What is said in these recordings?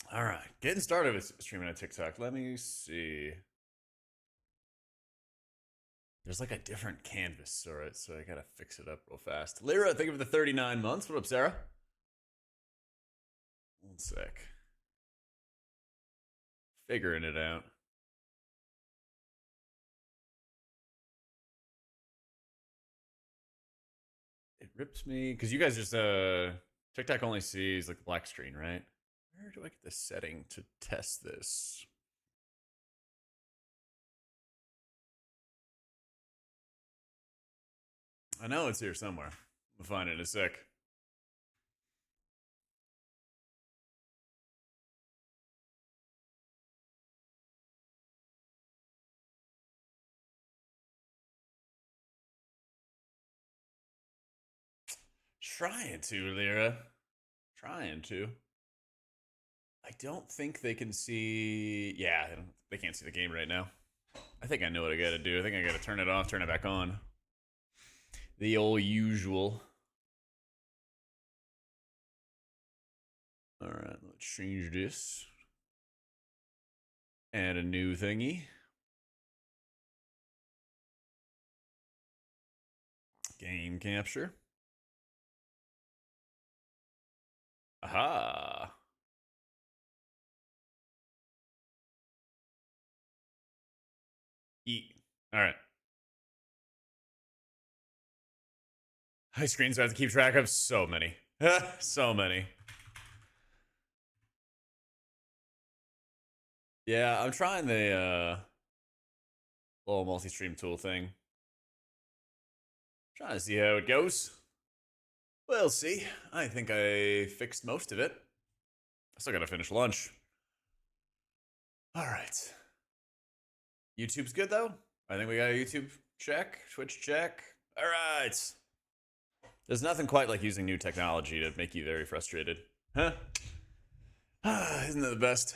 All right, getting started with streaming on TikTok. Let me see. There's like a different canvas, all right, so I gotta fix it up real fast. Lyra, thank you for the 39 months. What up, Sarah? One sec. Figuring it out. It rips me because you guys just TikTok only sees like the black screen, right? Where do I get the setting to test this? I know it's here somewhere. We'll find it in a sec. Trying to, Lyra. Trying to. I don't think they can see. Yeah, they can't see the game right now. I think I know what I gotta do. I think I gotta turn it off, turn it back on. The old usual. All right, let's change this. Add a new thingy. Game capture. Aha. Eat. All right. High screens I have to keep track of. So many. So many. Yeah, I'm trying the little multi-stream tool thing. Trying to see how it goes. We'll see. I think I fixed most of it. I still gotta finish lunch. All right. YouTube's good though. I think we got a YouTube check, Twitch check. All right. There's nothing quite like using new technology to make you very frustrated. Huh? Isn't that the best?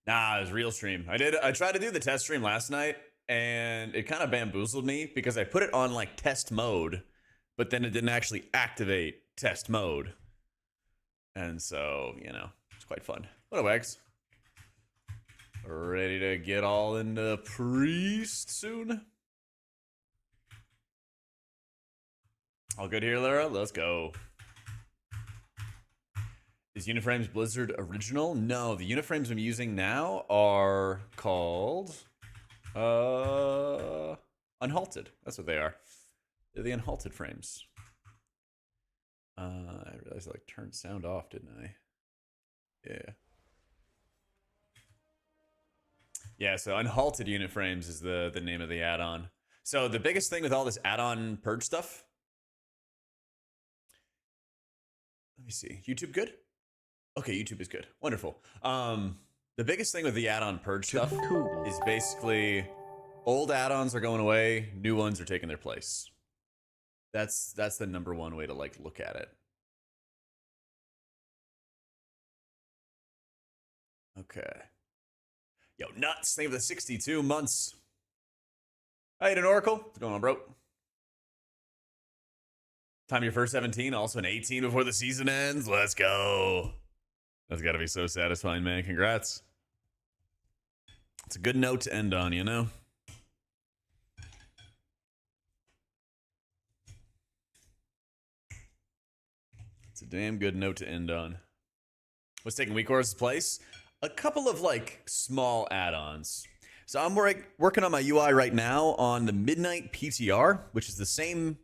Nah, it was real stream. I tried to do the test stream last night and it kind of bamboozled me because I put it on like test mode, but then it didn't actually activate test mode. And so, you know, it's quite fun. What up, Wags? Ready to get all into Priest soon? All good here, Lara? Let's go. Is Uniframes Blizzard original? No, the Uniframes I'm using now are called Unhalted. That's what they are. They're the Unhalted frames. I realized I like turned sound off, didn't I? Yeah. Yeah, so Unhalted Uniframes is the name of the add-on. So the biggest thing with all this add-on purge stuff. Let me see. YouTube good? Okay, YouTube is good. Wonderful. The biggest thing with the add-on purge stuff is basically old add-ons are going away, new ones are taking their place. That's the number one way to like look at it. Okay. Yo, nuts. Thank you for the 62 months. How you doing, Oracle? What's going on, bro? Time your first 17, also an 18 before the season ends. Let's go. That's got to be so satisfying, man. Congrats. It's a good note to end on, you know? It's a damn good note to end on. What's taking WeakHorse's place? A couple of like small add-ons. So I'm working on my UI right now on the Midnight PTR, which is the same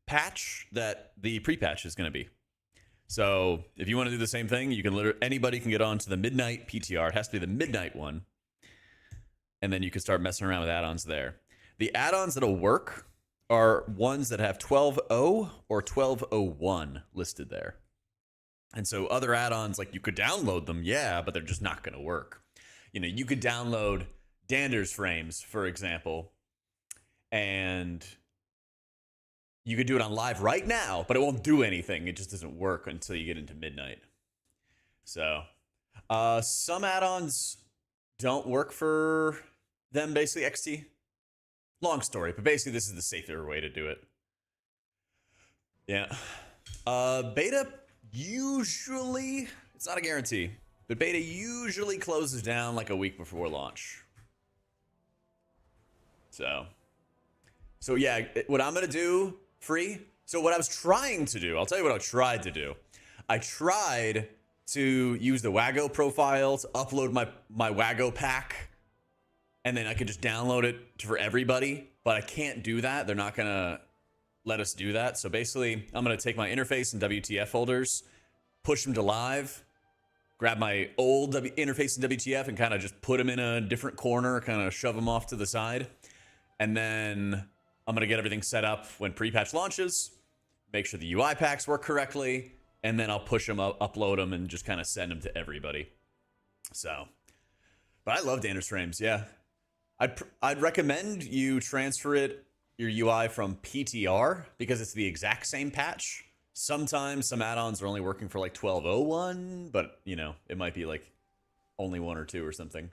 patch that the PrePatch is going to be. So if you want to do the same thing, you can anybody can get onto the Midnight PTR. It has to be the Midnight one. And then you can start messing around with add-ons there. The add-ons that'll work are ones that have 12.0 or 12.01 listed there. And so other add-ons, like you could download them, yeah, but they're just not going to work. You know, you could download Dander's frames, for example, and you could do it on live right now, but it won't do anything. It just doesn't work until you get into midnight. So some add-ons don't work for them, basically, XT. Long story, but basically this is the safer way to do it. Yeah. Beta usually, it's not a guarantee, but beta usually closes down like a week before launch. So yeah, what I'm going to do, free. So what I was trying to do, I'll tell you what I tried to do. I tried to use the Wago profile to upload my Wago pack, and then I could just download it for everybody, but I can't do that. They're not going to let us do that. So basically, I'm going to take my interface and WTF folders, push them to live, grab my old interface and WTF and kind of just put them in a different corner, kind of shove them off to the side. And then I'm going to get everything set up when PrePatch launches, make sure the UI packs work correctly, and then I'll push them up, upload them, and just kind of send them to everybody. So, but I love Danderous Frames, yeah. I'd recommend you transfer your UI from PTR because it's the exact same patch. Sometimes some add-ons are only working for like 12.01, but you know, it might be like only 1 or 2 or something.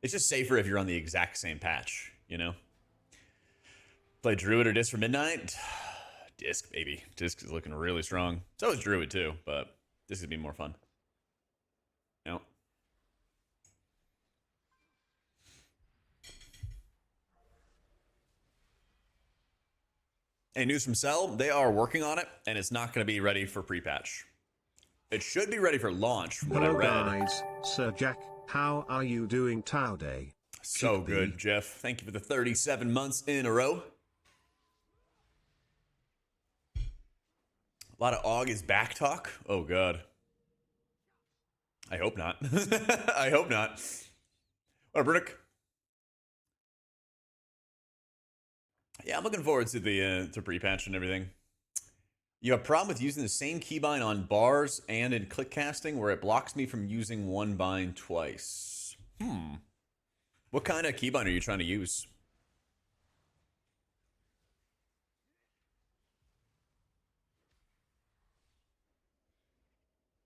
It's just safer if you're on the exact same patch, you know? Play Druid or Disc for Midnight? Disc, baby. Disc is looking really strong. So is Druid too, but this would be more fun. No. Hey, news from Cell, they are working on it, and it's not going to be ready for PrePatch. It should be ready for launch, from what I read. Guys, Sir Jack, how are you doing today? So good, Jeff. Thank you for the 37 months in a row. A lot of AUG is back talk. Oh, God. I hope not. I hope not. What up, Brunick? Yeah, I'm looking forward to the to PrePatch and everything. You have a problem with using the same keybind on bars and in click casting where it blocks me from using one bind twice. What kind of keybind are you trying to use?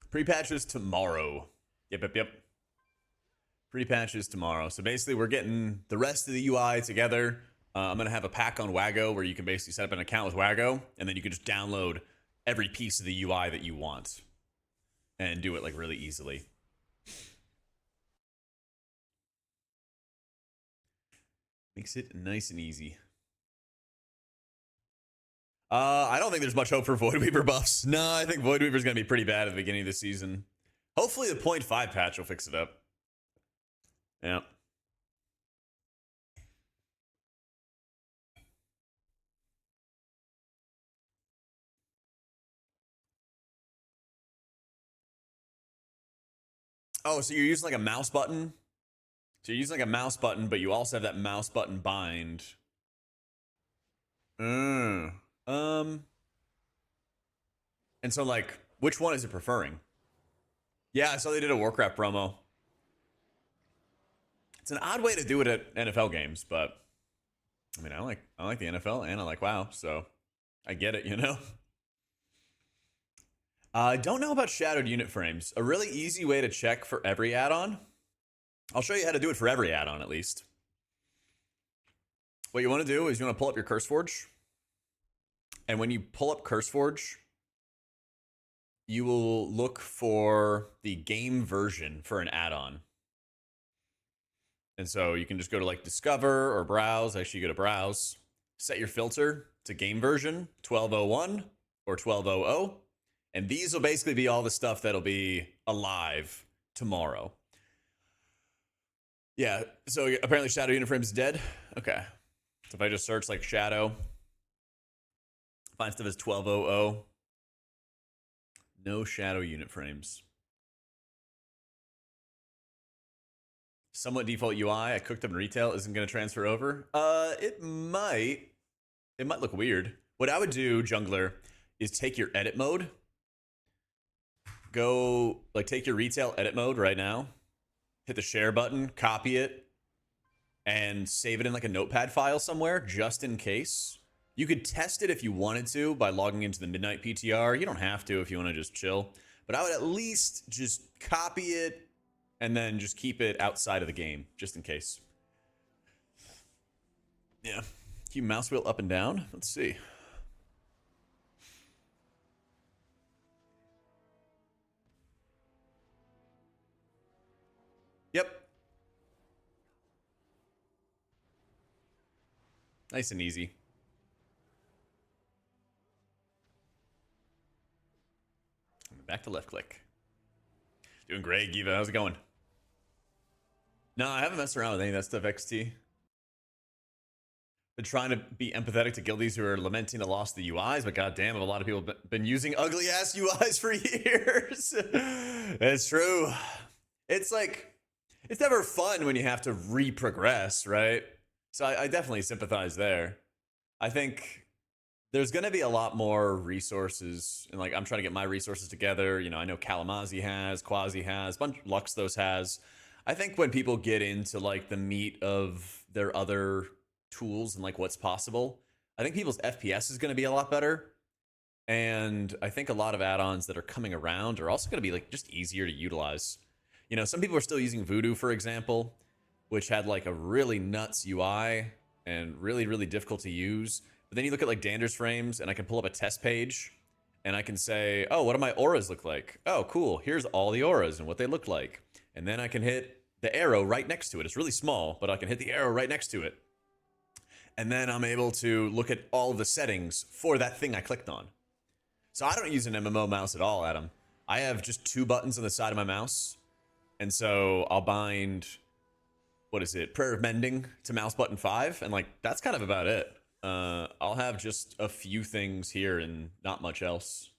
PrePatch is tomorrow. Yep. PrePatch is tomorrow. So basically, we're getting the rest of the UI together. I'm going to have a pack on Wago where you can basically set up an account with Wago, and then you can just download every piece of the UI that you want and do it like really easily. Makes it nice and easy. I don't think there's much hope for Void Weaver buffs. No, I think Void Weaver's going to be pretty bad at the beginning of the season. Hopefully the 0.5 patch will fix it up. Yeah. Oh, so you're using like a mouse button? So you're using like a mouse button, but you also have that mouse button bind. And so like, which one is it preferring? Yeah, I saw they did a Warcraft promo. It's an odd way to do it at NFL games, but I mean, I like the NFL and I like WoW, so I get it, you know? I don't know about shadowed unit frames. A really easy way to check for every add-on. I'll show you how to do it for every add-on at least. What you want to do is you want to pull up your CurseForge. And when you pull up CurseForge, you will look for the game version for an add-on. And so you can just go to like Discover or Browse. Actually, you go to Browse. Set your filter to game version 12.01 or 12.00. And these will basically be all the stuff that'll be alive tomorrow. Yeah, so apparently Shadow Uniframe is dead. Okay. So if I just search like Shadow, find stuff as 12.00. No Shadow unit frames. Somewhat default UI. I cooked up in retail. Isn't going to transfer over. It might. It might look weird. What I would do, Jungler, is take your edit mode. Go, like, take your retail edit mode right now. Hit the share button, copy it, and save it in like a notepad file somewhere, just in case. You could test it if you wanted to by logging into the Midnight PTR. You don't have to if you want to just chill. But I would at least just copy it and then just keep it outside of the game, just in case. Yeah. Keep mouse wheel up and down. Let's see. Nice and easy. Back to left click. Doing great, Giva. How's it going? No, I haven't messed around with any of that stuff, XT. Been trying to be empathetic to guildies who are lamenting the loss of the UIs, but goddamn, a lot of people have been using ugly ass UIs for years. It's true. It's like, it's never fun when you have to re-progress, right? So I definitely sympathize there. I think there's going to be a lot more resources, and like I'm trying to get my resources together. You know, I know Kalamazi has, Quasi has, bunch Luxthos has. I think when people get into like the meat of their other tools and like what's possible, I think people's FPS is going to be a lot better. And I think a lot of add-ons that are coming around are also going to be like just easier to utilize. You know, some people are still using Voodoo, for example, which had like a really nuts UI and really, really difficult to use. But then you look at like Dander's frames, and I can pull up a test page, and I can say, oh, what do my auras look like? Oh, cool. Here's all the auras and what they look like. And then I can hit the arrow right next to it. It's really small, but I can hit the arrow right next to it. And then I'm able to look at all of the settings for that thing I clicked on. So I don't use an MMO mouse at all, Adam. I have just 2 buttons on the side of my mouse. And so I'll bind, what is it, Prayer of Mending to mouse button 5. And like, that's kind of about it. I'll have just a few things here and not much else.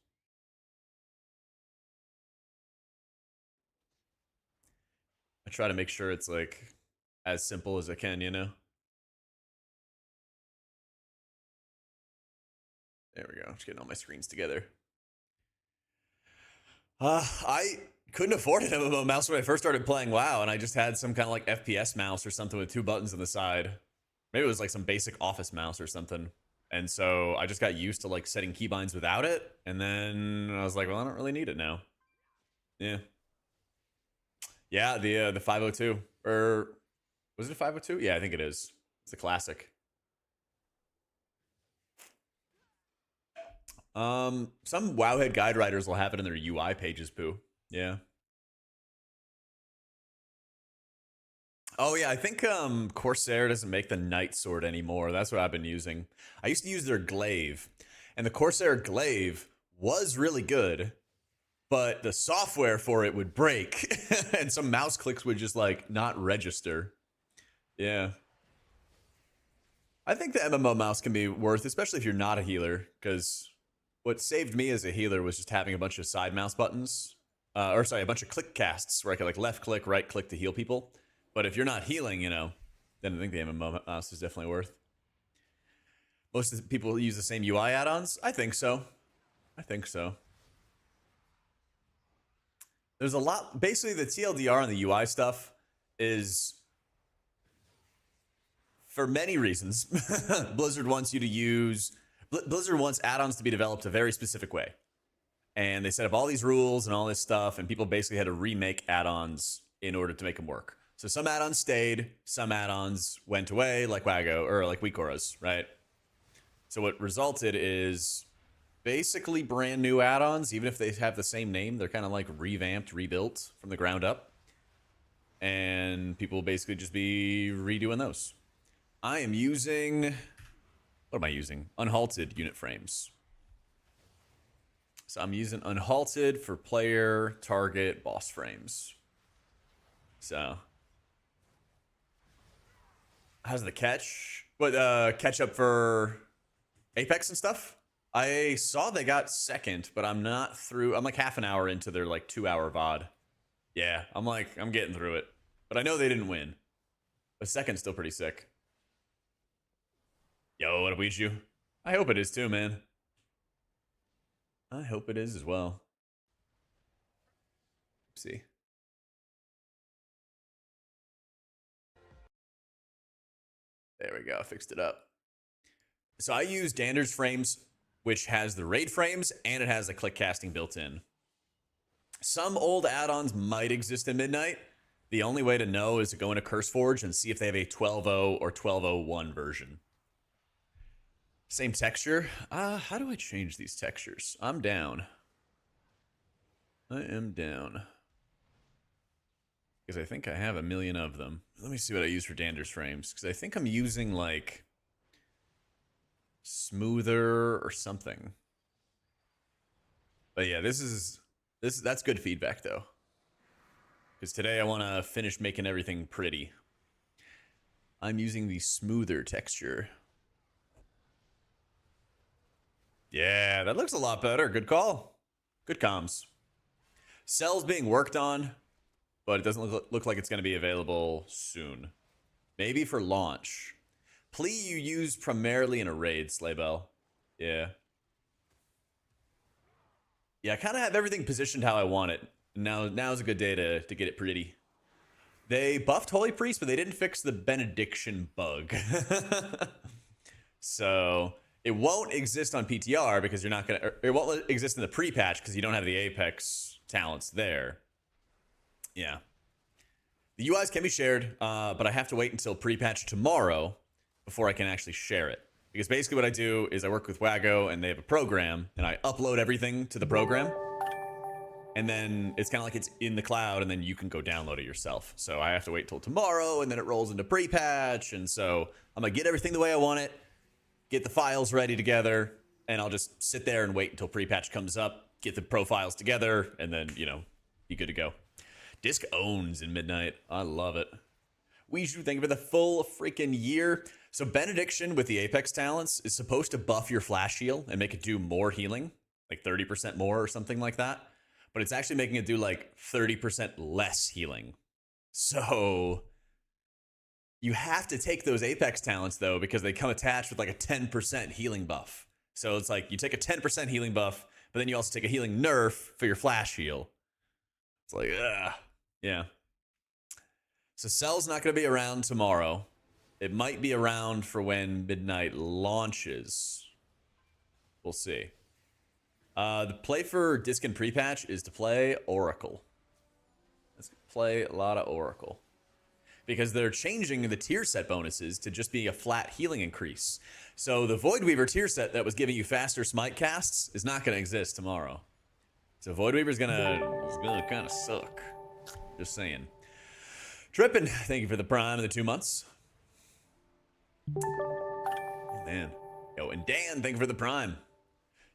I try to make sure it's like as simple as I can, you know? There we go. Just getting all my screens together. I couldn't afford an MMO mouse when I first started playing WoW, and I just had some kind of like FPS mouse or something with 2 buttons on the side. Maybe it was like some basic office mouse or something. And so I just got used to like setting keybinds without it. And then I was like, well, I don't really need it now. Yeah. Yeah, the 502. Or was it a 502? Yeah, I think it is. It's a classic. Some Wowhead guide writers will have it in their UI pages, Pooh. Yeah. Oh yeah, I think Corsair doesn't make the Knight Sword anymore. That's what I've been using. I used to use their glaive, and the Corsair glaive was really good, but the software for it would break, and some mouse clicks would just like not register. Yeah. I think the MMO mouse can be worth, especially if you're not a healer, because what saved me as a healer was just having a bunch of side mouse buttons, or sorry, a bunch of click casts where I could like left click, right click to heal people. But if you're not healing, you know, then I think the MMO mouse is definitely worth. Most of the people use the same UI add-ons? I think so. I think so. There's a lot. Basically, the TLDR and the UI stuff is, for many reasons, Blizzard wants you to use. Blizzard wants add-ons to be developed a very specific way. And they set up all these rules and all this stuff, and people basically had to remake add-ons in order to make them work. So some add-ons stayed, some add-ons went away, like Wago, or like Weak Auras, right? So what resulted is basically brand new add-ons, even if they have the same name, they're kind of like revamped, rebuilt from the ground up. And people will basically just be redoing those. I am using, what am I using? Unhalted unit frames. So I'm using Unhalted for player, target, boss frames. So how's the catch? What, catch up for Apex and stuff? I saw they got second, but I'm not through. I'm like half an hour into their like 2-hour VOD. Yeah, I'm getting through it. But I know they didn't win. But second's still pretty sick. Yo, what up, Weechu? I hope it is too, man. I hope it is as well. Let's see. There we go. Fixed it up. So I use Dander's frames, which has the raid frames and it has the click casting built in. Some old add-ons might exist in Midnight. The only way to know is to go into CurseForge and see if they have a 12.0 or 12.01 version. Same texture. How do I change these textures? I'm down. I am down. Because I think I have a million of them. Let me see what I use for Dander's frames. Because I think I'm using like smoother or something. But yeah, that's good feedback though. Because today I want to finish making everything pretty. I'm using the smoother texture. Yeah, that looks a lot better. Good call. Good comms. Cell's being worked on, but it doesn't look like it's going to be available soon. Maybe for launch. Plea you use primarily in a raid, Slaybell. Yeah. Yeah, I kind of have everything positioned how I want it. Now's a good day to get it pretty. They buffed Holy Priest, but they didn't fix the benediction bug. So it won't exist on PTR because you're not gonna. It won't exist in the pre-patch because you don't have the Apex talents there. Yeah. The UIs can be shared, but I have to wait until pre-patch tomorrow before I can actually share it. Because basically what I do is I work with Wago and they have a program and I upload everything to the program. And then it's kind of like it's in the cloud and then you can go download it yourself. So I have to wait till tomorrow and then it rolls into pre-patch. And so I'm going to get everything the way I want it, get the files ready together, and I'll just sit there and wait until pre-patch comes up, get the profiles together, and then, you know, be good to go. Disc owns in midnight. I love it. We should think of the full freaking year. So Benediction with the Apex talents is supposed to buff your flash heal and make it do more healing, like 30% more or something like that. But it's actually making it do like 30% less healing. So you have to take those Apex talents though, because they come attached with like a 10% healing buff. So it's like you take a 10% healing buff, but then you also take a healing nerf for your flash heal. It's like, yeah. So Cell's not going to be around tomorrow. It might be around for when Midnight launches. We'll see. The play for Disc and Pre-Patch is to play Oracle. Let's play a lot of Oracle. Because they're changing the tier set bonuses to just be a flat healing increase. So the Void Weaver tier set that was giving you faster smite casts is not going to exist tomorrow. So Void Weaver's gonna kind of suck. Just saying. Trippin', thank you for the Prime and the 2 months. Oh, man. Yo, and Dan, thank you for the Prime.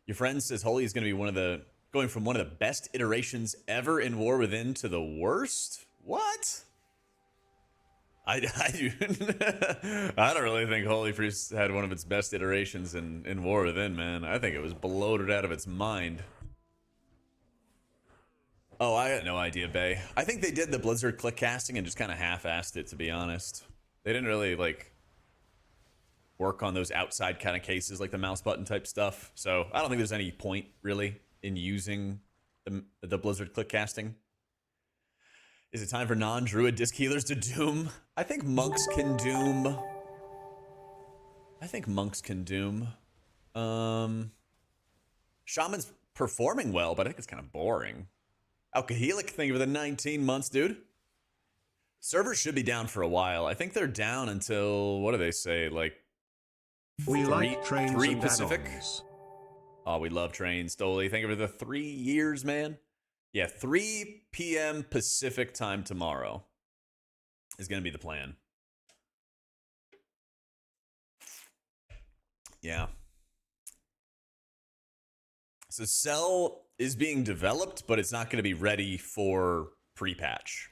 Your friend says Holy is going to be going from one of the best iterations ever in War Within to the worst? What? I don't really think Holy Priest had one of its best iterations in War Within, man. I think it was bloated out of its mind. Oh, I got no idea, Bay. I think they did the Blizzard click casting and just kind of half-assed it, to be honest. They didn't really, like, work on those outside kind of cases, like the mouse button type stuff. So I don't think there's any point, really, in using the Blizzard click casting. Is it time for non-druid disc healers to doom? I think monks can doom. Shaman's performing well, but I think it's kind of boring. Alkahelic, thank you for the 19 months, dude. Servers should be down for a while. I think they're down until, what do they say, like we like trains 3 and Pacific? add-ons. Oh, we love trains, Stoli. Thank you for the 3 years, man. Yeah, 3 p.m. Pacific time tomorrow is going to be the plan. Yeah. So Cell is being developed, but it's not going to be ready for pre-patch.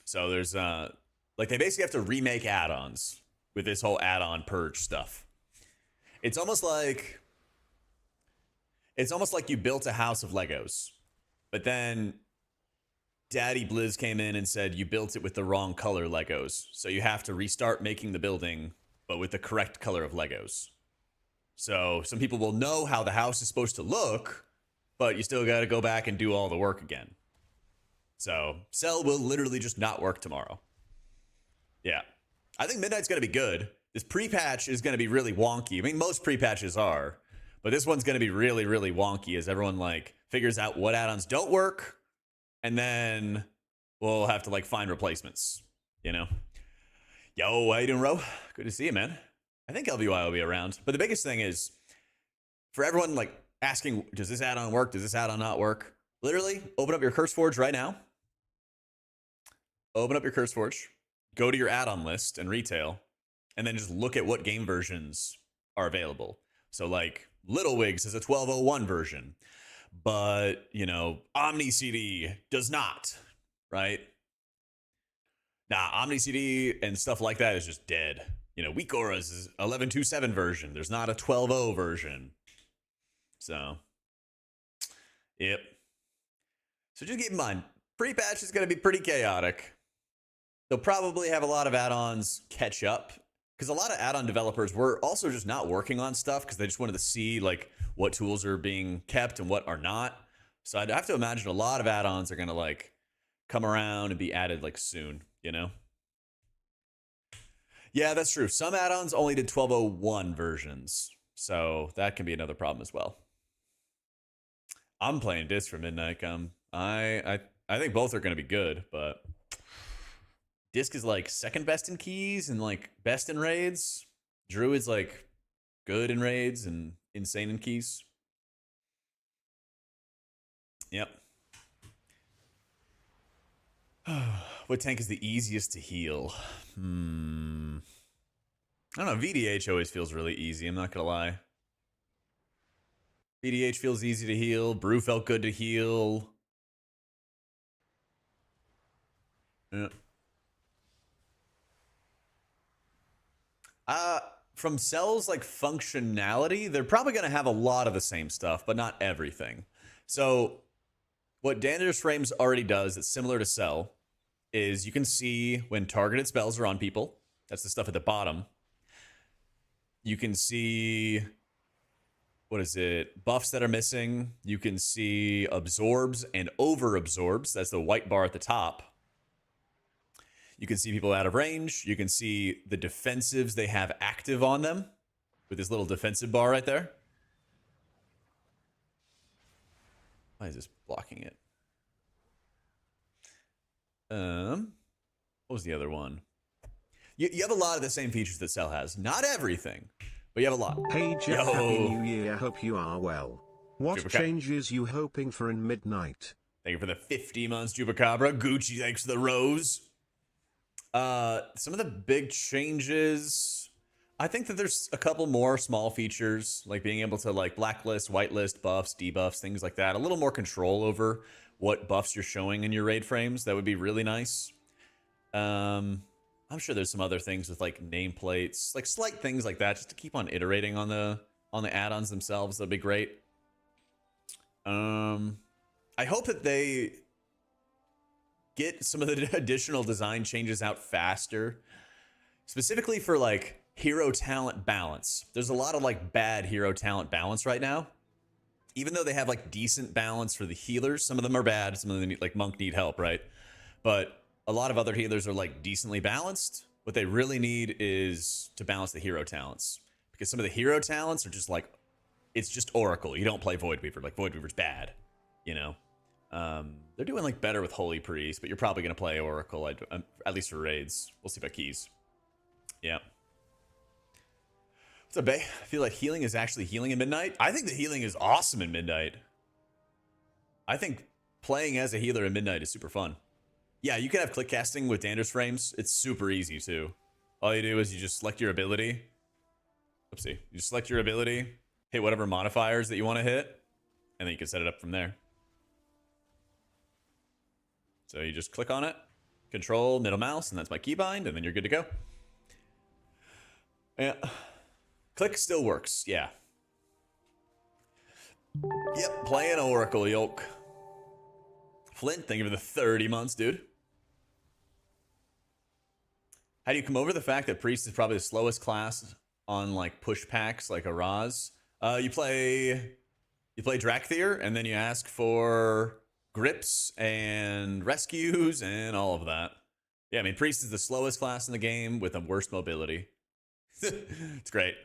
So there's like they basically have to remake add-ons with this whole add-on purge stuff. It's almost like you built a house of Legos, but then Daddy Blizz came in and said you built it with the wrong color Legos, so you have to restart making the building, but with the correct color of Legos. So some people will know how the house is supposed to look, but you still got to go back and do all the work again. So Cell will literally just not work tomorrow. Yeah. I think Midnight's going to be good. This pre-patch is going to be really wonky. I mean, most pre-patches are, but this one's going to be really, really wonky as everyone like figures out what add-ons don't work, and then we'll have to like find replacements, you know? Yo, how you doing, Ro? Good to see you, man. I think LVY will be around, but the biggest thing is for everyone like asking, does this add-on work? Does this add-on not work? Literally, open up your CurseForge right now. Open up your CurseForge, go to your add-on list and retail, and then just look at what game versions are available. So like Little Wigs has a 1201 version, but you know, Omni CD does not, right? Nah, Omni CD and stuff like that is just dead. You know, Weak Auras is 1127 version. There's not a 12.0 version. So, yep. So just keep in mind, PrePatch is going to be pretty chaotic. They'll probably have a lot of add-ons catch up, because a lot of add-on developers were also just not working on stuff because they just wanted to see like what tools are being kept and what are not. So I'd have to imagine a lot of add-ons are going to like come around and be added like soon, you know? Yeah, that's true. Some add-ons only did 1201 versions, so that can be another problem as well. I'm playing Disc for Midnight Come. I think both are going to be good, but Disc is like second best in keys and like best in raids. Druid's like good in raids and insane in keys. Yep. What tank is the easiest to heal? I don't know. VDH always feels really easy. I'm not going to lie. VDH feels easy to heal. Brew felt good to heal. Yeah. From Cell's like functionality, they're probably going to have a lot of the same stuff, but not everything. So what Dangerous Frames already does that's similar to Cell is you can see when targeted spells are on people. That's the stuff at the bottom. You can see, what is it, buffs that are missing. You can see absorbs and over absorbs. That's the white bar at the top. You can see people out of range. You can see the defensives they have active on them with this little defensive bar right there. Why is this blocking it? What was the other one? You have a lot of the same features that Cell has. Not everything, but you have a lot. Hey Jack, Happy New Year. Hope you are well. What Jupacabra. changes you hoping for in Midnight? Thank you for the 50 months, Jupacabra. Gucci, thanks for the rose. Some of the big changes, I think that there's a couple more small features, like being able to like blacklist, whitelist buffs, debuffs, things like that. A little more control over what buffs you're showing in your raid frames. That would be really nice. I'm sure there's some other things with like nameplates, like slight things like that, just to keep on iterating on the add-ons themselves. That'd be great. I hope that they get some of the additional design changes out faster, specifically for like hero talent balance. There's a lot of like bad hero talent balance right now. Even though they have like decent balance for the healers, some of them are bad, some of them need, like Monk need help, right? But a lot of other healers are like decently balanced. What they really need is to balance the hero talents, because some of the hero talents are just like, it's just Oracle. You don't play Void Weaver. Like Void Weaver's bad, you know? They're doing like better with Holy Priest, but you're probably going to play Oracle, at least for raids. We'll see about keys. Yeah. What's up, Bay? I feel like healing is actually healing in Midnight. I think the healing is awesome in Midnight. I think playing as a healer in Midnight is super fun. Yeah, you can have click casting with Danderous Frames. It's super easy too. All you do is you just select your ability. Oopsie. You select your ability, hit whatever modifiers that you want to hit, and then you can set it up from there. So you just click on it, control, middle mouse, and that's my keybind, and then you're good to go. Yeah. Click still works, yeah. Yep, playing Oracle, Yolk. Flint, thank you for the 30 months, dude. How do you come over the fact that Priest is probably the slowest class on like push packs like a Raz? You play Drakthir, and then you ask for grips and rescues and all of that. Yeah, I mean, Priest is the slowest class in the game with the worst mobility. It's great.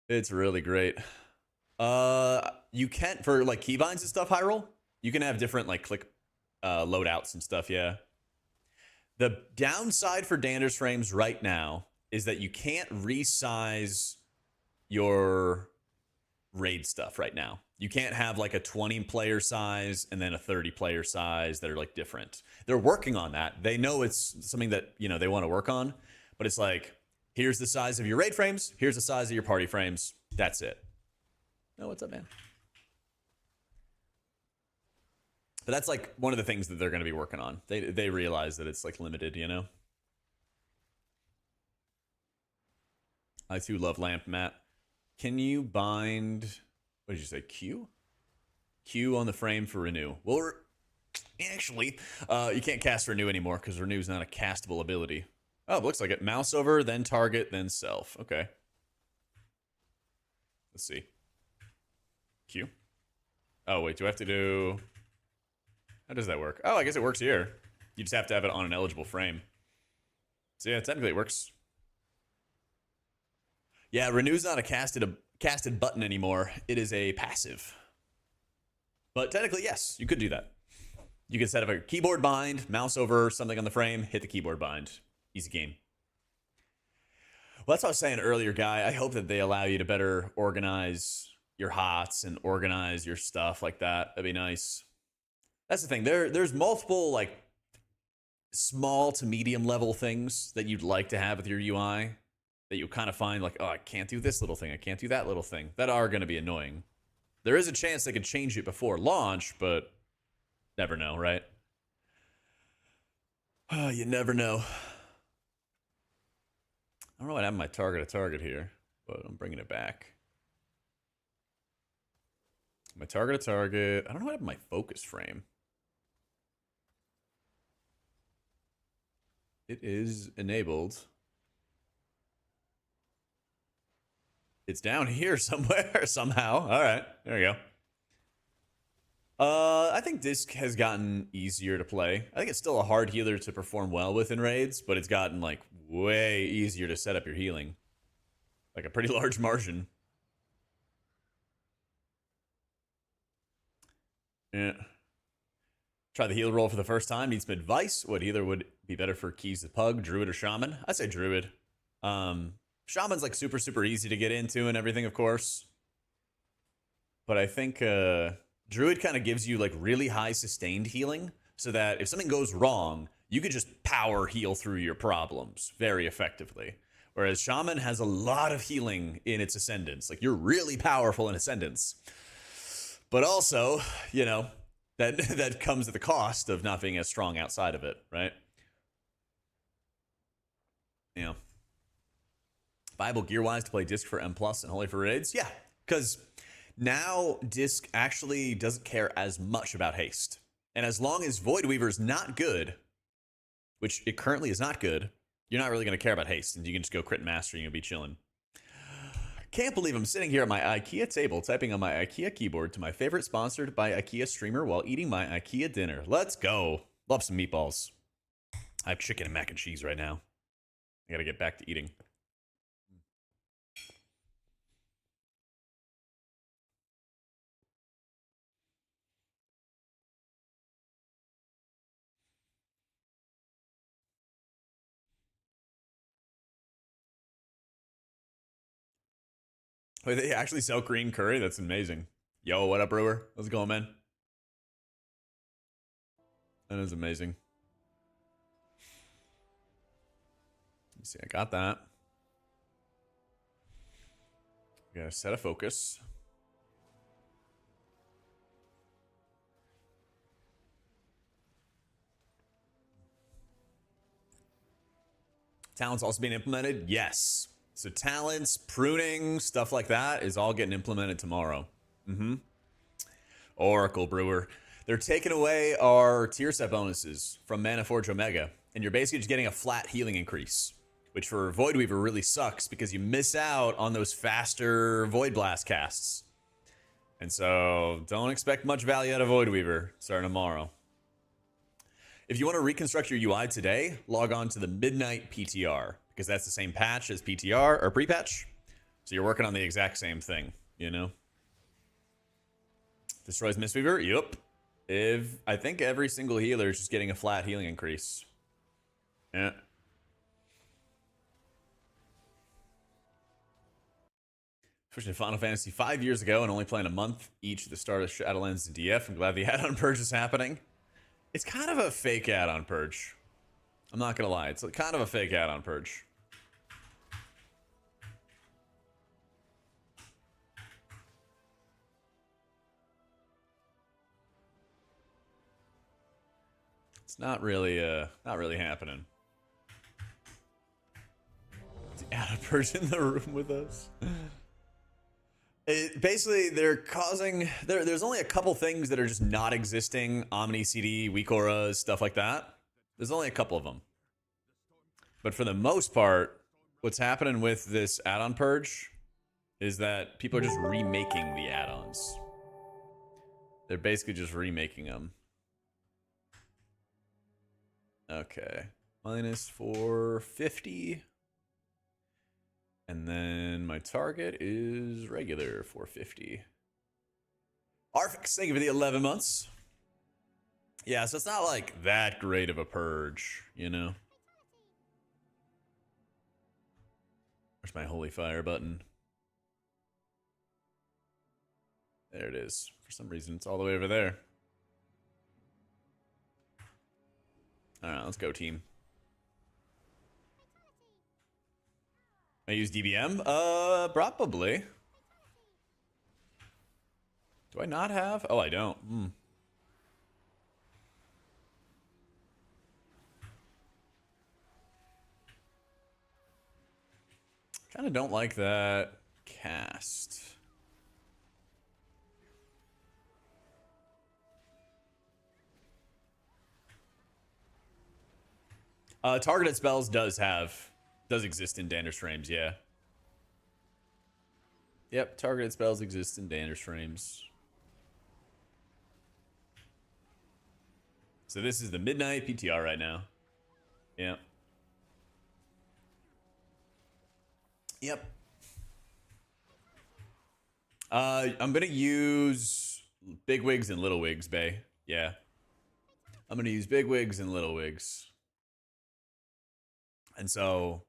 It's really great. You can, for like keybinds and stuff, Hyrule, you can have different like click loadouts and stuff, yeah. The downside for Danderous Frames right now is that you can't resize your raid stuff right now. You can't have like a 20 player size and then a 30 player size that are like different. They're working on that. They know it's something that, you know, they want to work on, but it's like Here's the size of your raid frames. Here's the size of your party frames. That's it. Oh, what's up, man? But that's like one of the things that they're going to be working on. They realize that it's like limited, you know? I too love lamp, Matt. Can you bind, what did you say, Q? Q on the frame for renew. Well, actually, you can't cast renew anymore because renew is not a castable ability. Oh, it looks like it. Mouse over, then target, then self. Okay. Let's see. Q. Oh, wait, do I have to do... How does that work? Oh, I guess it works here. You just have to have it on an eligible frame. So yeah, technically it works. Yeah, renew's not a casted button anymore. It is a passive. But technically, yes, you could do that. You could set up a keyboard bind, mouse over something on the frame, hit the keyboard bind. Easy game. Well, that's what I was saying earlier, Guy. I hope that they allow you to better organize your HOTS and organize your stuff like that. That'd be nice. That's the thing. There's multiple like small to medium level things that you'd like to have with your UI that you kind of find like, oh, I can't do this little thing. I can't do that little thing. That are going to be annoying. There is a chance they could change it before launch, but never know, right? Oh, you never know. I don't know what I have my target here, but I'm bringing it back. My target. I don't know what I have my focus frame. It is enabled. It's down here somewhere, somehow. All right, there we go. I think Disc has gotten easier to play. I think it's still a hard healer to perform well with in raids, but it's gotten like way easier to set up your healing. Like a pretty large margin. Yeah. Try the healer roll for the first time. Need some advice. What healer would be better for Keys the Pug, Druid or Shaman? I'd say Druid. Shaman's like super, super easy to get into and everything, of course. But I think Druid kind of gives you like really high sustained healing so that if something goes wrong, you could just power heal through your problems very effectively. Whereas Shaman has a lot of healing in its Ascendance. Like you're really powerful in Ascendance. But also, you know, that comes at the cost of not being as strong outside of it, right? Yeah. Viable gear-wise to play Disc for M+ and Holy for raids? Yeah, because now Disc actually doesn't care as much about haste. And as long as Void Weaver's not good, which it currently is not good, you're not really going to care about haste, and you can just go crit master and you'll be chilling. Can't believe I'm sitting here at my IKEA table typing on my IKEA keyboard to my favorite sponsored by IKEA streamer while eating my IKEA dinner. Let's go. Love some meatballs. I have chicken and mac and cheese right now. I gotta get back to eating. Wait, they actually sell green curry? That's amazing. Yo, what up, brewer? How's it going, man? That is amazing. Let me see, I got that. We gotta set a focus. Talents also being implemented? Yes. So talents, pruning, stuff like that is all getting implemented tomorrow. Oracle Brewer. They're taking away our tier set bonuses from Mana Forge Omega, and you're basically just getting a flat healing increase, which for Void Weaver really sucks because you miss out on those faster Void Blast casts. And so don't expect much value out of Void Weaver starting tomorrow. If you want to reconstruct your UI today, log on to the Midnight PTR, because that's the same patch as PTR or PrePatch. So you're working on the exact same thing, you know? Destroys Mistweaver? Yup. I think every single healer is just getting a flat healing increase. Yeah. Switched to Final Fantasy 5 years ago and only playing a month each at the start of Shadowlands and DF. I'm glad the add-on purge is happening. It's kind of a fake add-on purge. I'm not gonna lie. It's kind of a fake add-on purge. It's not really happening. Add a person in the room with us. Basically, they're causing... There's only a couple things that are just not existing. Omni CD, weak auras, stuff like that. There's only a couple of them. But for the most part, what's happening with this add-on purge is that people are just remaking the add-ons. They're basically just remaking them. Okay. Minus 450. And then my target is regular 450. Arfix, thank you for the 11 months. Yeah, so it's not like that great of a purge, you know? Where's my holy fire button? There it is. For some reason, it's all the way over there. Alright, let's go, team. I use DBM? Probably. Do I not have? Oh, I don't. Kind of don't like that cast. Targeted spells does exist in Dander's frames, yeah. Yep, targeted spells exist in Dander's frames. So this is the midnight PTR right now. Yep. Yep. I'm gonna use big wigs and little wigs, Bay. Yeah. I'm gonna use big wigs and little wigs. And so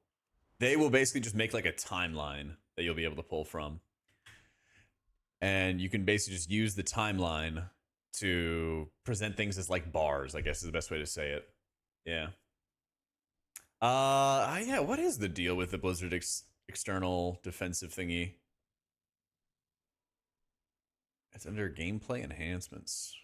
they will basically just make like a timeline that you'll be able to pull from. And you can basically just use the timeline to present things as like bars, I guess is the best way to say it. Yeah. Yeah, what is the deal with the Blizzard external defensive thingy? It's under gameplay enhancements.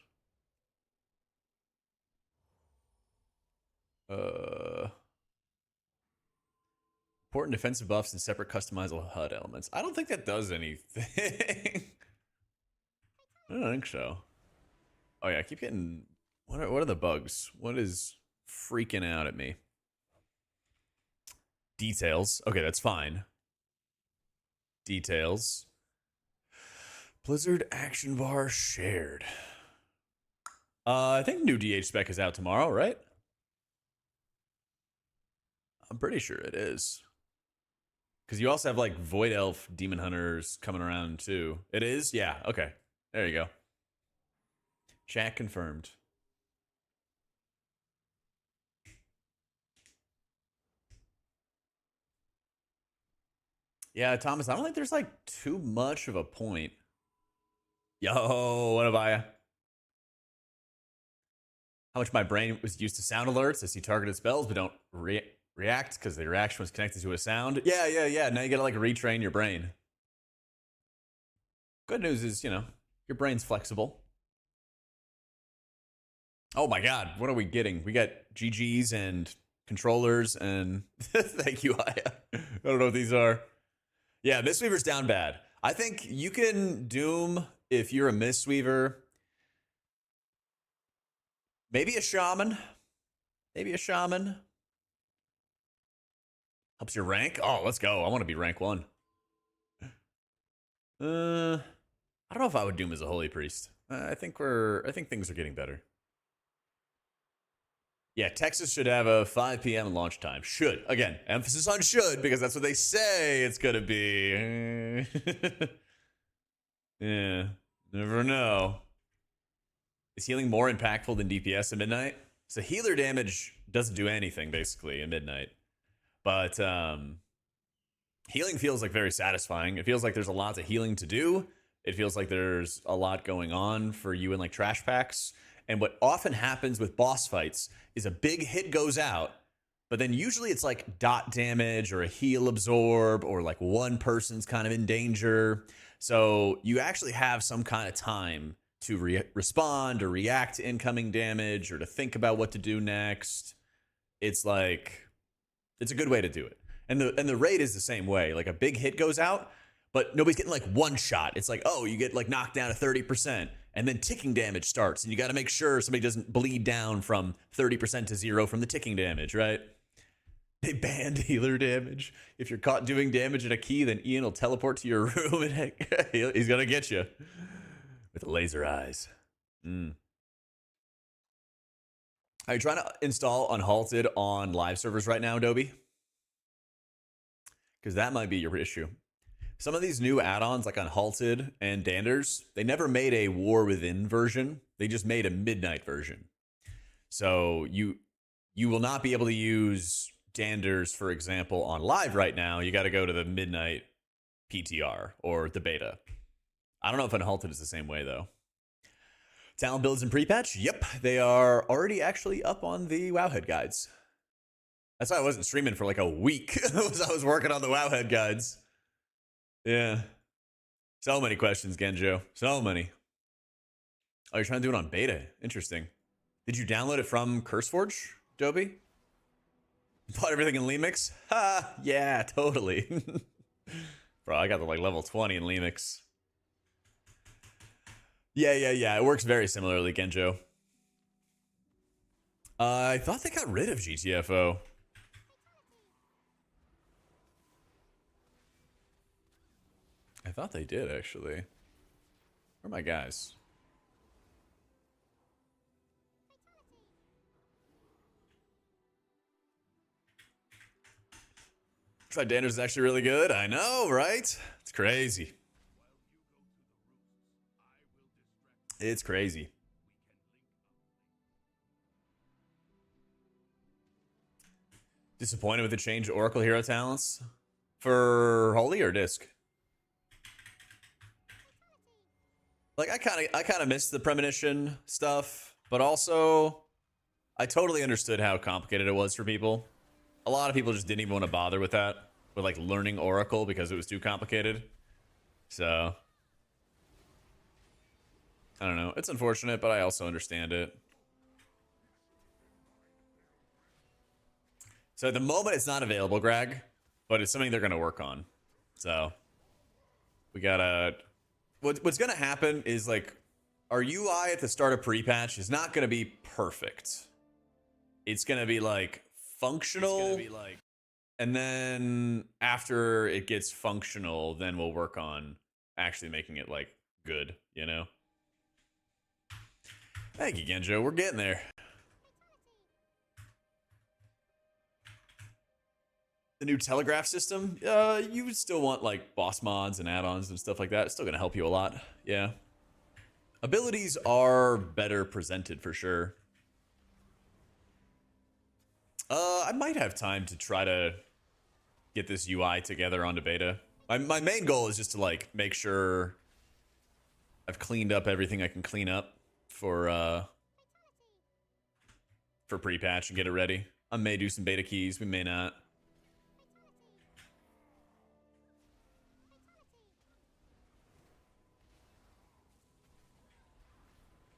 Important defensive buffs and separate customizable HUD elements. I don't think that does anything. I don't think so. Oh yeah, I keep getting... What are the bugs? What is freaking out at me? Details. Okay, that's fine. Details. Blizzard action bar shared. I think new DH spec is out tomorrow, right? I'm pretty sure it is. Because you also have like Void Elf Demon Hunters coming around too. It is? Yeah, okay. There you go. Chat confirmed. Yeah, Thomas, I don't think there's like too much of a point. Yo, what have I? How much my brain was used to sound alerts. I see targeted spells, but don't react because the reaction was connected to a sound. Yeah. Now you gotta like retrain your brain. Good news is, you know, your brain's flexible. Oh my god, what are we getting? We got GGs and controllers and thank you, Aya. I don't know what these are. Yeah, Mistweaver's down bad. I think you can Doom if you're a Mistweaver. Maybe a Shaman. Maybe a Shaman. Helps your rank. Oh, let's go. I want to be rank 1. I don't know if I would Doom as a Holy Priest. I think things are getting better. Yeah, Texas should have a 5 p.m. launch time. Should. Again, emphasis on should, because that's what they say it's going to be. Yeah, never know. Is healing more impactful than DPS at midnight? So healer damage doesn't do anything, basically, at midnight. But healing feels like very satisfying. It feels like there's a lot of healing to do. It feels like there's a lot going on for you in like trash packs. And what often happens with boss fights is a big hit goes out, but then usually it's like dot damage or a heal absorb or like one person's kind of in danger. So you actually have some kind of time to respond or react to incoming damage or to think about what to do next. It's like, it's a good way to do it. And the raid is the same way. Like a big hit goes out, but nobody's getting like one shot. It's like, oh, you get like knocked down to 30%, and then ticking damage starts, and you got to make sure somebody doesn't bleed down from 30% to 0 from the ticking damage, right? They banned healer damage. If you're caught doing damage at a key, then Ian will teleport to your room and he's gonna get you with laser eyes. Are you trying to install Unhalted on live servers right now, Adobe? Because that might be your issue. Some of these new add-ons like Unhalted and Danders, they never made a War Within version. They just made a Midnight version. So you will not be able to use Danders, for example, on live right now. You got to go to the Midnight PTR or the beta. I don't know if Unhalted is the same way, though. Talent builds and pre-patch? Yep, they are already actually up on the Wowhead guides. That's why I wasn't streaming for like a week. I was working on the Wowhead guides. Yeah. So many questions, Genjo. So many. Oh, you're trying to do it on beta. Interesting. Did you download it from CurseForge, Adobe? Bought everything in Lemix? Ha! Yeah, totally. Bro, I got the like level 20 in Lemix. Yeah. It works very similarly, Genjo. I thought they got rid of GTFO. I thought they did, actually. Where are my guys? Tridanders is actually really good. I know, right? It's crazy. It's crazy. Disappointed with the change to Oracle hero talents for Holy or Disc? Like I kind of missed the premonition stuff, but also I totally understood how complicated it was for people. A lot of people just didn't even want to bother with that, with like learning Oracle because it was too complicated. So I don't know. It's unfortunate, but I also understand it. So at the moment, it's not available, Greg, but it's something they're going to work on. So we gotta. What's going to happen is like our UI at the start of pre-patch is not going to be perfect. It's going to be like functional. And then after it gets functional, then we'll work on actually making it like good, you know? Thank you, Genjo. We're getting there. The new telegraph system, you would still want like boss mods and add-ons and stuff like that. It's still going to help you a lot. Yeah. Abilities are better presented for sure. I might have time to try to get this UI together onto beta. My main goal is just to like make sure I've cleaned up everything I can clean up for pre-patch and get it ready. I may do some beta keys, we may not.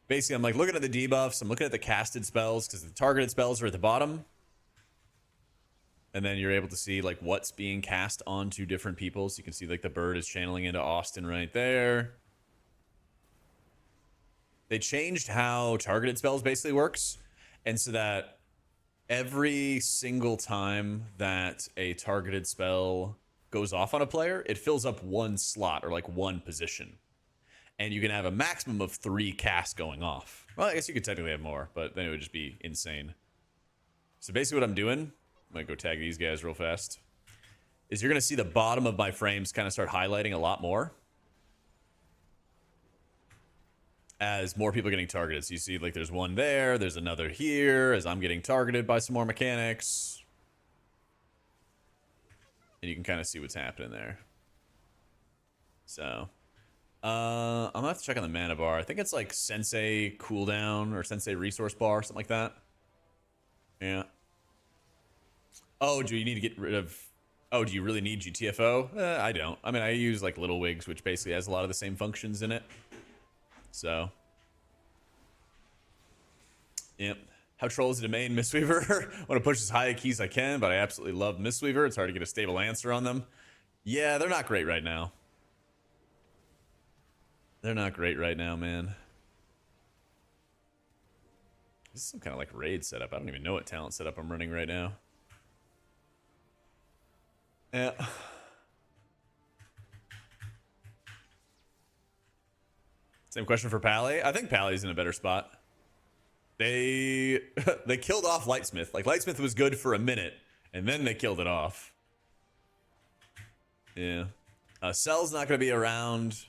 Basically, I'm like looking at the debuffs, I'm looking at the casted spells because the targeted spells are at the bottom. And then you're able to see like what's being cast onto different people. So you can see like the bird is channeling into Austin right there. They changed how targeted spells basically works. And so that every single time that a targeted spell goes off on a player, it fills up one slot or like one position. And you can have a maximum of 3 casts going off. Well, I guess you could technically have more, but then it would just be insane. So basically what I'm doing, I'm gonna go tag these guys real fast, is you're gonna see the bottom of my frames kind of start highlighting a lot more as more people are getting targeted. So you see like there's one there, there's another here as I'm getting targeted by some more mechanics. And you can kind of see what's happening there. So I'm gonna have to check on the mana bar. I think it's like Sensei cooldown or Sensei resource bar, something like that. Yeah. Oh, do you need to get rid of... Oh, do you really need GTFO? I don't. I mean, I use like Little Wigs, which basically has a lot of the same functions in it. So, Yep. How troll is it to main Mistweaver? I want to push as high a keys as I can, but I absolutely love Mistweaver. It's hard to get a stable answer on them. Yeah, they're not great right now. They're not great right now, man. This is some kind of like raid setup. I don't even know what talent setup I'm running right now. Yeah. Same question for Pally. I think Pally's in a better spot. They they killed off Lightsmith. Like Lightsmith was good for a minute, and then they killed it off. Yeah. Cell's not going to be around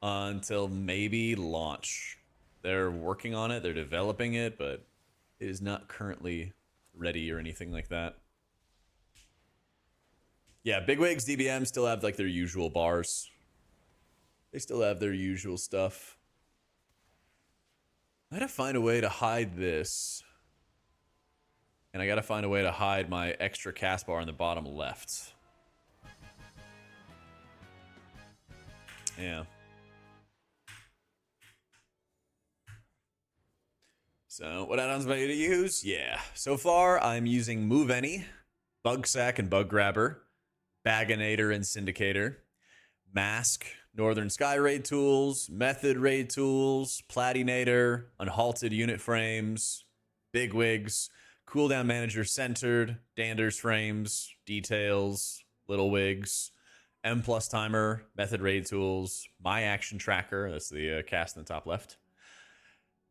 until maybe launch. They're working on it. They're developing it, but it is not currently ready or anything like that. Yeah, Bigwigs, DBM still have like their usual bars. They still have their usual stuff. I gotta find a way to hide this. And I gotta find a way to hide my extra cast bar on the bottom left. Yeah. So, what add-ons am I gonna use? Yeah. So far, I'm using Move Any, Bug Sack and Bug Grabber, Baginator and Syndicator, Mask, Northern Sky Raid Tools, Method Raid Tools, Platinator, Unhalted Unit Frames, Bigwigs, Cooldown Manager Centered, Danders Frames, Details, Little Wigs, M+ Timer, Method Raid Tools, My Action Tracker, that's the cast in the top left,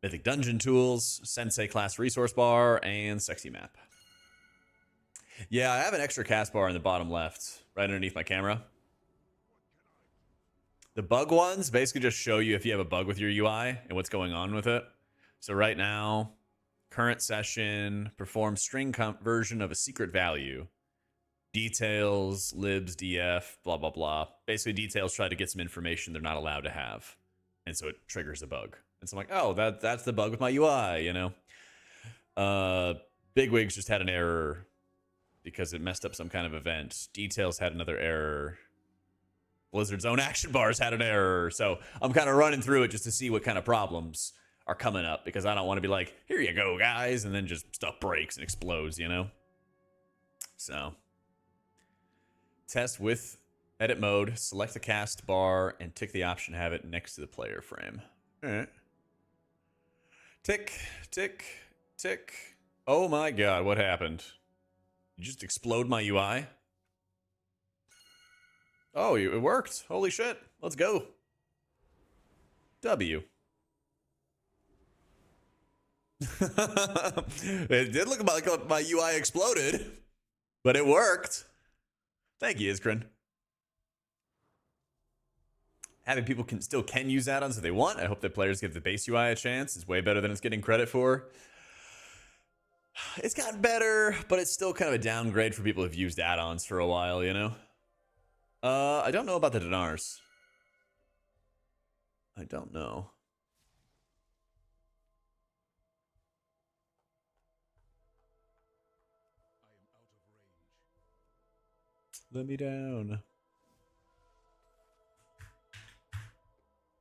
Mythic Dungeon Tools, Sensei Class Resource Bar, and Sexy Map. Yeah, I have an extra cast bar in the bottom left, right underneath my camera. The bug ones basically just show you if you have a bug with your UI and what's going on with it. So right now, current session, perform string conversion of a secret value. Details, libs, df, blah, blah, blah. Basically, details try to get some information they're not allowed to have. And so it triggers a bug. And so I'm like, oh, that's the bug with my UI, you know? Bigwigs just had an error because it messed up some kind of event. Details had another error. Blizzard's own action bars had an error. So I'm kind of running through it just to see what kind of problems are coming up, because I don't want to be like, here you go, guys, and then just stuff breaks and explodes, you know? So test with edit mode, select the cast bar, and tick the option to have it next to the player frame. All right. Tick, tick, tick. Oh my God, what happened? You just explode my UI? Oh, it worked. Holy shit. Let's go. W. It did look like my UI exploded, but it worked. Thank you, Iskrin. Having people still can use add-ons if they want. I hope that players give the base UI a chance. It's way better than it's getting credit for. It's gotten better, but it's still kind of a downgrade for people who've used add-ons for a while, you know? I don't know about the dinars. I don't know. Let me down.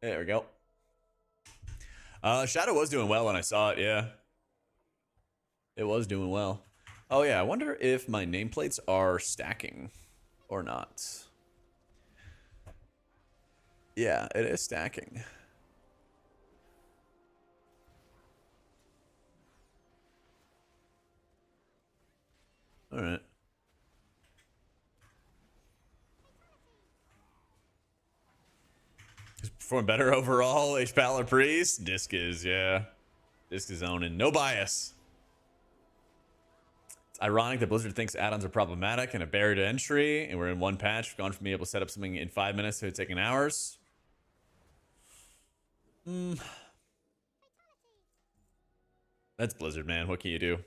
There we go. Shadow was doing well when I saw it, yeah. It was doing well. Oh yeah, I wonder if my nameplates are stacking or not. Yeah, it is stacking. All right. Perform better overall, H-Pal or Priest? Disc is, yeah. Disc is owning. No bias. It's ironic that Blizzard thinks add-ons are problematic and a barrier to entry, and we're in one patch. We've gone from being able to set up something in 5 minutes to it taking hours. That's Blizzard, man. What can you do?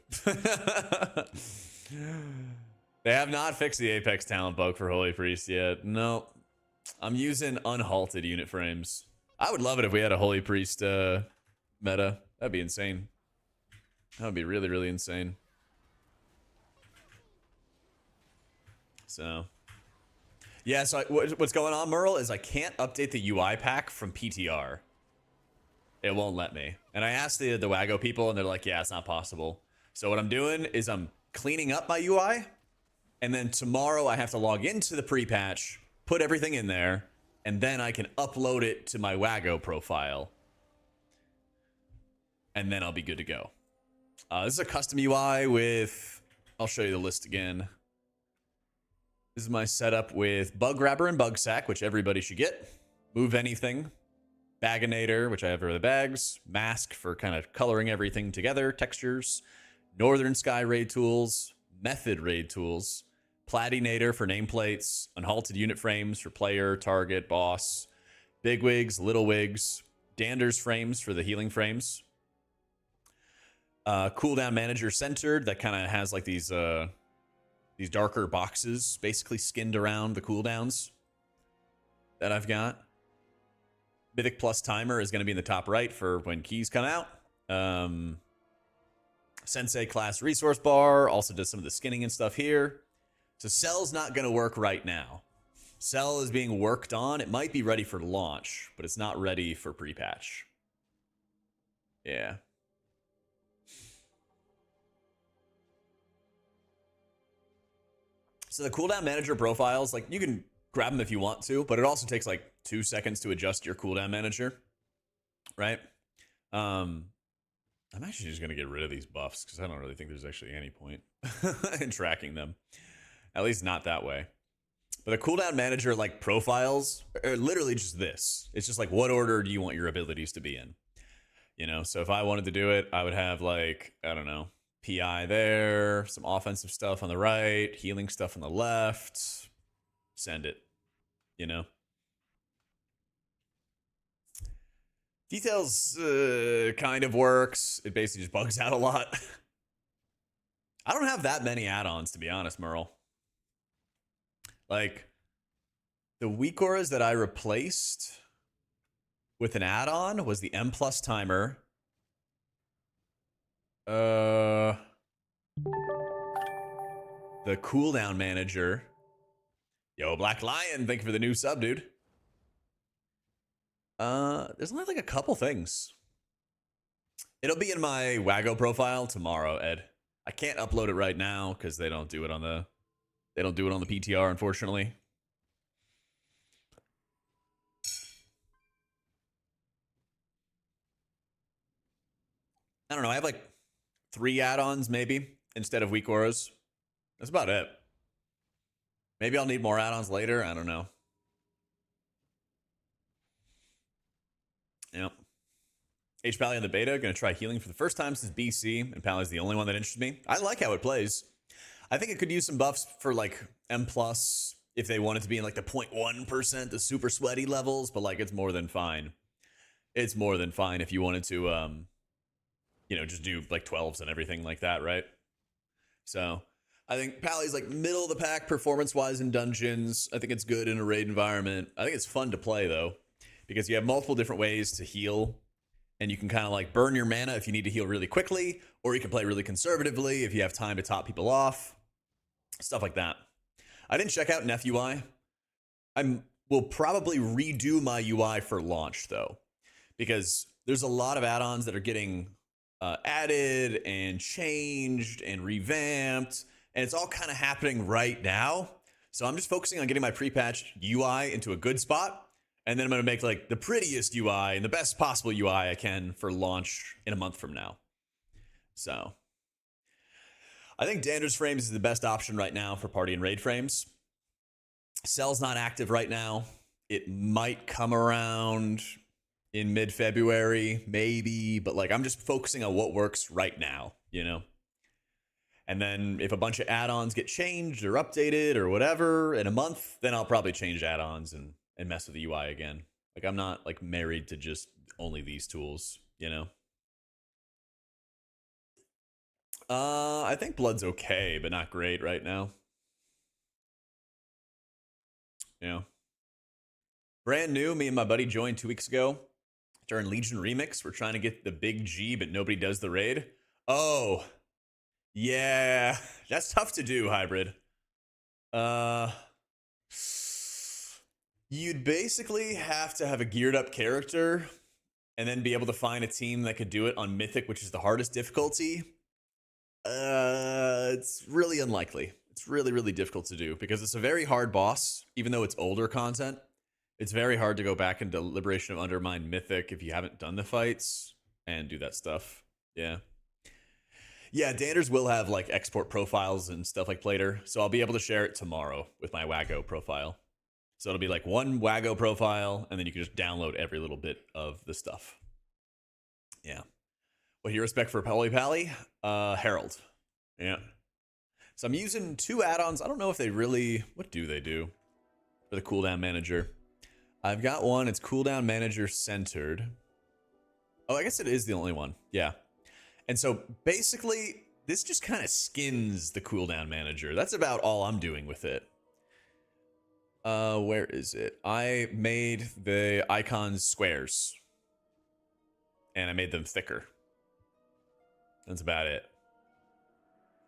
They have not fixed the Apex talent bug for Holy Priest yet. No. I'm using unhalted unit frames. I would love it if we had a Holy Priest meta. That'd be insane. That would be really, really insane. So, yeah, so what's going on, Merle, is I can't update the UI pack from PTR. It won't let me. And I asked the Wago people, and they're like, yeah, it's not possible. So what I'm doing is I'm cleaning up my UI, and then tomorrow I have to log into the PrePatch, put everything in there, and then I can upload it to my Wago profile. And then I'll be good to go. This is a custom UI with... I'll show you the list again. This is my setup with Bug Grabber and Bug Sack, which everybody should get. Move Anything. Baginator, which I have for the bags. Mask for kind of coloring everything together. Textures. Northern Sky raid tools. Method raid tools. Platinator for nameplates. Unhalted unit frames for player, target, boss. Big wigs, little wigs. Dander's frames for the healing frames. Cooldown manager centered that kind of has like these darker boxes basically skinned around the cooldowns that I've got. Mythic plus timer is going to be in the top right for when keys come out. Sensei class resource bar also does some of the skinning and stuff here. So Cell's not going to work right now. Cell is being worked on. It might be ready for launch, but it's not ready for pre-patch. Yeah. So the cooldown manager profiles, like you can grab them if you want to, but it also takes like 2 seconds to adjust your cooldown manager, right? I'm actually just gonna get rid of these buffs because I don't really think there's actually any point in tracking them, at least not that way. But the cooldown manager like profiles are literally just this. It's just like what order do you want your abilities to be in, you know? So if I wanted to do it, I would have like, I don't know, PI there, some offensive stuff on the right, healing stuff on the left. Send it, you know? Details kind of works. It basically just bugs out a lot. I don't have that many add-ons, to be honest, Merle. Like, the weak auras that I replaced with an add-on was the M plus timer. The cooldown manager. Yo, Black Lion, thank you for the new sub, dude. There's only like a couple things. It'll be in my Wago profile tomorrow, Ed. I can't upload it right now because they don't do it on the PTR, unfortunately. I don't know. I have like 3 add-ons maybe instead of weak auras. That's about it. Maybe I'll need more add-ons later. I don't know. Yep. H Pally on the beta. Going to try healing for the first time since BC, and Pally's the only one that interests me. I like how it plays. I think it could use some buffs for like M plus if they wanted to be in like the 0.1%, the super sweaty levels, but like it's more than fine. It's more than fine if you wanted to, you know, just do like 12s and everything like that, right? So I think Pally's like middle of the pack performance-wise in dungeons. I think it's good in a raid environment. I think it's fun to play though, because you have multiple different ways to heal, and you can kind of like burn your mana if you need to heal really quickly, or you can play really conservatively if you have time to top people off, stuff like that. I didn't check out Nef UI. I will probably redo my UI for launch though, because there's a lot of add-ons that are getting added and changed and revamped, and it's all kind of happening right now. So I'm just focusing on getting my pre-patch UI into a good spot, and then I'm going to make like the prettiest UI and the best possible UI I can for launch in a month from now. So I think Dander's frames is the best option right now for party and raid frames. Cell's not active right now. It might come around in mid-February, maybe, but like I'm just focusing on what works right now, you know? And then if a bunch of add-ons get changed or updated or whatever in a month, then I'll probably change add-ons and mess with the UI again. Like I'm not like married to just only these tools, you know? I think Blood's okay, but not great right now. Yeah. Brand new, me and my buddy joined 2 weeks ago. During Legion Remix, we're trying to get the big G, but nobody does the raid. Oh, yeah, that's tough to do, Hybrid. You'd basically have to have a geared up character and then be able to find a team that could do it on Mythic, which is the hardest difficulty, it's really unlikely. It's really, really difficult to do because it's a very hard boss, even though it's older content. It's very hard to go back into Liberation of Undermine Mythic if you haven't done the fights and do that stuff. Yeah. Yeah, Danders will have like export profiles and stuff like later, so I'll be able to share it tomorrow with my Wago profile. So it'll be like one Wago profile, and then you can just download every little bit of the stuff. Yeah. What hero spec for Pally Pally? Herald. Yeah. So I'm using 2 add-ons. I don't know if they really... What do they do for the cooldown manager? I've got one. It's cooldown manager centered. Oh, I guess it is the only one. Yeah. And so basically, this just kind of skins the cooldown manager. That's about all I'm doing with it. Where is it? I made the icons squares. And I made them thicker. That's about it.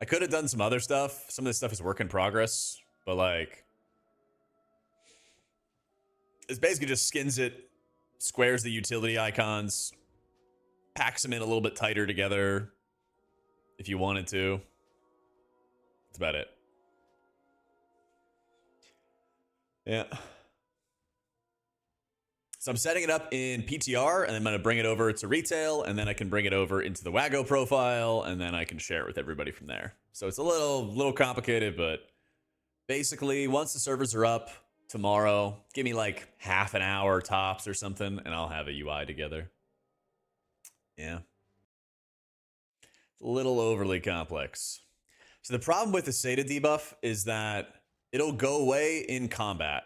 I could have done some other stuff. Some of this stuff is work in progress. But like... It basically just skins it. Squares the utility icons. Packs them in a little bit tighter together if you wanted to. That's about it. Yeah. So I'm setting it up in PTR, and I'm going to bring it over to retail, and then I can bring it over into the Wago profile, and then I can share it with everybody from there. So it's a little complicated, but basically once the servers are up tomorrow, give me like half an hour tops or something, and I'll have a UI together. Yeah. It's a little overly complex. So the problem with the SATA debuff is that it'll go away in combat.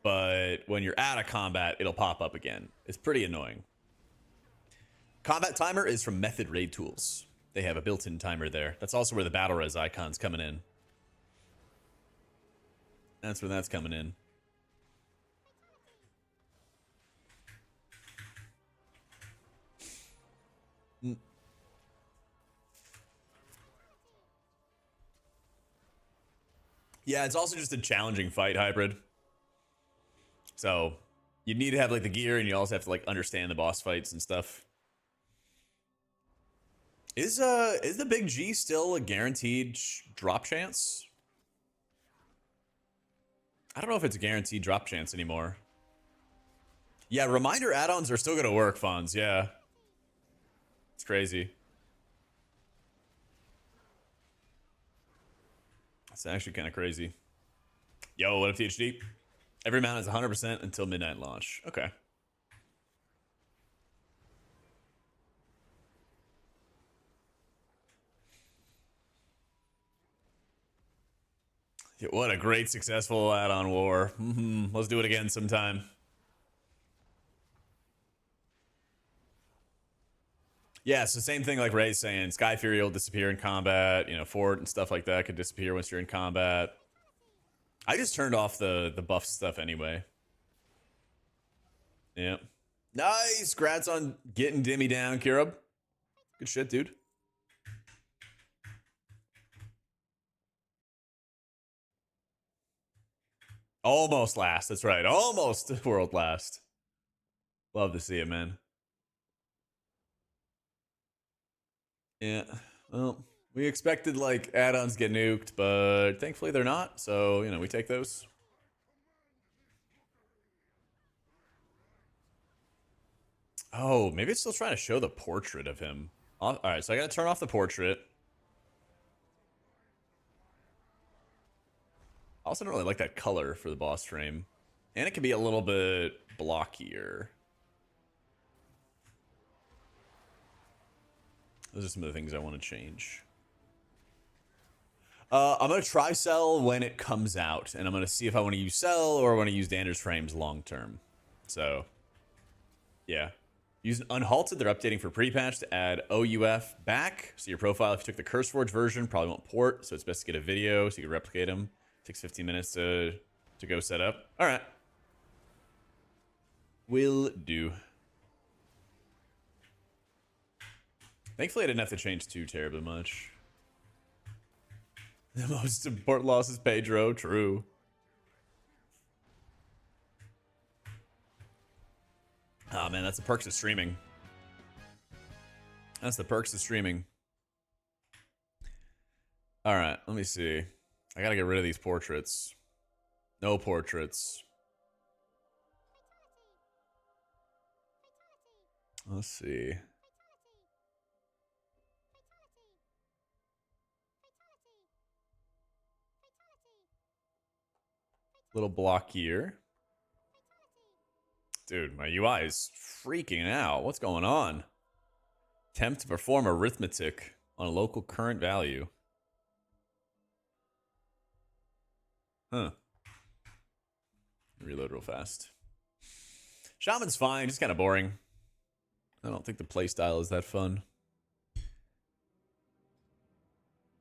But when you're out of combat, it'll pop up again. It's pretty annoying. Combat timer is from Method Raid Tools. They have a built-in timer there. That's also where the battle res icon's coming in. That's where that's coming in. Yeah, it's also just a challenging fight hybrid. So you need to have like the gear, and you also have to like understand the boss fights and stuff. Is the big G still a guaranteed drop chance? I don't know if it's a guaranteed drop chance anymore. Yeah, reminder add-ons are still gonna work, Fonz. Yeah. It's crazy. It's actually kind of crazy. Yo, what up, THD? Every mount is 100% until midnight launch. Okay. Yeah, what a great successful add-on war. Let's do it again sometime. Yeah, so same thing like Ray's saying. Sky Fury will disappear in combat. You know, Fort and stuff like that could disappear once you're in combat. I just turned off the buff stuff anyway. Yeah. Nice. Grats on getting Dimmy down, Kirub. Good shit, dude. Almost last. That's right. Almost world last. Love to see it, man. Yeah. Well, we expected like add-ons get nuked, but thankfully they're not. So, you know, we take those. Oh, maybe it's still trying to show the portrait of him. All right, so I gotta turn off the portrait. I also don't really like that color for the boss frame. And it can be a little bit blockier. Those are some of the things I want to change. I'm going to try sell when it comes out. And I'm going to see if I want to use sell or I want to use Dander's frames long term. So, yeah. Using Unhalted, they're updating for PrePatch to add OUF back. So your profile, if you took the CurseForge version, probably won't port. So it's best to get a video so you can replicate them. Takes 15 minutes to go set up. All right. Will do. Thankfully, I didn't have to change too terribly much. The most important loss is Pedro. True. Ah, man, that's the perks of streaming. That's the perks of streaming. All right, let me see. I gotta get rid of these portraits. No portraits. Let's see. Little block here. Dude, my UI is freaking out. What's going on? Attempt to perform arithmetic on a local current value. Huh. Reload real fast. Shaman's fine, just kind of boring. I don't think the playstyle is that fun.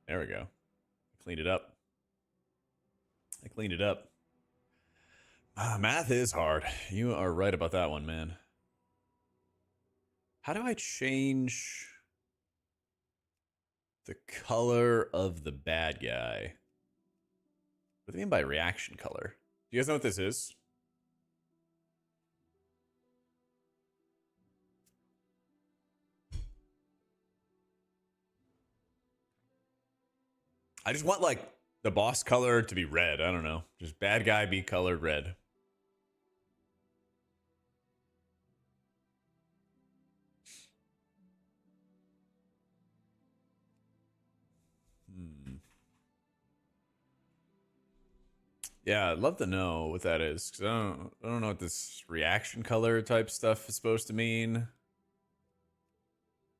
There we go. Cleaned it up. I cleaned it up. Math is hard. You are right about that one, man. How do I change the color of the bad guy? What do you mean by reaction color? Do you guys know what this is? I just want, like, the boss color to be red. I don't know. Just bad guy be colored red. Yeah, I'd love to know what that is, because I don't know what this reaction color type stuff is supposed to mean.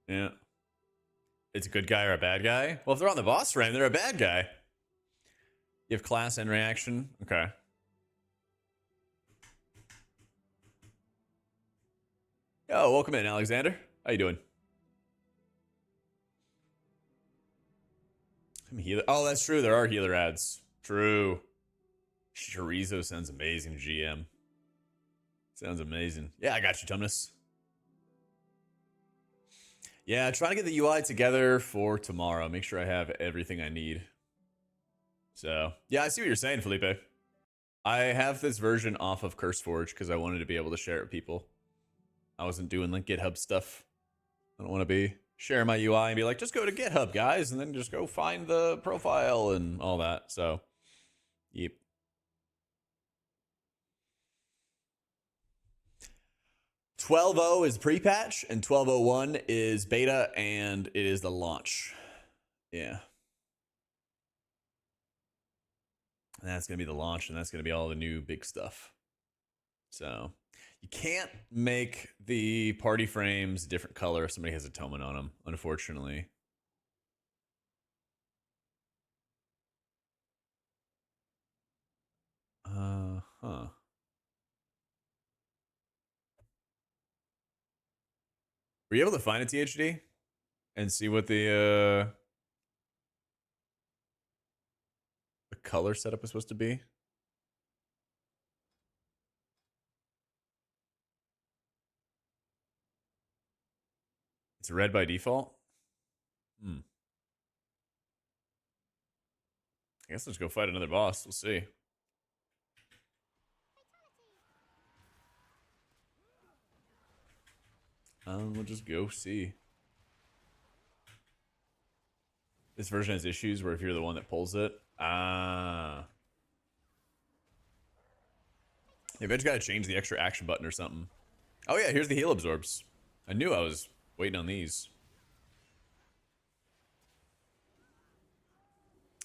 Yeah. It's a good guy or a bad guy? Well, if they're on the boss frame, they're a bad guy. You have class and reaction? Okay. Yo, welcome in, Alexander. How you doing? Oh, that's true. There are healer ads. True. Chorizo sounds amazing, GM. Sounds amazing. Yeah, I got you, Tumnus. Yeah, trying to get the UI together for tomorrow. Make sure I have everything I need. So, yeah, I see what you're saying, Felipe. I have this version off of CurseForge because I wanted to be able to share it with people. I wasn't doing like GitHub stuff. I don't want to be sharing my UI and be like, just go to GitHub, guys, and then just go find the profile and all that. So, yep. 12.0 is pre-patch and 12.01 is beta, and it is the launch. Yeah. And that's going to be the launch, and that's going to be all the new big stuff. So you can't make the party frames a different color if somebody has a Toman on them, unfortunately. Huh. Were you able to find a THD and see what the color setup is supposed to be? It's red by default? I guess let's go fight another boss. We'll see. We'll just go see. This version has issues where if you're the one that pulls it. Maybe I just gotta change the extra action button or something. Oh yeah, here's the heal absorbs. I knew I was waiting on these.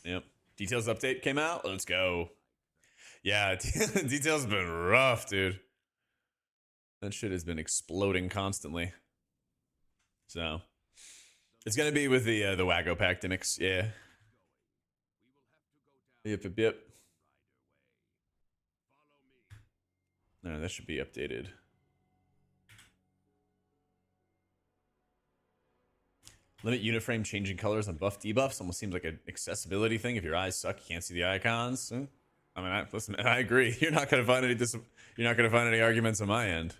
Yep. Details update came out. Let's go. Yeah, details have been rough, dude. That shit has been exploding constantly. So it's gonna be with the Wago pack gimmicks. Yeah. Yep. No, that should be updated. Limit unit frame changing colors on buff debuffs almost seems like an accessibility thing. If your eyes suck, you can't see the icons. I mean, listen, I agree. You're not gonna find any arguments on my end.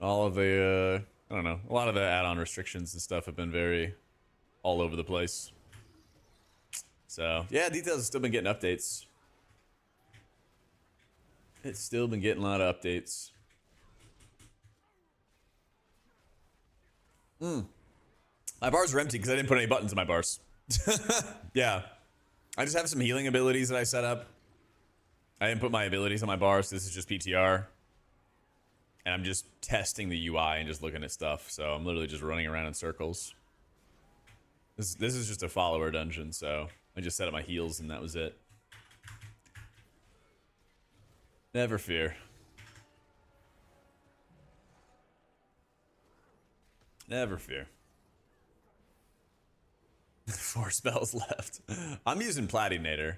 All of the I don't know, a lot of the add-on restrictions and stuff have been very all over the place. So yeah, details have still been getting updates. It's still been getting a lot of updates. My bars are empty because I didn't put any buttons in my bars. Yeah. I just have some healing abilities that I set up. I didn't put my abilities on my bars. This is just PTR. And I'm just testing the UI and just looking at stuff. So I'm literally just running around in circles. This is just a follower dungeon, so I just set up my heals and that was it. Never fear. Never fear. 4 spells left. I'm using Platinator.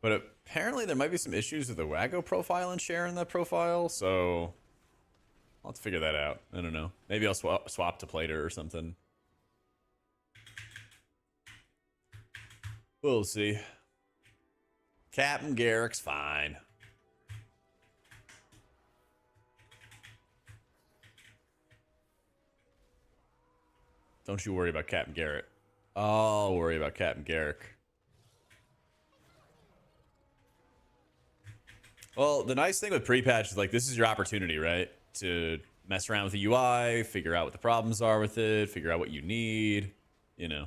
But apparently there might be some issues with the Wago profile and sharing the profile, so I'll have to figure that out. I don't know. Maybe I'll swap to Plater or something. We'll see. Captain Garrick's fine. Don't you worry about Captain Garrett. I'll worry about Captain Garrick. Well, the nice thing with PrePatch is like this is your opportunity, right? To mess around with the UI, figure out what the problems are with it, figure out what you need, you know.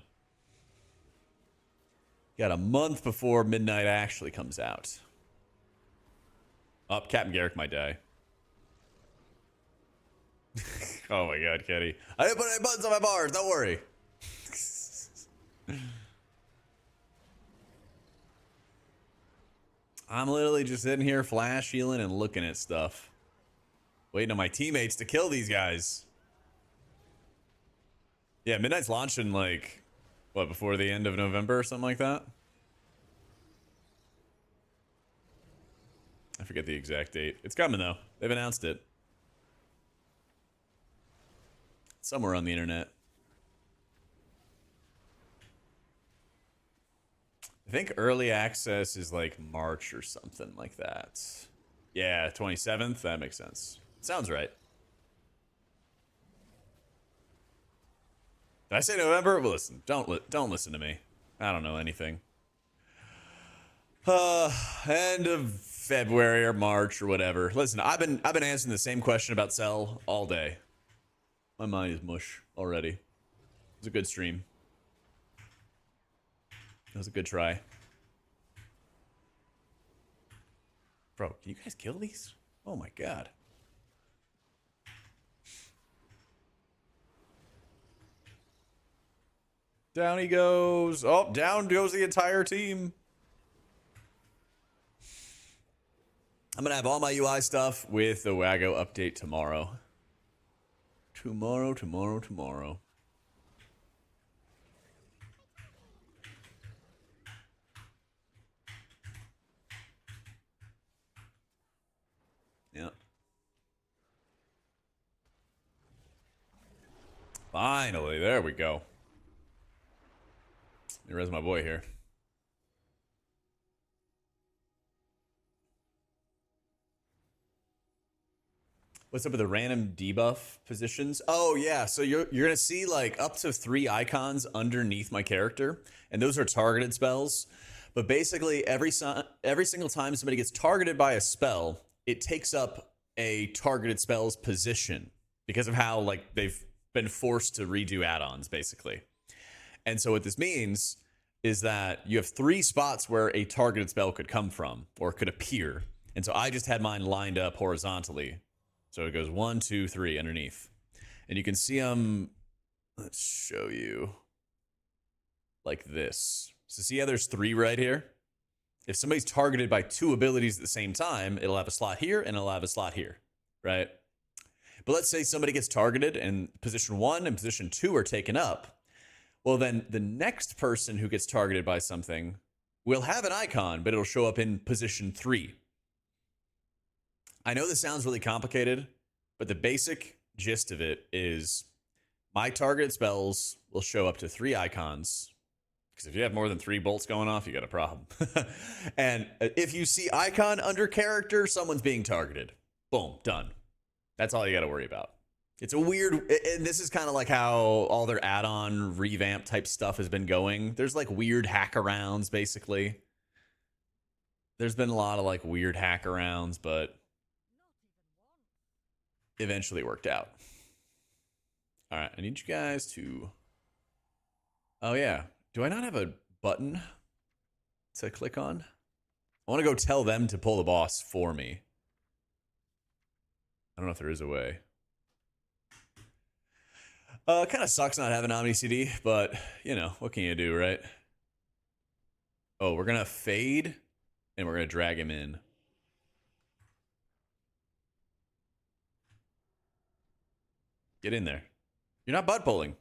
Got a month before Midnight actually comes out. Oh, Captain Garrick might die. Oh my god, Kenny. I didn't put any buttons on my bars, don't worry. I'm literally just sitting here flash healing and looking at stuff. Waiting on my teammates to kill these guys. Yeah, Midnight's launching like, what, before the end of November or something like that? I forget the exact date. It's coming though. They've announced it. Somewhere on the internet. I think early access is like March or something like that. Yeah, 27th. That makes sense. Sounds right. Did I say November? Well, listen. Don't listen to me. I don't know anything. End of February or March or whatever. Listen, I've been answering the same question about Cell all day. My mind is mush already. It was a good stream. That was a good try. Bro, can you guys kill these? Oh my god. Down he goes. Oh, down goes the entire team. I'm gonna have all my UI stuff with the Wago update tomorrow. Tomorrow. Yeah. Finally, there we go. There's my boy here. What's up with the random debuff positions? Oh yeah, so you're gonna see like up to 3 icons underneath my character, and those are targeted spells. But basically, every single time somebody gets targeted by a spell, it takes up a targeted spell's position because of how like they've been forced to redo add-ons, basically. And so what this means is that you have 3 spots where a targeted spell could come from or could appear. And so I just had mine lined up horizontally. So it goes 1, 2, 3 underneath. And you can see them, let's show you, like this. So see how there's 3 right here? If somebody's targeted by 2 abilities at the same time, it'll have a slot here and it'll have a slot here, right? But let's say somebody gets targeted and position 1 and position 2 are taken up. Well, then the next person who gets targeted by something will have an icon, but it'll show up in position 3. I know this sounds really complicated, but the basic gist of it is my targeted spells will show up to 3 icons. Because if you have more than 3 bolts going off, you got a problem. And if you see icon under character, someone's being targeted. Boom, done. That's all you got to worry about. It's a weird, and this is kind of like how all their add-on revamp type stuff has been going. There's like weird hack-arounds, basically. There's been a lot of like weird hack-arounds, but eventually it worked out. All right, I need you guys to... Oh, yeah. Do I not have a button to click on? I want to go tell them to pull the boss for me. I don't know if there is a way. It kind of sucks not having Omni CD, but, you know, what can you do, right? Oh, we're going to fade, and we're going to drag him in. Get in there. You're not butt pulling.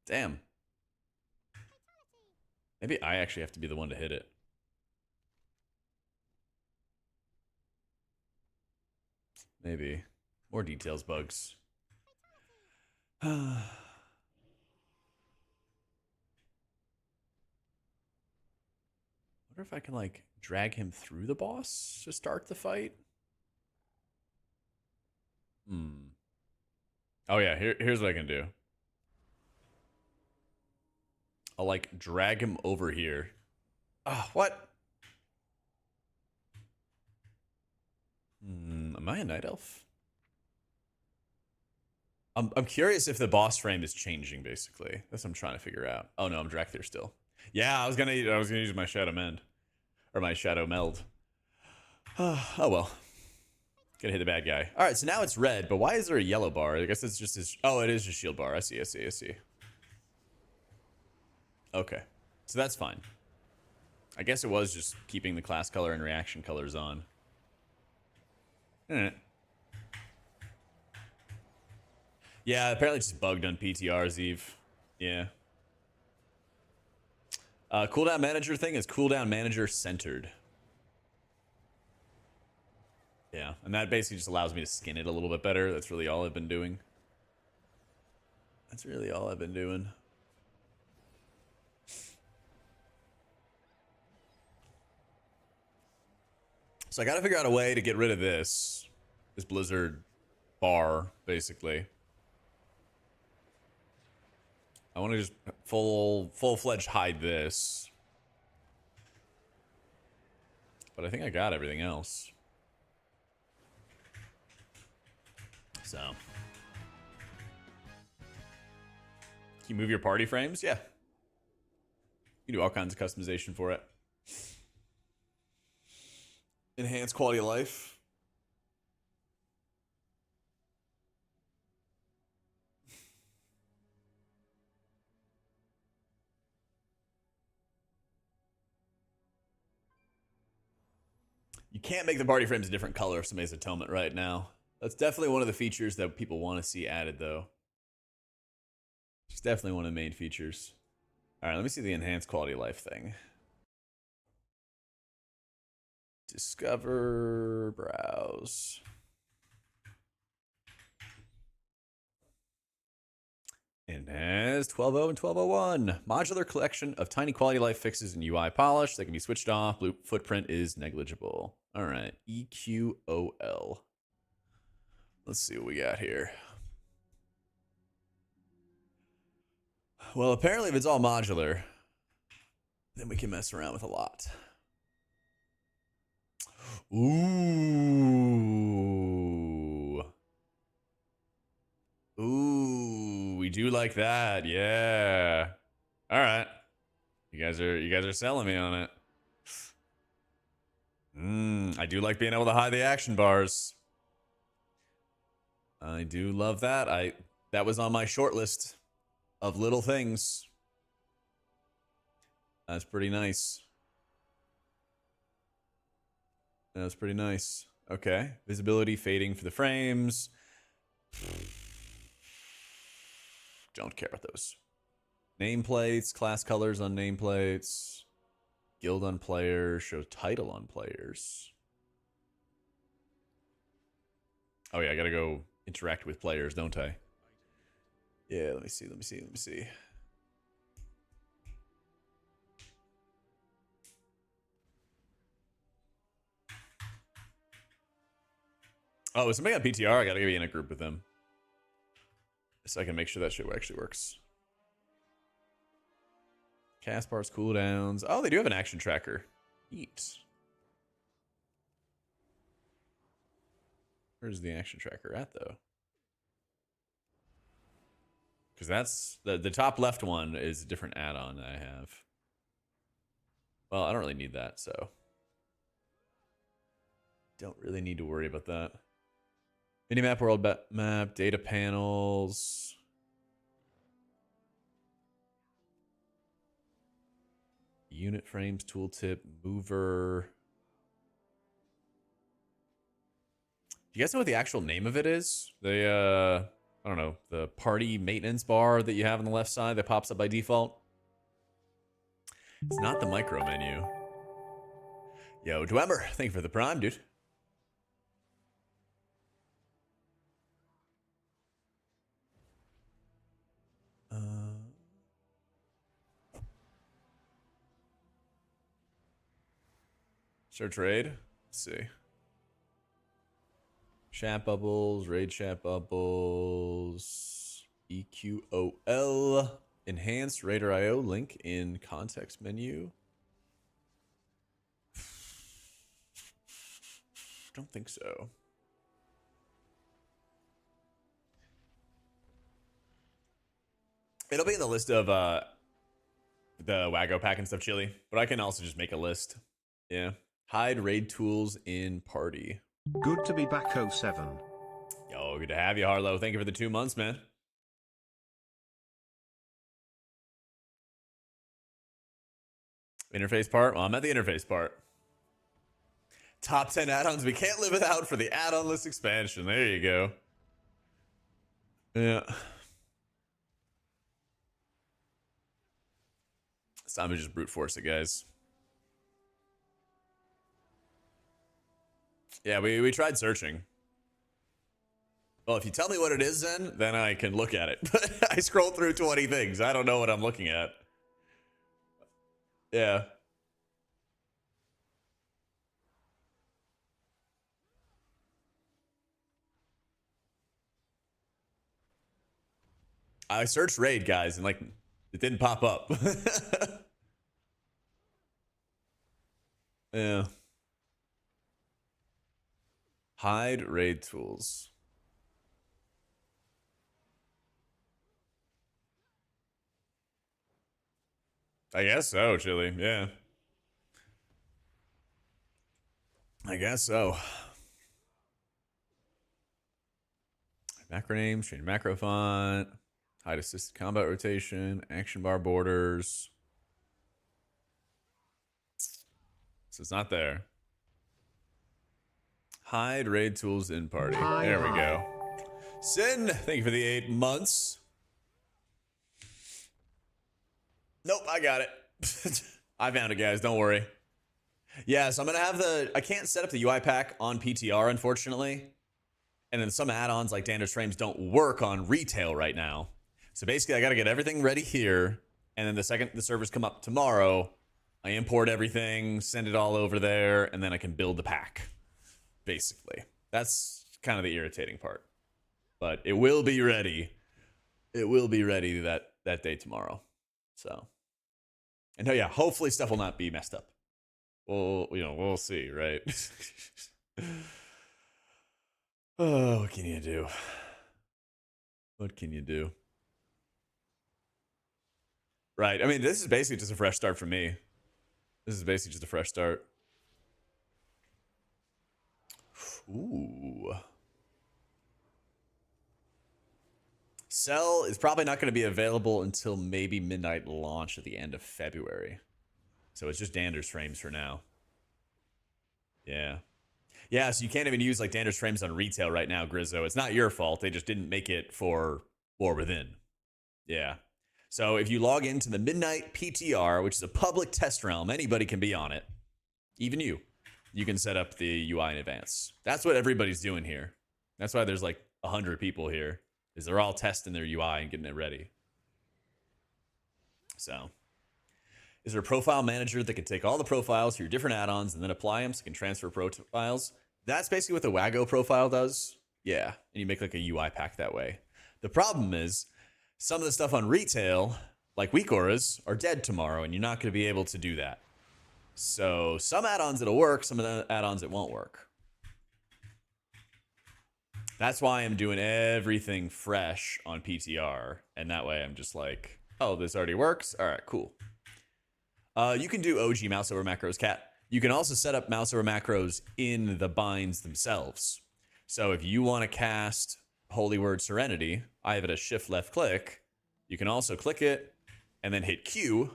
Damn. Maybe I actually have to be the one to hit it. Maybe. More details bugs. Wonder if I can, like, drag him through the boss to start the fight. Oh, yeah. Here's what I can do. I'll, like, drag him over here. Oh, what? Am I a night elf? I'm curious if the boss frame is changing, basically. That's what I'm trying to figure out. Oh, no, I'm Drakthir still. Yeah, I was gonna use my Shadow Mend. Or my Shadow Meld. Oh, well. Gonna hit the bad guy. Alright, so now it's red, but why is there a yellow bar? I guess it's just his... Oh, it is just shield bar. I see. Okay. So that's fine. I guess it was just keeping the class color and reaction colors on. Alright. Yeah, apparently it's just bugged on PTRs, Eve. Yeah. Cooldown manager thing is cooldown manager centered. Yeah, and that basically just allows me to skin it a little bit better. That's really all I've been doing. So I gotta figure out a way to get rid of this Blizzard bar, basically. I want to just full-fledged hide this. But I think I got everything else. So. Can you move your party frames? Yeah. You can do all kinds of customization for it. Enhance quality of life. You can't make the party frames a different color if somebody's Atonement right now. That's definitely one of the features that people want to see added, though. It's definitely one of the main features. All right, let me see the enhanced quality of life thing. Discover, browse. It has 12.0 and 12.01. Modular collection of tiny quality of life fixes and UI polish that can be switched off. Blue footprint is negligible. All right, EQOL. Let's see what we got here. Well, apparently if it's all modular, then we can mess around with a lot. Ooh. Ooh, we do like that. Yeah. All right. You guys are selling me on it. I do like being able to hide the action bars. I do love that. That was on my short list of little things. That's pretty nice. That's pretty nice. Okay. Visibility fading for the frames. Don't care about those. Nameplates, class colors on nameplates. Guild on players, show title on players. Oh yeah, I gotta go interact with players, don't I? Yeah, let me see. Oh, is somebody on PTR? I gotta be in a group with them. So I can make sure that shit actually works. Cast bars, cooldowns. Oh, they do have an action tracker. Neat. Where's the action tracker at, though? Because that's the top left one is a different add-on that I have. Well, I don't really need that, so don't really need to worry about that. Minimap, world map, data panels. Unit frames, tooltip, mover. Do you guys know what the actual name of it is? The I don't know, the party maintenance bar that you have on the left side that pops up by default. It's not the micro menu. Yo, Dwemer, thank you for the prime, dude. Search raid. Let's see. Chat bubbles, raid chat bubbles, EQOL, enhanced Raider IO link in context menu. Don't think so. It'll be in the list of the Wago pack and stuff, Chili, but I can also just make a list. Yeah. Hide raid tools in party. Good to be back, 07. Yo, good to have you, Harlow. Thank you for the 2 months, man. Interface part? Well, I'm at the interface part. Top 10 add-ons we can't live without for the add-on list expansion. There you go. Yeah. It's time to just brute force it, guys. Yeah, we tried searching. Well, if you tell me what it is, then I can look at it. But I scroll through 20 things. I don't know what I'm looking at. Yeah. I searched raid, guys, and like it didn't pop up. Yeah. Hide raid tools. I guess so, Chili. Yeah. I guess so. Macro names, change macro font, hide assisted combat rotation, action bar borders. So it's not there. Hide raid tools in party. There we go. Sin, thank you for the 8 months. Nope, I got it. I found it, guys. Don't worry. Yeah, so I'm going to have I can't set up the UI pack on PTR, unfortunately. And then some add-ons like Danderous Frames don't work on retail right now. So basically, I got to get everything ready here. And then the second the servers come up tomorrow, I import everything, send it all over there, and then I can build the pack. Basically. That's kind of the irritating part. But it will be ready. It will be ready that day tomorrow. So. And yeah, hopefully stuff will not be messed up. Well, we'll see, right? Oh, what can you do? What can you do? Right. I mean, this is basically just a fresh start for me. This is basically just a fresh start. Ooh. Cell is probably not going to be available until maybe midnight launch at the end of February. So it's just Danderous Frames for now. Yeah. Yeah, so you can't even use like Danderous Frames on retail right now, Grizzo. It's not your fault. They just didn't make it for War Within. Yeah. So if you log into the Midnight PTR, which is a public test realm, anybody can be on it. Even you. You can set up the UI in advance. That's what everybody's doing here. That's why there's like 100 people here, is they're all testing their UI and getting it ready. So, is there a profile manager that can take all the profiles for your different add-ons and then apply them so you can transfer profiles? That's basically what the Wago profile does. Yeah, and you make like a UI pack that way. The problem is some of the stuff on retail, like weak auras, are dead tomorrow, and you're not going to be able to do that. So some add-ons it'll work, some of the add-ons it won't work. That's why I'm doing everything fresh on PTR. And that way I'm just like, oh, this already works. All right, cool. You can do OG mouse over macros, cat. You can also set up mouse over macros in the binds themselves. So if you want to cast Holy Word Serenity, I have it as shift left click. You can also click it and then hit Q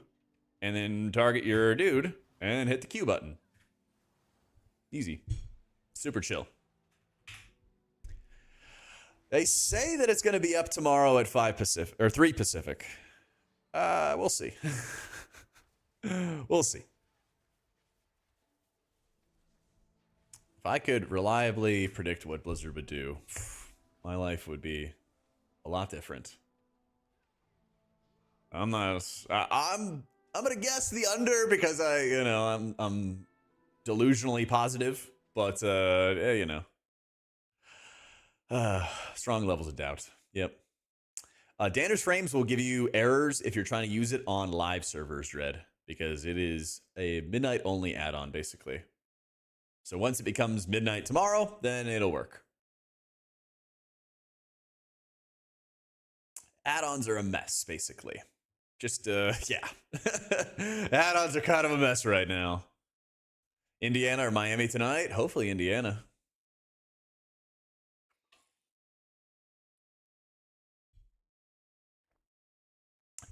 and then target your dude and hit the Q button. Easy. Super chill. They say that it's going to be up tomorrow at 5 Pacific or 3 Pacific. We'll see. We'll see. If I could reliably predict what Blizzard would do, my life would be a lot different. I'm not. I'm gonna guess the under because I'm delusionally positive, but strong levels of doubt. Yep. Dander's frames will give you errors if you're trying to use it on live servers, Dread, because it is a midnight only add-on basically. So once it becomes midnight tomorrow, then it'll work. Add-ons are a mess, basically. Just, yeah. Add-ons are kind of a mess right now. Indiana or Miami tonight? Hopefully Indiana.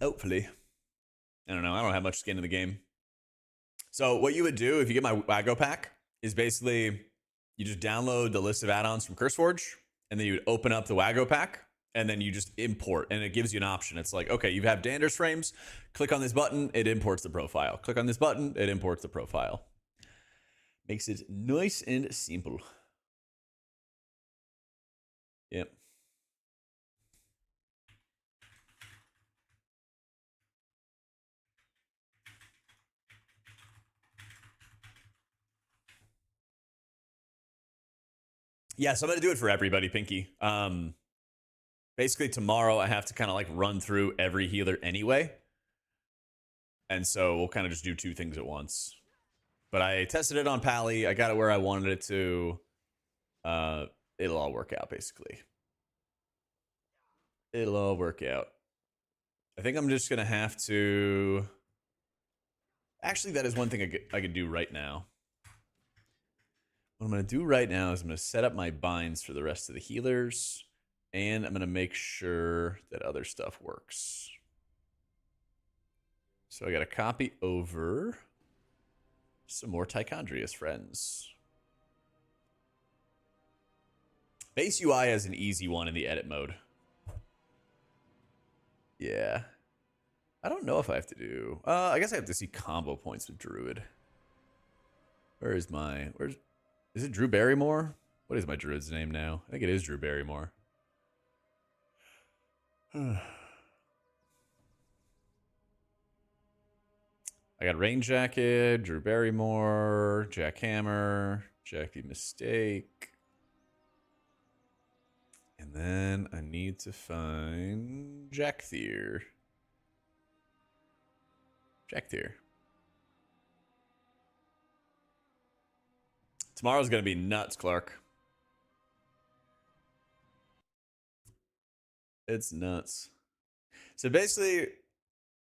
Hopefully. I don't know. I don't have much skin in the game. So what you would do if you get my Wago pack is basically you just download the list of add-ons from CurseForge, and then you would open up the Wago pack, and then you just import, and it gives you an option. It's like, okay, you have Dander's frames. Click on this button, it imports the profile. Click on this button, it imports the profile. Makes it nice and simple. Yep. Yeah, so I'm gonna do it for everybody, Pinky. Basically tomorrow I have to kind of like run through every healer anyway. And so we'll kind of just do two things at once. But I tested it on Pally. I got it where I wanted it to. It'll all work out, basically. It'll all work out. I think I'm just going to have to... Actually, that is one thing I could do right now. What I'm going to do right now is I'm going to set up my binds for the rest of the healers. And I'm going to make sure that other stuff works. So I got to copy over some more Tichondrius friends. Base UI has an easy one in the edit mode. Yeah. I don't know if I have to do... I guess I have to see combo points with Druid. Where is my... Is it Drew Barrymore? What is my Druid's name now? I think it is Drew Barrymore. I got Rain Jacket, Drew Barrymore, Jackhammer, Jack the Mistake. And then I need to find Jack Thier. Jack Thier. Tomorrow's going to be nuts, Clark. It's nuts. So basically,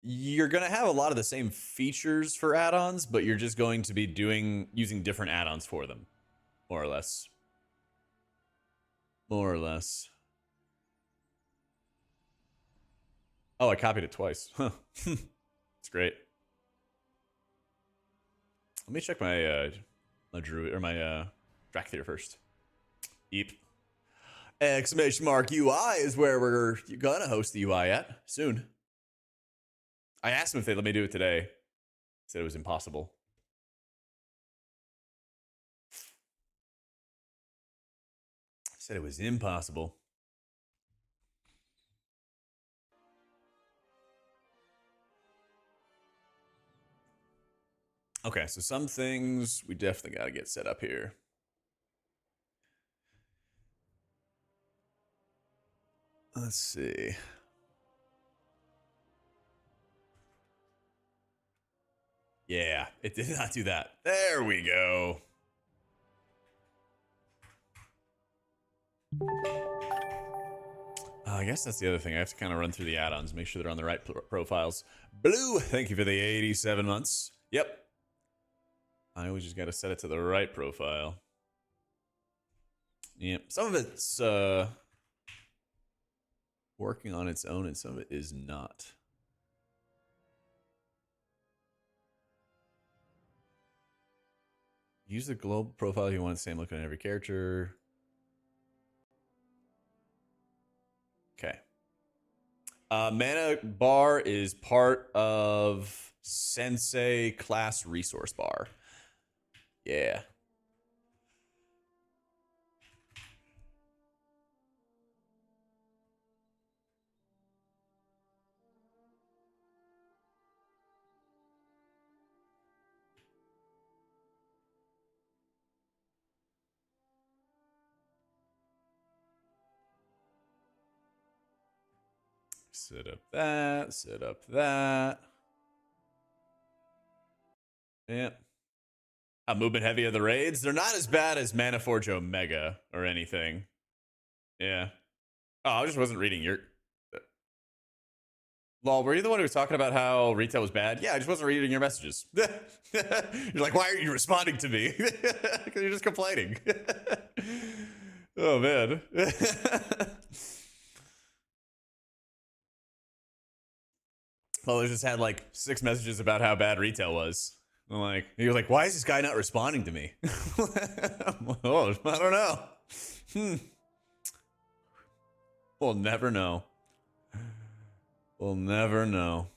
you're going to have a lot of the same features for add-ons, but you're just going to be using different add-ons for them, more or less. More or less. Oh, I copied it twice. Huh. It's great. Let me check my my Druid or my Drakthir first. Eep. Exclamation mark UI is where we're gonna host the UI at soon. I asked them if they'd let me do it today. Said it was impossible. Said it was impossible. Okay, so some things we definitely got to get set up here. Let's see. Yeah, it did not do that. There we go. I guess that's the other thing. I have to kind of run through the add-ons, make sure they're on the right profiles. Blue, thank you for the 87 months. Yep. I always just got to set it to the right profile. Yep. Some of it's working on its own, and some of it is not. Use the global profile if you want the same look on every character. Okay. Mana bar is part of Sensei class resource bar. Yeah. Set up that, set up that. Yeah. A movement heavy of the raids. They're not as bad as Manaforge Omega or anything. Yeah. Oh, I just wasn't reading your. Lol, were you the one who was talking about how retail was bad? Yeah, I just wasn't reading your messages. You're like, why aren't you responding to me? Because you're just complaining. Oh, man. Well, I just had like 6 messages about how bad retail was. I'm like, he was like, why is this guy not responding to me? Oh, I don't know. We'll never know. We'll never know.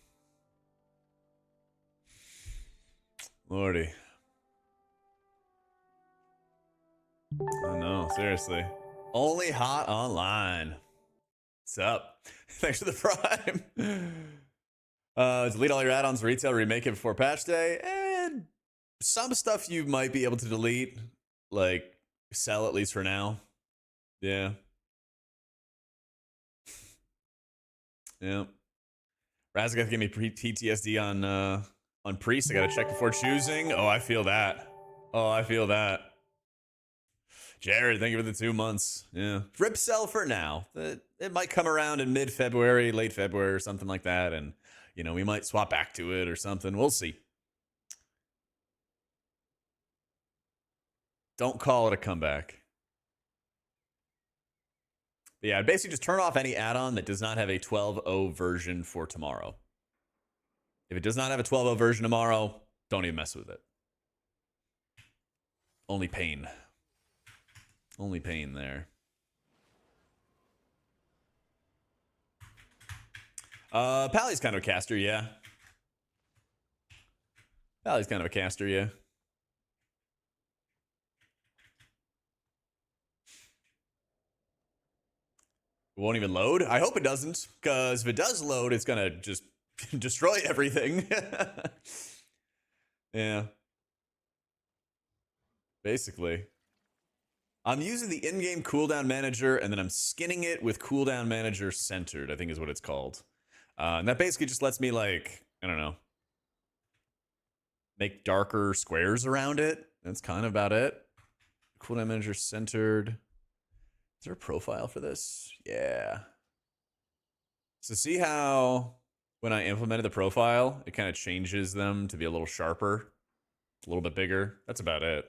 Lordy. I know, seriously. Only hot online. What's up? Thanks for the prime. Delete all your add-ons, retail, remake it before patch day, and some stuff you might be able to delete, like sell at least for now. Yeah. Yeah. Razagath gave me PTSD on Priest. I gotta check before choosing. Oh, I feel that. Oh, I feel that. Jared, thank you for the 2 months. Yeah. Rip sell for now. It might come around in mid-February, late February, or something like that, and you know, we might swap back to it or something. We'll see. Don't call it a comeback. But yeah, basically just turn off any add-on that does not have a 12.0 version for tomorrow. If it does not have a 12.0 version tomorrow, don't even mess with it. Only pain. Only pain there. Pally's kind of a caster, yeah. Pally's kind of a caster, yeah. It won't even load? I hope it doesn't, because if it does load, it's gonna just destroy everything. Yeah. Basically. I'm using the in-game cooldown manager, and then I'm skinning it with cooldown manager centered, I think is what it's called. And that basically just lets me, like, I don't know, make darker squares around it. That's kind of about it. Cooldown manager centered. Is there a profile for this? Yeah. So see how when I implemented the profile, it kind of changes them to be a little sharper, a little bit bigger. That's about it.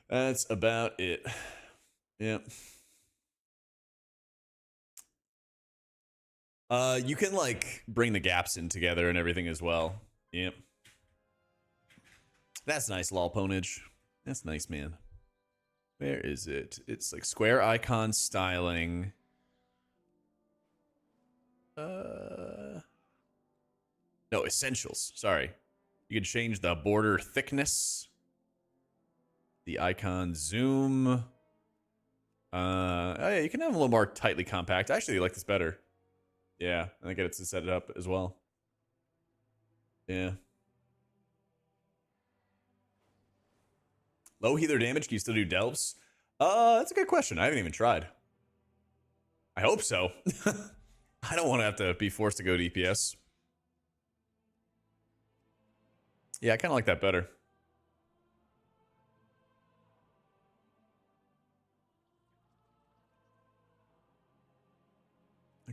That's about it. Yep. You can like bring the gaps in together and everything as well. Yep. That's nice, lol ponage. That's nice, man. Where is it? It's like square icon styling. No, essentials. Sorry. You can change the border thickness, the icon zoom. Oh yeah, you can have them a little more tightly compact. I actually like this better. Yeah, and I get it to set it up as well. Yeah. Low healer damage, can you still do delves? That's a good question. I haven't even tried. I hope so. I don't want to have to be forced to go to DPS. Yeah, I kind of like that better.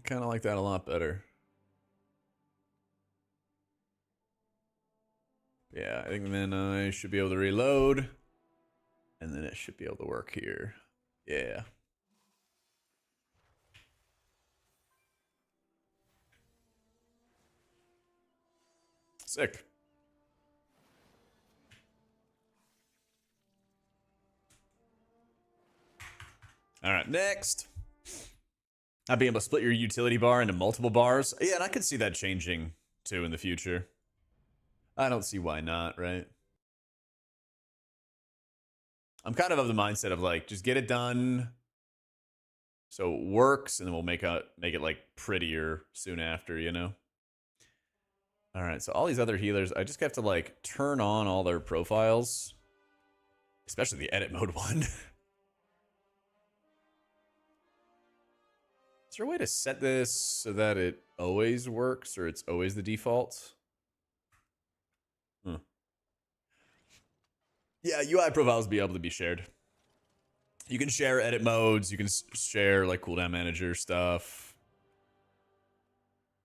kind of like that a lot better. Yeah, I think then I should be able to reload. And then it should be able to work here. Yeah. Sick. All right, next. Not being able to split your utility bar into multiple bars. Yeah, and I could see that changing too in the future. I don't see why not, right? I'm kind of the mindset of like, just get it done so it works, and then we'll make it like prettier soon after, you know? All right, so all these other healers, I just have to like turn on all their profiles, especially the edit mode one. Is there a way to set this so that it always works or it's always the default? Yeah, UI profiles be able to be shared. You can share edit modes. You can share like cooldown manager stuff.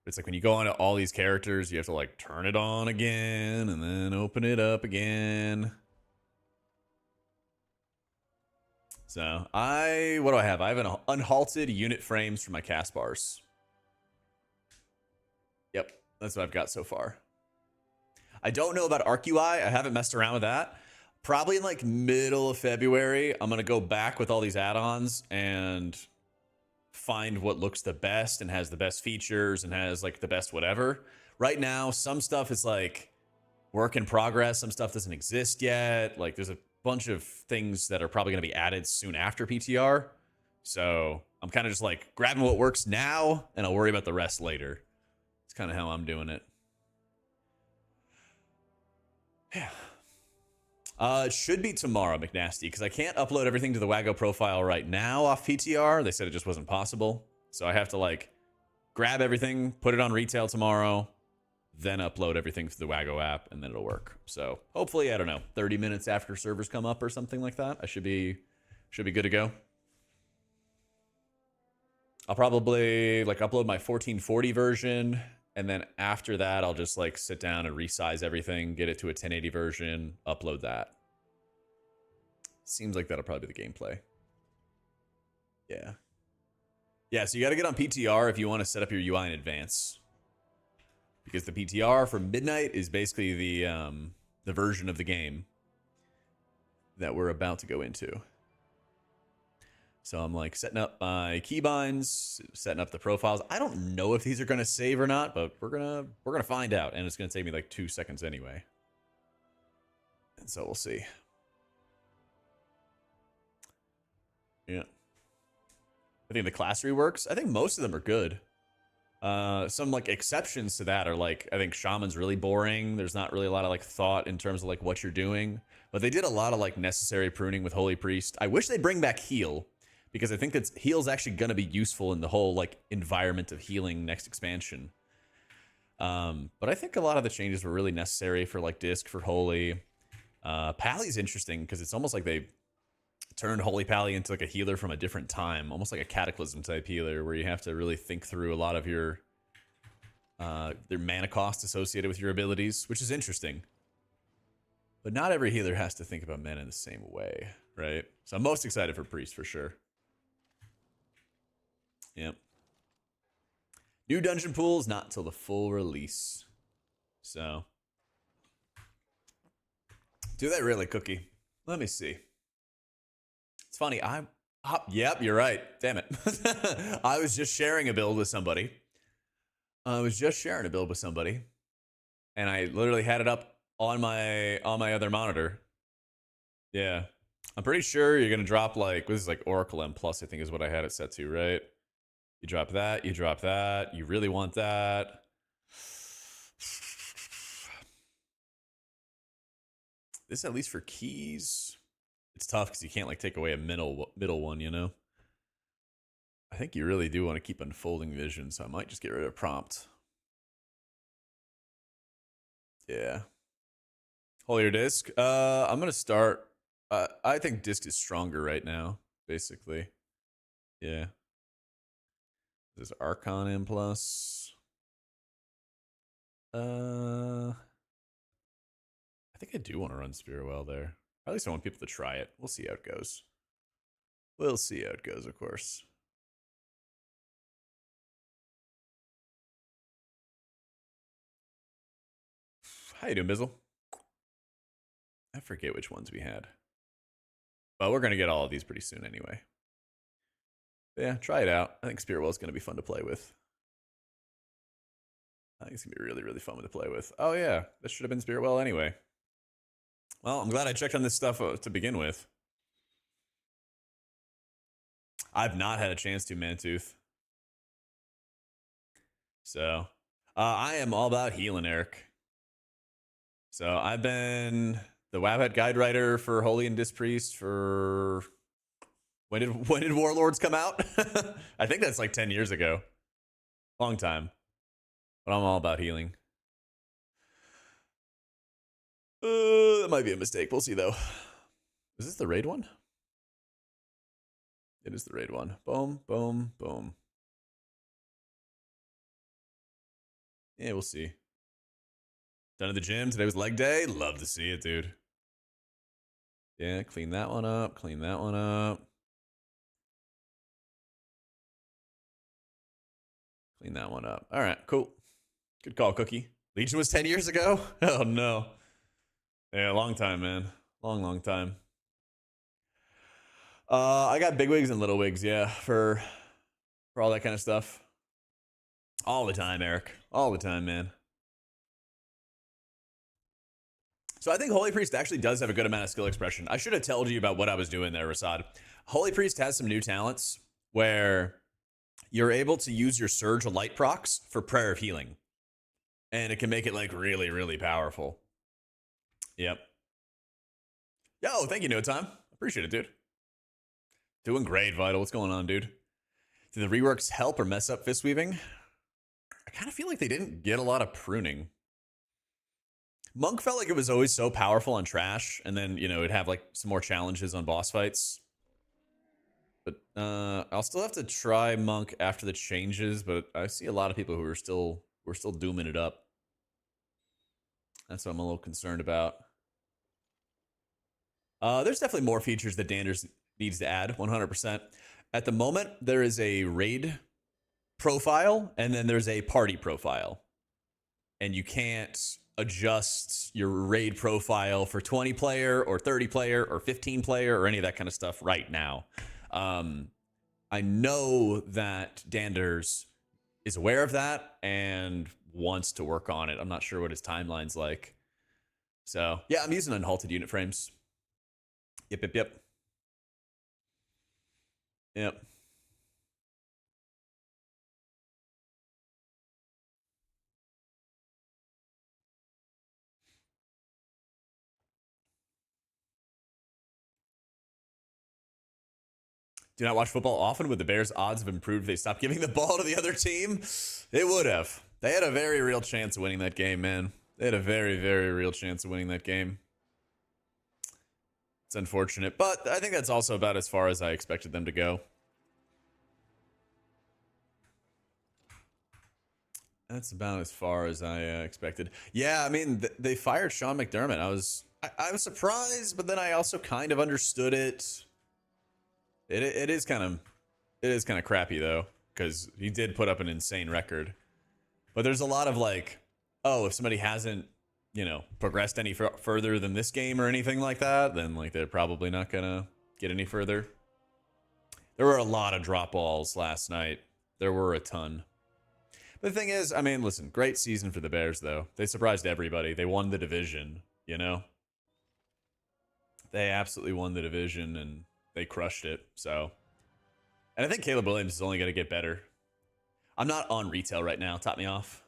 It's like when you go onto all these characters, you have to like turn it on again and then open it up again. So what do I have? I have an unhalted unit frames for my cast bars. Yep, that's what I've got so far. I don't know about Arc UI. I haven't messed around with that. Probably in like middle of February, I'm gonna go back with all these add-ons and find what looks the best and has the best features and has like the best whatever. Right now, some stuff is like work in progress. Some stuff doesn't exist yet. Like there's a bunch of things that are probably gonna be added soon after PTR. So I'm kind of just like grabbing what works now and I'll worry about the rest later. It's kind of how I'm doing it. Yeah. It should be tomorrow, McNasty, because I can't upload everything to the Waggo profile right now off PTR. They said it just wasn't possible. So I have to like grab everything, put it on retail tomorrow, then upload everything to the Waggo app, and then it'll work. So hopefully, I don't know, 30 minutes after servers come up or something like that, I should be good to go. I'll probably like upload my 1440 version, and then after that, I'll just like sit down and resize everything, get it to a 1080 version, upload that. Seems like that'll probably be the gameplay. Yeah. Yeah, so you got to get on PTR if you want to set up your UI in advance. Because the PTR for Midnight is basically the version of the game that we're about to go into. So I'm like setting up my keybinds, setting up the profiles. I don't know if these are going to save or not, but we're gonna find out, and it's going to take me like 2 seconds anyway. And so we'll see. Yeah. I think the class reworks, I think most of them are good. Some like exceptions to that are like, I think Shaman's really boring. There's not really a lot of like thought in terms of like what you're doing, but they did a lot of like necessary pruning with Holy Priest. I wish they'd bring back heal, because I think that heal's actually going to be useful in the whole like environment of healing next expansion. But I think a lot of the changes were really necessary for like disc for Holy. Pally's interesting because it's almost like they turned Holy Pally into like a healer from a different time, almost like a Cataclysm type healer, where you have to really think through a lot of your their mana cost associated with your abilities, which is interesting. But not every healer has to think about mana in the same way, right? So I'm most excited for Priest for sure. Yep. New dungeon pools, not till the full release. So do that really, Cookie. Let me see. It's funny. Yep, you're right. Damn it. I was just sharing a build with somebody. And I literally had it up on my other monitor. Yeah. I'm pretty sure you're gonna drop like, this is like Oracle M Plus, I think is what I had it set to, right? You drop that, you drop that. You really want that. This at least for keys. It's tough because you can't like take away a middle one, you know? I think you really do want to keep unfolding vision, so I might just get rid of prompt. Yeah. Holier disc. I'm gonna start. I think disc is stronger right now, basically. Yeah. This is Archon in plus. I think I do want to run Spirit Well there. Or at least I want people to try it. We'll see how it goes. We'll see how it goes, of course. How you doing, Bizzle? I forget which ones we had. But we're going to get all of these pretty soon anyway. But yeah, try it out. I think Spirit Well is going to be fun to play with. I think it's going to be really, really fun to play with. Oh yeah, this should have been Spirit Well anyway. Well, I'm glad I checked on this stuff to begin with. I've not had a chance to, Mantooth. So, I am all about healing, Eric. So, I've been the Wabhead guide writer for Holy and Dispriest for... When did Warlords come out? I think that's like 10 years ago. Long time. But I'm all about healing. That might be a mistake. We'll see, though. Is this the raid one? It is the raid one. Boom, boom, boom. Yeah, we'll see. Done at the gym. Today was leg day. Love to see it, dude. Yeah, clean that one up. Clean that one up. Clean that one up. All right, cool. Good call, Cookie. Legion was 10 years ago? Oh, no. Yeah, long time, man. Long time. I got big wigs and little wigs, yeah, for all that kind of stuff. All the time, Eric. All the time, man. So I think Holy Priest actually does have a good amount of skill expression. I should have told you about what I was doing there, Rasad. Holy Priest has some new talents where you're able to use your Surge Light procs for Prayer of Healing. And it can make it like really, really powerful. Yep. Yo, thank you, No Time. Appreciate it, dude. Doing great, Vital. What's going on, dude? Did the reworks help or mess up fist weaving? I kind of feel like they didn't get a lot of pruning. Monk felt like it was always so powerful on trash, and then, you know, it'd have like some more challenges on boss fights. But I'll still have to try Monk after the changes, but I see a lot of people who are still dooming it up. That's what I'm a little concerned about. There's definitely more features that Danders needs to add, 100%. At the moment, there is a raid profile, and then there's a party profile. And you can't adjust your raid profile for 20 player or 30 player or 15 player or any of that kind of stuff right now. I know that Danders is aware of that and wants to work on it. I'm not sure what his timeline's like. So, yeah, I'm using unhalted unit frames. Yep. Do not watch football often. Would the Bears' odds have improved if they stopped giving the ball to the other team? It would have. They had a very real chance of winning that game, man. They had a very, very real chance of winning that game. It's unfortunate, but I think that's also about as far as I expected them to go. That's about as far as I expected. Yeah, I mean, they fired Sean McDermott. I was surprised, but then I also kind of understood it. It is kind of crappy though, because he did put up an insane record. But there's a lot of like, oh, if somebody hasn't, you know, progressed any further than this game or anything like that, then like they're probably not gonna get any further. There were a lot of drop balls last night. There were a ton. But the thing is, I mean, listen, great season for the Bears though. They surprised everybody. They won the division, you know? They absolutely won the division and they crushed it. So, and I think Caleb Williams is only going to get better. I'm not on retail right now. Top me off.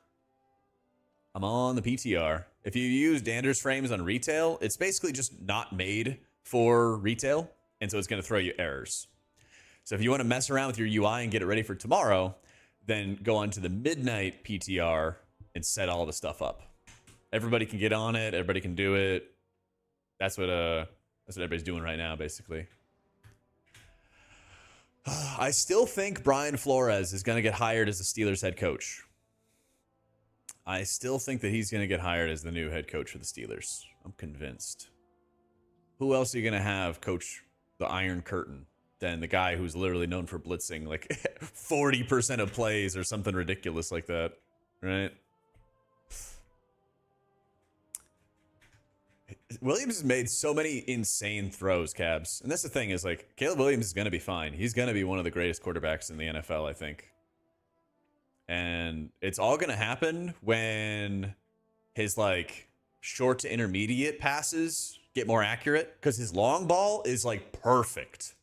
I'm on the PTR. If you use Danders frames on retail, it's basically just not made for retail. And so it's going to throw you errors. So if you want to mess around with your UI and get it ready for tomorrow, then go on to the midnight PTR and set all the stuff up. Everybody can get on it. Everybody can do it. That's what everybody's doing right now, basically. I still think Brian Flores is going to get hired as the Steelers head coach. I still think that he's going to get hired as the new head coach for the Steelers. I'm convinced. Who else are you going to have coach the Iron Curtain than the guy who's literally known for blitzing like 40% of plays or something ridiculous like that, right? Williams has made so many insane throws, Cabs. And that's the thing is, like, Caleb Williams is going to be fine. He's going to be one of the greatest quarterbacks in the NFL, I think. And it's all going to happen when his, like, short to intermediate passes get more accurate because his long ball is, like, perfect.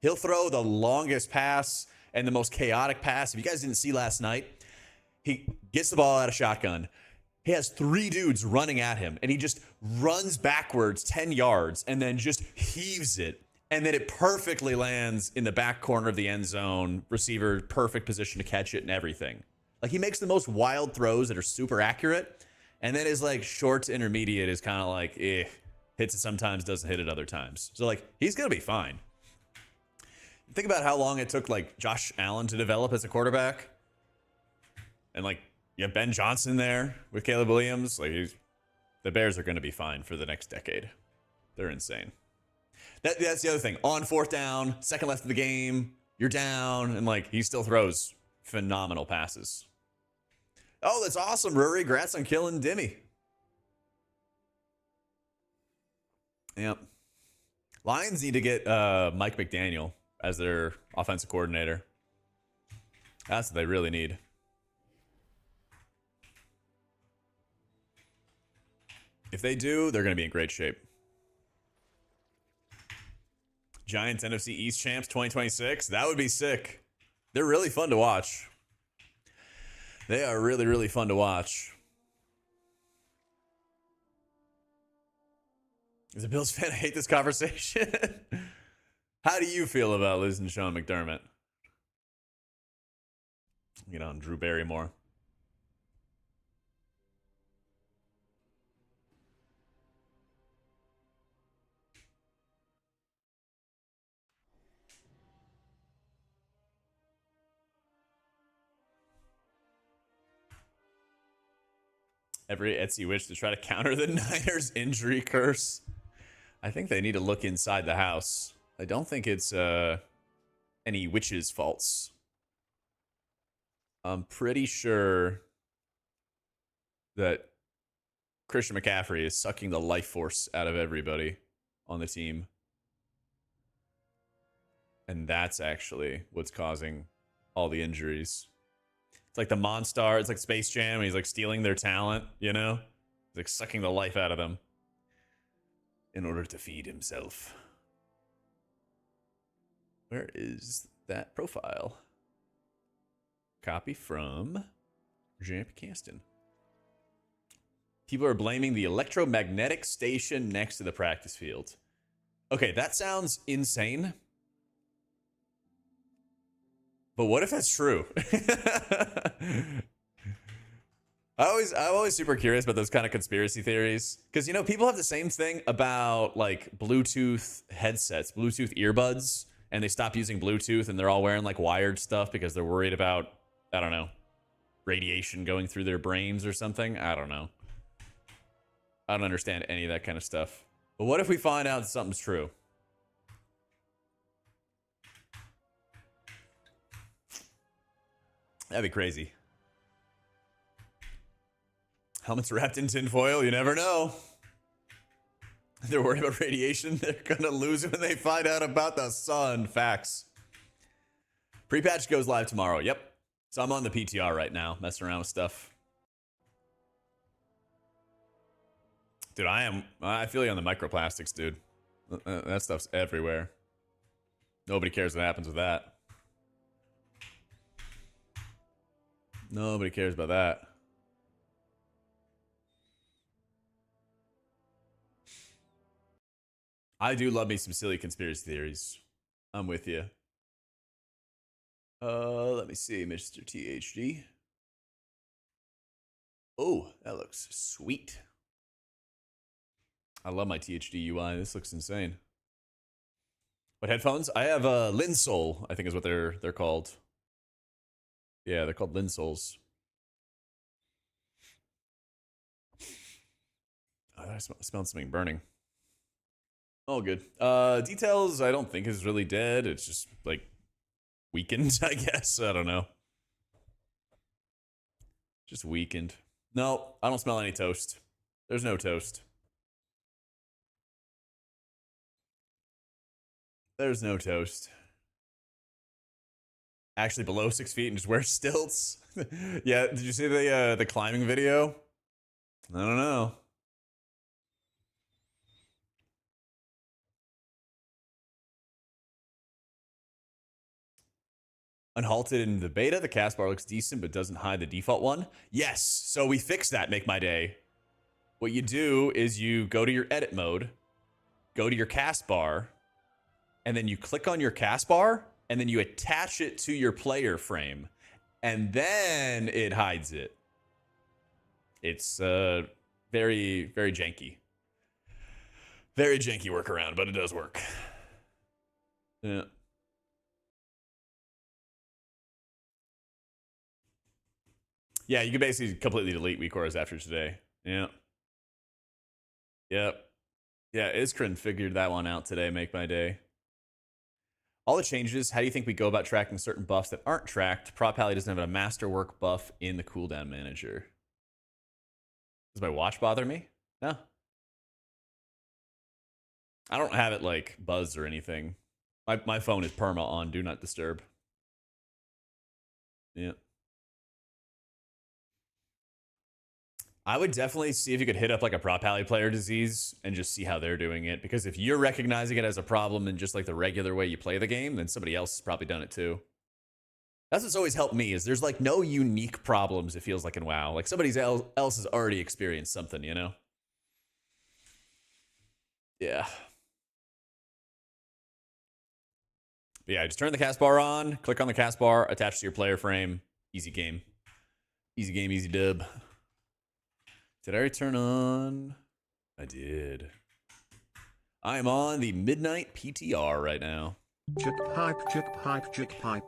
He'll throw the longest pass and the most chaotic pass. If you guys didn't see last night, he gets the ball out of shotgun. He has 3 dudes running at him, and he just runs backwards 10 yards and then just heaves it. And then it perfectly lands in the back corner of the end zone. Receiver, perfect position to catch it and everything. Like, he makes the most wild throws that are super accurate. And then his, like, short to intermediate is kind of like, hits it sometimes, doesn't hit it other times. So, like, he's going to be fine. Think about how long it took, like, Josh Allen to develop as a quarterback. And, like, you have Ben Johnson there with Caleb Williams. Like, the Bears are going to be fine for the next decade. They're insane. That's the other thing. On 4th down, second left of the game, you're down, and, like, he still throws phenomenal passes. Oh, that's awesome, Rory. Congrats on killing Dimmy. Yep. Lions need to get Mike McDaniel as their offensive coordinator. That's what they really need. If they do, they're going to be in great shape. Giants NFC East champs 2026. That would be sick. They're really fun to watch. They are really, really fun to watch. As a Bills fan, I hate this conversation. How do you feel about losing Sean McDermott? Get on Drew Barrymore. Every Etsy wish to try to counter the Niners injury curse. I think they need to look inside the house. I don't think it's any witches' faults. I'm pretty sure that Christian McCaffrey is sucking the life force out of everybody on the team. And that's actually what's causing all the injuries. It's like the Monstar. It's like Space Jam. And he's like stealing their talent, you know? He's like sucking the life out of them in order to feed himself. Where is that profile? Copy from Jamp Caston. People are blaming the electromagnetic station next to the practice field. Okay, that sounds insane. But what if that's true? I'm always super curious about those kind of conspiracy theories. Because, you know, people have the same thing about, like, Bluetooth headsets, Bluetooth earbuds, and they stop using Bluetooth, and they're all wearing, like, wired stuff because they're worried about, I don't know, radiation going through their brains or something. I don't know. I don't understand any of that kind of stuff. But what if we find out something's true? That'd be crazy. Helmets wrapped in tinfoil, you never know. They're worried about radiation. They're going to lose when they find out about the sun. Facts. PrePatch goes live tomorrow. Yep. So I'm on the PTR right now, messing around with stuff. Dude, I feel you on the microplastics, dude. That stuff's everywhere. Nobody cares what happens with that. Nobody cares about that. I do love me some silly conspiracy theories. I'm with you. Let me see, Mr. THD. Oh, that looks sweet. I love my THD UI. This looks insane. What headphones? I have Linsole, I think is what they're called. Yeah, they're called Linsoles. Oh, I smelled something burning. All good. Details I don't think is really dead. It's just like weakened, I guess. I don't know. Just weakened. No, I don't smell any toast. There's no toast. There's no toast. Actually below 6 feet and just wear stilts. Yeah, did you see the climbing video? I don't know. Unhalted in the beta, the cast bar looks decent but doesn't hide the default one. Yes, so we fixed that, make my day. What you do is you go to your edit mode, go to your cast bar, and then you click on your cast bar, and then you attach it to your player frame, and then it hides it. It's very, very janky. Very janky workaround, but it does work. Yeah. Yeah, you can basically completely delete weak auras after today. Yeah. Yep. Yeah, Iskrin figured that one out today, make my day. All the changes, how do you think we go about tracking certain buffs that aren't tracked? PrePatch doesn't have a masterwork buff in the cooldown manager. Does my watch bother me? No. I don't have it like buzz or anything. My phone is perma on do not disturb. Yeah. I would definitely see if you could hit up like a PrePatch player disease and just see how they're doing it. Because if you're recognizing it as a problem in just like the regular way you play the game, then somebody else has probably done it too. That's what's always helped me is there's like no unique problems it feels like in WoW. Like somebody else has already experienced something, you know? Yeah. But yeah, just turn the cast bar on, click on the cast bar, attach to your player frame. Easy game. Easy game, easy dub. Did I already turn on? I did. I am on the midnight PTR right now. Chick pipe, chick pipe, chick pipe.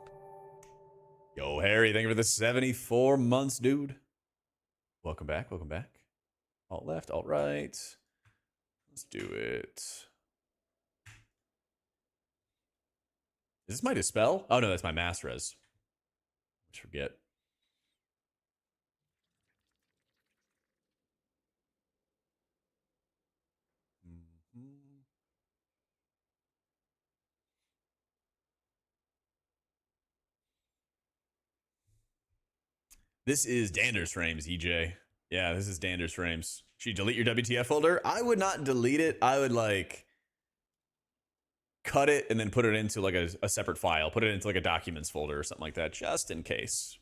Yo, Harry, thank you for the 74 months, dude. Welcome back, welcome back. Alt left, alt right. Let's do it. Is this my dispel? Oh no, that's my mass res. Let's forget. This is Dander's frames, EJ. Yeah, this is Dander's frames. Should you delete your WTF folder? I would not delete it. I would like cut it and then put it into like a separate file. Put it into like a documents folder or something like that, just in case.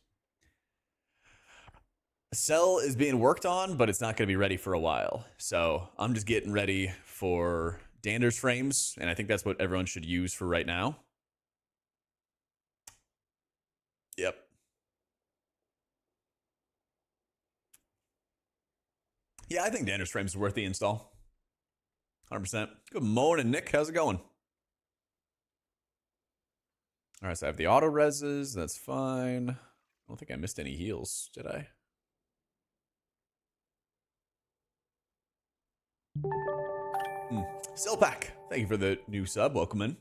Cell is being worked on, but it's not going to be ready for a while. So I'm just getting ready for Dander's frames, and I think that's what everyone should use for right now. Yep. Yeah, I think Dander's frames is worth the install. 100%. Good morning, Nick. How's it going? All right, so I have the auto reses. That's fine. I don't think I missed any heals, did I? Silpack, thank you for the new sub. Welcome in.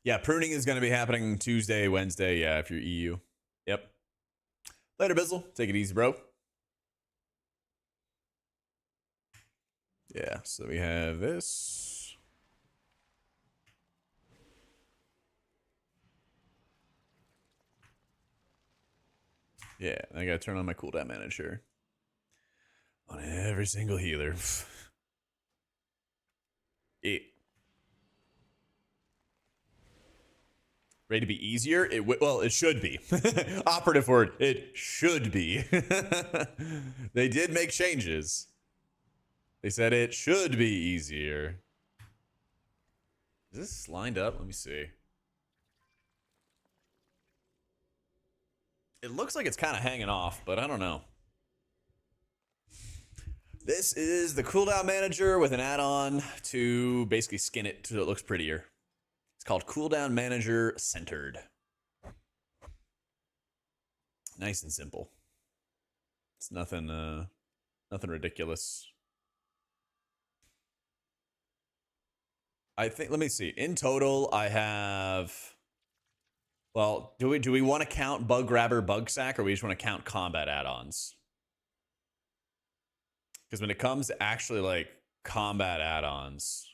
Yeah, pruning is going to be happening Tuesday, Wednesday. Yeah, if you're EU. Yep. Later, Bizzle. Take it easy, bro. Yeah, so we have this. Yeah, I gotta turn on my cooldown manager on every single healer. Ready to be easier? Well, it should be. Operative word. It should be. They did make changes. They said it should be easier. Is this lined up? Let me see. It looks like it's kind of hanging off, but I don't know. This is the cooldown manager with an add-on to basically skin it so it looks prettier. It's called Cooldown Manager Centered. Nice and simple. It's nothing ridiculous. I think, let me see. In total, I have, well, do we want to count Bug Grabber, Bug Sack, or we just want to count combat add-ons? Because when it comes to actually like combat add-ons,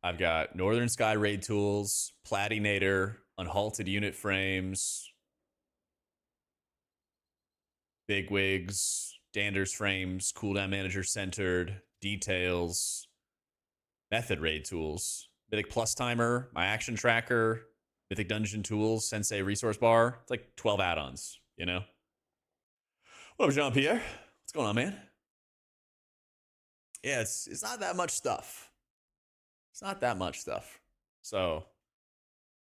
I've got Northern Sky Raid Tools, Platinator, Unhalted Unit Frames, Bigwigs, Dander's Frames, Cooldown Manager Centered, Details, Method Raid Tools, Mythic Plus Timer, my Action Tracker, Mythic Dungeon Tools, Sensei Resource Bar. It's like 12 add-ons, you know? What up, Jean-Pierre? What's going on, man? Yeah, it's not that much stuff. It's not that much stuff. So,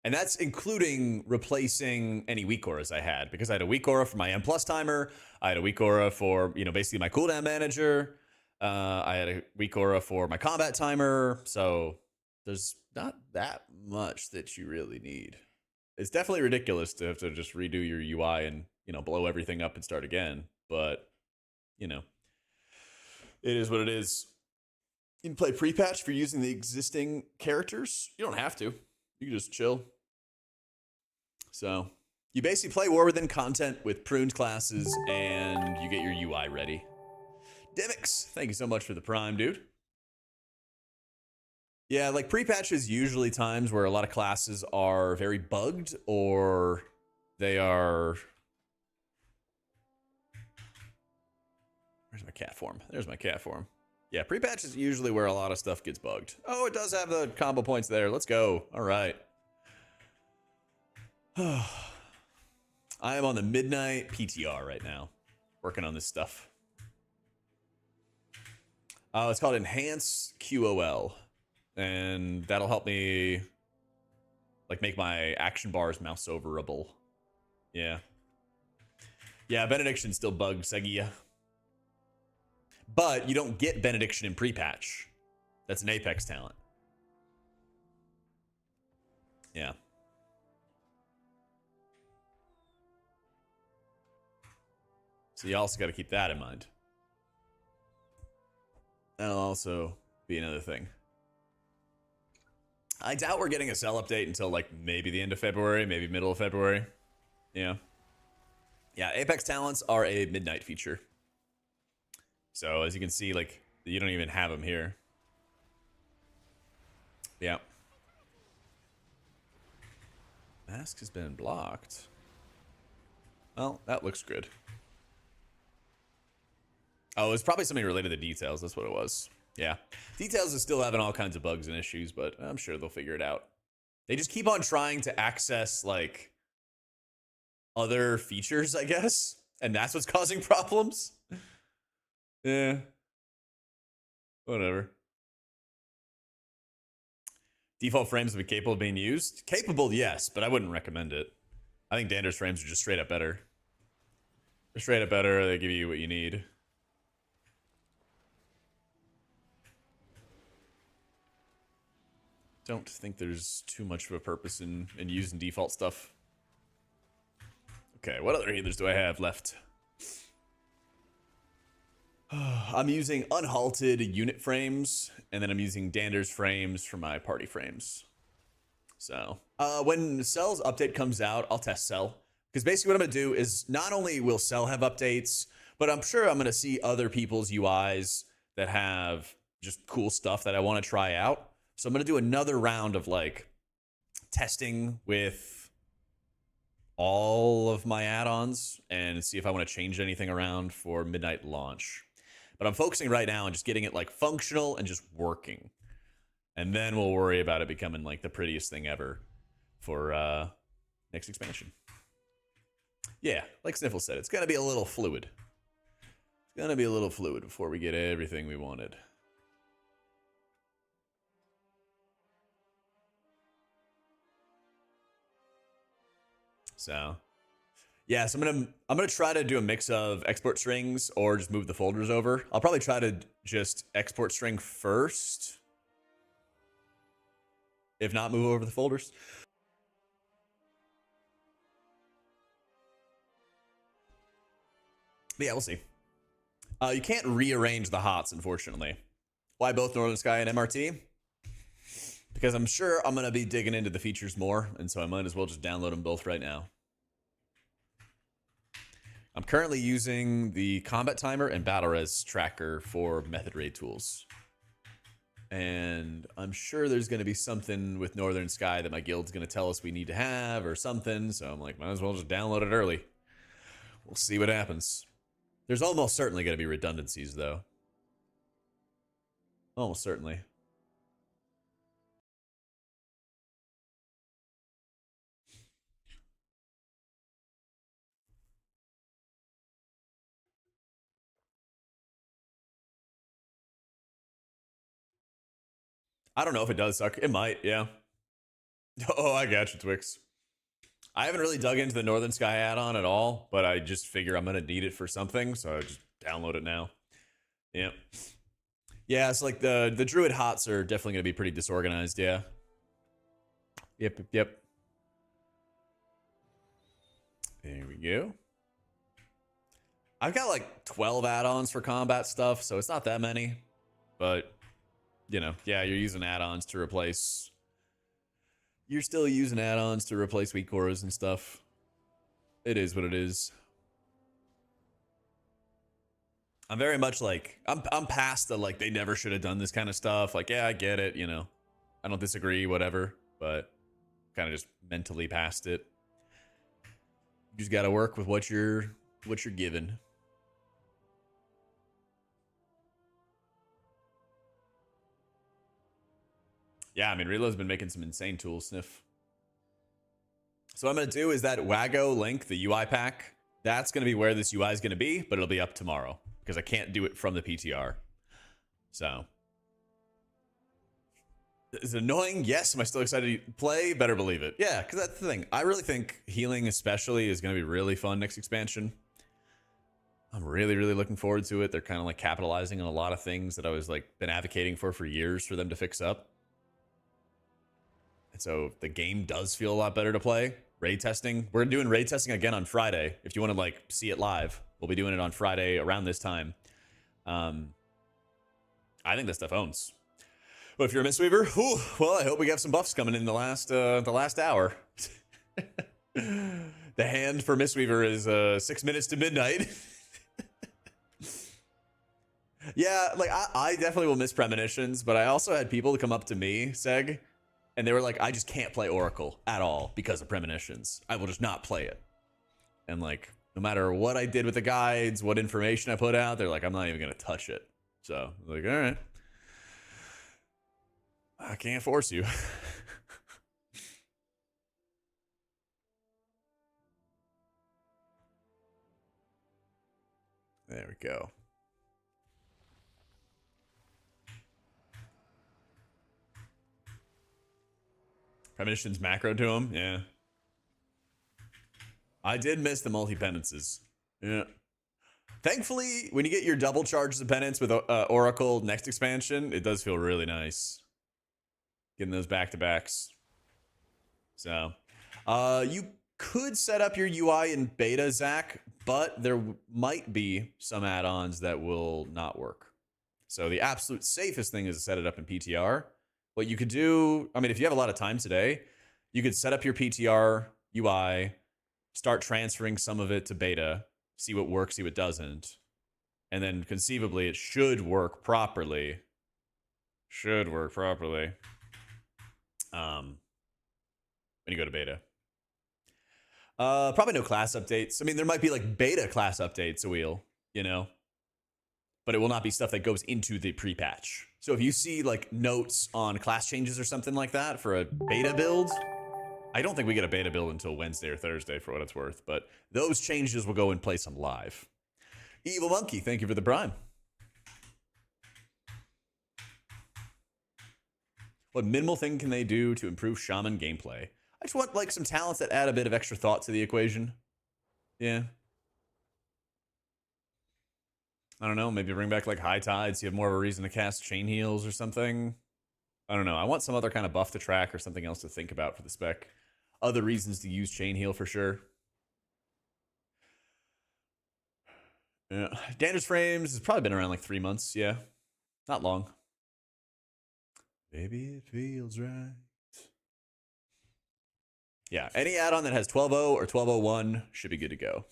and that's including replacing any weak auras I had, because I had a weak aura for my M plus timer. I had a weak aura for, you know, basically my cooldown manager. I had a weak aura for my combat timer. So there's not that much that you really need. It's definitely ridiculous to have to just redo your UI and, you know, blow everything up and start again. But, you know, it is what it is. You can play PrePatch for using the existing characters. You don't have to. You can just chill. So you basically play War Within content with pruned classes and you get your UI ready. Demix, thank you so much for the prime, dude. Yeah, like PrePatch is usually times where a lot of classes are very bugged or they are... Where's my cat form? There's my cat form. Yeah, PrePatch is usually where a lot of stuff gets bugged. Oh, it does have the combo points there. Let's go. All right. I am on the midnight PTR right now, working on this stuff. It's called Enhance QOL, and that'll help me like make my action bars mouse overable. Yeah. Yeah, Benediction still bugs, Segia. But you don't get Benediction in PrePatch. That's an Apex talent. Yeah. So you also got to keep that in mind. That'll also be another thing. I doubt we're getting a sell update until like maybe the end of February, maybe middle of February. Yeah. Yeah, Apex talents are a midnight feature. So as you can see, like, you don't even have them here. Yeah. Mask has been blocked. Well, that looks good. Oh, it's probably something related to details. That's what it was. Yeah. Details is still having all kinds of bugs and issues, but I'm sure they'll figure it out. They just keep on trying to access, like, other features, I guess. And that's what's causing problems. Yeah. Whatever. Default frames will be capable of being used. Capable, yes, but I wouldn't recommend it. I think Dander's frames are just straight up better. They're straight up better. They give you what you need. Don't think there's too much of a purpose in using default stuff. Okay, what other healers do I have left? I'm using unhalted unit frames, and then I'm using Dander's frames for my party frames. So, when Cell's update comes out, I'll test Cell. Because basically what I'm going to do is not only will Cell have updates, but I'm sure I'm going to see other people's UIs that have just cool stuff that I want to try out. So I'm going to do another round of like testing with all of my add-ons and see if I want to change anything around for midnight launch. But I'm focusing right now on just getting it like functional and just working. And then we'll worry about it becoming like the prettiest thing ever for next expansion. Yeah, like Sniffle said, it's going to be a little fluid. It's going to be a little fluid before we get everything we wanted. So, Yeah, so I'm gonna try to do a mix of export strings or just move the folders over. I'll probably try to just export string first. If not, move over the folders. But yeah, we'll see. You can't rearrange the HOTS, unfortunately. Why both Northern Sky and MRT? Because I'm sure I'm gonna be digging into the features more, and so I might as well just download them both right now. I'm currently using the combat timer and battle res tracker for method raid tools. And I'm sure there's going to be something with Northern Sky that my guild's going to tell us we need to have or something. So I'm like, might as well just download it early. We'll see what happens. There's almost certainly going to be redundancies, though. Almost certainly. I don't know if it does suck. It might, yeah. Oh, I got you, Twix. I haven't really dug into the Northern Sky add-on at all, but I just figure I'm gonna need it for something, so I just download it now. Yeah. Yeah, it's like the Druid HOTS are definitely gonna be pretty disorganized, yeah. Yep. There we go. I've got like 12 add-ons for combat stuff, so it's not that many. But, you know, yeah, you're using add-ons to replace... You're still using add-ons to replace weak cores and stuff. It is what it is. I'm very much like... I'm past the, like, they never should have done this kind of stuff. Like, yeah, I get it, you know. I don't disagree, whatever. But kind of just mentally past it. You just gotta work with what you're given. Yeah, I mean, Reload's been making some insane tools, Sniff. So what I'm going to do is that Wago link, the UI pack, that's going to be where this UI is going to be, but it'll be up tomorrow because I can't do it from the PTR. So. Is it annoying? Yes. Am I still excited to play? Better believe it. Yeah, because that's the thing. I really think healing especially is going to be really fun next expansion. I'm really, really looking forward to it. They're kind of like capitalizing on a lot of things that I was like been advocating for years for them to fix up. And so the game does feel a lot better to play. Raid testing. We're doing raid testing again on Friday. If you want to like see it live, we'll be doing it on Friday around this time. I think that stuff owns. But if you're a Mistweaver, whew, well, I hope we have some buffs coming in the last hour. The hand for Mistweaver is 6 minutes to midnight. Yeah, like I definitely will miss premonitions, but I also had people come up to me, Seg, and they were like, I just can't play Oracle at all because of premonitions. I will just not play it. And like, no matter what I did with the guides, what information I put out, they're like, I'm not even going to touch it. So, like, all right. I can't force you. There we go. Premonitions macro to him, yeah. I did miss the multi-penances. Yeah. Thankfully, when you get your double charges of penance with Oracle next expansion, it does feel really nice. Getting those back-to-backs. So, you could set up your UI in beta, Zach, but there might be some add-ons that will not work. So the absolute safest thing is to set it up in PTR. What you could do, I mean, if you have a lot of time today, you could set up your PTR UI, start transferring some of it to beta, see what works, see what doesn't. And then conceivably, it should work properly. When you go to beta. Probably no class updates. I mean, there might be like beta class updates, a wheel, you know? But it will not be stuff that goes into the pre-patch. So if you see like notes on class changes or something like that for a beta build, I don't think we get a beta build until Wednesday or Thursday for what it's worth, but those changes will go in place on live. Evil Monkey, thank you for the prime. What minimal thing can they do to improve Shaman gameplay? I just want like some talents that add a bit of extra thought to the equation. Yeah. I don't know. Maybe bring back like high tides. So you have more of a reason to cast chain heals or something. I don't know. I want some other kind of buff to track or something else to think about for the spec. Other reasons to use chain heal for sure. Yeah. Damage frames has probably been around like 3 months. Yeah. Not long. Baby, it feels right. Yeah. Any add-on that has 12.0 or 12.01 should be good to go.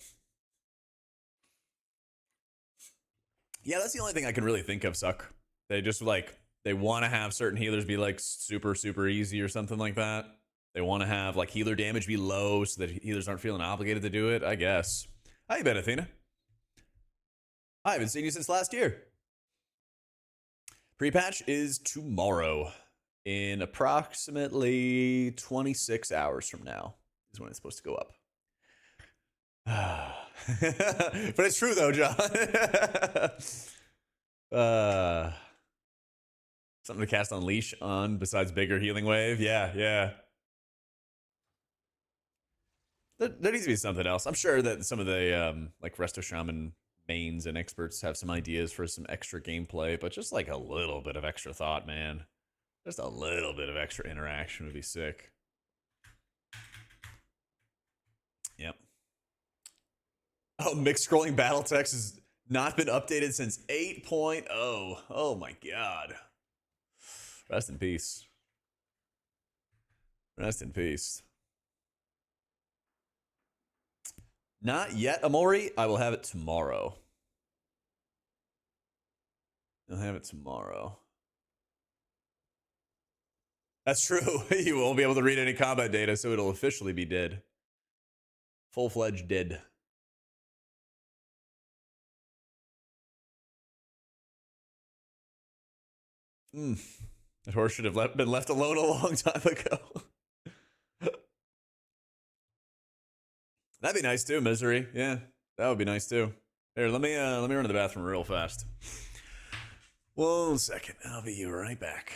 Yeah, that's the only thing I can really think of, Suck. They just like, they want to have certain healers be like super, super easy or something like that. They want to have like healer damage be low so that healers aren't feeling obligated to do it, I guess. How you been, Athena? I haven't seen you since last year. PrePatch is tomorrow in approximately 26 hours from now is when it's supposed to go up. But it's true though, John. Something to cast Unleash on besides bigger healing wave. Yeah, yeah. There needs to be something else. I'm sure that some of the like Resto Shaman mains and experts have some ideas for some extra gameplay, but just like a little bit of extra thought, man. Just a little bit of extra interaction would be sick. Yep. Oh, mixed scrolling battle text has not been updated since 8.0. Oh my god. Rest in peace. Rest in peace. Not yet, Amori. I will have it tomorrow. I'll have it tomorrow. That's true. You won't be able to read any combat data, so it'll officially be dead. Full-fledged dead. That horse should have been left alone a long time ago. That'd be nice too, Misery. Yeah, that would be nice too. Here, let me run to the bathroom real fast. 1 second. I'll be right back.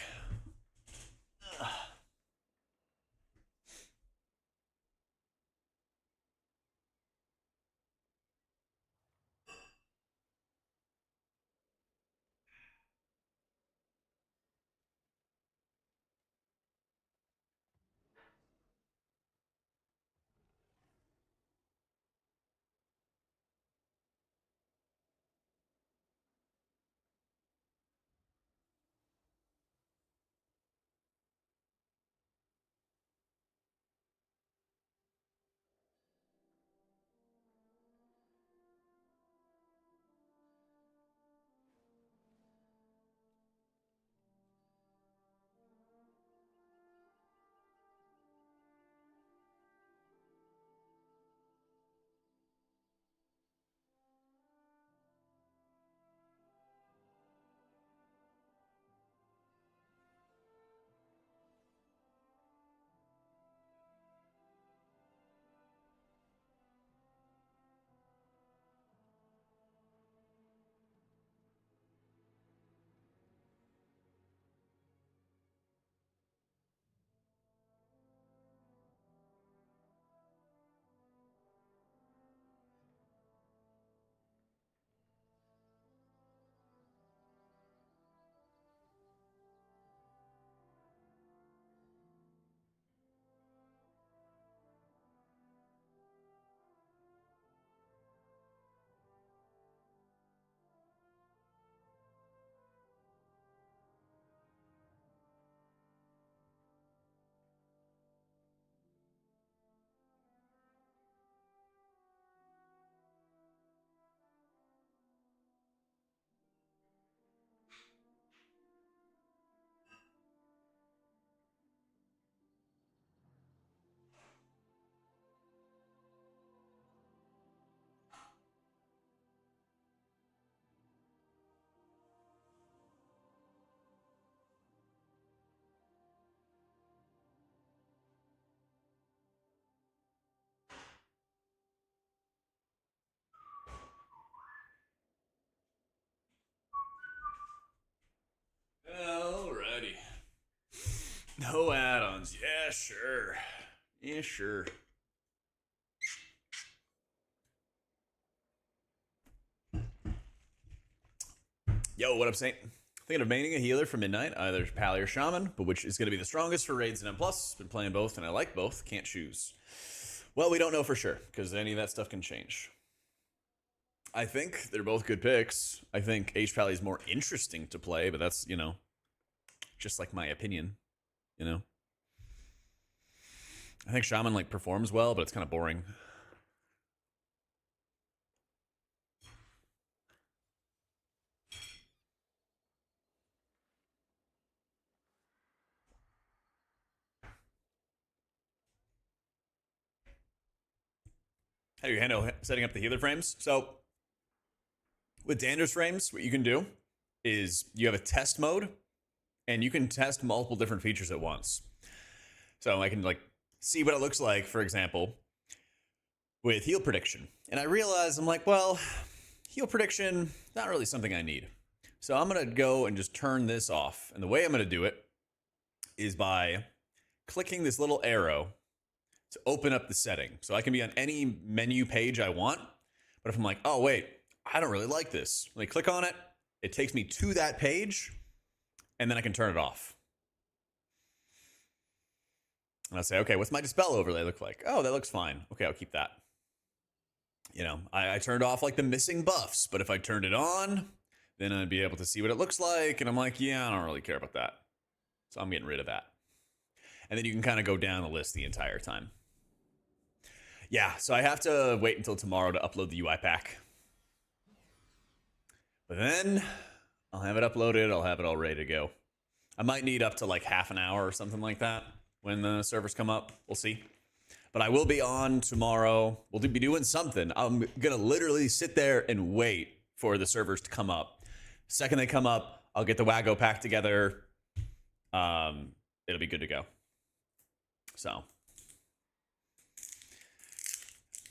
Alrighty. No add-ons. Yeah, sure. Yeah, sure. Yo, what up, Saint? Thinking of maining a healer for midnight, either Pally or Shaman, but which is going to be the strongest for raids and M+. Been playing both, and I like both. Can't choose. Well, we don't know for sure, because any of that stuff can change. I think they're both good picks. I think H-Pally is more interesting to play, but that's, you know, just like my opinion, you know? I think Shaman, like, performs well, but it's kind of boring. How do you handle setting up the healer frames? So, with Dander's frames, what you can do is you have a test mode, and you can test multiple different features at once. So I can like see what it looks like, for example, with heal prediction. And I realize I'm like, well, heal prediction, not really something I need. So I'm gonna go and just turn this off. And the way I'm gonna do it is by clicking this little arrow to open up the setting. So I can be on any menu page I want. But if I'm like, oh wait, I don't really like this, let me click on it. It takes me to that page, and then I can turn it off. And I'll say, okay, what's my dispel overlay look like? Oh, that looks fine. Okay, I'll keep that. You know, I turned off like the missing buffs, but if I turned it on, then I'd be able to see what it looks like. And I'm like, yeah, I don't really care about that. So I'm getting rid of that. And then you can kind of go down the list the entire time. Yeah, so I have to wait until tomorrow to upload the UI pack. But then I'll have it uploaded. I'll have it all ready to go. I might need up to like half an hour or something like that when the servers come up. We'll see. But I will be on tomorrow. We'll be doing something. I'm going to literally sit there and wait for the servers to come up. Second they come up, I'll get the Waggo pack together. It'll be good to go. So,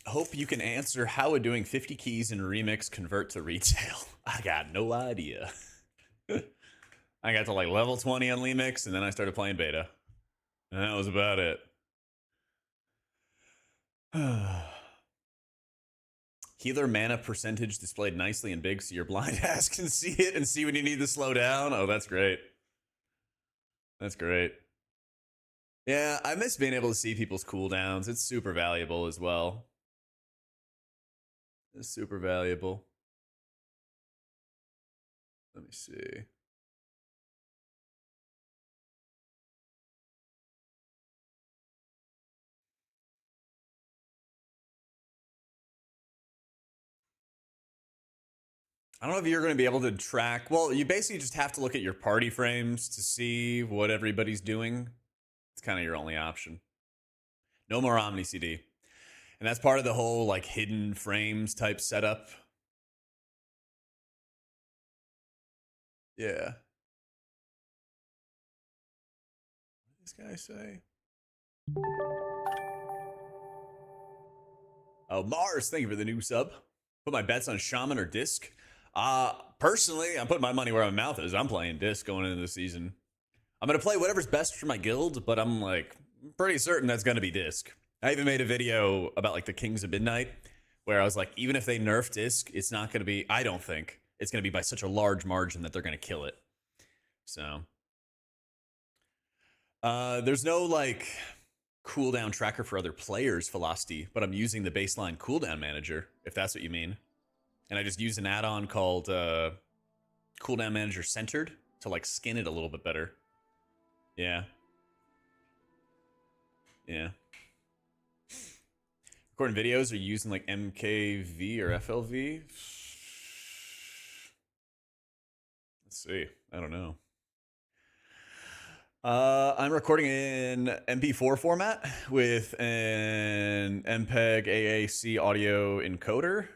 hope you can answer how would doing 50 keys in Remix convert to retail. I got no idea. I got to like level 20 on Remix, and then I started playing beta. And that was about it. Healer mana percentage displayed nicely and big so your blind ass can see it and see when you need to slow down. Oh, that's great. That's great. Yeah, I miss being able to see people's cooldowns. It's super valuable as well. It's super valuable. Let me see. I don't know if you're going to be able to track. Well, you basically just have to look at your party frames to see what everybody's doing. It's kind of your only option. No more Omni CD. And that's part of the whole like hidden frames type setup. Yeah. What did this guy say? Oh, Mars, thank you for the new sub. Put my bets on Shaman or Disc. Personally, I'm putting my money where my mouth is. I'm playing Disc going into the season. I'm going to play whatever's best for my guild, but I'm like pretty certain that's going to be Disc. I even made a video about like the Kings of Midnight where I was like, even if they nerf Disc, it's not going to be, I don't think it's going to be by such a large margin that they're going to kill it. So, there's no like cooldown tracker for other players, Velocity, but I'm using the baseline cooldown manager, if that's what you mean. And I just use an add-on called Cooldown Manager Centered to like skin it a little bit better. Yeah. Yeah. Recording videos, are you using like MKV or FLV? Let's see. I don't know. I'm recording in MP4 format with an MPEG AAC audio encoder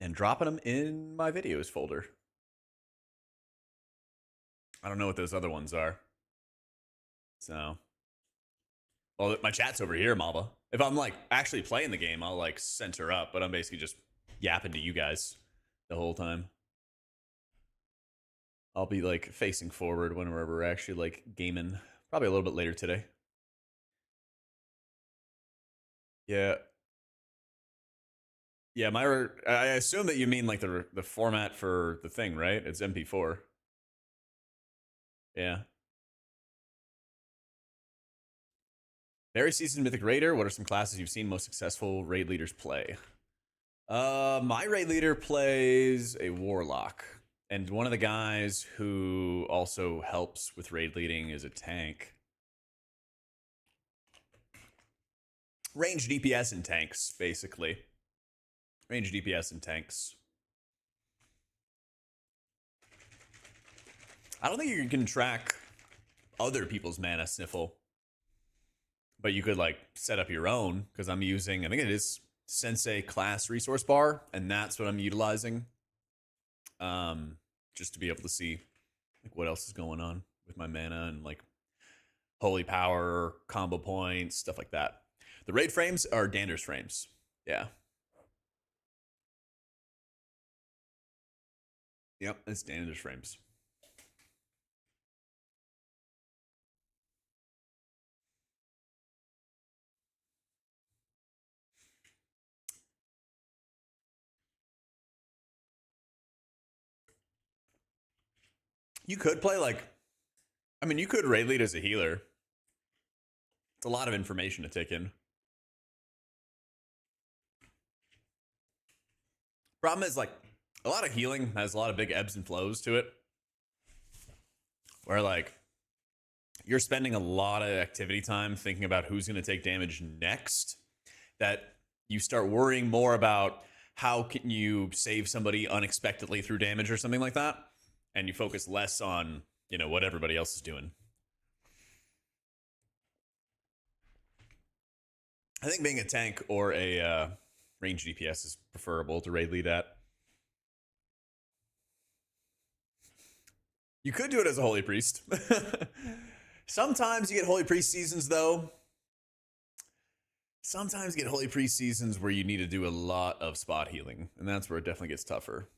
and dropping them in my videos folder. I don't know what those other ones are. So, well, my chat's over here, Malva. If I'm like actually playing the game, I'll like center up, but I'm basically just yapping to you guys the whole time. I'll be like facing forward whenever we're actually like gaming. Probably a little bit later today. Yeah. Yeah, I assume that you mean like the format for the thing, right? It's MP4. Yeah. Very seasoned Mythic Raider. What are some classes you've seen most successful raid leaders play? My raid leader plays a Warlock, and one of the guys who also helps with raid leading is a tank. Range DPS and tanks, basically. Range DPS and tanks. I don't think you can track other people's mana sniffle, but you could like set up your own, because I'm using, I think it is Sensei class resource bar, and that's what I'm utilizing. Just to be able to see like what else is going on with my mana and like holy power, combo points, stuff like that. The raid frames are Dander's frames. Yeah. Yep, it's Dander's frames. You could play like, I mean, you could raid lead as a healer. It's a lot of information to take in. Problem is, like, a lot of healing has a lot of big ebbs and flows to it. Where, like, you're spending a lot of activity time thinking about who's going to take damage next, that you start worrying more about how can you save somebody unexpectedly through damage or something like that. And you focus less on, you know, what everybody else is doing. I think being a tank or a range DPS is preferable to raid lead at. You could do it as a Holy Priest. Sometimes you get Holy Priest seasons, though. Sometimes you get Holy Priest seasons where you need to do a lot of spot healing, and that's where it definitely gets tougher.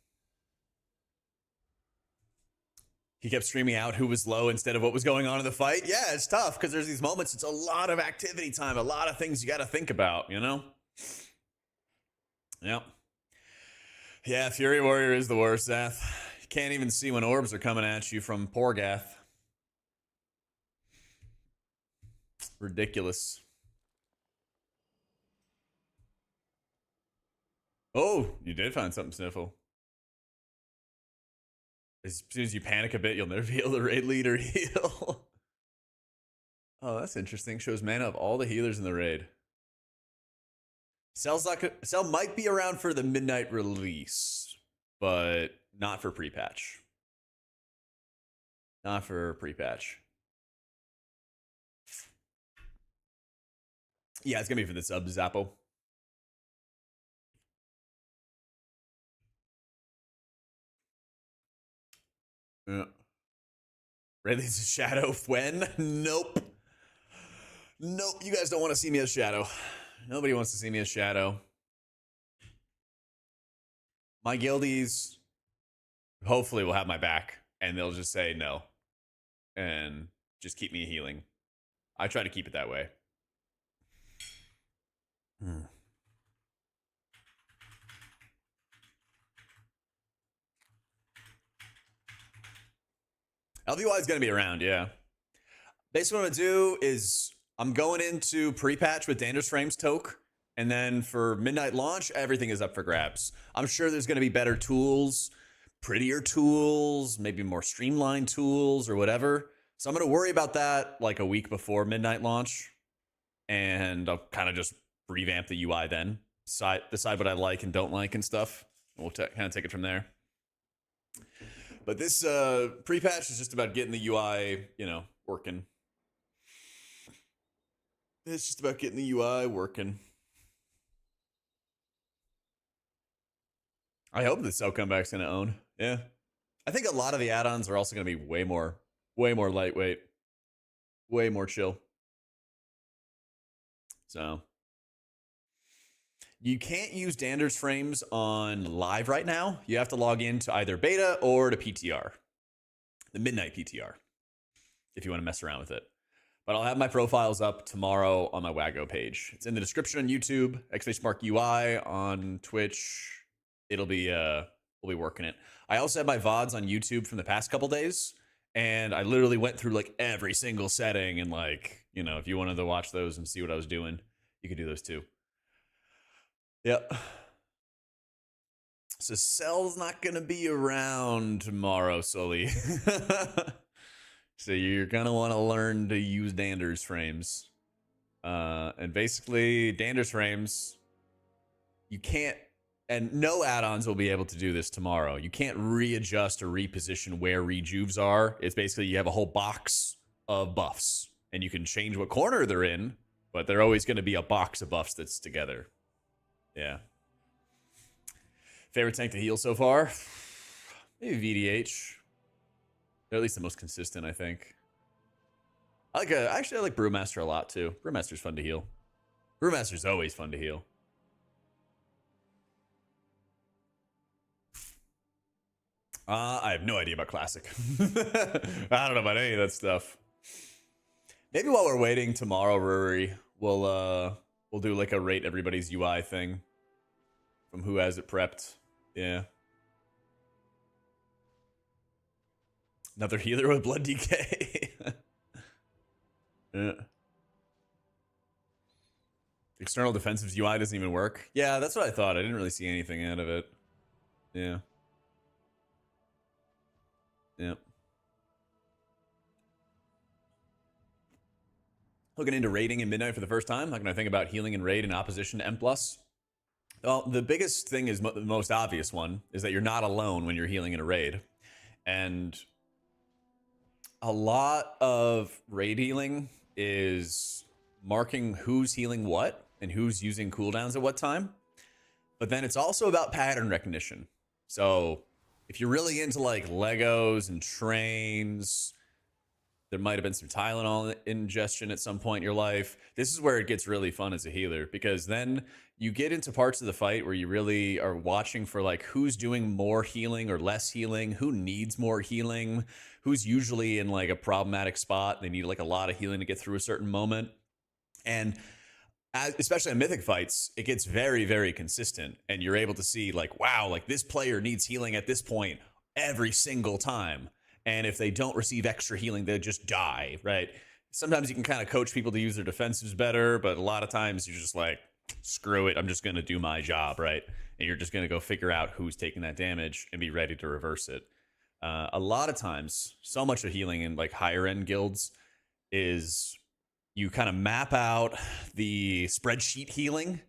He kept streaming out who was low instead of what was going on in the fight. Yeah, it's tough because there's these moments. It's a lot of activity time, a lot of things you got to think about, you know? Yep. Yeah, Fury Warrior is the worst, Zath. You can't even see when orbs are coming at you from Porgath. Ridiculous. Oh, you did find something, Sniffle. As soon as you panic a bit, you'll never be able to raid lead or heal. Oh, that's interesting. Shows mana of all the healers in the raid. Cell might be around for the midnight release, but not for pre-patch. Not for pre-patch. Yeah, it's gonna be for the sub Zappo. Yeah. Rayleigh's a shadow when? Nope. Nope. You guys don't want to see me as shadow. Nobody wants to see me as shadow. My guildies hopefully will have my back and they'll just say no and just keep me healing. I try to keep it that way. LVY is going to be around, yeah. Basically, what I'm going to do is I'm going into pre-patch with Dander's Frames Toke, and then for midnight launch, everything is up for grabs. I'm sure there's going to be better tools, prettier tools, maybe more streamlined tools or whatever. So I'm going to worry about that like a week before midnight launch, and I'll kind of just revamp the UI then, decide what I like and don't like and stuff. We'll kind of take it from there. But this pre-patch is just about getting the UI, you know, working. It's just about getting the UI working. I hope the cell comeback's gonna own. Yeah. I think a lot of the add-ons are also gonna be way more lightweight, way more chill. So you can't use Dander's frames on live right now. You have to log into either beta or to PTR, the midnight PTR, if you want to mess around with it. But I'll have my profiles up tomorrow on my Waggo page. It's in the description on YouTube, XFaceMark UI on Twitch. We'll be working it. I also have my VODs on YouTube from the past couple days, and I literally went through like every single setting, and like, you know, if you wanted to watch those and see what I was doing, you could do those too. Yep. So Cell's not gonna be around tomorrow, Sully. So you're gonna want to learn to use Dander's frames. And basically, Dander's frames, you can't, and no add-ons will be able to do this tomorrow. You can't readjust or reposition where rejuves are. It's basically you have a whole box of buffs, and you can change what corner they're in, but they're always going to be a box of buffs that's together. Yeah. Favorite tank to heal so far? Maybe VDH. They're at least the most consistent, I think. Actually, I like Brewmaster a lot too. Brewmaster's fun to heal. Brewmaster's always fun to heal. I have no idea about Classic. I don't know about any of that stuff. Maybe while we're waiting tomorrow, Rory, we'll do like a rate everybody's UI thing from who has it prepped. Yeah. Another healer with blood DK. Yeah. External defensive's UI doesn't even work. Yeah, that's what I thought. I didn't really see anything out of it. Yeah. Yep. Looking into raiding in Midnight for the first time. How can I think about healing and raid in opposition to M+? Well, the biggest thing is the most obvious one is that you're not alone when you're healing in a raid. And a lot of raid healing is marking who's healing what and who's using cooldowns at what time. But then it's also about pattern recognition. So if you're really into like Legos and trains, there might have been some Tylenol ingestion at some point in your life. This is where it gets really fun as a healer, because then you get into parts of the fight where you really are watching for like who's doing more healing or less healing, who needs more healing, who's usually in like a problematic spot. They need like a lot of healing to get through a certain moment. And especially in mythic fights, it gets very, very consistent. And you're able to see like, wow, like this player needs healing at this point every single time. And if they don't receive extra healing, they just die, right? Sometimes you can kind of coach people to use their defensives better, but a lot of times you're just like, screw it, I'm just going to do my job, right? And you're just going to go figure out who's taking that damage and be ready to reverse it. A lot of times, so much of healing in like higher end guilds is you kind of map out the spreadsheet healing.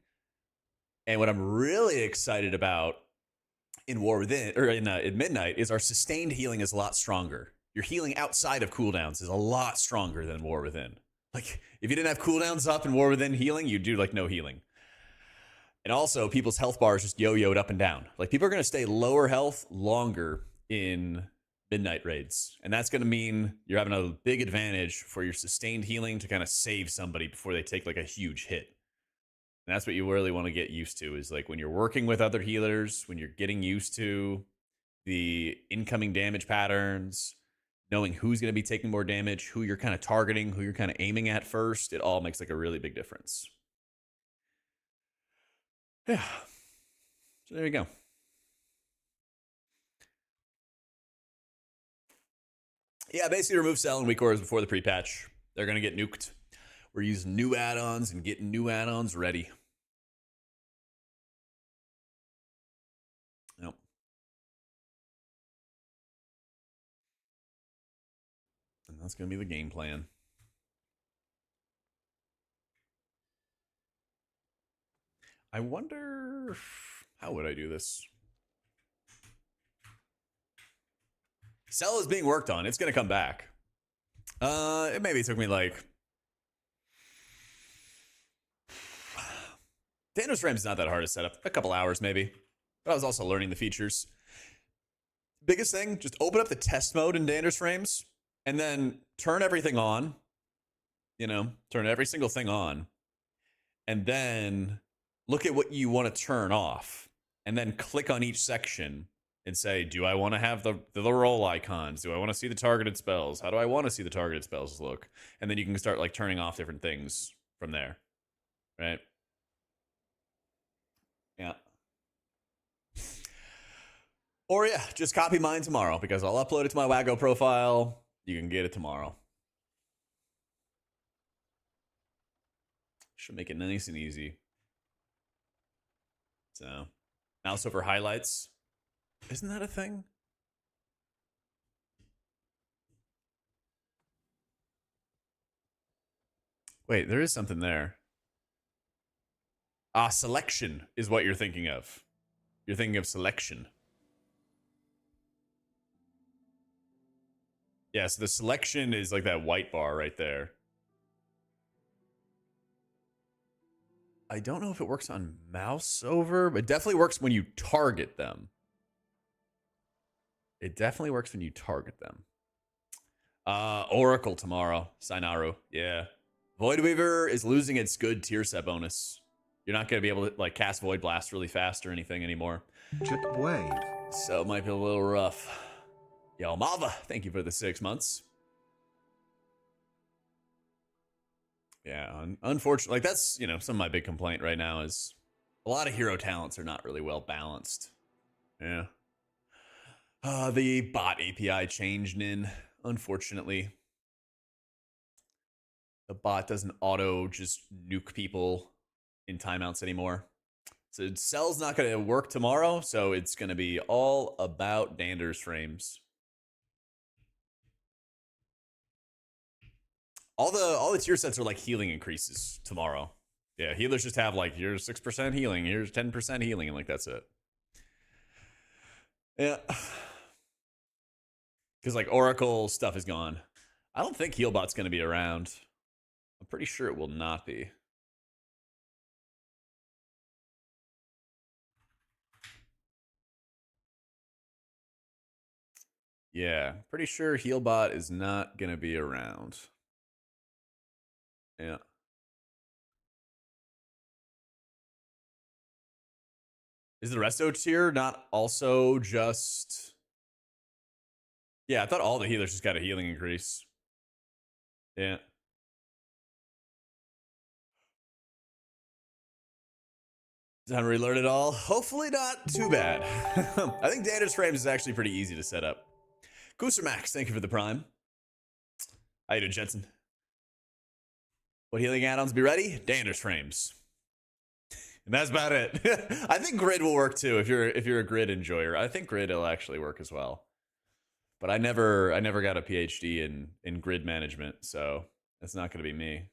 And what I'm really excited about in War Within, or in Midnight, is our sustained healing is a lot stronger. Your healing outside of cooldowns is a lot stronger than War Within. Like, if you didn't have cooldowns up in War Within healing, you'd do like no healing. And also, people's health bars just yo-yoed up and down. Like, people are going to stay lower health longer in Midnight raids. And that's going to mean you're having a big advantage for your sustained healing to kind of save somebody before they take like a huge hit. And that's what you really want to get used to, is like when you're working with other healers, when you're getting used to the incoming damage patterns, knowing who's going to be taking more damage, who you're kind of targeting, who you're kind of aiming at first, it all makes like a really big difference. Yeah. So there you go. Yeah, basically remove Cell and weak orders before the pre-patch. They're going to get nuked. We're using new add-ons and getting new add-ons ready. Yep. And that's going to be the game plan. I wonder, how would I do this? Cell is being worked on. It's going to come back. It maybe took me like... Thanos Frame's not that hard to set up. A couple hours maybe. But I was also learning the features. Biggest thing, just open up the test mode in Dander's Frames and then turn everything on. You know, turn every single thing on. And then look at what you want to turn off. And then click on each section and say, do I want to have the roll icons? Do I want to see the targeted spells? How do I want to see the targeted spells look? And then you can start like turning off different things from there, right? Yeah. Or yeah, just copy mine tomorrow because I'll upload it to my Waggo profile. You can get it tomorrow. Should make it nice and easy. So, mouse over highlights. Isn't that a thing? Wait, there is something there. Selection is what you're thinking of. You're thinking of selection. Yeah, so the selection is like that white bar right there. I don't know if it works on mouse over, but it definitely works when you target them. It definitely works when you target them. Oracle tomorrow. Sainaru. Yeah. Void Weaver is losing its good tier set bonus. You're not going to be able to like cast Void Blast really fast or anything anymore. Jet wave. So it might be a little rough. Yo, Malva, thank you for the 6 months. Yeah, unfortunately, like that's, you know, some of my big complaint right now is a lot of hero talents are not really well balanced. Yeah. The bot API changed in, unfortunately. The bot doesn't auto just nuke people in timeouts anymore. So Cell's not going to work tomorrow, so it's going to be all about Dander's frames. All the tier sets are like healing increases tomorrow. Yeah, healers just have like, here's 6% healing, here's 10% healing, and like that's it. Yeah. Because like Oracle stuff is gone. I don't think Healbot's going to be around. I'm pretty sure it will not be. Yeah, pretty sure Healbot is not going to be around. Yeah. Is the resto tier not also just... Yeah, I thought all the healers just got a healing increase. Yeah. Time to relearn it all. Hopefully not too bad. I think Dander's frames is actually pretty easy to set up. Gooser Max, thank you for the prime. How you doing, Jensen? What healing add-ons be ready? Dander's frames. And that's about it. I think grid will work too if you're a grid enjoyer. I think grid will actually work as well. But I never got a PhD in grid management, so that's not going to be me.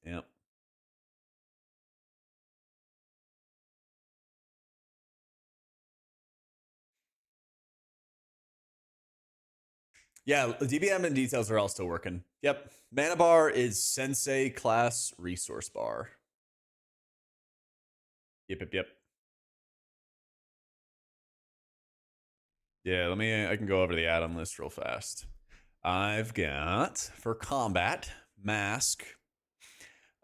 Yep. Yeah, DBM and details are all still working. Yep. Mana bar is Sensei class resource bar. Yep. Yeah, I can go over the add-on list real fast. I've got, for combat, Mask,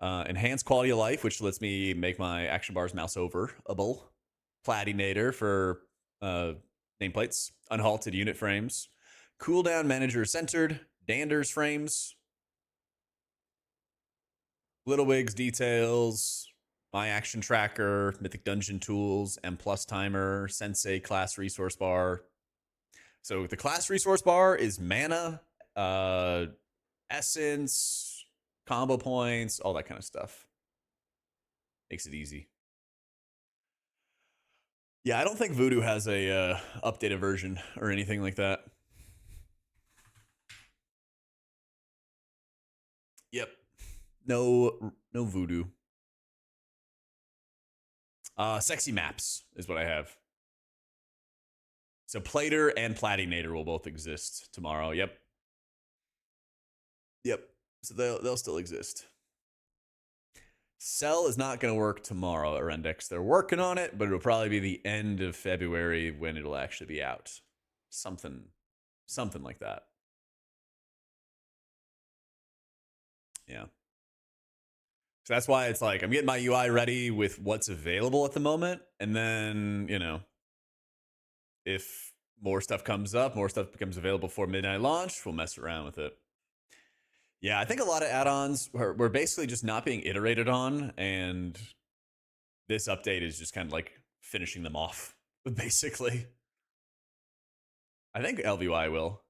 Enhanced Quality of Life, which lets me make my action bars mouse overable. Platinator for nameplates. Unhalted unit frames. Cooldown Manager Centered. Dander's frames. Little Wigs details. My action tracker. Mythic Dungeon tools. M plus timer. Sensei class resource bar. So the class resource bar is mana, essence, combo points, all that kind of stuff. Makes it easy. Yeah, I don't think Voodoo has a updated version or anything like that. Yep. No Voodoo. Sexy maps is what I have. So Plater and Platinator will both exist tomorrow. Yep. So they'll still exist. Cell is not going to work tomorrow at Rendex. They're working on it, but it'll probably be the end of February when it'll actually be out. Something like that. Yeah. So that's why it's like I'm getting my UI ready with what's available at the moment. And then, you know, if more stuff comes up, more stuff becomes available for midnight launch, we'll mess around with it. Yeah, I think a lot of add-ons were basically just not being iterated on, and this update is just kind of like finishing them off, basically. I think LVY will.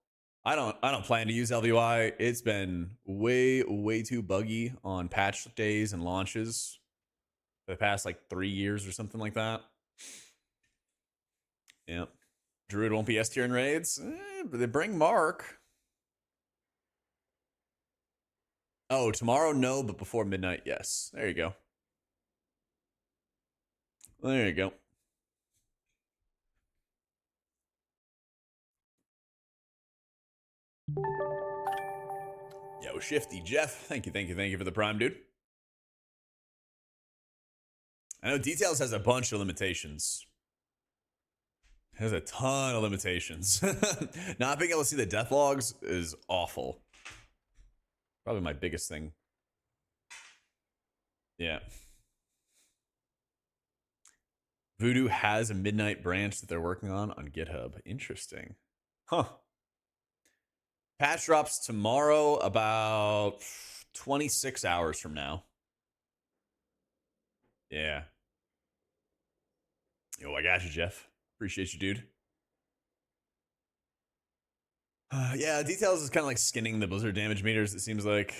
I don't plan to use LVY. It's been way too buggy on patch days and launches for the past like 3 years or something like that. Yeah. Druid won't be S tier in raids, but they bring Mark. Oh, tomorrow no, but before midnight, yes. There you go. There you go. Yo, Shifty Jeff, thank you for the prime, dude. I know Details has a bunch of limitations. Has a ton of limitations. Not being able to see the death logs is awful. Probably my biggest thing. Yeah. Voodoo has a midnight branch that they're working on GitHub. Interesting. Huh. Patch drops tomorrow, about 26 hours from now. Yeah. Yo, I got you, Jeff. Appreciate you, dude. Yeah, Details is kind of like skinning the Blizzard damage meters, it seems like.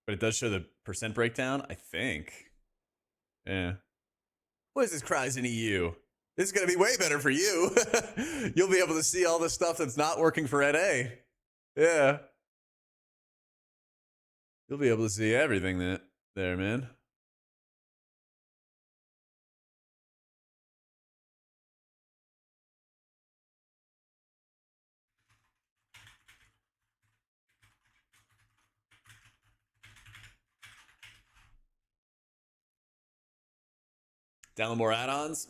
But it does show the percent breakdown, I think. Yeah. What is this Cries in EU? This is going to be way better for you. You'll be able to see all the stuff that's not working for NA. Yeah. You'll be able to see everything that there, man. Download more add-ons?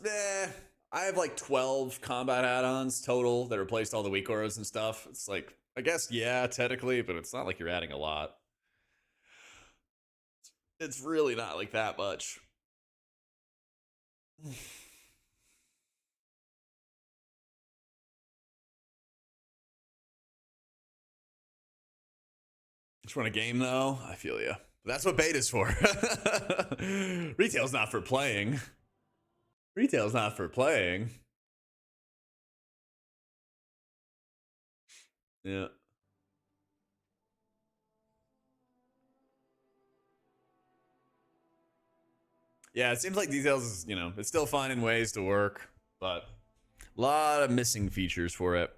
I have like 12 combat add-ons total that replaced all the weak auras and stuff. It's like, I guess, yeah, technically, but it's not like you're adding a lot. It's really not like that much. Just want a game though. I feel you. That's what beta's for. Retail's not for playing. Retail's not for playing. Yeah. Yeah, it seems like Details is, you know, it's still finding ways to work, but a lot of missing features for it.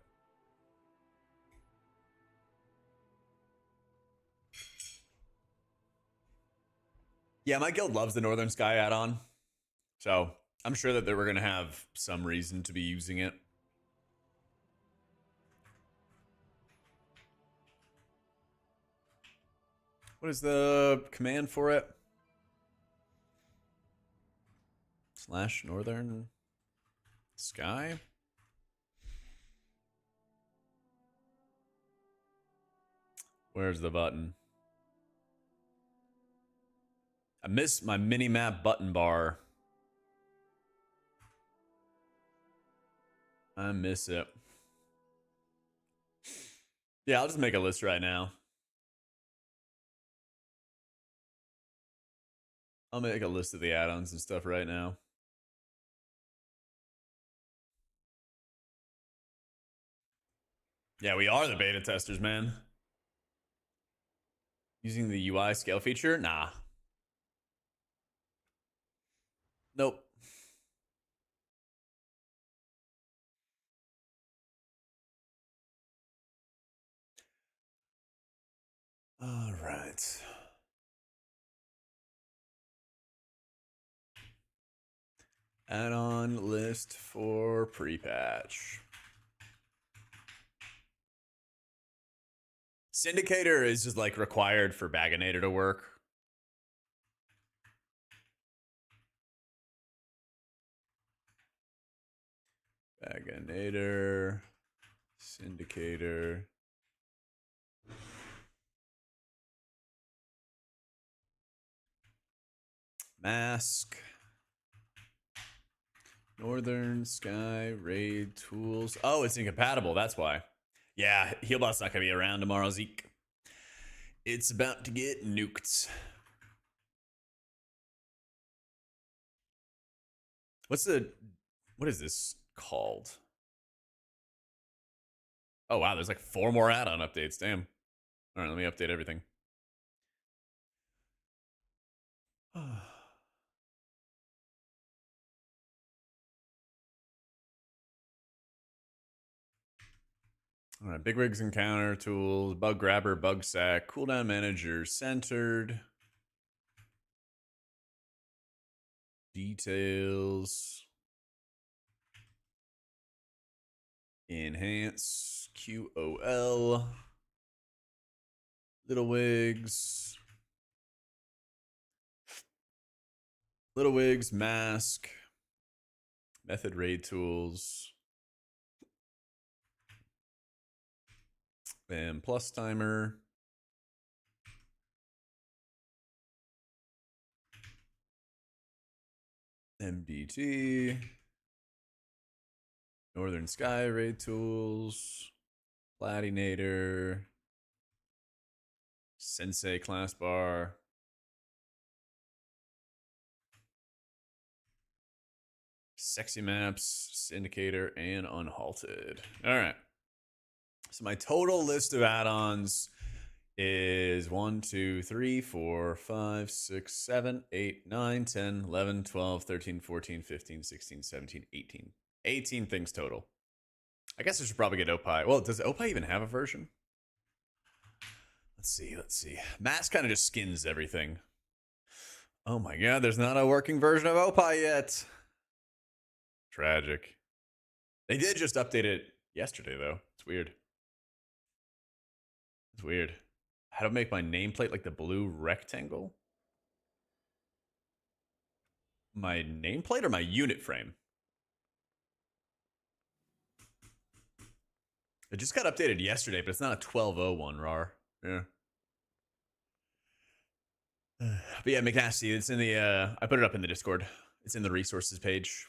Yeah, my guild loves the Northern Sky add-on, so I'm sure that they were going to have some reason to be using it. What is the command for it? / Northern Sky? Where's the button? I miss my mini-map button bar. I miss it. Yeah, I'll just make a list right now. I'll make a list of the add-ons and stuff right now. Yeah, we are the beta testers, man. Using the UI scale feature? Nah. Nope. All right. Add-on list for PrePatch. Syndicator is just like required for Baganator to work. Baganator, Syndicator. Mask. Northern Sky Raid Tools. Oh, it's incompatible. That's why. Yeah, Healbot's not going to be around tomorrow, Zeke. It's about to get nuked. What is this called? Oh, wow, there's like 4 more add-on updates. Damn. All right, let me update everything. All right, Bigwigs Encounter Tools, Bug Grabber, Bug Sack, Cooldown Manager, Centered. Details. Enhance, QOL. Little Wigs. Little Wigs, Mask. Method Raid Tools. And Plus Timer. MDT. Northern Sky Raid Tools. Platinator. Sensei Class Bar. Sexy Maps, Syndicator, and Unhalted. All right. So my total list of add-ons is 1, 2, 3, 4, 5, 6, 7, 8, 9, 10, 11, 12, 13, 14, 15, 16, 17, 18. 18 things total. I guess I should probably get Opie. Well, does Opie even have a version? Let's see. Mass kind of just skins everything. Oh my god, there's not a working version of Opie yet. Tragic. They did just update it yesterday, though. It's weird. It's weird. How to make my nameplate like the blue rectangle? My nameplate or my unit frame? It just got updated yesterday, but it's not a 12.0 one, RAR. Yeah. But yeah, McNasty, it's in the, I put it up in the Discord. It's in the resources page.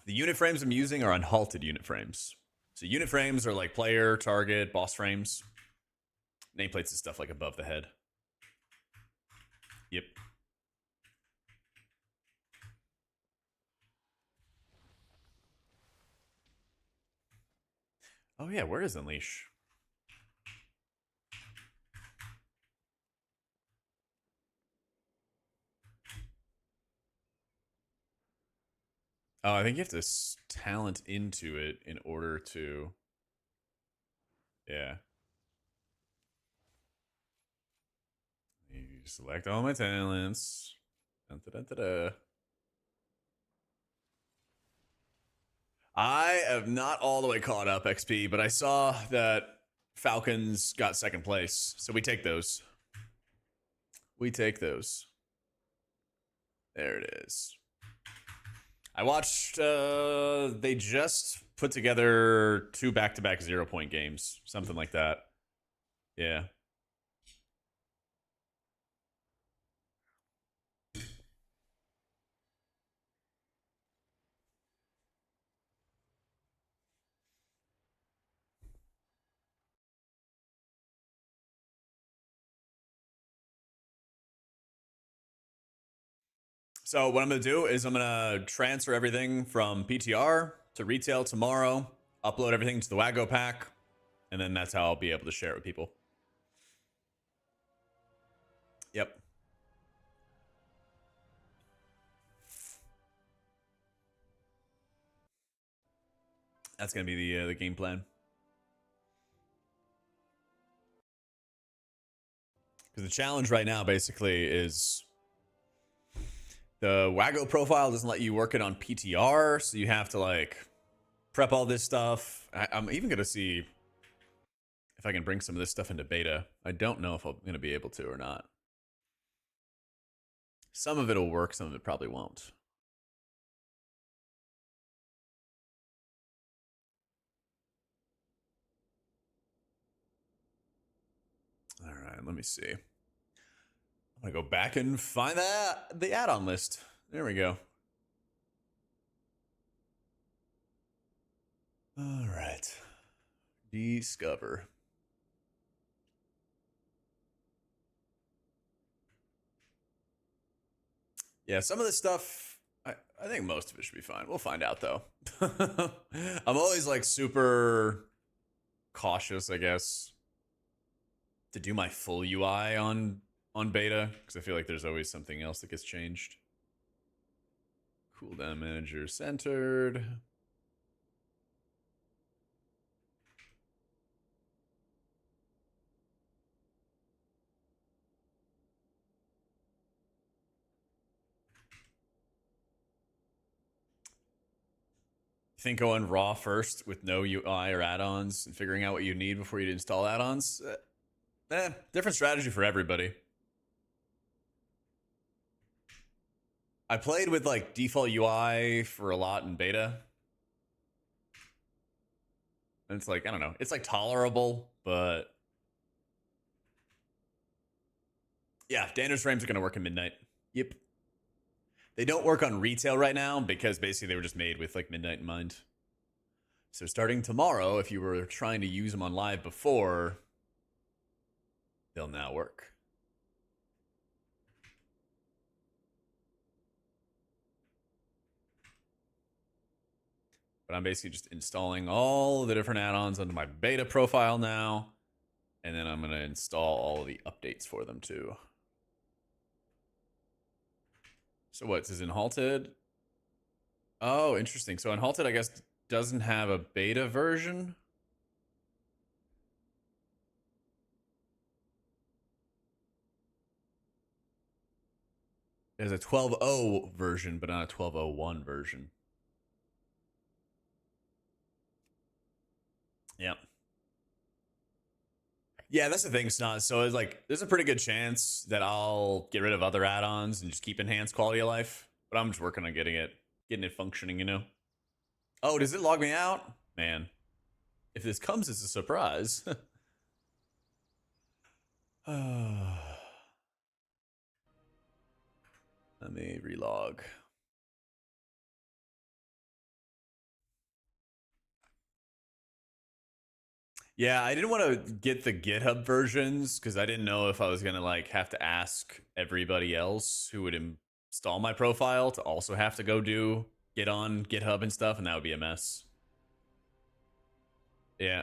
The unit frames I'm using are unhalted unit frames. So unit frames are like player, target, boss frames. Nameplates is stuff like above the head. Yep. Oh yeah, where is Unleash? Oh, I think you have to talent into it in order to... Yeah. You select all my talents. Dun, dun, dun, dun, dun. I am not all the way caught up, XP, but I saw that Falcons got second place, so we take those. We take those. There it is. I watched, they just put together 2 back-to-back 0-point games, something like that. Yeah. So what I'm going to do is I'm going to transfer everything from PTR to retail tomorrow, upload everything to the Wago pack, and then that's how I'll be able to share it with people. Yep. That's going to be the game plan. Because the challenge right now basically is the Wago profile doesn't let you work it on PTR, so you have to like prep all this stuff. I'm even going to see if I can bring some of this stuff into beta. I don't know if I'm going to be able to or not. Some of it will work, some of it probably won't. All right, let me see. I'm I'm gonna go back and find the add-on list. There we go. All right. Discover. Yeah, some of this stuff, I think most of it should be fine. We'll find out though. I'm always like super cautious, I guess, to do my full UI on beta because I feel like there's always something else that gets changed. Cooldown manager centered. Think going raw first with no UI or add-ons and figuring out what you need before you install add-ons? Different strategy for everybody. I played with like default UI for a lot in beta. And it's like, I don't know. It's like tolerable, but yeah, Dangerous frames are going to work in Midnight. Yep. They don't work on retail right now because basically they were just made with like Midnight in mind. So starting tomorrow, if you were trying to use them on live before, they'll now work. But I'm basically just installing all the different add-ons onto my beta profile now. And then I'm going to install all of the updates for them too. So what, is in Halted? Oh, interesting. So in Halted, I guess, doesn't have a beta version. There's a 12.0 version, but not a 12.01 version. Yeah. Yeah, that's the thing, Snot. So it's like, there's a pretty good chance that I'll get rid of other add-ons and just keep enhanced quality of life. But I'm just working on getting it functioning, you know? Oh, does it log me out? Man, if this comes as a surprise. Let me relog. Yeah, I didn't want to get the GitHub versions because I didn't know if I was gonna like have to ask everybody else who would install my profile to also have to go get on GitHub and stuff, and that would be a mess. Yeah.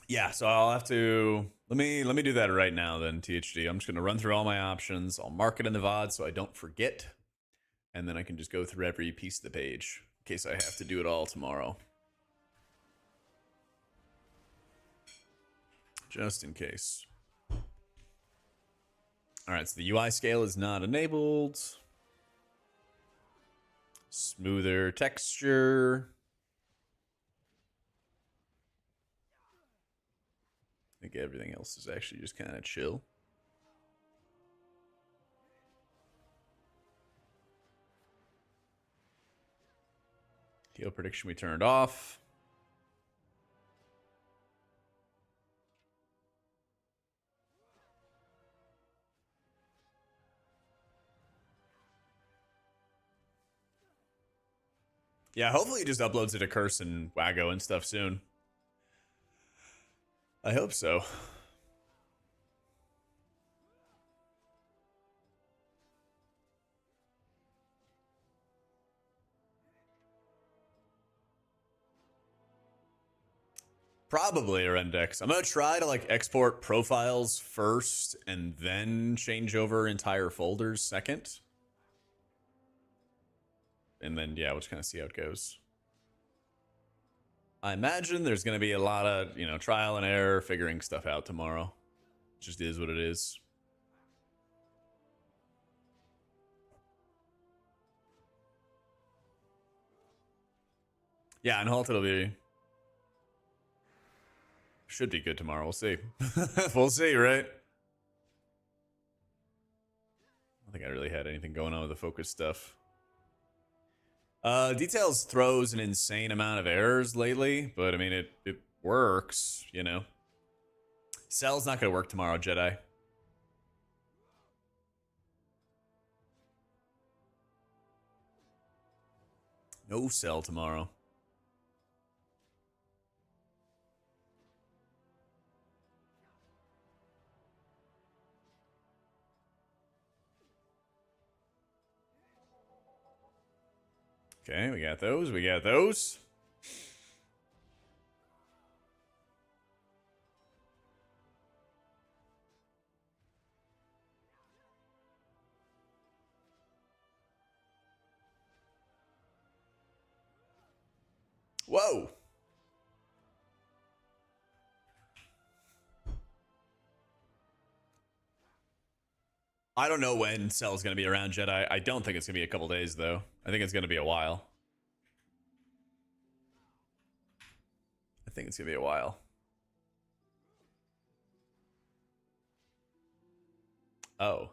Yeah, so I'll have to let me do that right now then, THD. I'm just gonna run through all my options. I'll mark it in the VOD so I don't forget. And then I can just go through every piece of the page in case I have to do it all tomorrow. Just in case. Alright, so the UI scale is not enabled. Smoother texture. I think everything else is actually just kind of chill. Heal prediction we turned off. Yeah, hopefully it just uploads it to Curse and Waggo and stuff soon. I hope so. Probably a Rendex. I'm gonna try to like export profiles first and then change over entire folders second. And then yeah, we'll just kind of see how it goes. I imagine there's gonna be a lot of, you know, trial and error figuring stuff out tomorrow. It just is what it is. Yeah, and Halted will be should be good tomorrow. We'll see. We'll see, right? I don't think I really had anything going on with the focus stuff. Details throws an insane amount of errors lately, but I mean, it works, you know. Cell's not gonna work tomorrow, Jedi. No cell tomorrow. Okay, we got those. We got those. Whoa. I don't know when Cell's going to be around, Jedi. I don't think it's going to be a couple days, though. I think it's going to be a while. I think it's going to be a while. Oh.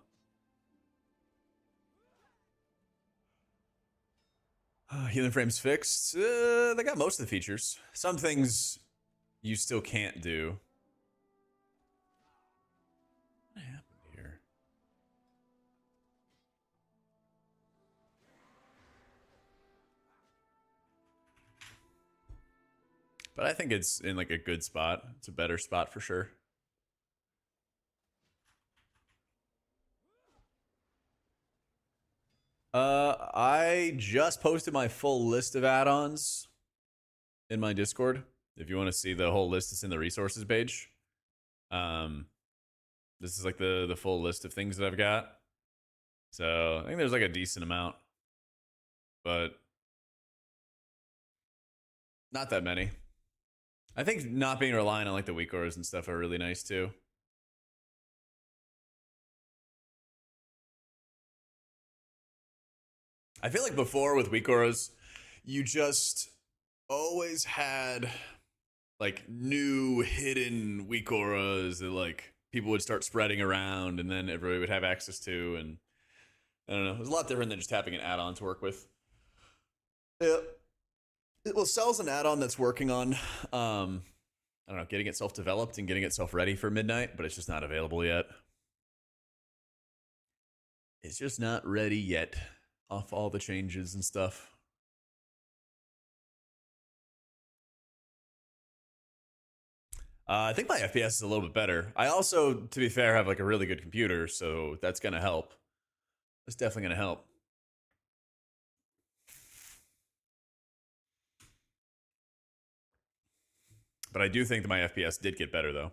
Healing frames fixed. They got most of the features. Some things you still can't do. What happened here? But I think it's in like a good spot. It's a better spot for sure. I just posted my full list of add-ons in my Discord. If you want to see the whole list, it's in the resources page. This is like the full list of things that I've got. So I think there's like a decent amount, but not that many. I think not being reliant on like the weak auras and stuff are really nice too. I feel like before with weak auras, you just always had like new hidden weak auras that like people would start spreading around and then everybody would have access to, and I don't know. It was a lot different than just having an add-on to work with. Yeah. Well, Cell's an add-on that's working on I don't know, getting itself developed and getting itself ready for midnight, but it's just not available yet. It's just not ready yet off all the changes and stuff. I think my FPS is a little bit better. I also, to be fair, have like a really good computer, so that's gonna help. That's definitely gonna help. But I do think that my FPS did get better though.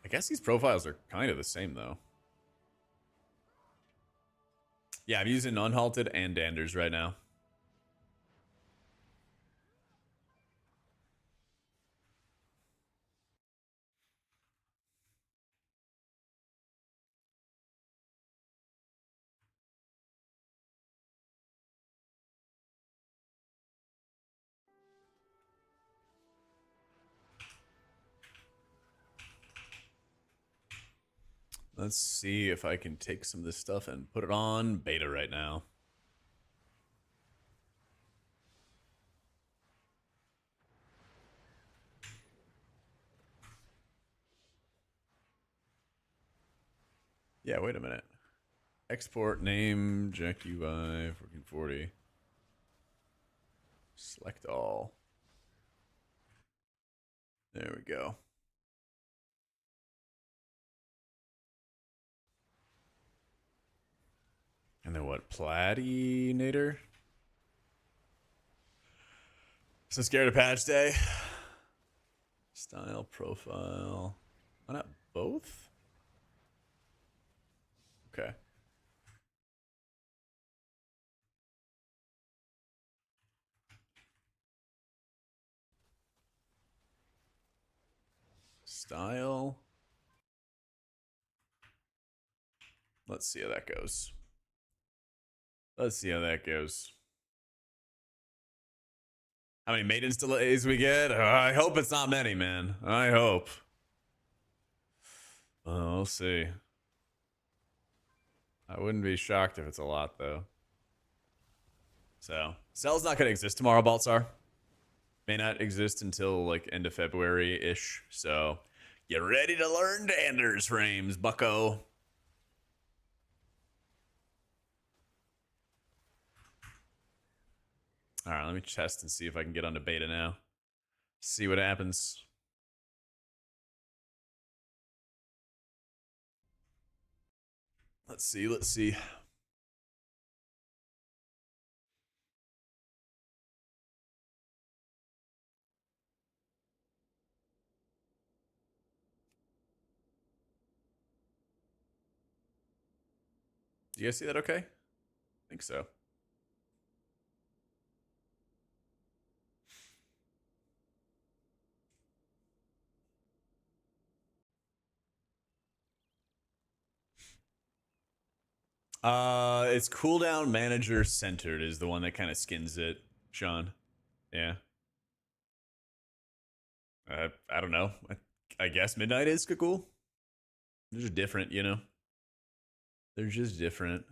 I guess these profiles are kind of the same though. Yeah, I'm using Unhalted and Danders right now. Let's see if I can take some of this stuff and put it on beta right now. Yeah, wait a minute. Export name, Jack UI, 1440. Select all. There we go. And then what? Platinator? So scared of patch day? Style, profile. Why not both? Okay. Style. Let's see how that goes. Let's see how that goes. How many maintenance delays we get? I hope it's not many, man. I hope. We'll see. I wouldn't be shocked if it's a lot, though. So, Cell's not going to exist tomorrow, Baltzar. May not exist until, like, end of February-ish. So, get ready to learn Dander's frames, bucko. All right, let me test and see if I can get onto beta now. See what happens. Let's see, let's see. Do you guys see that okay? I think so. It's cooldown manager centered is the one that kind of skins it, Sean. Yeah. I don't know. I guess midnight is cool. They're just different, you know? They're just different.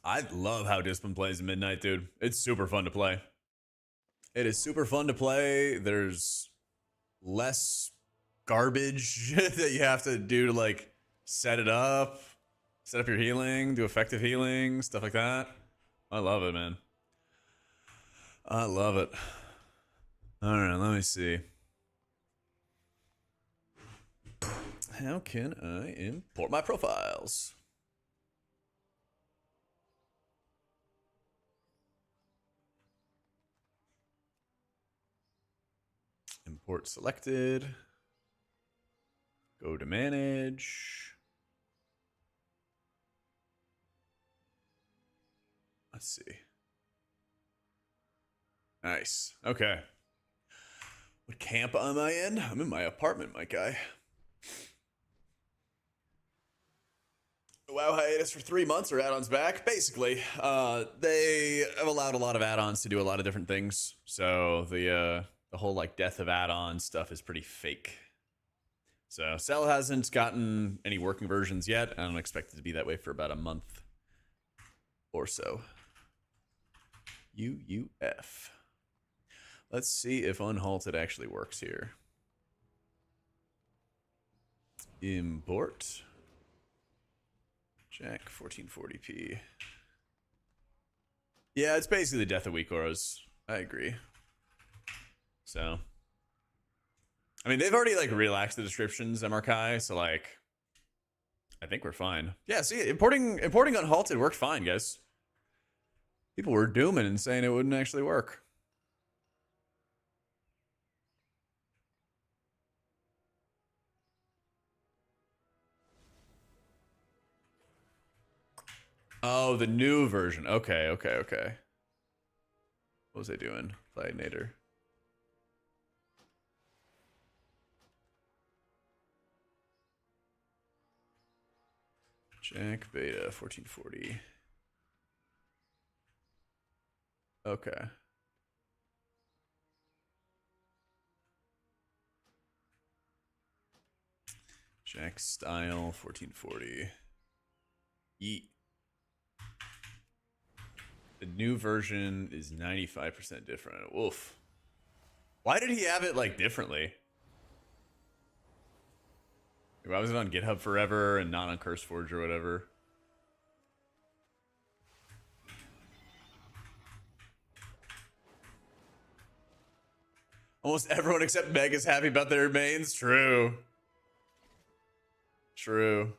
I love how Discipline plays at midnight, dude. It's super fun to play. It is super fun to play. There's less garbage that you have to do to like set it up, set up your healing, do effective healing, stuff like that. I love it, man. I love it. All right, let me see. How can I import my profiles? Import selected. Go to manage. Let's see. Nice. Okay. What camp am I in? I'm in my apartment, my guy. WoW hiatus for 3 months or add-ons back. Basically, they have allowed a lot of add-ons to do a lot of different things. So the whole like death of add-on stuff is pretty fake. So Cell hasn't gotten any working versions yet. I don't expect it to be that way for about a month or so. UUF. Let's see if Unhalted actually works here. Import. Jak 1440p. Yeah, it's basically the death of weak auras. I agree. So, I mean, they've already like relaxed the descriptions, MRKai, so like, I think we're fine. Yeah, see, importing Unhalted worked fine, guys. People were dooming and saying it wouldn't actually work. Oh, the new version. Okay, okay, okay. What was I doing? Play Nader. Jak beta 1440. Okay. Jak style 1440. Yeet. The new version is 95% different. Woof. Why did he have it like differently? Why was it on GitHub forever and not on CurseForge or whatever? Almost everyone except Meg is happy about their mains. True. True.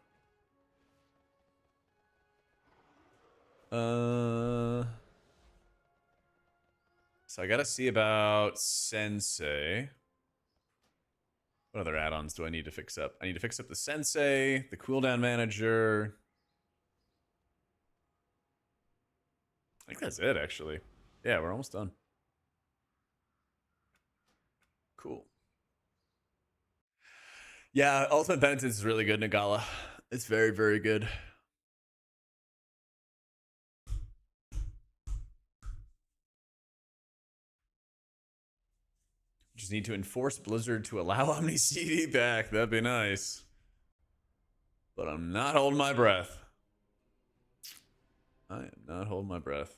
So I gotta see about Sensei. What other add-ons do I need to fix up? I need to fix up the Sensei, the cooldown manager. I think that's it, actually. Yeah, we're almost done. Cool. Yeah, Ultimate Penitence is really good, Nagala. It's very, very good. just need to enforce Blizzard to allow Omni CD back. That'd be nice. But I'm not holding my breath. I am not holding my breath.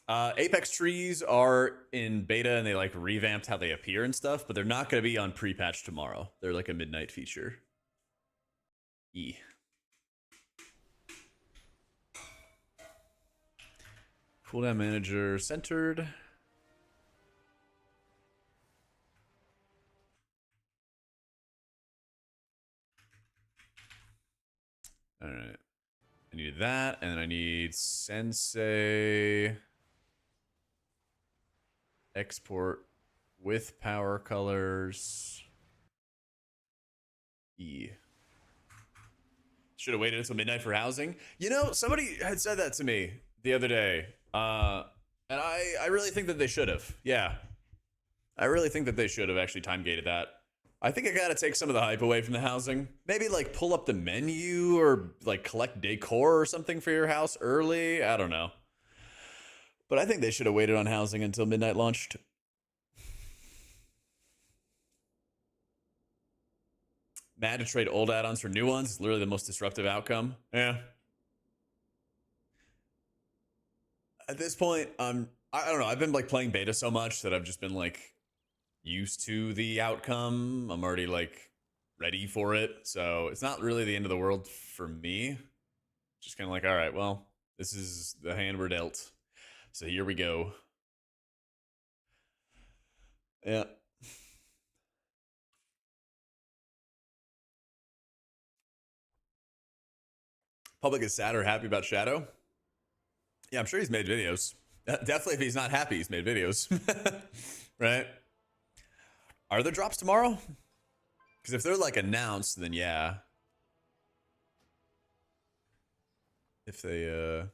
Apex trees are in beta and they like revamped how they appear and stuff, but they're not going to be on pre-patch tomorrow. They're like a midnight feature. Cooldown manager centered. All right. I need that, and then I need Sensei export with power colors. Should have waited until midnight for housing. You know, somebody had said that to me the other day. And I really think that they should have. Yeah. I really think that they should have actually time gated that. I think I gotta take some of the hype away from the housing. Maybe like pull up the menu or like collect decor or something for your house early. I don't know. But I think they should have waited on housing until midnight launched. Mad to trade old add-ons for new ones. It's literally the most disruptive outcome. Yeah. At this point, I don't know. I've been like playing beta so much that I've just been like used to the outcome. I'm already like ready for it. So it's not really the end of the world for me. Just kind of like, all right, well, this is the hand we're dealt. So here we go. Yeah. Public is sad or happy about Shadow. Yeah, I'm sure he's made videos. Definitely if he's not happy, he's made videos. Right? Are there drops tomorrow? Because if they're like announced, then yeah. If they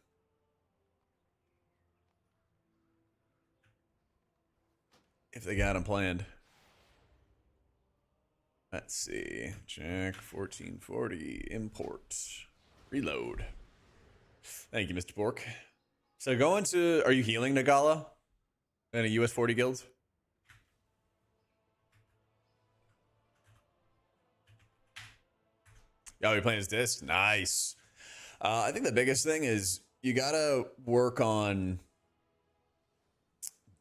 got them planned. Let's see. Jak 1440 import. Reload. Thank you, Mr. Pork. So going to, are you healing Nagala in a US 40 guild? Oh, you're playing his disc? Nice. I think the biggest thing is you gotta work on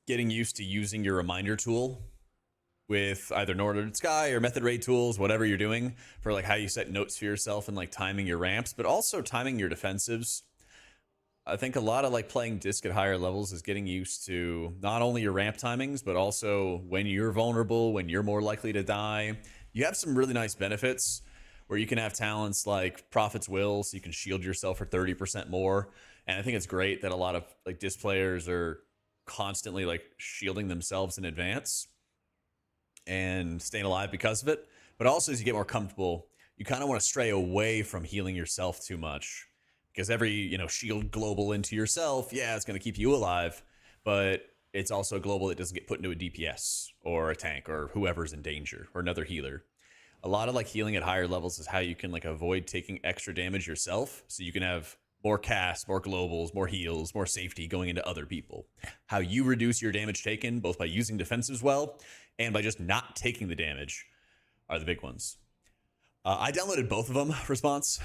getting used to using your reminder tool with either Northern Sky or Method Rate tools, whatever you're doing, for like how you set notes for yourself and like timing your ramps, but also timing your defensives. I think a lot of like playing disc at higher levels is getting used to not only your ramp timings, but also when you're vulnerable, when you're more likely to die. You have some really nice benefits where you can have talents like Prophet's Will, so you can shield yourself for 30% more. And I think it's great that a lot of like disc players are constantly like shielding themselves in advance and staying alive because of it. But also as you get more comfortable, you kind of want to stray away from healing yourself too much, because every, you know, shield global into yourself, yeah, it's going to keep you alive, but it's also a global that doesn't get put into a DPS or a tank or whoever's in danger or another healer. A lot of like healing at higher levels is how you can like avoid taking extra damage yourself, so you can have more casts, more globals, more heals, more safety going into other people. How you reduce your damage taken, both by using defensives well and by just not taking the damage, are the big ones. I downloaded both of them, Response,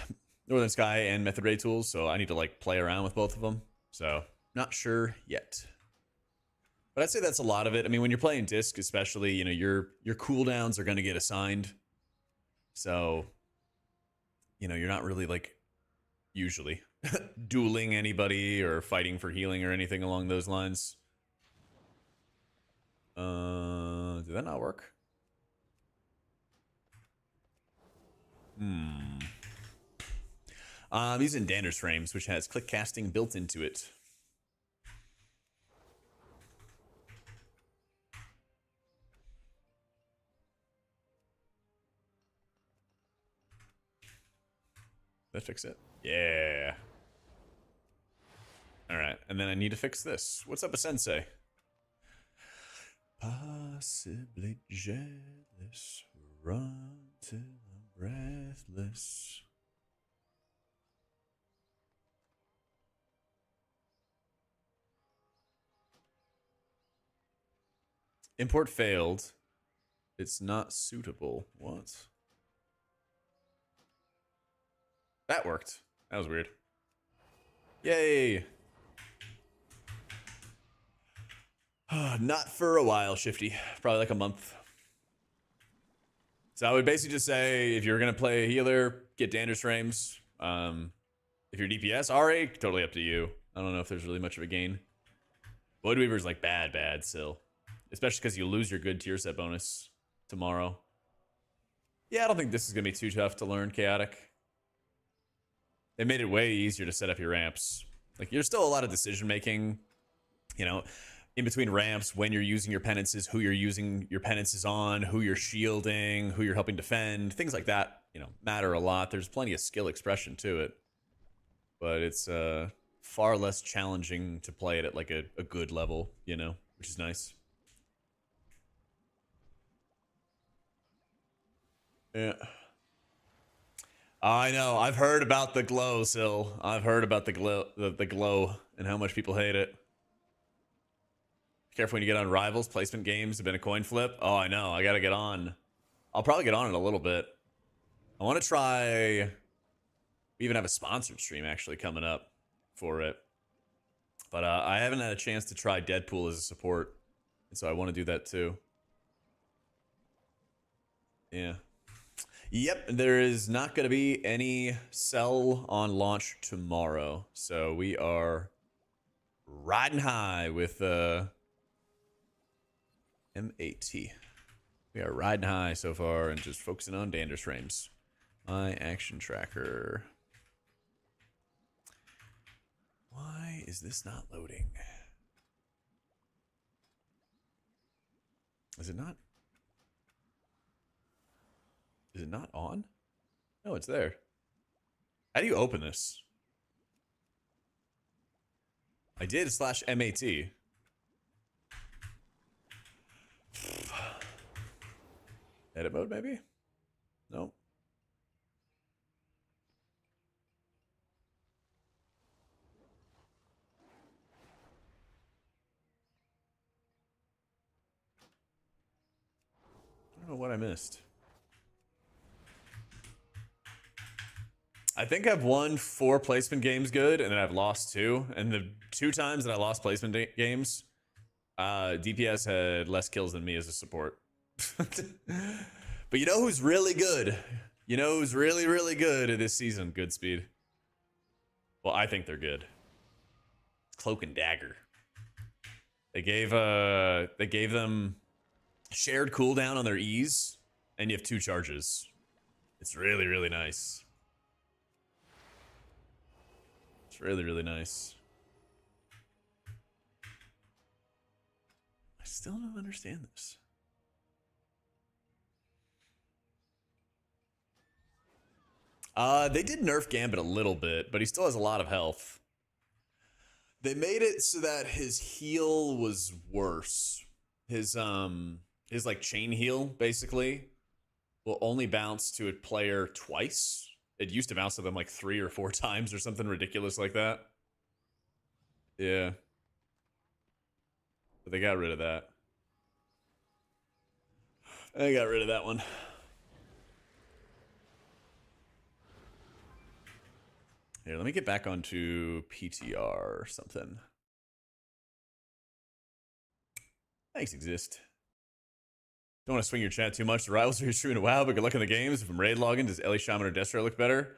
Northern Sky and Method Ray tools, so I need to like play around with both of them. So not sure yet, but I'd say that's a lot of it. I mean, when you're playing disc, especially, you know, your cooldowns are going to get assigned, so you know you're not really like usually dueling anybody or fighting for healing or anything along those lines. Did that not work? I'm using Dander's Frames, which has click casting built into it. That fix it? Yeah. All right, and then I need to fix this. What's up with Sensei? Possibly jealous, run till I'm breathless. Import failed. It's not suitable. What? That worked. That was weird. Yay. Not for a while, Shifty. Probably like a month. So I would basically just say, if you're going to play a healer, get Dander's frames. If you're DPS, RA, totally up to you. I don't know if there's really much of a gain. Voidweaver's like bad still. Especially because you lose your good tier set bonus tomorrow. Yeah, I don't think this is going to be too tough to learn Chaotic. They made it way easier to set up your ramps. Like, there's still a lot of decision making, you know, in between ramps, when you're using your penances, who you're using your penances on, who you're shielding, who you're helping defend, things like that, you know, matter a lot. There's plenty of skill expression to it, but it's far less challenging to play it at like a good level, you know, which is nice. Yeah. I know. I've heard about the glow, Sil. I've heard about the glow and how much people hate it. Careful when you get on Rivals. Placement games have been a coin flip. Oh, I know. I gotta get on. I'll probably get on in a little bit. I want to try. We even have a sponsored stream actually coming up for it. But I haven't had a chance to try Deadpool as a support. And so I want to do that too. Yeah. Yep, there is not going to be any sell on launch tomorrow. So we are riding high with M8. We are riding high so far and just focusing on Dander's frames. My action tracker. Why is this not loading? Is it not? Is it not on? No, it's there. How do you open this? I did /MAT. Edit mode, maybe? No. I don't know what I missed. I think I've won 4 placement games good, and then I've lost 2. And the 2 times that I lost placement games, DPS had less kills than me as a support. But you know who's really good? You know who's really, really good at this season? Goodspeed. Well, I think they're good. Cloak and Dagger. They gave them shared cooldown on their E's, and you have 2 charges. It's really, really nice. It's really, really nice. I still don't understand this. They did nerf Gambit a little bit, but he still has a lot of health. They made it so that his heal was worse. His like chain heal basically will only bounce to a player twice. It used to bounce to them like 3 or 4 times or something ridiculous like that. Yeah. But they got rid of that. They got rid of that one. Here, let me get back onto PTR or something. Thanks, Exist. Don't want to swing your chat too much. The rivals are true to WoW, but good luck in the games. If I'm raid logging, does Ellie Shaman or Destro look better?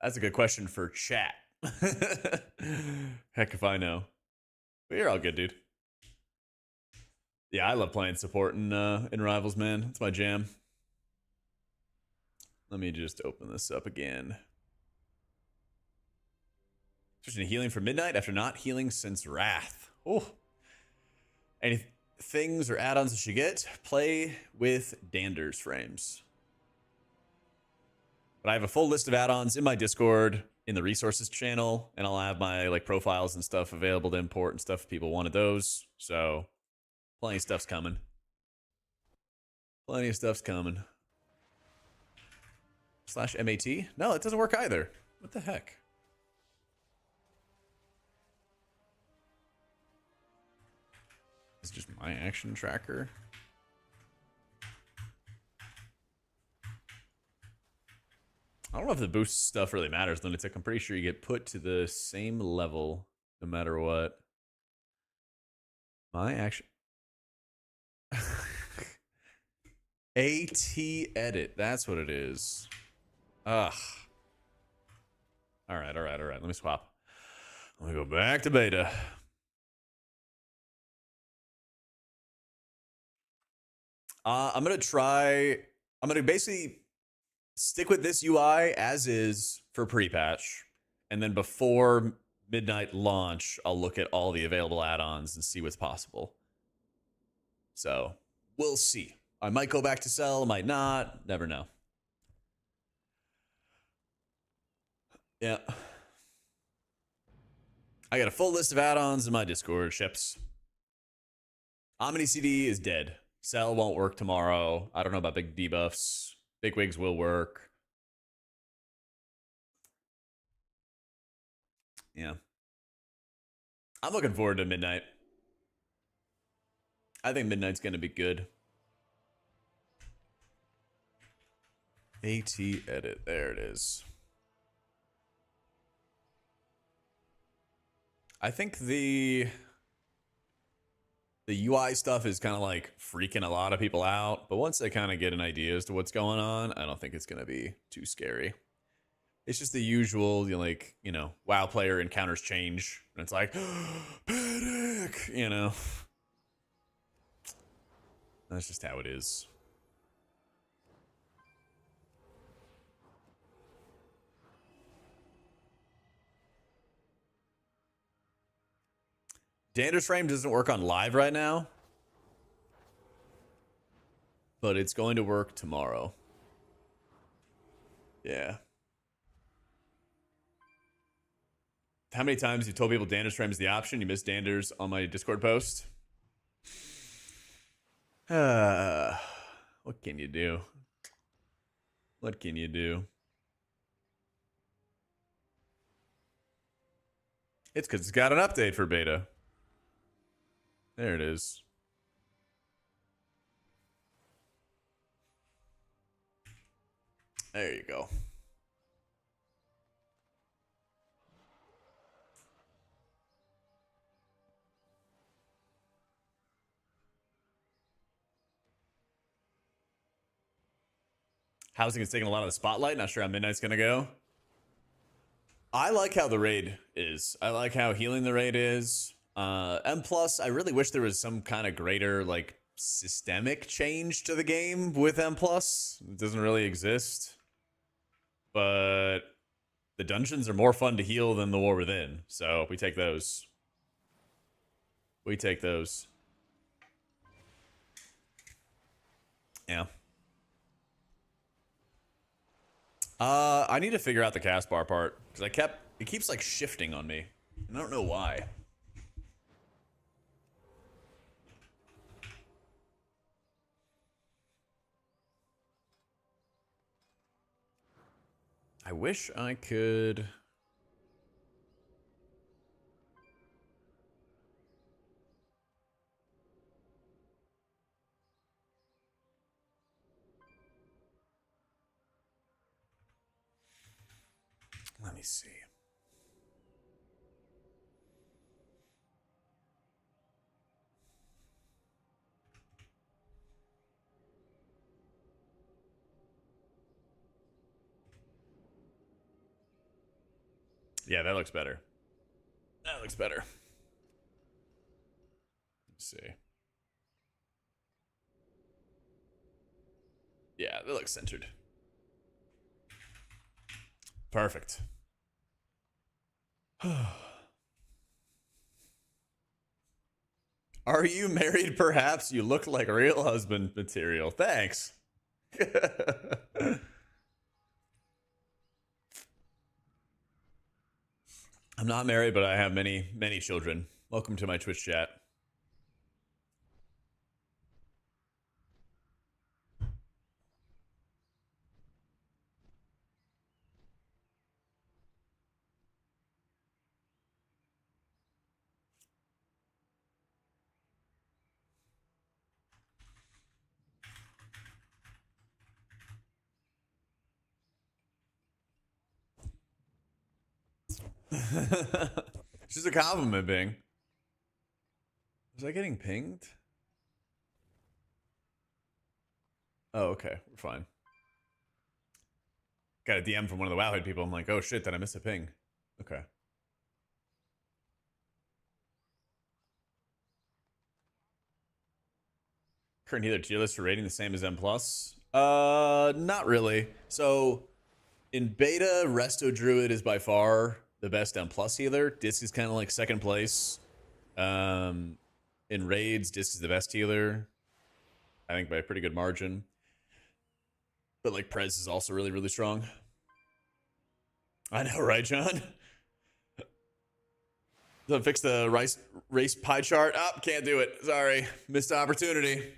That's a good question for chat. Heck if I know. But you're all good, dude. Yeah, I love playing support in Rivals, man. It's my jam. Let me just open this up again. Switching to healing for midnight after not healing since Wrath. Oh. Any things or add-ons that you get? Play with Dander's frames. But I have a full list of add-ons in my Discord, in the resources channel, and I'll have my like profiles and stuff available to import and stuff if people wanted those. So plenty of stuff's coming. Plenty of stuff's coming. /MAT? No, it doesn't work either. What the heck? It's just my action tracker. I don't know if the boost stuff really matters, Lunatic. I'm pretty sure you get put to the same level no matter what. My action. AT edit. That's what it is. Ugh. All right. Let me swap. Let me go back to beta. I'm going to basically stick with this UI as is for pre-patch. And then before midnight launch, I'll look at all the available add-ons and see what's possible. So we'll see. I might go back to sell, might not. Never know. Yeah. I got a full list of add-ons in my Discord, ships. Omni CD is dead. Cell won't work tomorrow. I don't know about big debuffs. Big wigs will work. Yeah. I'm looking forward to midnight. I think midnight's going to be good. AT edit. There it is. I think the UI stuff is kind of like freaking a lot of people out, but once they kind of get an idea as to what's going on, I don't think it's going to be too scary. It's just the usual, WoW player encounters change, and it's like, panic, That's just how it is. Dander's frame doesn't work on live right now, but it's going to work tomorrow. Yeah. How many times you told people Dander's frame is the option? You missed Dander's on my Discord post. What can you do? What can you do? It's because it's got an update for beta. There it is. There you go. Housing is taking a lot of the spotlight. Not sure how Midnight's going to go. I like how the raid is. I like how healing the raid is. M+, I really wish there was some kind of greater, systemic change to the game with M+. It doesn't really exist. But the dungeons are more fun to heal than the War Within. So we take those. We take those. Yeah. I need to figure out the cast bar part because it keeps shifting on me. I don't know why. I wish I could. Let me see. Yeah, that looks better. That looks better. Let's see. Yeah, that looks centered. Perfect. Are you married, perhaps? You look like real husband material. Thanks. I'm not married, but I have many, many children. Welcome to my Twitch chat. It's just a compliment, Bing. Was I getting pinged? Oh, okay. We're fine. Got a DM from one of the Wowhead people. I'm like, oh shit, did I miss a ping? Okay. Current healer tier list for rating the same as M+. Not really. So, in beta, Resto Druid is by far the best M+ healer. Disc is kind of like second place. In raids, Disc is the best healer. I think by a pretty good margin. But like Prez is also really, really strong. I know, right, John? So fix the race pie chart. Oh, can't do it. Sorry. Missed opportunity.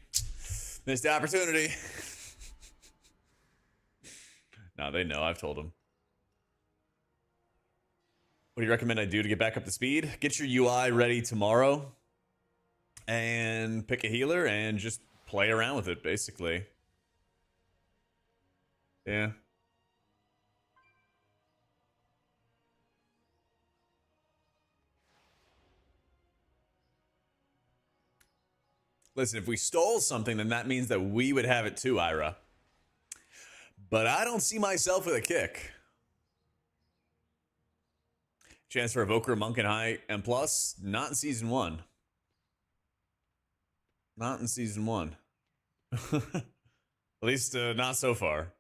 Missed opportunity. No, they know. I've told them. What do you recommend I do to get back up to speed? Get your UI ready tomorrow and pick a healer and just play around with it, basically. Yeah. Listen, if we stole something, then that means that we would have it too, Ira. But I don't see myself with a kick. Chance for Evoker, Monk, and High M+, not in Season 1. Not in Season 1. At least not so far.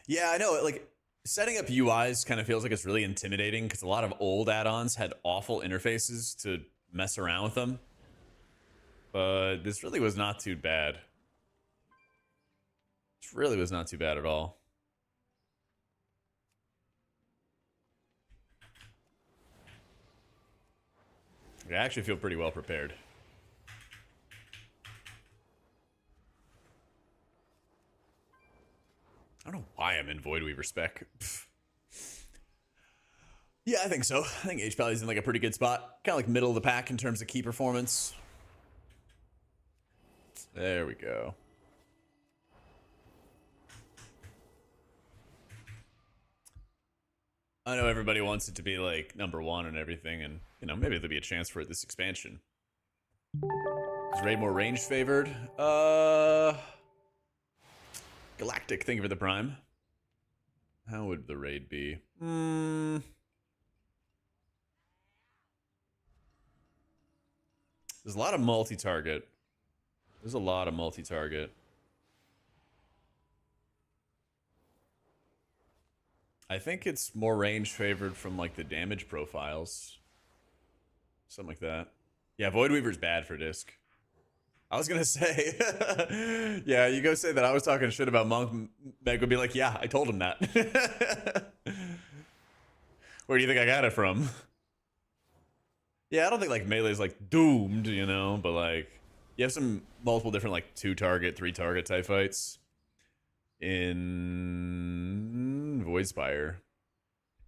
Yeah, I know. Like, setting up UIs kind of feels like it's really intimidating because a lot of old add-ons had awful interfaces to mess around with them. But this really was not too bad. This really was not too bad at all. I actually feel pretty well prepared. I don't know why I'm in Void Weaver spec. Yeah, I think so. I think H-Pally's in like a pretty good spot. Kind of like middle of the pack in terms of key performance. There we go. I know everybody wants it to be like #1 and everything, and you know, maybe there'll be a chance for it this expansion. Is raid more range favored? Galactic, thank you for the prime. How would the raid be? There's a lot of multi-target. There's a lot of multi-target. I think it's more range favored from like the damage profiles. Something like that. Yeah, Void Weaver's bad for disc. I was gonna say, yeah, you go say that I was talking shit about Monk. Meg would be like, yeah, I told him that. Where do you think I got it from? Yeah, I don't think like Melee's like doomed, you know, but like you have some multiple different like 2-target, 3-target type fights in Voidspire.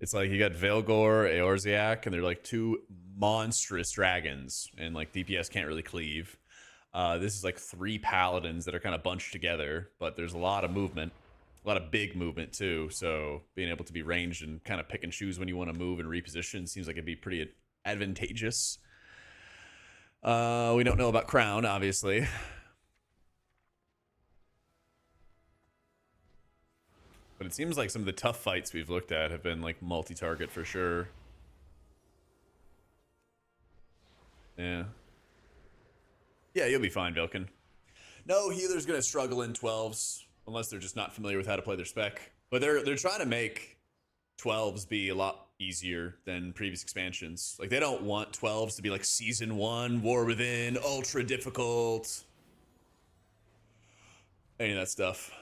It's like you got Veilgore, Eorzeak, and they're like 2 monstrous dragons, and like DPS can't really cleave. This is like 3 paladins that are kind of bunched together, but there's a lot of movement, a lot of big movement too. So being able to be ranged and kind of pick and choose when you want to move and reposition seems like it'd be pretty advantageous. We don't know about Crown, obviously. But it seems like some of the tough fights we've looked at have been like multi-target for sure. Yeah. Yeah, you'll be fine, Vilkin. No healer's gonna struggle in 12s unless they're just not familiar with how to play their spec. But they're trying to make 12s be a lot easier than previous expansions. Like they don't want 12s to be like Season 1, War Within, ultra difficult. Any of that stuff.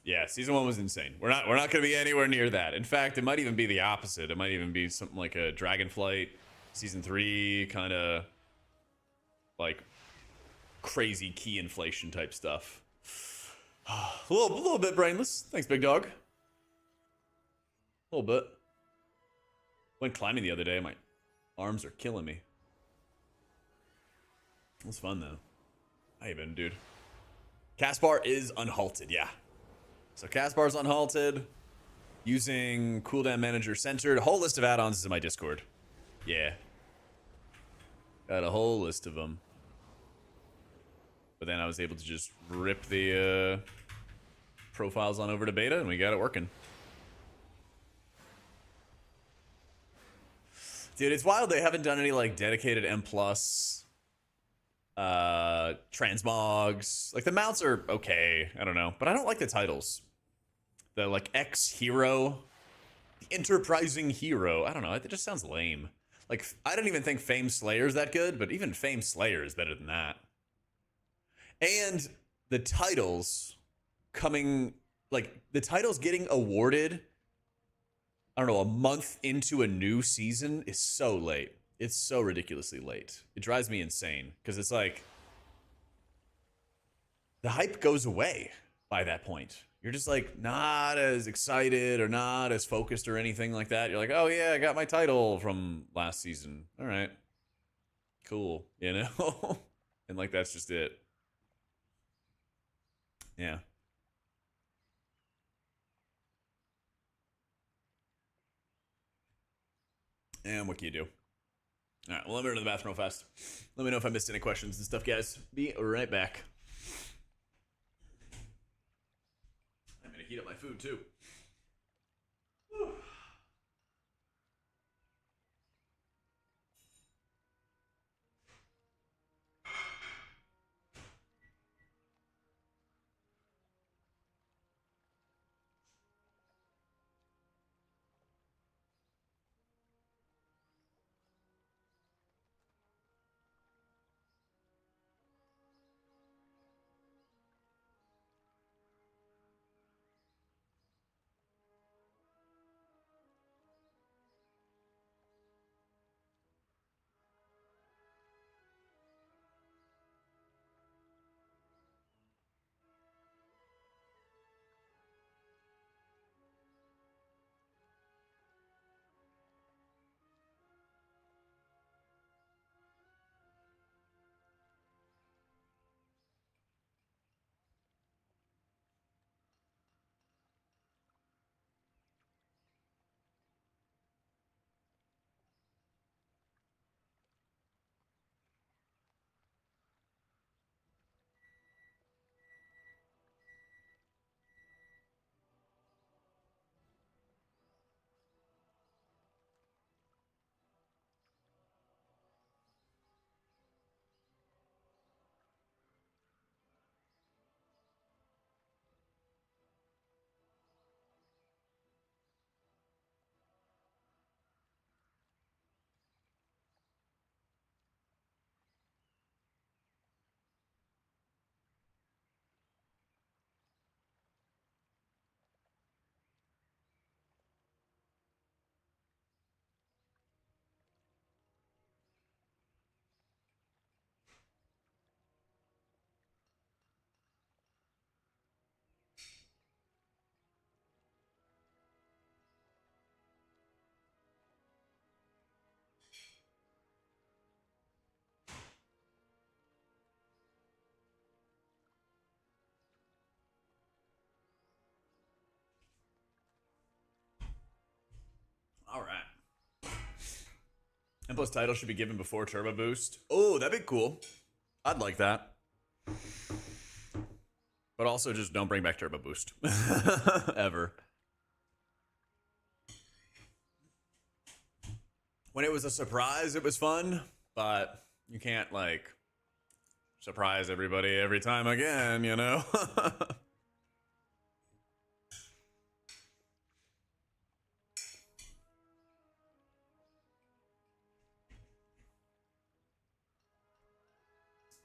Yeah, Season 1 was insane. We're not gonna be anywhere near that. In fact, it might even be the opposite. It might even be something like a Dragonflight Season 3 kind of like crazy key inflation type stuff. A little bit brainless. Thanks, big dog. A little bit. Went climbing the other day. My arms are killing me. It was fun though. How you been, dude? Castbar is unhalted, yeah. So Castbar's unhalted. Using cooldown manager centered. A whole list of add-ons is in my Discord. Yeah. Got a whole list of them. But then I was able to just rip the profiles on over to beta and we got it working. Dude, it's wild they haven't done any like dedicated M+ transmogs. Like the mounts are okay, I don't know. But I don't like the titles. The like X-Hero. The Enterprising Hero. I don't know, it just sounds lame. Like, I don't even think Fame Slayer's that good, but even Fame Slayer is better than that. And the titles coming, like, the titles getting awarded, I don't know, a month into a new season is so late. It's so ridiculously late. It drives me insane, because it's like, the hype goes away by that point. You're just like not as excited or not as focused or anything like that. You're like, oh yeah, I got my title from last season. All right, cool, you know? And like that's just it. Yeah. And what can you do? All right, well, let me run to the bathroom real fast. Let me know if I missed any questions and stuff, guys. Be right back. I'm gonna heat up my food too. All right. And plus title should be given before Turbo Boost. Oh, that'd be cool. I'd like that. But also just don't bring back Turbo Boost. Ever. When it was a surprise, it was fun. But you can't, like, surprise everybody every time again, you know?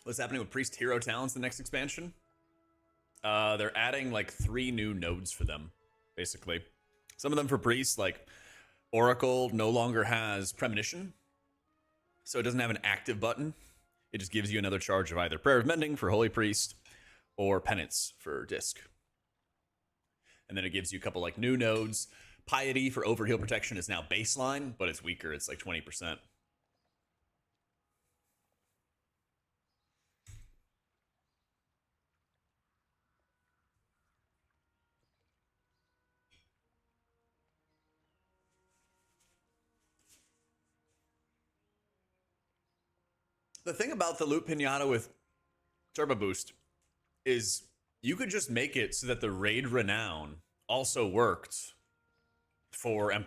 What's happening with Priest Hero Talents the next expansion? They're adding like 3 new nodes for them, basically. Some of them for Priest, like Oracle no longer has Premonition, so it doesn't have an active button. It just gives you another charge of either Prayer of Mending for Holy Priest or Penance for Disc. And then it gives you a couple like new nodes. Piety for Overheal Protection is now baseline, but it's weaker. It's like 20%. The thing about the loot pinata with Turbo Boost is you could just make it so that the raid renown also worked for M+.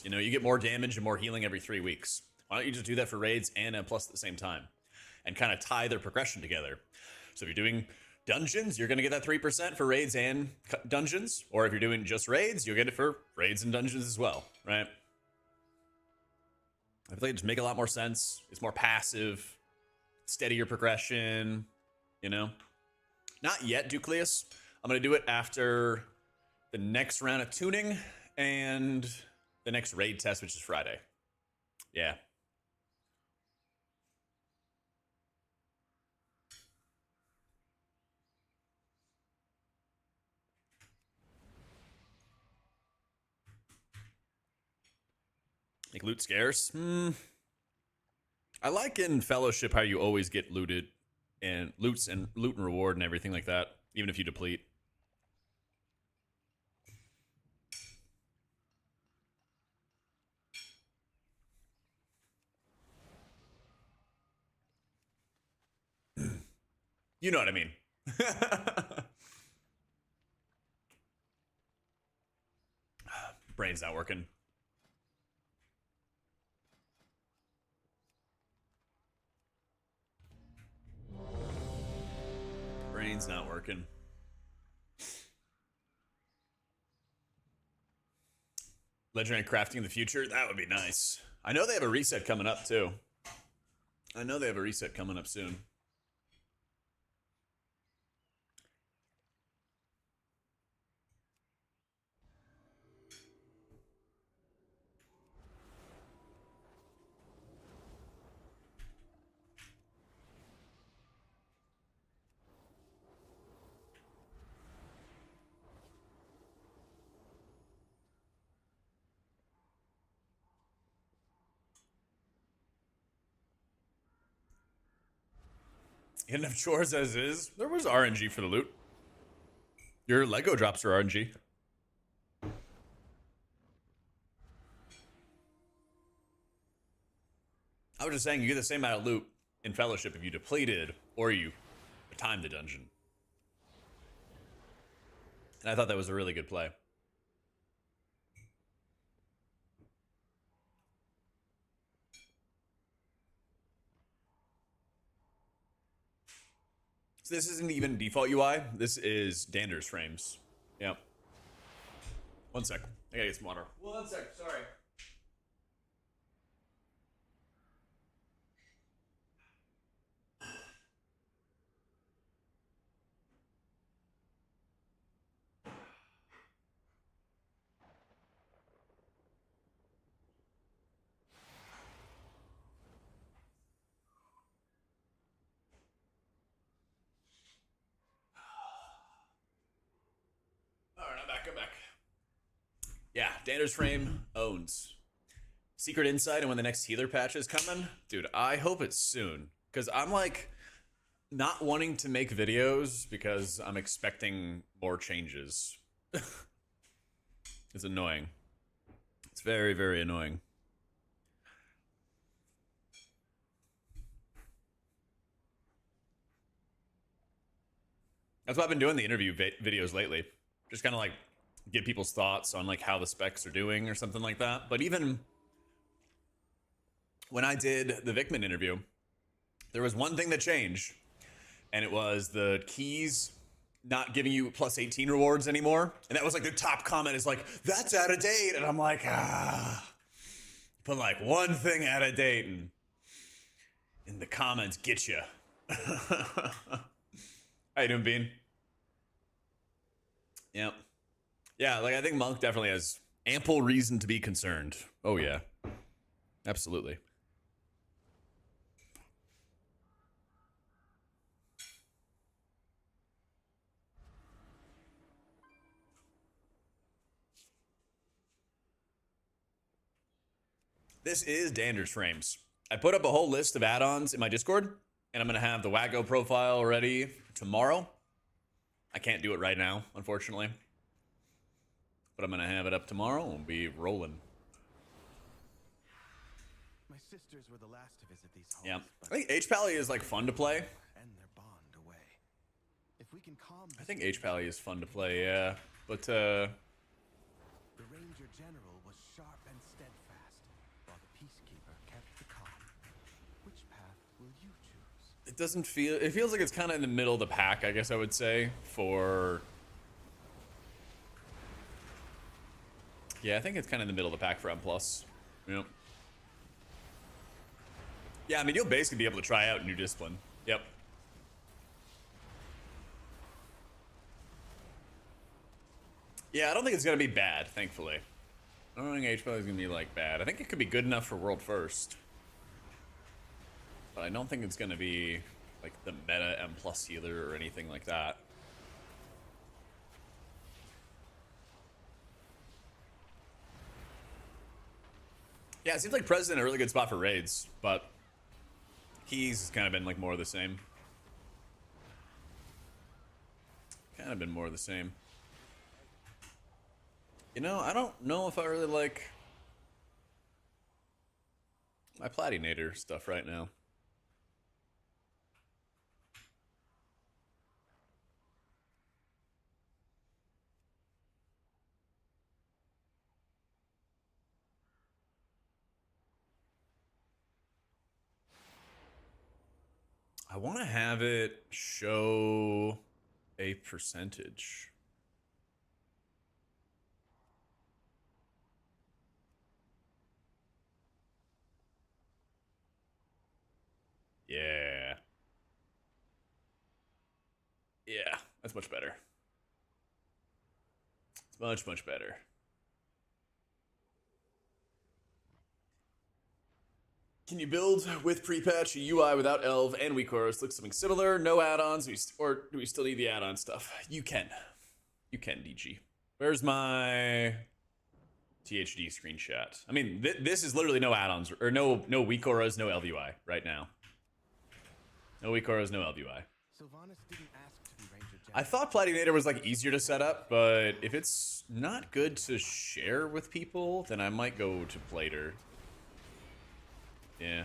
You know, you get more damage and more healing every 3 weeks. Why don't you just do that for raids and M+ at the same time and kind of tie their progression together? So if you're doing dungeons, you're going to get that 3% for raids and dungeons. Or if you're doing just raids, you'll get it for raids and dungeons as well, right? I feel like it just make a lot more sense. It's more passive, steadier progression, you know? Not yet, Ducleus. I'm going to do it after the next round of tuning and the next raid test, which is Friday. Yeah. Like loot scarce? I like in Fellowship how you always get looted and loot and reward and everything like that, even if you deplete. You know what I mean. Brain's not working. Brain's not working. Legendary crafting in the future? That would be nice. I know they have a reset coming up, too. I know they have a reset coming up soon. Enough chores as is. There was RNG for the loot. Your Lego drops are RNG. I was just saying you get the same amount of loot in Fellowship if you depleted or you timed the dungeon. And I thought that was a really good play. So this isn't even default UI. This is Dander's frames. Yep. One sec. I gotta get some water. 1 sec. Sorry. All right, I'm back. Yeah, Dander's frame owns. Secret insight on when the next healer patch is coming? Dude, I hope it's soon. Because I'm like not wanting to make videos because I'm expecting more changes. It's annoying. It's very, very annoying. That's why I've been doing the interview videos lately. Just kind of like get people's thoughts on like how the specs are doing or something like that. But even when I did the Vickman interview, there was one thing that changed, and it was the keys not giving you plus 18 rewards anymore. And that was like the top comment is like, that's out of date. And I'm like, put like one thing out of date and in the comments get you. How you doing, Bean? Yep. Yeah, like I think Monk definitely has ample reason to be concerned. Oh yeah. Absolutely. This is Dander's frames. I put up a whole list of add-ons in my Discord, and I'm gonna have the Waggo profile ready tomorrow. I can't do it right now, unfortunately. But I'm gonna have it up tomorrow and be rolling. My sisters were the last to visit these halls. Yeah. but I think H Pally is like fun to play. and their bond away. If we can calm I think H Pally is fun to play, yeah. But the Ranger General was sharp and steadfast, while the Peacekeeper kept the calm. Which path will you choose? it doesn't feel, it feels like it's kind of in the middle of the pack, I guess I would say, for, yeah, I think it's kind of in the middle of the pack for M+. Yep. Yeah, I mean, you'll basically be able to try out new discipline. Yep. Yeah, I don't think it's going to be bad, thankfully. I don't think HP is going to be, like, bad. I think it could be good enough for World First. But I don't think it's going to be, like, the meta M+ healer or anything like that. Yeah, it seems like President a really good spot for raids, but he's kind of been, like, more of the same. Kind of been more of the same. You know, I don't know if I really like my Platinator stuff right now. I want to have it show a percentage. Yeah. Yeah, that's much better. It's much, much better. Can you build with PrePatch a UI without Elv and WeakAuras? Looks something similar. No add-ons, or do we still need the add-on stuff? You can. You can, DG. Where's my THD screenshot? I mean, this is literally no add-ons, or no WeakAuras, no LVUI right now. No WeakAuras, no LVUI. Sylvanas didn't ask to be Ranger General. I thought Platinator was like easier to set up, but if it's not good to share with people, then I might go to Plater. Yeah.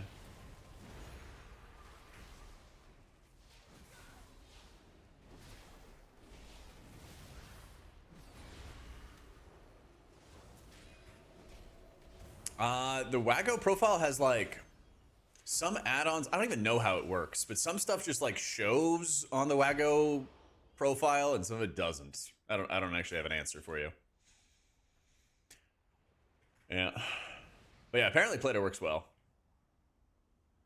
The Wago profile has like some add-ons. I don't even know how it works, but some stuff just like shows on the Wago profile and some of it doesn't. I don't actually have an answer for you. Yeah. But yeah, apparently Plato works well.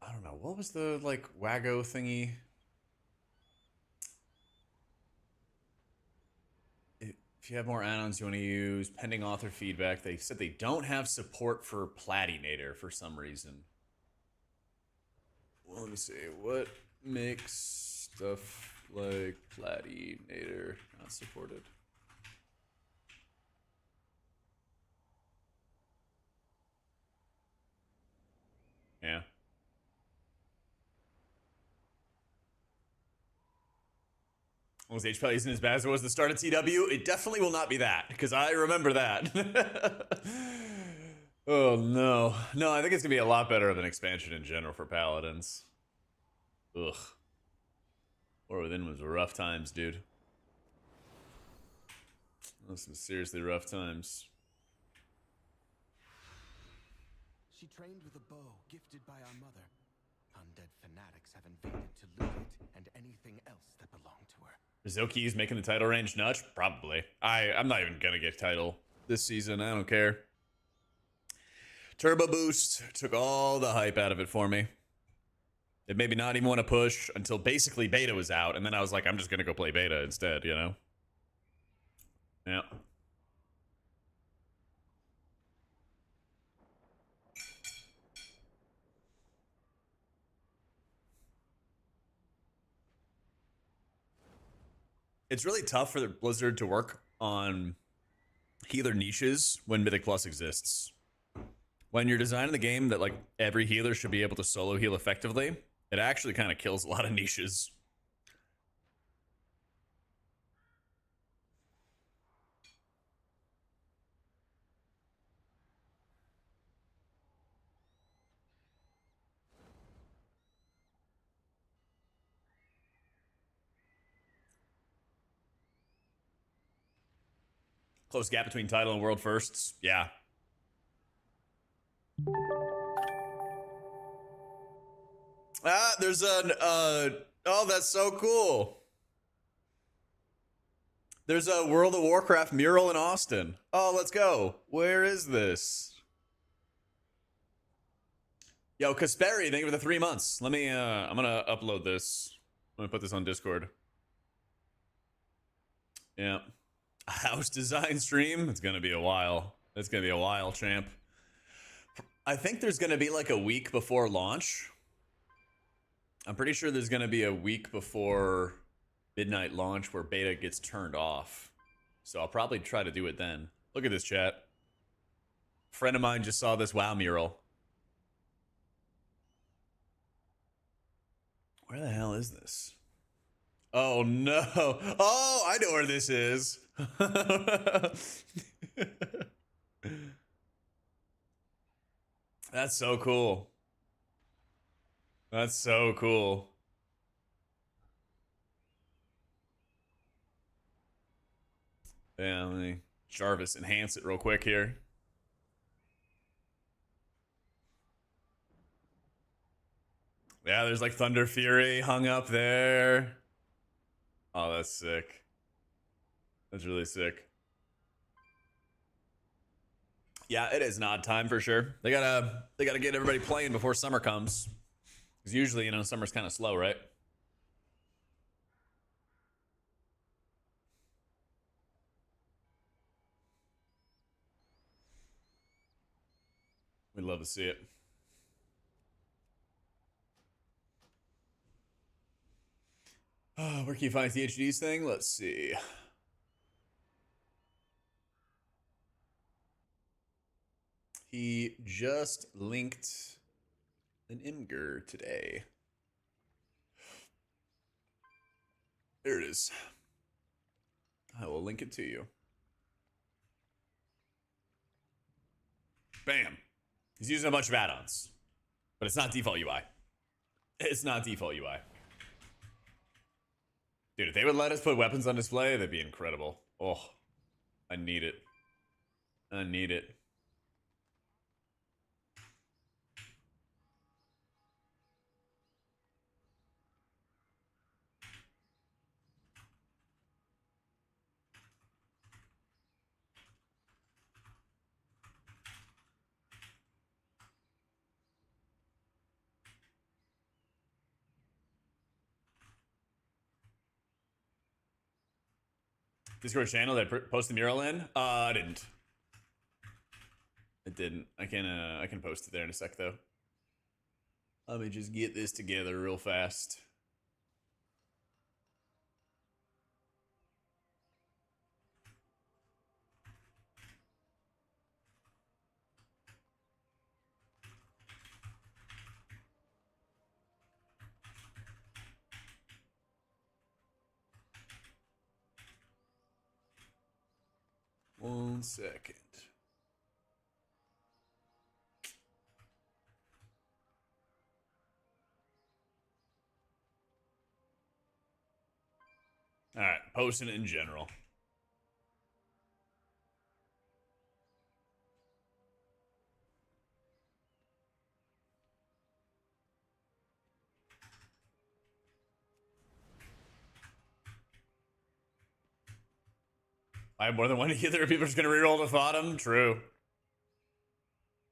I don't know. What was the like Wago thingy? If you have more add-ons you want to use, pending author feedback. They said they don't have support for Platinator for some reason. Well, let me see. What makes stuff like Platinator not supported? Yeah. Was HP isn't as bad as it was at the start of TW? It definitely will not be that, because I remember that. Oh, no. No, I think it's going to be a lot better of an expansion in general for Paladins. Ugh. War Within was rough times, dude. Those some seriously rough times. She trained with a bow gifted by our mother. Undead fanatics have invaded to loot it and anything else that belonged to her. Zoki's making the title range nudge? Probably. I'm not even gonna get title this season. I don't care. Turbo Boost took all the hype out of it for me. It made me not even want to push until basically beta was out, and then I was like, I'm just gonna go play beta instead, you know? Yeah. It's really tough for the Blizzard to work on healer niches when Mythic Plus exists. When you're designing the game that like every healer should be able to solo heal effectively, it actually kind of kills a lot of niches. Close gap between title and world firsts. Yeah. Ah, there's an, oh, that's so cool. There's a World of Warcraft mural in Austin. Oh, let's go. Where is this? Yo, Kasperi, thank you for the 3 months. Let me, I'm gonna upload this. Let me put this on Discord. Yeah. House design stream. It's gonna be a while. It's gonna be a while, champ. I think there's gonna be like a week before launch. I'm pretty sure there's gonna be a week before midnight launch where beta gets turned off. So I'll probably try to do it then. Look at this chat. Friend of mine just saw this WoW mural. Where the hell is this? Oh no. Oh, I know where this is. That's so cool. That's so cool. Yeah, let me Jarvis enhance it real quick here. Yeah, there's like Thunder Fury hung up there. Oh, that's sick. That's really sick. Yeah, it is an odd time for sure. They gotta get everybody playing before summer comes. Because usually, you know, summer's kind of slow, right? We'd love to see it. Where can you find THD's thing? Let's see. He just linked an Imgur today. There it is. I will link it to you. Bam. He's using a bunch of add-ons. But it's not default UI. It's not default UI. Dude, if they would let us put weapons on display, that'd be incredible. Oh, I need it. I need it. Discord channel that post the mural in? I didn't. It didn't. I can post it there in a sec though. Let me just get this together real fast. One second. All right, posting it in general. I have more than one either. People are just gonna reroll the bottom. True.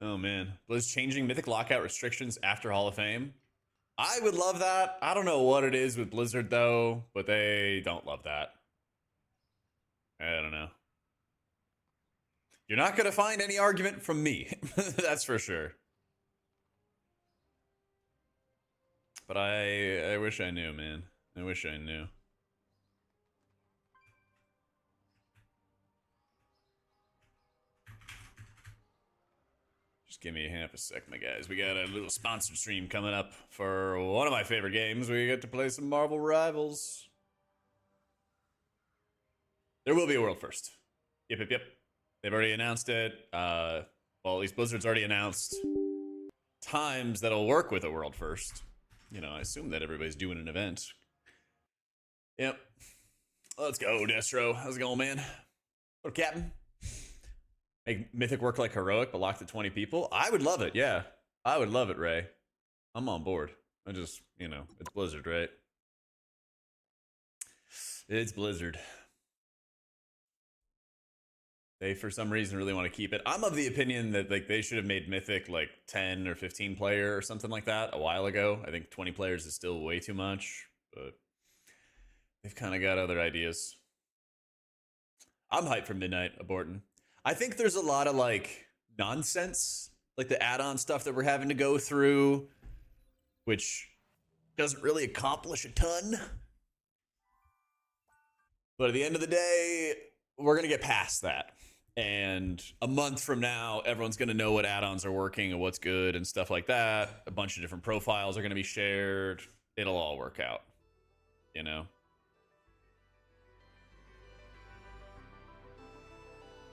Oh man, Blizz changing Mythic lockout restrictions after Hall of Fame. I would love that. I don't know what it is with Blizzard though, but they don't love that. I don't know. You're not gonna find any argument from me. That's for sure. But I wish I knew, man. I wish I knew. Just give me half a sec, my guys. We got a little sponsored stream coming up for one of my favorite games. We get to play some Marvel Rivals. There will be a world first. Yep. They've already announced it. Well, at least Blizzard's already announced times that'll work with a world first. You know, I assume that everybody's doing an event. Yep. Let's go, Destro. How's it going, man? What up, Captain? Make Mythic work like Heroic, but locked at 20 people. I would love it. Yeah, I would love it, Ray. I'm on board. I just, you know, it's Blizzard, right? It's Blizzard. They, for some reason, really want to keep it. I'm of the opinion that like they should have made Mythic like 10 or 15 player or something like that a while ago. I think 20 players is still way too much, but they've kind of got other ideas. I'm hyped for Midnight Abortin. I think there's a lot of like nonsense, like the add-on stuff that we're having to go through, which doesn't really accomplish a ton. But at the end of the day, we're going to get past that. And a month from now, everyone's going to know what add-ons are working and what's good and stuff like that. A bunch of different profiles are going to be shared. It'll all work out, you know?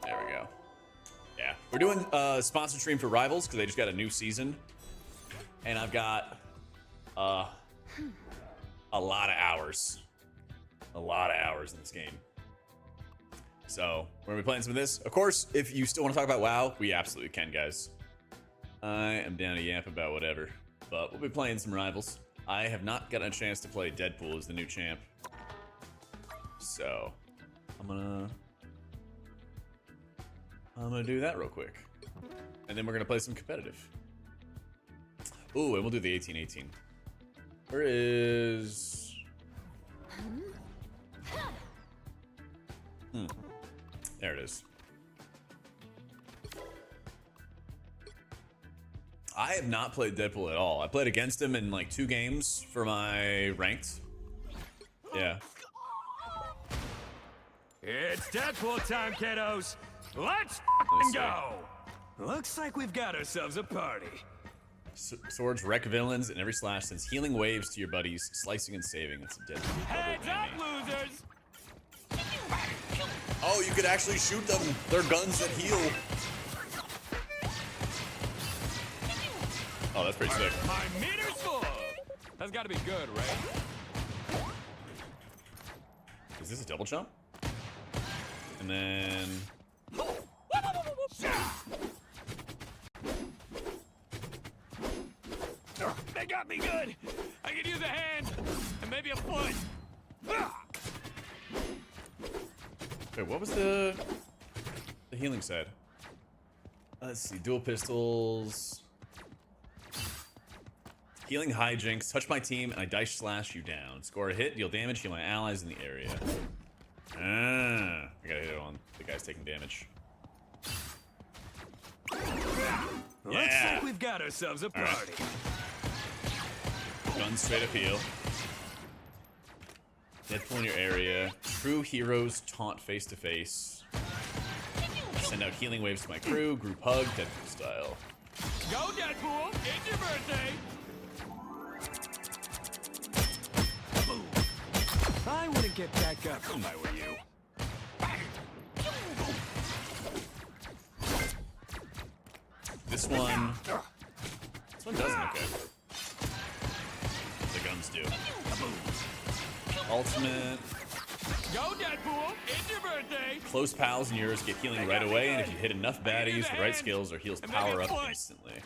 There we go. Yeah, we're doing a sponsored stream for Rivals because they just got a new season. And I've got a lot of hours. A lot of hours in this game. So, we're going to be playing some of this. Of course, if you still want to talk about WoW, we absolutely can, guys. I am down to yamp about whatever. But we'll be playing some Rivals. I have not gotten a chance to play Deadpool as the new champ. So, I'm gonna do that real quick. And then we're gonna play some competitive. Ooh, and we'll do the 1818. Where is... There it is. I have not played Deadpool at all. I played against him in like 2 games for my ranked. Yeah. It's Deadpool time, kiddos. Let's go. Looks like we've got ourselves a party. Swords wreck villains in every slash, sends healing waves to your buddies, slicing and saving. It's a deadly Heads up, losers. Oh, you could actually shoot them. They're guns that heal. Oh, that's pretty sick. My meter's full. That's got to be good, right? Is this a double jump? And then... They got me good. I could use a hand and maybe a foot. Wait, what was the healing side? Let's see, dual pistols. Healing hijinks, touch my team, and I dice slash you down. Score a hit, deal damage, heal my allies in the area. Ah, I gotta hit it on the guys taking damage. Looks like we've got ourselves a party. Guns straight up heal. Deadpool in your area. True heroes taunt face to face. Send out healing waves to my crew. Group hug, Deadpool style. Go, Deadpool! It's your birthday! I wouldn't get back up if I were you. This one doesn't look good. The guns do. Ultimate. Go, Deadpool! It's your birthday! Close pals and yours get healing right away, and if you hit enough baddies with the right skills, or heals power up instantly.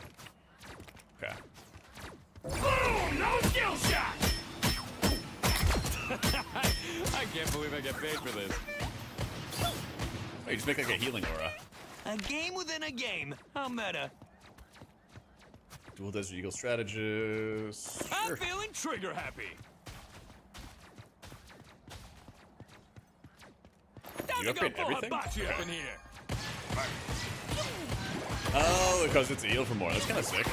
Okay. Boom! No skill shot! I can't believe I get paid for this. Oh, you just make like a healing aura. A game within a game. How meta. Dual Desert Eagle strategist. I'm Sure. feeling trigger happy. Time You to go upgrade full everything? hibachi up Okay. in here. Oh, because it's a heal for more. That's kind of sick.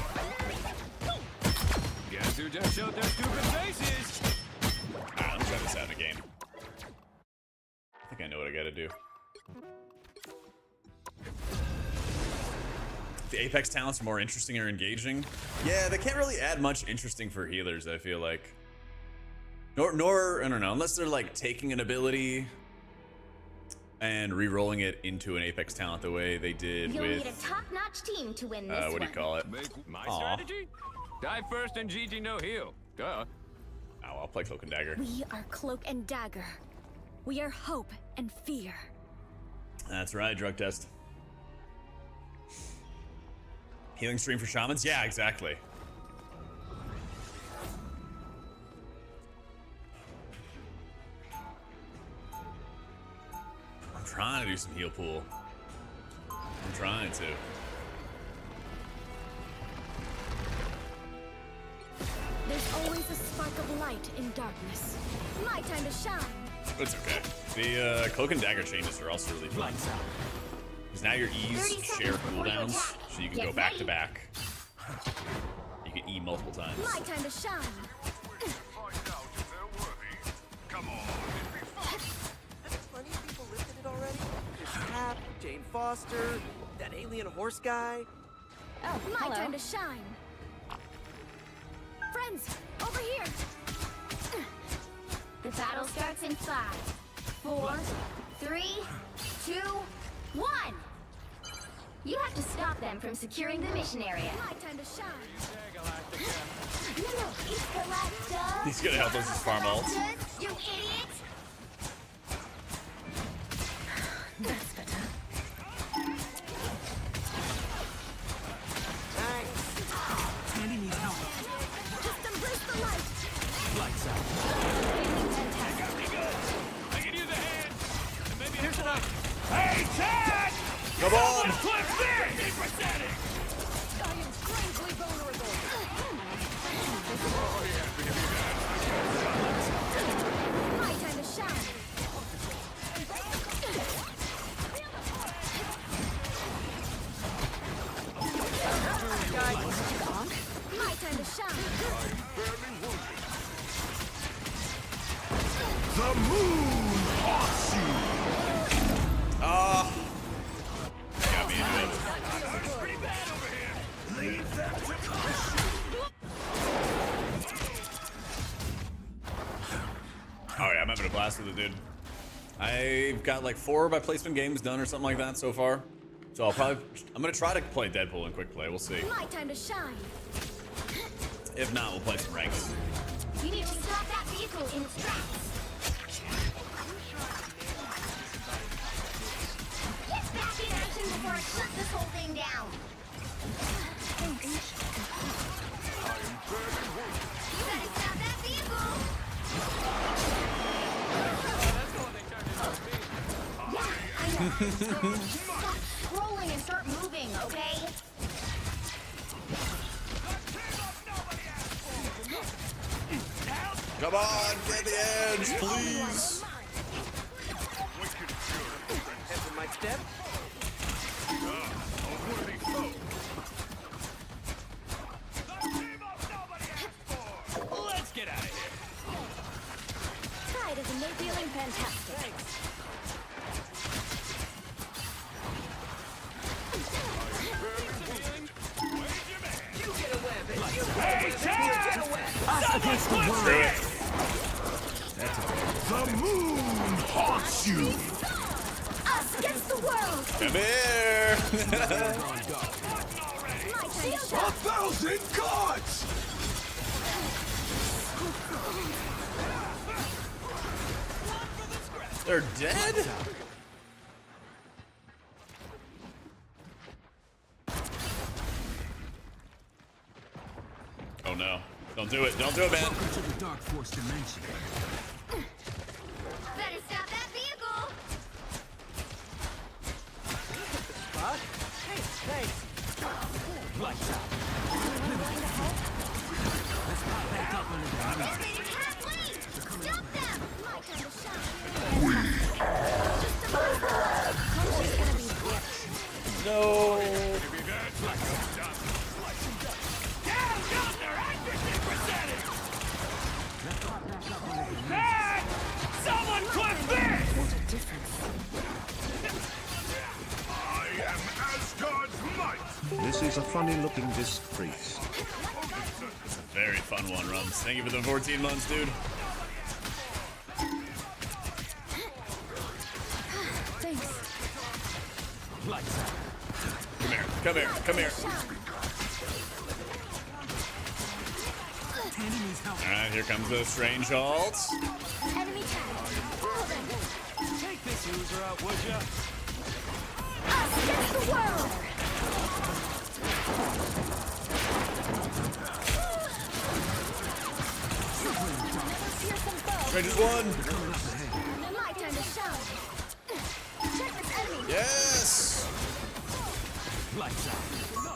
Guess who just showed their stupid faces? Alright, let's try this out in a game. I think I know what I gotta do. The Apex talents are more interesting or engaging. Yeah, they can't really add much interesting for healers, I feel like. Nor, I don't know, unless they're like taking an ability and re-rolling it into an Apex talent the way they did You'll with... need a top-notch team to win this what do you call it? Make my Aw. strategy? Die first and GG no heal. Duh. Oh, I'll play Cloak and Dagger. We are Cloak and Dagger. We are hope and fear. That's right, drug test. Healing stream for shamans? Yeah, exactly. I'm trying to do some heal pool. I'm trying to. There's always a spark of light in darkness. My time to shine. But it's okay. The cloak and dagger changes are also really fun. Because now your E's 30 share seconds before you cooldowns, attack. so you can Get go back ready. to back. You can E multiple times. My time to shine. Plenty of people lifted it already. There's Cap, Jane Foster, that alien horse guy. Oh, my time to shine. Friends, over here. The battle starts in 5, 4, 3, 2, 1. You have to stop them from securing the mission area. My time to shine. No, it's Galacta. He's gonna help us with farm ults. You idiot! That's better. Nice. Andy needs help. Just embrace the light. Lights out. Fantastic. I can use a hand. And maybe here's enough. Hey, Chad! Come on! Clip this! I am strangely vulnerable. My time to shine. My time to shine. The moon haunts you. Got me into it. Pretty bad over here. Leave them to Oh yeah, I'm having a blast with it, dude. I've got like 4 by placement games done or something like that so far. So I'm gonna try to play Deadpool in quick play. We'll see. My time to shine. If not, we'll play some ranks. You need to stop that vehicle in its tracks. Get back in action before I shut this whole thing down. You gotta stop that vehicle. Yeah, I know. Stop scrolling and start moving, okay? Come on, get the edge, please. Heads in my step. Let's get out of here. Pride isn't they feeling fantastic? Hey, Chad! Us against the world. Screw it. The moon haunts you. Us against the world! Come here. My time to shine. 1,000 gods! They're dead? Oh no. Don't do it. Don't do it, man. Welcome to the Dark Force dimension. Better stop that vehicle! Spot. Hey, thanks. Lights out. Let's pop back up under the armor. Elevator halfway! Stop them! My time to shine. Just a moment. She's gonna be rich. No. Down, Governor! Accuracy percentage! Hey! Someone clip this! What a difference. I am Asgard's might! This is a funny looking disc priest. It's a very fun one, Rums. Thank you for the 14 months, dude. Thanks. Lights out. Come here. Come here. Come here. Tandy needs help. All right, here comes the strange ult. Enemy tag. Follow them. Take this loser out, would ya? Us against the world! Strangers won. My time to shine. Check this enemy. Yes. Lights out.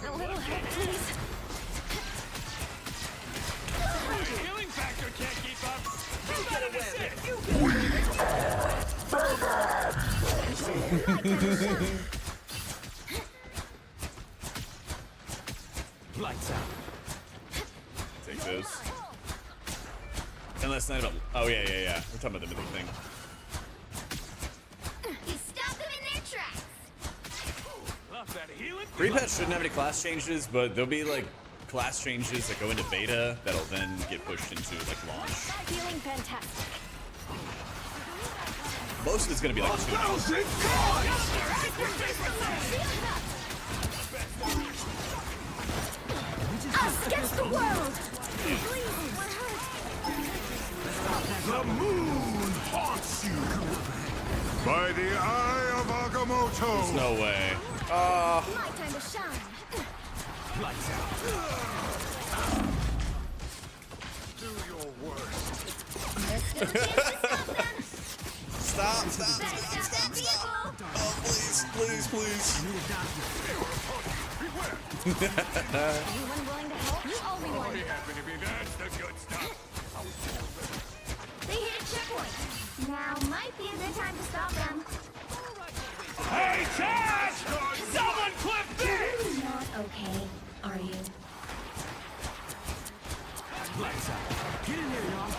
A little help, please. Healing factor can't keep up. You get away. You Lights out. Take those. And last night about. Oh yeah. We're talking about the mythic thing. You stop them in their tracks. Love that healing. PrePatch shouldn't have any class changes, but there'll be like class changes that go into beta that'll then get pushed into like launch. Feeling fantastic. Most of it's gonna be like tuning. Us against the world. Please, we're hurt. The moon haunts you. By the eye of Agamotto. No way. My time to shine. Lights out. Do your worst. There's still a chance to stop them. Stop. Better stop that vehicle. Oh please. Anyone willing to help? You owe me one. Happen to be that's the good stuff. They hit a checkpoint. Now might be a good time to stop them. Hey, Chad! Someone clip this! Not okay, are you? Lights out. Get in here, y'all.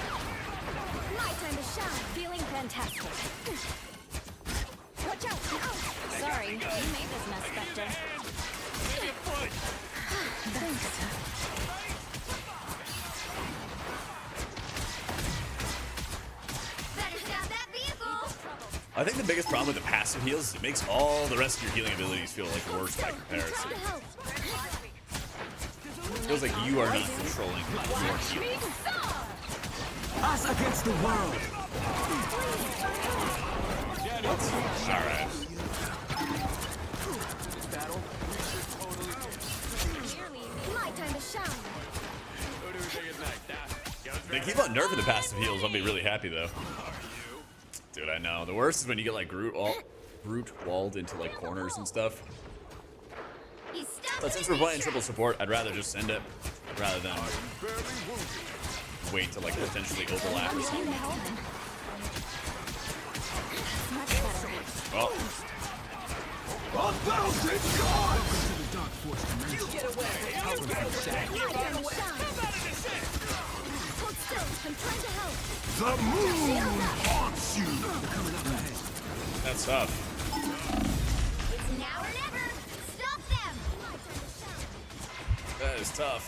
My time to shine. Feeling fantastic. Watch out! Ow. Sorry, you made this mess, Spectre. Give your foot. Thanks. Better stop that vehicle. I think the biggest problem with the passive heals is it makes all the rest of your healing abilities feel like worse by comparison. Try to help. It feels like you are not controlling your healing. Us against the world. Alright. My time to shine. They keep on nerfing the passive heals. I'll be really happy though. Dude, I know. The worst is when you get like brute walled into like corners and stuff. You stop But since we're playing triple support, I'd rather just send it rather than wait to like potentially overlap or something. Much better. Well, You get away. My time to shine. Hold still. I'm trying to help. The moon haunts you. that's tough. It's now or never. Stop them. My time to shine. That is tough.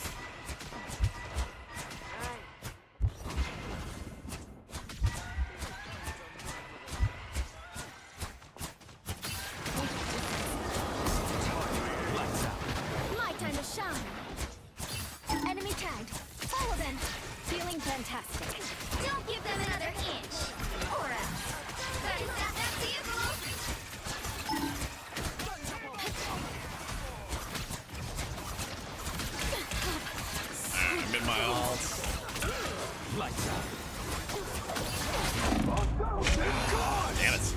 My time to shine. Enemy tagged. Follow them. Feeling fantastic. Don't give them another inch. Or else. Better stop that vehicle. I'm in my ult. Lights out. Damn it.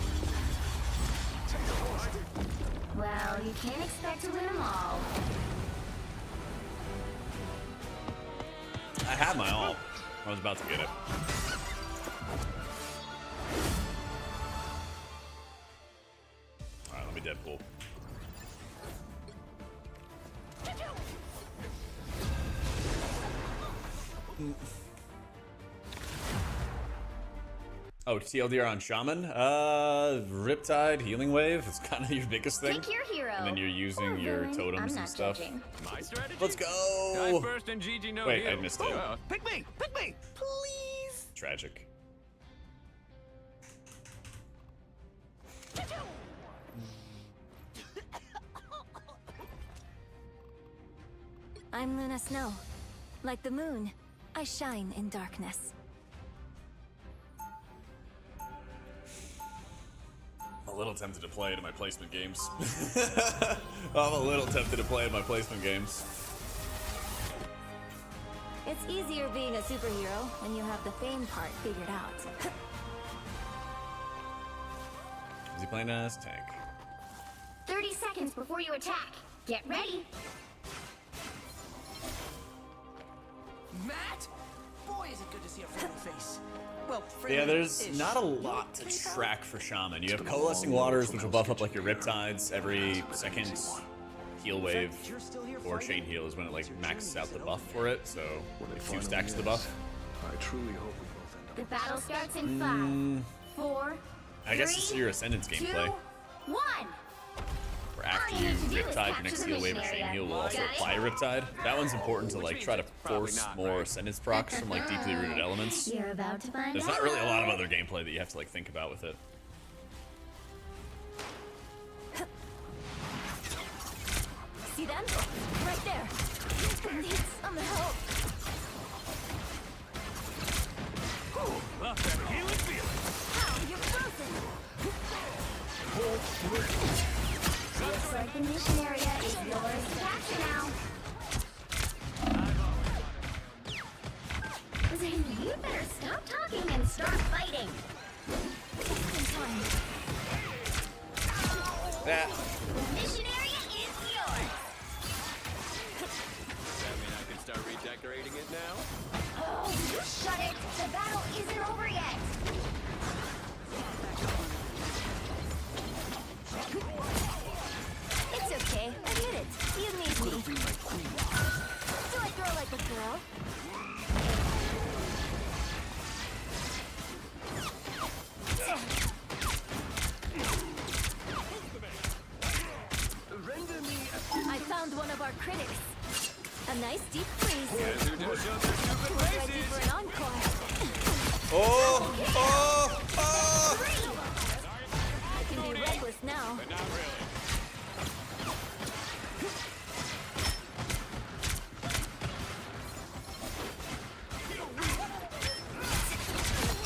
Well, you can't expect to win them all. I had my ult. I was about to get it. Alright, let me Deadpool. Oh, TLDR on Shaman? Riptide, Healing Wave is kind of your biggest thing. Pick your hero. And then you're using Or your villain. totems I'm and not stuff. judging. My strategy? Let's Die go! first and GG no Wait, I heal. missed it. Pick me. Please. Tragic. I'm Luna Snow. Like the moon, I shine in darkness. I'm a little tempted to play it in my placement games. I'm a little tempted to play it in my placement games. It's easier being a superhero when you have the fame part figured out. Is he playing as tank? 30 seconds before you attack. Get ready. Matt? Boy, is it good to see a friendly face. Well, Yeah, there's not a lot to track for Shaman. You have Coalescing Waters, which will buff up like your Riptides every second. Heal Wave or Chain Heal is when it like maxes out the buff for it, so like 2 stacks the buff. I truly hope we both end up. The battle starts in 5, 4, I guess it's 3, your Ascendance 2, gameplay. 1. Where after you Riptide, your next Heal Wave or Chain Heal will also apply a Riptide. That one's important to like try to force more Ascendance procs from like deeply rooted elements. You're about to find There's not really a lot of other gameplay that you have to like think about with it. See them? Right there. Need some help. Love that healing feeling. How? You're frozen. Looks like the mission area is yours to capture now. Zane, you better stop talking and start fighting. Just in time. Yeah. The mission area is yours. Does that mean I can start redecorating it now? Oh, you shut it. The battle isn't over yet. It's okay. I get it. You need me. Do I throw like a girl? I found one of our critics. A nice deep freeze. Who just showed their stupid Ready faces? for an encore. Oh! Oh! Oh! I can be reckless now. But not really.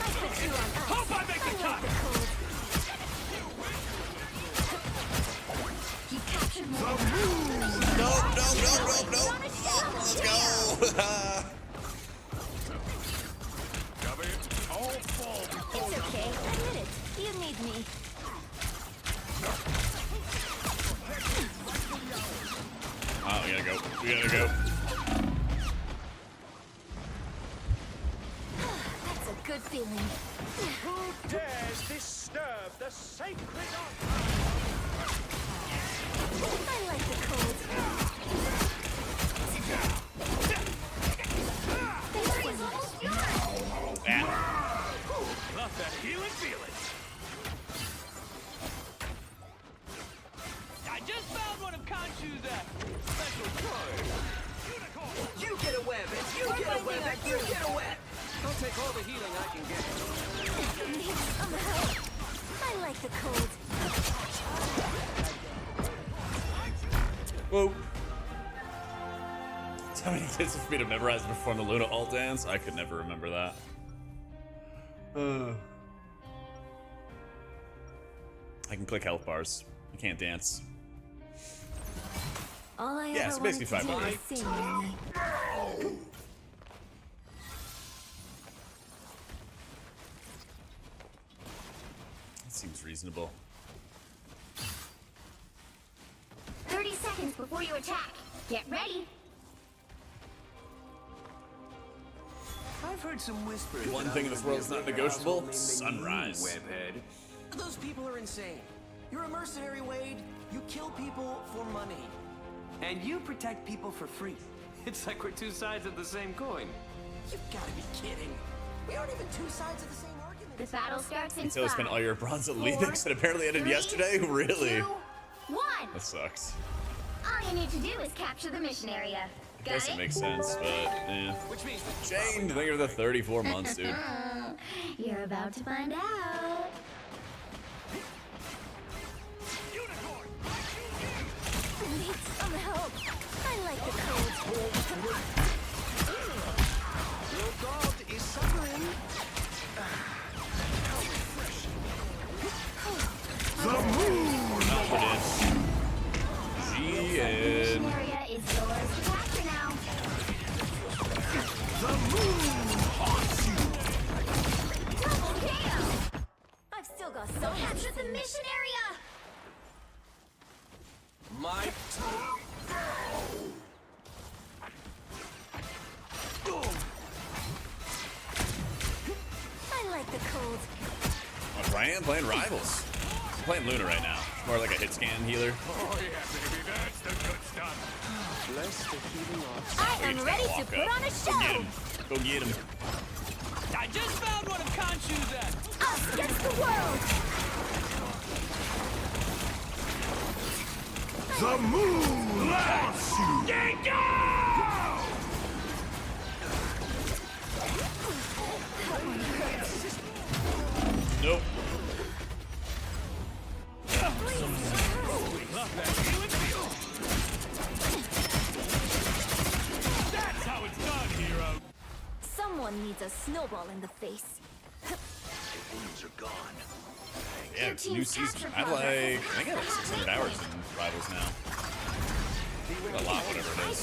I put you on ice. Hope I make the cut. The cold. You captured more. Nope, nope, nope, nope, nope. Let's go. Cover it. All fall before It's okay. Admit it. You need me. Oh, we gotta go. We gotta go. That's a good feeling. Who dares disturb the sacred honor? I like the cold. Victory is almost yours. Love that healing feeling. I just found one of Khonshu's special toys. Unicorn. You get a web, and you get a web, and you get a web. I'll take all the healing I can get. Need some help. I like the cold. Whoa. How many kids for me to memorize and perform the Luna alt dance? I could never remember that. I can click health bars. I can't dance. All I Yeah, ever so basically wanted to 5 do is sing, Annie. That seems reasonable. 30 seconds before you attack. Get ready. I've heard some whispers. One that thing I'm in this gonna world be a is not bigger negotiable. household name than you, Sunrise. Webhead. Those people are insane. You're a mercenary, Wade. You kill people for money. And you protect people for free. It's like we're two sides of the same coin. You've got to be kidding. We aren't even two sides of the same argument. The battle starts in Until I 5, spent all your bronze at 4, Leavix that apparently ended 3, yesterday? Really? 2, 1. That sucks. All you need to do is capture the mission area. I Got guess it? it makes sense, but eh. Which means Chained, think of the 34 months, dude. You're about to find out. Unicorn. Need some help. I like the cold. your dog is suffering. GN. Mission area is yours to capture now. my... I like the cold. Oh, Brian playing Rivals. I'm playing Luna right now. It's more like a hit scan healer. Oh yeah, baby, that's the good stuff. Bless the healing arts. I am ready to put on a Go get show. him. Go get him. I just found one of Khonshu's at. Us against the world. The moon wants you. Go! Nope. Love that healing feel. That's how it's done, hero. Someone needs a snowball in the face. Yeah, it's a new season. I think I have like 600 hours in Rivals now. A lot, whatever it is.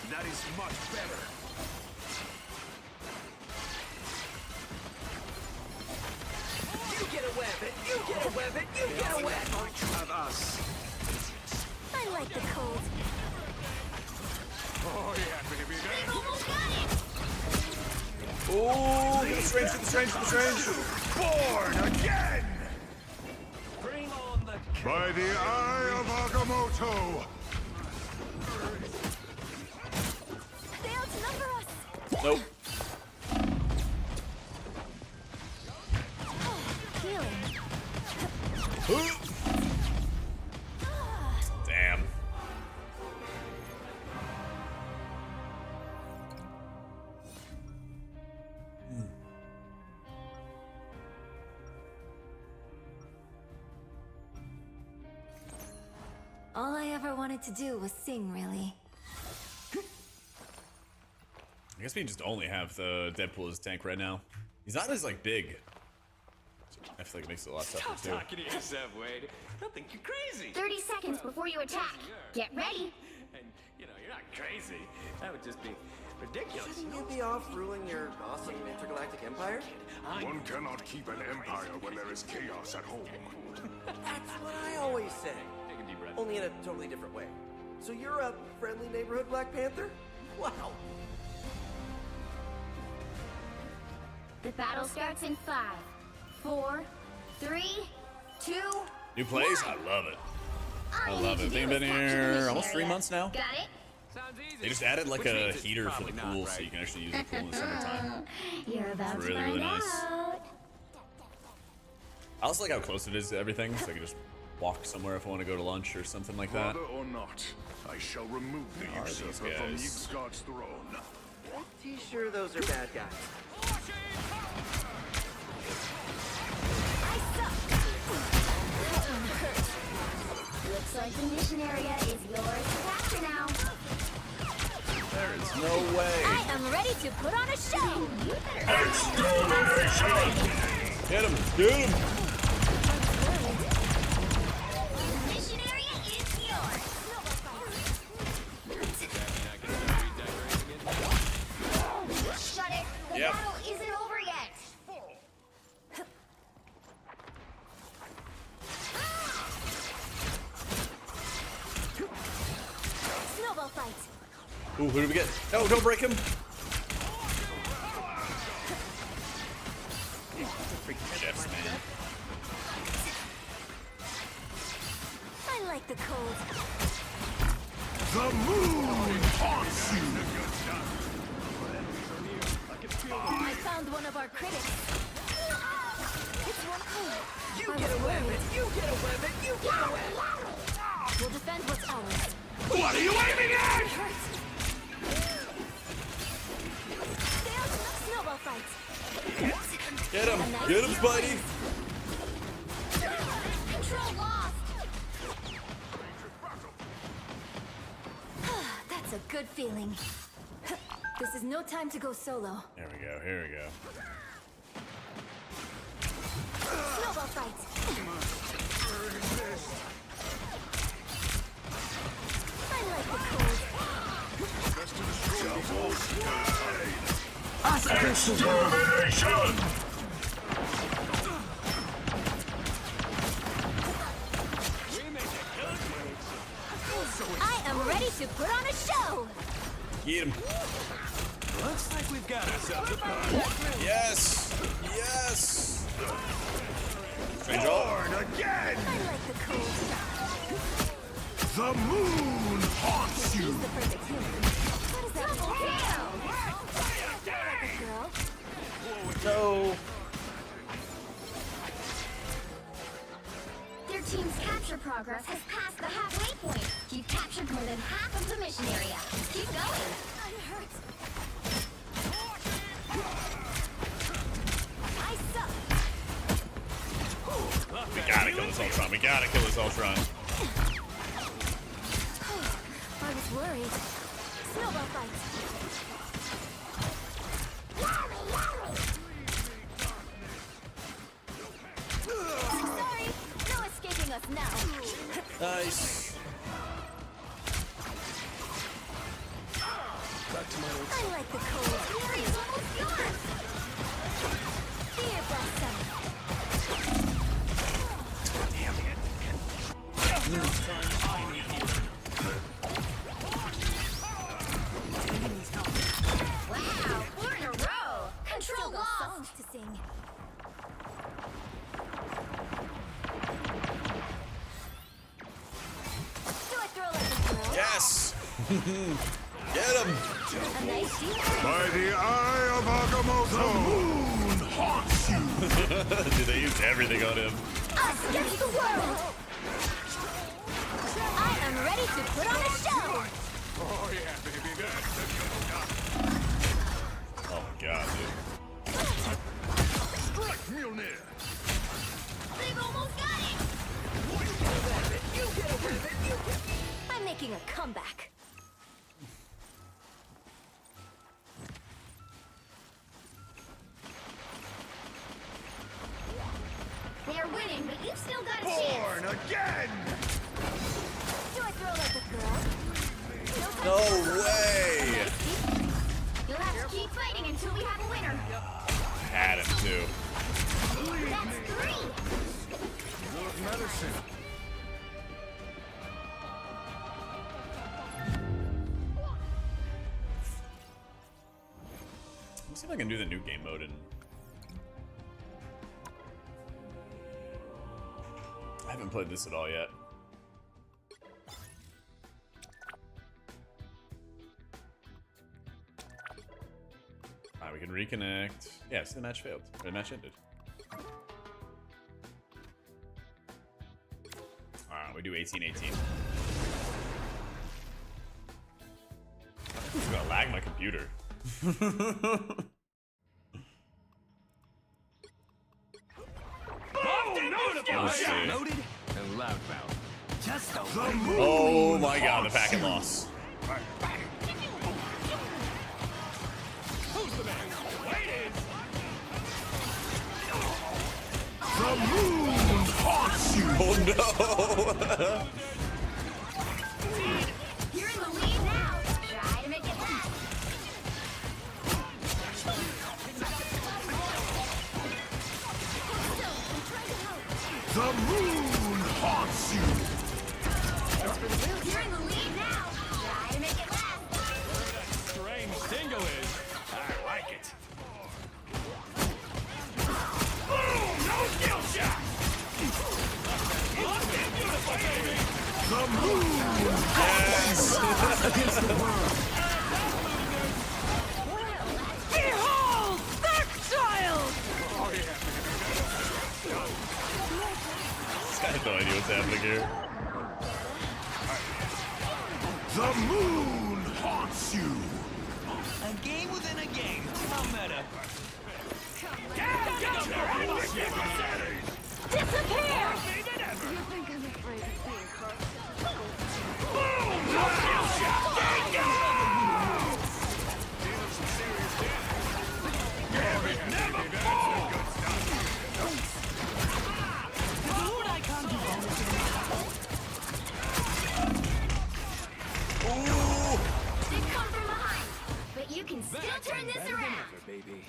That is much better. You get a weapon! You get a weapon! You get a weapon! Of us. I like the cold. Oh yeah, baby. That's Almost got it. Oh, get the strange, get the strange, get the strange. born again. Bring on the... By the eye of Agamotto! They outnumber us. Nope. Healing. Damn. All I ever wanted to do was sing, really. I guess we just only have the Deadpool as tank right now. He's not as like big. I feel like it makes it a lot tougher too. Talking to yourself, Wade. I think you're crazy. 30 seconds before you attack. Get ready. And you know, you're not crazy. That would just be ridiculous. Shouldn't you be off ruling your awesome intergalactic empire? One cannot keep an empire when there is chaos at home. That's what I always say. Take a deep breath. Only in a totally different way. So you're a friendly neighborhood Black Panther? Wow. The battle starts in 5, 4, 3, 2. New plays? I love it. I love it. They've been here almost 3 months now. Got it? Sounds easy. They just added like Which a means it's heater for the probably pool not, so right? you can actually use the pool in the summertime. You're about It's to really, find really nice. out. I also like how close it is to everything, so I can just walk somewhere if I want to go to lunch or something like that. Whether or not, I shall remove the Are these usurper from guys? Yggdrasil's throne. Pretty sure those are bad guys. I suck. That one hurt. Looks like the mission area is yours to capture now. There is no way. I am ready to put on a show. You Get him! Get him! The mission area is yours. Shut it. The Yep. battle isn't over yet. Snowball fight. Ooh, who do we get? No, don't break him! Jeff's man. I like the cold. The moon haunts you! I found one of our critics. It's one. You get a weapon! You get a weapon! You get a weapon! We'll defend what's ours. What are you aiming at? Hurt. Stay out of the snowball fight. Get him! Get him, Spidey! Control lost. That's a good feeling. This is no time to go solo. Here we go, here we go. Snowball fight. I like the cold. Extermination! I am ready to put on a show. Get him. Looks like we've got ourselves a party. Yes. Yes. Strange all. Born again! I like the cold. The moon haunts you! He's the perfect human. How does that feel? No. Their team's capture progress has passed the halfway point. You've captured more than half of the mission area. Keep going. It hurts. I suck. We gotta kill this Ultron. We gotta kill this Ultron. I was worried. Snowball fight. Sorry, no escaping us now. Nice. I like the cold. Fury's almost gone. Fear blossom. Wow, 4 in a row. Control lost. Songs to sing. Do I throw like a girl? Yes. Get him. A nice deal. By the eye of Agamotto! The moon haunts you! Dude, they used everything on him. Us against the world. I am ready to put on a show. Oh yeah, baby, that's the good Oh my god, dude. stuff. Mjolnir! They've almost got it. I'm making a comeback. They're winning, but you've still got a chance. Born again! Do I throw like a girl? No way. You'll have to keep fighting until we have a winner. Had him too. That's 3. Medicine. Let's see if I can do the new game mode and I haven't played this at all yet. Alright, we can reconnect. Yeah, see the match failed. Or the match ended. Alright, we do 18-18. It's gonna lag my computer. Let's see. Loaded and loudmouth. Just a Oh my god, the packet loss. Who's the man? Waited. The moon haunts you! Oh no! You're in the lead now. Try to make it last. The moon haunts you! You're in the lead now. Try to make it last. Strange tingle is. I like it. No skill shot! The moon! Behold, that child! I have no idea what's happening here. The moon haunts you! A game within a game. How meta. Disappear! They come from behind, but you can still turn this around. baby.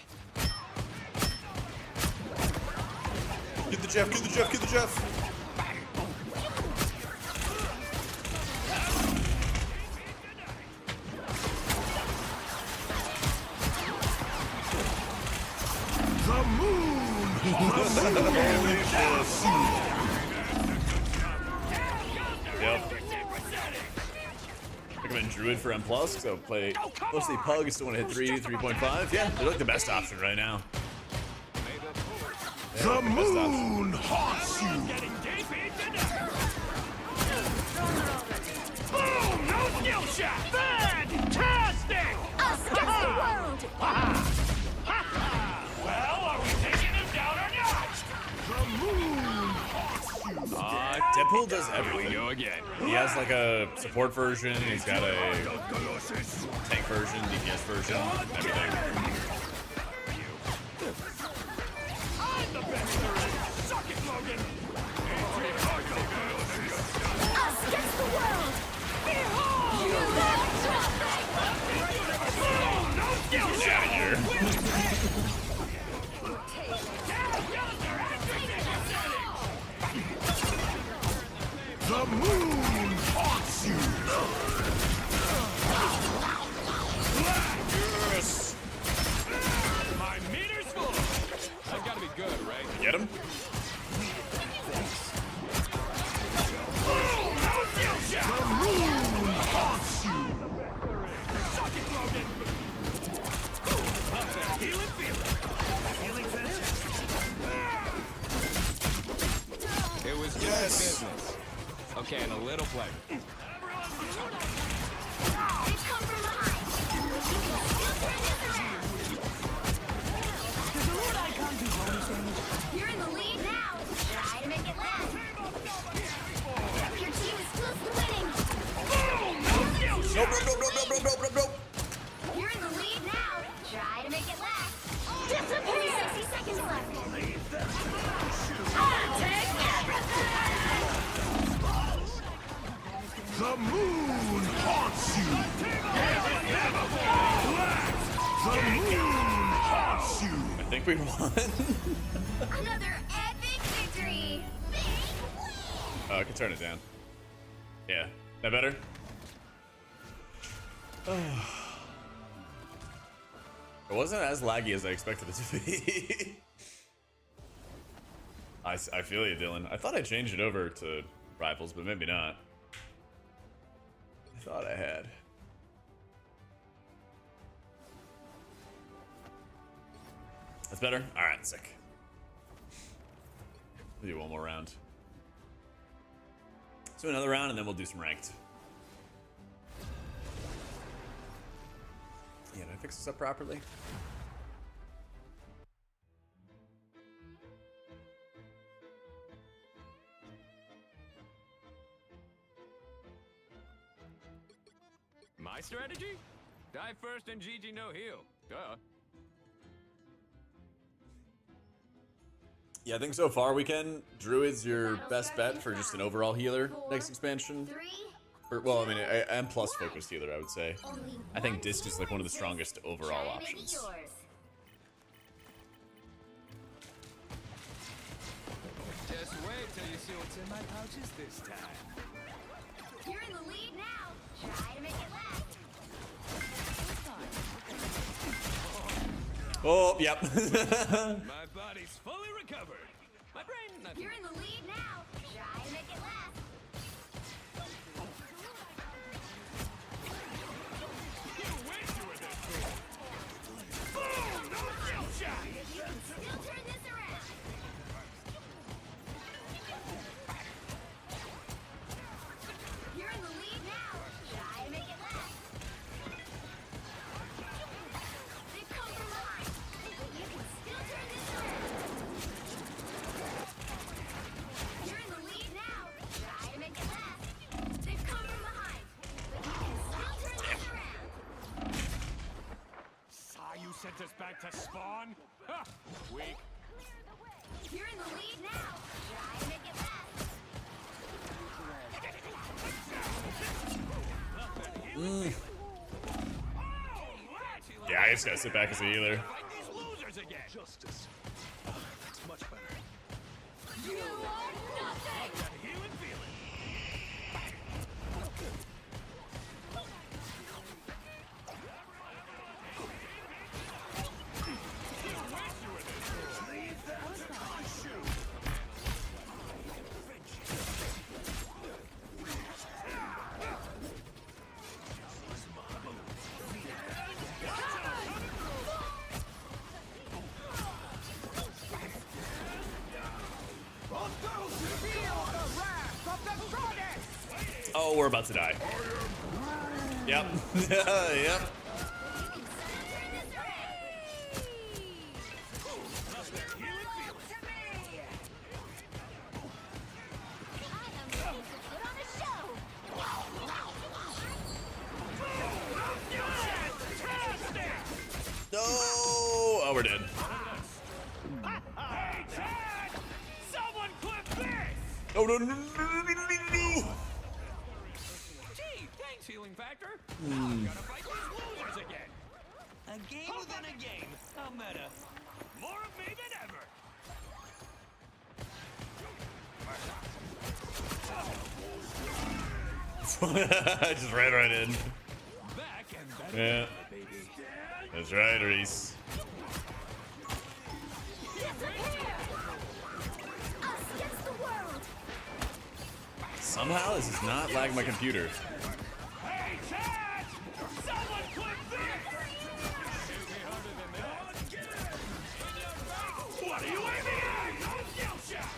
Get the Jeff, get the Jeff, get the Jeff. The moon! Yep. Recommend Druid for M+, so play mostly Pug, still want to hit 3.5. Yeah, they're like the best option right now. The moon haunts you! Getting deep into that. Boom! No skill shot! Fantastic! Us against the world! Well, are we taking him down or not? The moon haunts you! Deadpool does everything. Go again. He has like a support version, he's got a tank version, DPS version, everything. I'm the best there is. Suck it, Logan. Us against the world! Behold! You got Boom! No skill shot! Here. The moon haunts you! Yes. My meter's full. I've got to be good, right? Get him? Boom! No skill shot! The moon haunts you! Suck it, Logan. Love that healing feeling. Healing finish. It was good business. Okay, and a little pleasure. They come from behind! You're in the lead now! Try to make it last! Your team is close to winning! Nope, nope, nope, nope, nope, nope, nope, nope. You're in the lead now! Try to make it last! Disappear! 60 seconds left! Take everything! The moon haunts you! The moon haunts you! I think we won. Another epic victory! Oh, I can turn it down. Yeah, that better? It wasn't as laggy as I expected it to be. I feel you, Dylan. I thought I changed it over to Rivals, but maybe not. I thought I had. That's better? Alright, sick. We'll do one more round. So another round and then we'll do some ranked. Yeah, did I fix this up properly? My strategy? Die first and GG no heal. Duh. Yeah, I think so far we can. Druid's your best bet for just an overall healer next expansion. 3, Or, well, I mean, I'm plus focused healer, I would say. I think Disc is like one of the strongest overall try to make it options. yours. Just wait till you see what's in my pouches this time. You're in the lead now. Try to make it last. Oh, yep. My body's fully recovered. My brain, nothing. You're in the lead now. Try to make it last. Boom! No skill shot! You can still turn this around. You're in the lead now. Try to make it last. They've come from behind. You can still turn this around. You're in the lead now. Try to make it last. They've come from behind. But you can still turn this around. Saw you sent us back to spawn? Ha! Weak. You're in the lead now. Try to make it last. Yeah, I just gotta sit back as a healer. Justice. That's much better. You are nothing! Got a healing feeling. Oh, we're about to die. Yep. Yep. No. Oh, we're dead. Hey, Chad! Someone clip this! Oh, no, no, no, no, no, no, no. Gee, thanks, healing factor. I'm gonna fight these losers again. A game within a game. How meta. More of me than ever. I just ran right in. Back and better, Yeah. baby. That's right, Reese. Us against the world! Somehow this does not lag my computer. Hey, Chad! Someone clip this! Shoot me harder than that. What are you aiming at? Skill shot!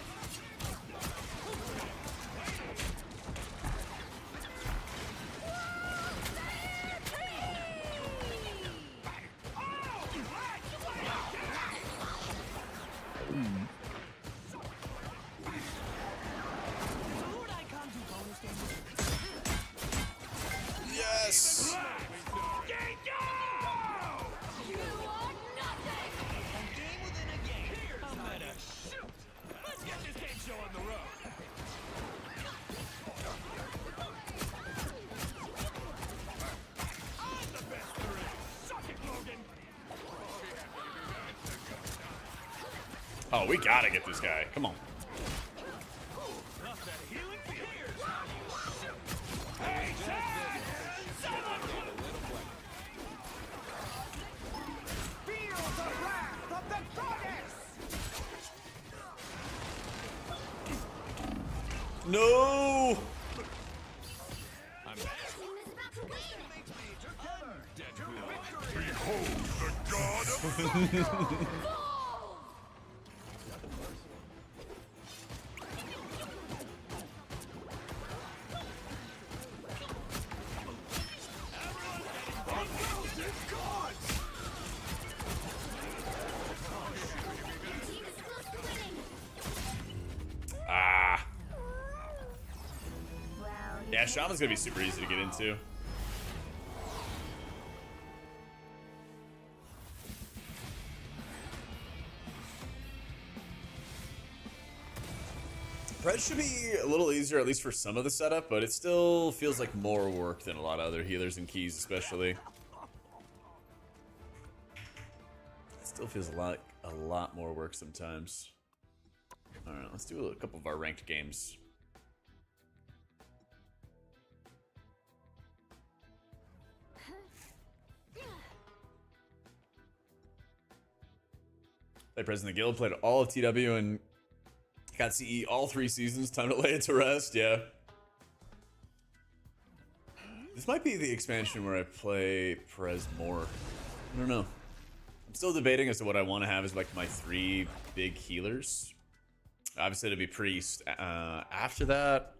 Yes. You are nothing! A game within a game. How meta. Shoot! Let's get this game show on the road. I'm the best there is. Suck it, Logan. Oh, we gotta get this guy. Come on. Not that healing feeling. Hey, Chad! Someone feel the wrath of the goddess! No. I'm Team is about to win! Behold the god of Team is close to winning! Ah. Well, Yeah, Shaman's gonna be super easy to get into. Pred should be a little easier, at least for some of the setup, but it still feels like more work than a lot of other healers and keys, especially. It still feels a lot more work sometimes. All right, let's do a couple of our ranked games. Played President of the Guild, played all of TW, and got CE all 3 seasons. Time to lay it to rest, yeah. This might be the expansion where I play Prez more. I don't know. I'm still debating as to what I want to have as like my 3 big healers. Obviously, it'll be Priest. After that,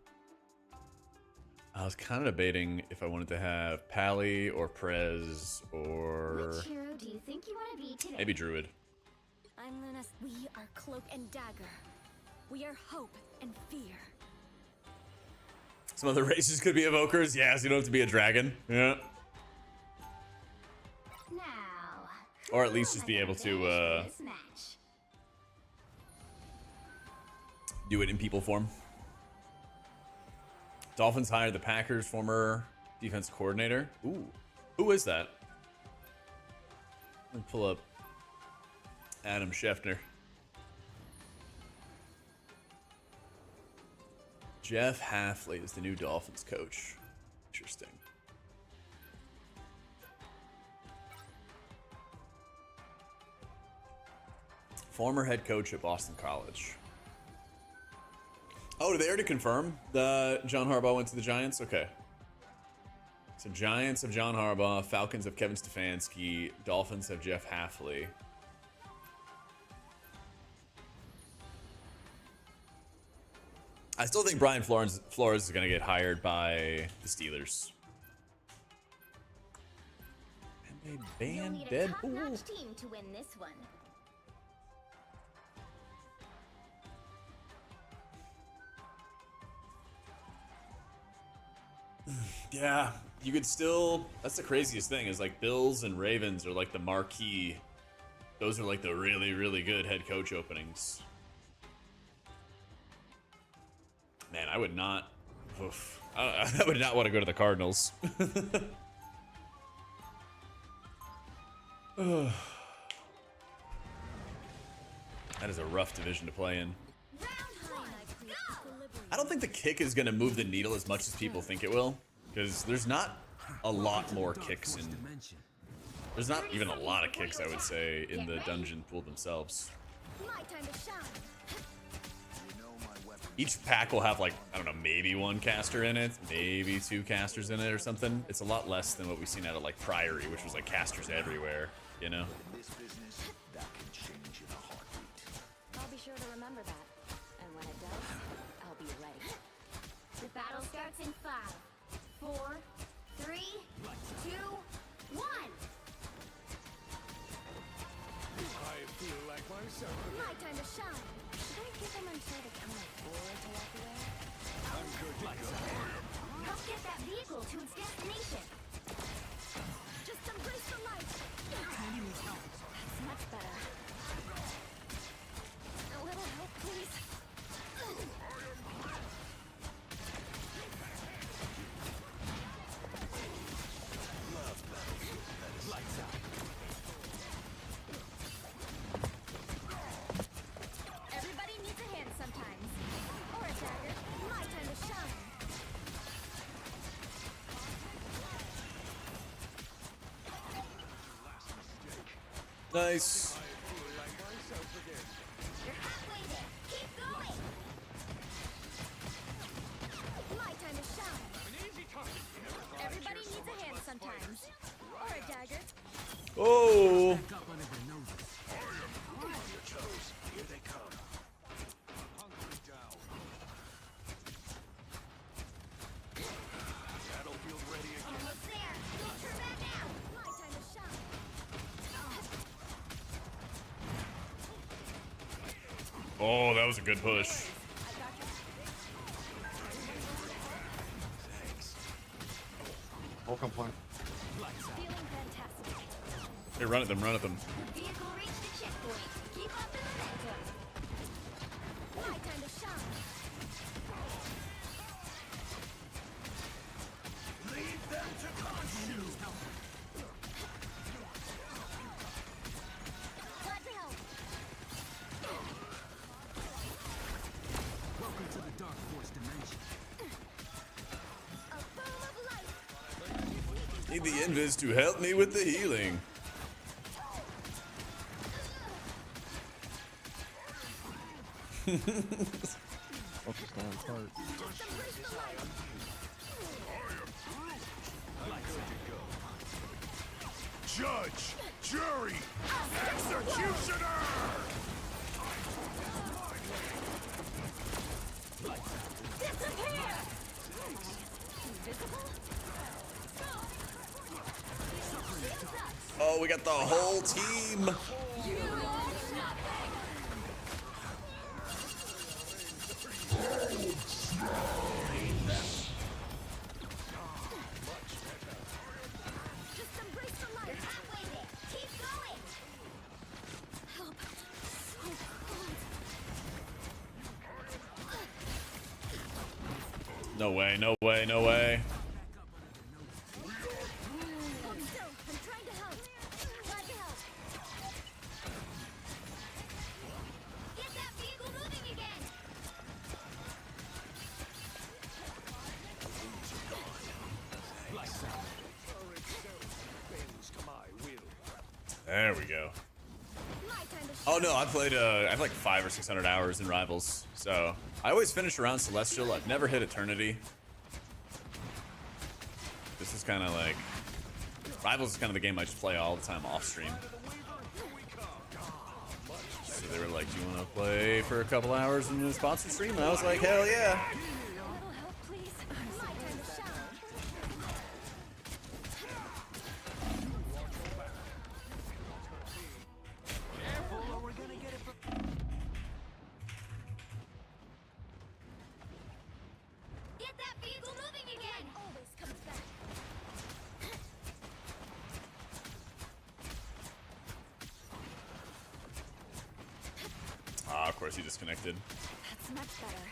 I was kind of debating if I wanted to have Pally or Prez or which hero do you think you want to be today? maybe Druid. I'm Luna. We are Cloak and Dagger. We are hope and fear. Some other races could be evokers. Yeah, so you don't have to be a dragon. Yeah. Now, Or at least who just am be I able gonna to, banish for this match? Do it in people form. Dolphins hired the Packers' former defense coordinator. Ooh. Who is that? Let me pull up Adam Schefter. Jeff Halfley is the new Dolphins coach. Interesting. Former head coach at Boston College. Oh, did they already confirm that John Harbaugh went to the Giants? Okay. So Giants have John Harbaugh, Falcons have Kevin Stefanski, Dolphins have Jeff Halfley. I still think Brian Flores is going to get hired by the Steelers. And they You'll banned need a top-notch Deadpool. team to win this one. Yeah, you could still. That's the craziest thing is like Bills and Ravens are like the marquee. Those are like the really, really good head coach openings. Man, I would not. Oof, I would not want to go to the Cardinals. That is a rough division to play in. I don't think the kick is going to move the needle as much as people think it will, because there's not a lot more kicks in. There's not even a lot of kicks, I would say, in the dungeon pool themselves. My time to shine. Each pack will have like, I don't know, maybe one caster in it, maybe two casters in it or something. It's a lot less than what we've seen out of like Priory, which was like casters everywhere, you know? I'll be sure to remember that. And when it does, I'll be ready. The battle starts in 5, 4, 3, 2, 1. I feel like myself. My time to shine. Should I give them until the count of 4 to walk away? I'm good to go. Help get that vehicle to its destination. Just embrace the light. That's much better. A little help, please. Everybody needs a hand sometimes. Or a dagger. My time to shine. Nice. You're halfway there. Keep going. My time to shine. An easy target. Everybody needs a hand sometimes. Or a dagger. Oh. Almost there. Don't turn back now. My time to shine. Oh, that was a good push. I got you. Feeling fantastic. Hey, run at them, run at them. Vehicle reached the checkpoint. Keep up the momentum. My time to shine. Glad to help. Welcome to the Dark Force dimension. A boom of light. Need the invis to help me with the healing. Just embrace the light. Judge, jury, executioner! Disappear. Invisible. Oh, we got the whole team. Just embrace the light. Halfway there. Keep going. Help. So cold. No way, no way, no way. Hold still. I'm trying to help. Glad to help. There we go. My time to Oh no, I played I have like 500 or 600 hours in Rivals, so I always finish around Celestial. I've never hit Eternity. This is kind of like Rivals is kind of the game I just play all the time off stream. So they were like, "Do you want to play for a couple hours in the sponsored stream?" And I was like, "Hell yeah!" A little help, please. My time to shine. Get that vehicle moving again! Always comes back. Ah, of course he disconnected. That's much better.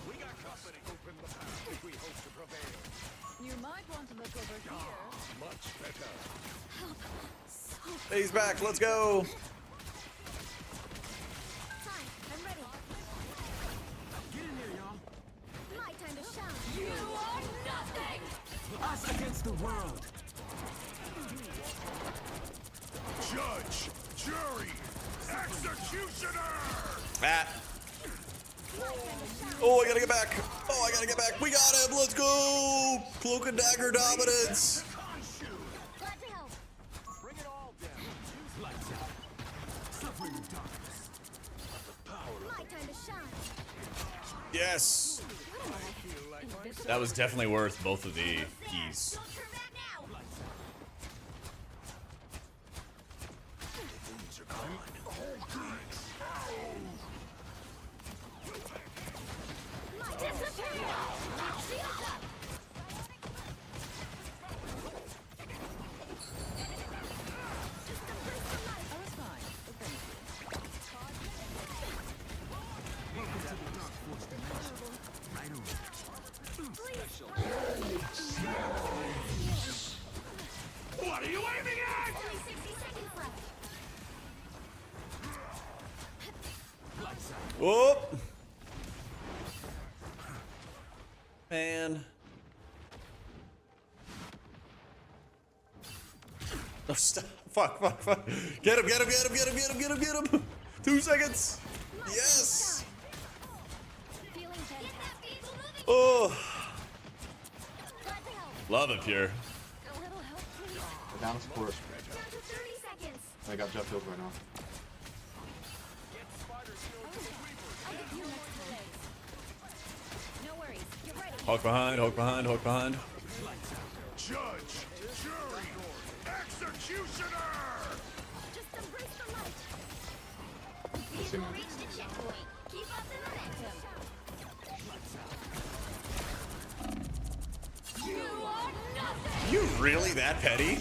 We got company. Open the path if we hope to prevail. You might want to look over here. Much better. Hey, he's back. Let's go. Time. I'm ready. Get in there, y'all. My time to shine. You are nothing! Us against the world. Judge, jury, executioner! Ah. Oh, I gotta get back. Oh, I gotta get back. We got him. Let's go. Cloak and dagger dominance. Glad to help. Bring it all down. Use lights out. Suffering in darkness. My time to shine. Yes. That was definitely worth both of the keys. Don't turn back now! What are you aiming at? Only 60 seconds left. Oh. Man. Oh, stop. Fuck. Get him. 2 seconds. Yes. Feeling Get fantastic. that vehicle moving! Oh. Glad to help. Love it, Pure. A little help, please. Down to support. Down to 30 seconds. I got Jeff over right now. I'll get you next time. No worries. You're ready. Hulk behind. Judge, jury, executioner! Just embrace the light. Vehicle reached the checkpoint. Keep up the momentum. You are nothing! You really that petty?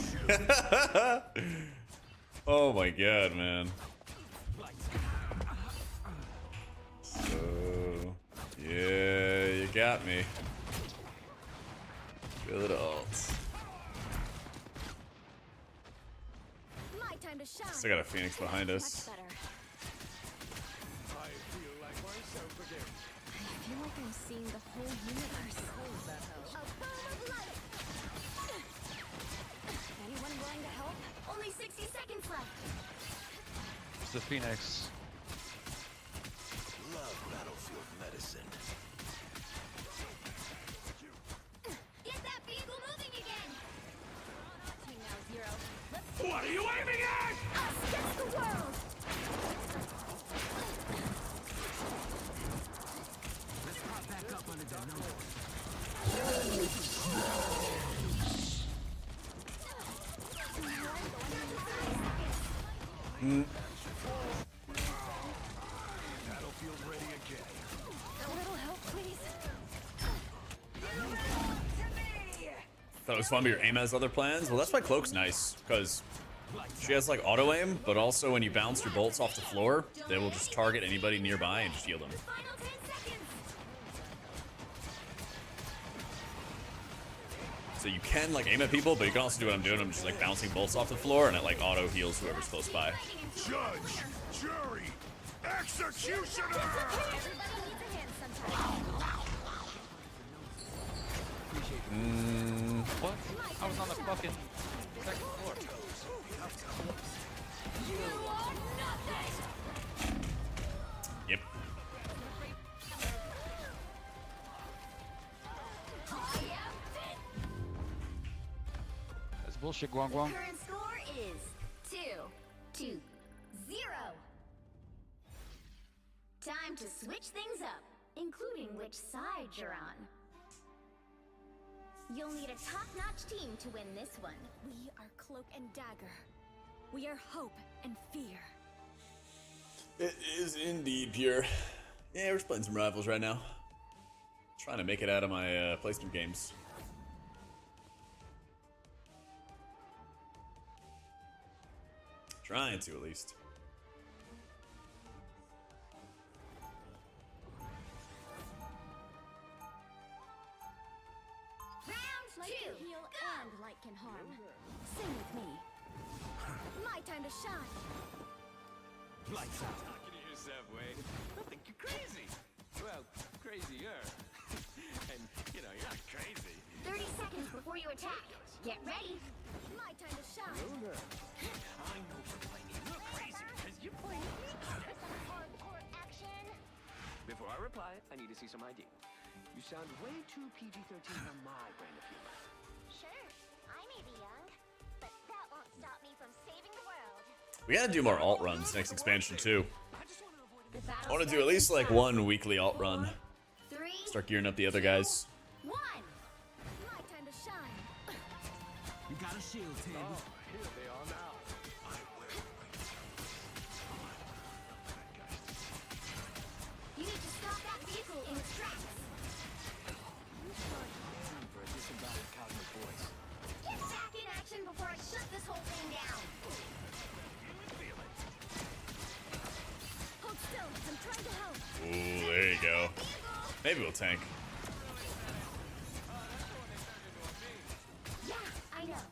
Oh my god, man. So, yeah, you got me. Good ult. My time to shine. Still got a Phoenix behind us. Much better. I feel like myself again. I feel like I'm seeing the whole universe. A bomb of light. Anyone willing to help? Only 60 seconds left. It's the Phoenix. Love battlefield medicine. Get that vehicle moving again! Team now 0. Let's What are you aiming at? us against the world. Let's pop back up under the nose. Battlefield ready again. A little help, please. Thought it was fun, but your aim has other plans. Well, that's why Cloak's nice, because she has like auto aim, but also when you bounce your bolts off the floor, they will just target anybody nearby and just heal them. Final 10 seconds! So you can like aim at people, but you can also do what I'm doing. I'm just like bouncing bolts off the floor, and it like auto heals whoever's close by. Judge, jury, executioner! Everybody needs a hand sometime. What? I was on the fucking second floor. Yep. That's bullshit, Guang Guang. Current score is 2-0. Time to switch things up, including which side you're on. You'll need a top-notch team to win this one. We are Cloak and Dagger. We are hope and fear. It is indeed pure. Yeah, we're just playing some rivals right now. Trying to make it out of my placement games. Trying to, at least. Round Light 2, can heal go! and light can harm. Sing with me. My time to shine. Lights out. Talking to yourself, Wade. I think you're crazy. Well, crazier. And, you know, you're not crazy. 30 seconds before you attack. Get ready. My time to shine. I know you're playing. You're crazy because you're playing. Hardcore action. Before I reply, I need to see some ID. You sound way too PG-13 for my brand of humor. Sure, I may be young, but that won't stop me from saving the world. We gotta do more alt runs next expansion too. The battle I want to do at least like one weekly alt run. 3, Start gearing up the other guys. 1. My time to shine. You got a shield, Tim. Here they are now. You need to stop that vehicle in its tracks. For a disembodied cosmic voice. Get back in action before I shut this whole thing down. Hold still. I'm trying to help. Ooh, there you go. Maybe we'll tank. Yeah, I know.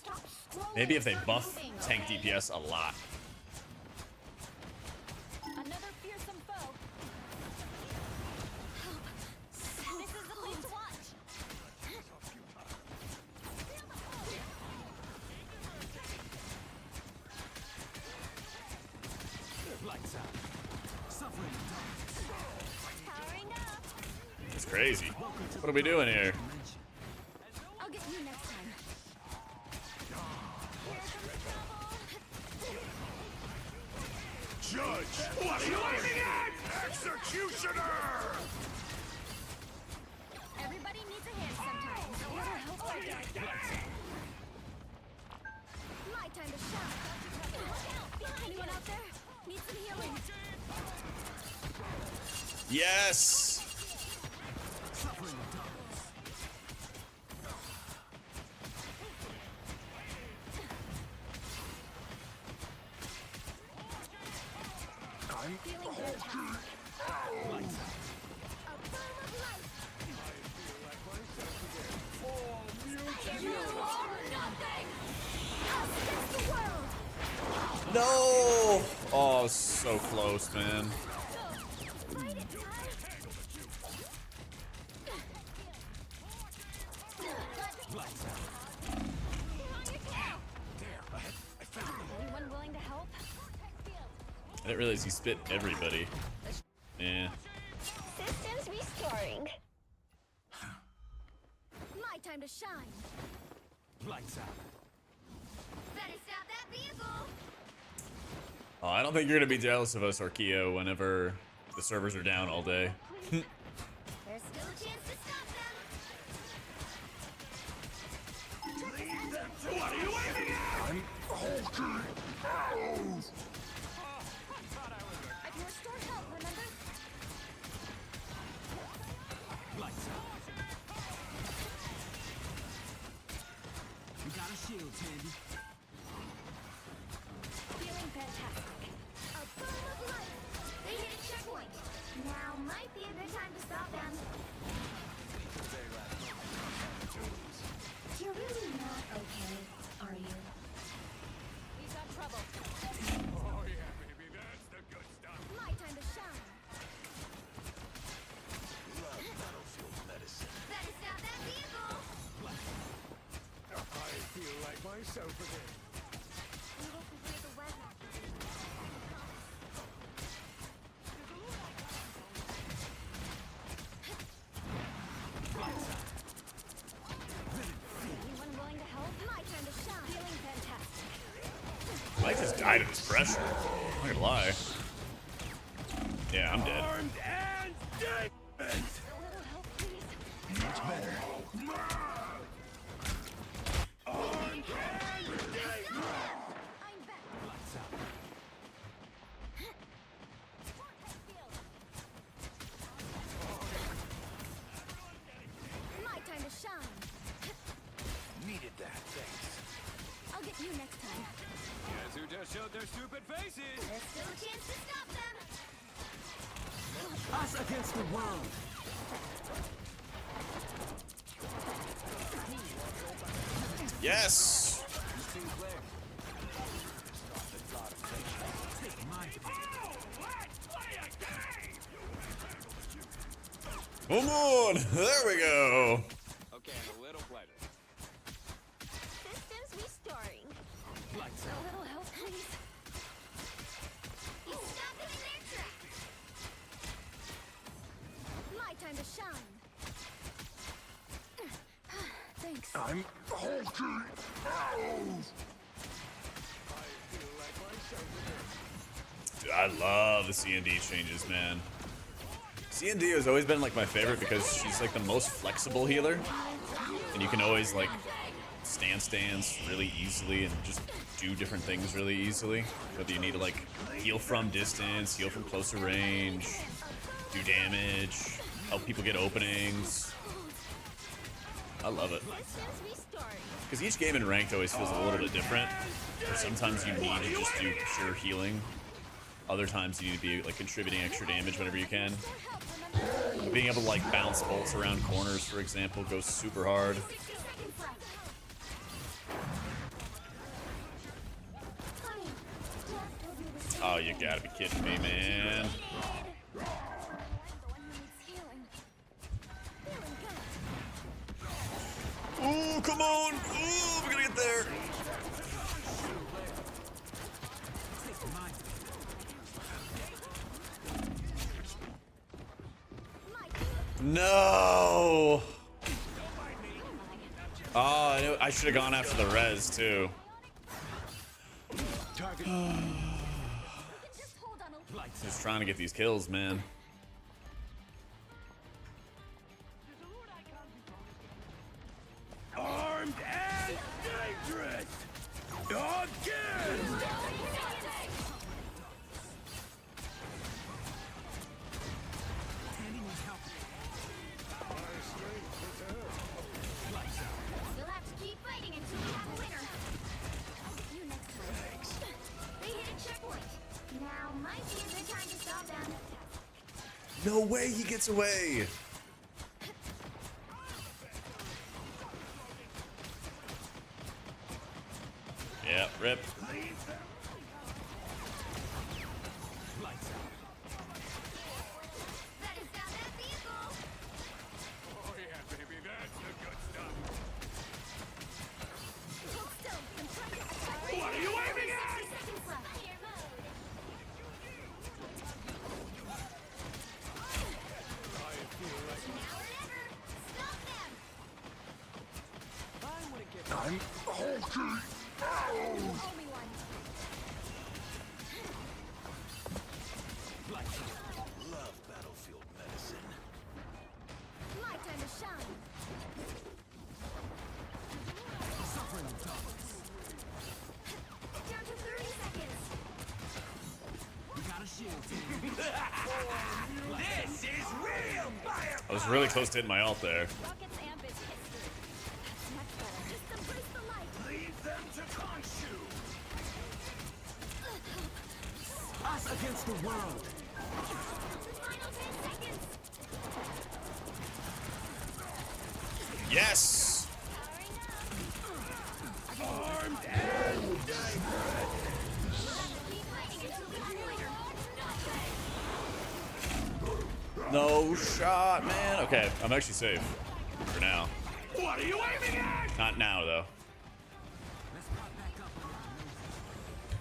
Stop scrolling. Maybe if they Start buff moving, tank okay? DPS a lot. Another fearsome foe. Help. This is the place to watch. Lights out. Suffering Powering up. It's crazy. What are we doing here? I'll get you next time. Here comes trouble. Judge, what are you aiming at? Executioner! Everybody needs a hand sometimes. A little help would do. My time to shine. Look out! Anyone out there? Need some healing. Yes! Feeling good. A boom of light. You are nothing. Us against the world. No! Oh, so close, man. Fight it, Ty. Anyone willing to help? I didn't realize he spit everybody. Yeah. Systems restoring. My time to shine. Lights out. Better stop that vehicle. Oh, I don't think you're gonna be jealous of us, Orkio, whenever the servers are down all day. There's still a chance to stop them. What are you aiming at? I can restore health, remember? Lights out. You got a shield, Tandy. Feeling fantastic. A boom of light. They hit a checkpoint. Now might be a good time to stop them. You're really not okay, are you? We've got trouble. Oh, yeah, baby. That's the good stuff. My time to shine. Better stop that vehicle. I feel like myself again. just died of his pressure. I'm not gonna lie. Yeah, I'm dead. Armed and dangerous. Much better. Armed and dangerous. I'm back. My time to shine. Needed that, thanks. I'll get you next time. Guess who just showed their stupid faces? There's still a chance to stop them. Us against the world. Yes. Come on. There we go. Okay, a little pleasure. Systems restoring. A little help, please. You stop them in their tracks. My time to shine. Thanks. I'm hulking out. Dude, I love the C&D changes, man. C&D has always been like my favorite because she's like the most flexible healer, and you can always like stance really easily and just do different things really easily. Whether you need to like heal from distance, heal from closer range, do damage, help people get openings. I love it. Systems restoring. Because each game in ranked always feels a little bit different. Where sometimes you need to just do pure healing. Other times you need to be like contributing extra damage whenever you can. Being able to like bounce bolts around corners, for example, goes super hard. 60 seconds left. Oh, you gotta be kidding me, man. The one who needs healing. Feeling good. Ooh, come on! Ooh, we're gonna get there. No! Oh, I should have gone after the res too. Just hold on a Just trying to get these kills, man. Armed and dangerous. Again. You'll have to keep fighting until we have a winner. I'll get you next time. They hit a checkpoint. Now might be a good time to stop them. No way he gets away. Yeah, rip. That is not that vehicle. Oh yeah, baby, that's the good stuff. Hold still and try to attack. What are you aiming at? 60 seconds left. Fire mode. Now or never. Stop them. I'm hulking out. Only one. Love battlefield medicine. My time to shine. Down to 30 seconds. This is real fire. I was really close to hitting my ult there. Rockets ambit history. That's much better. Just embrace the light. Leave them to Khonshu. Us against the world. Final 10 seconds. Yes. Armed and dangerous. Keep fighting until we have a winner. No shot, man. Okay, I'm actually safe for now. What are you aiming at? Not now, though.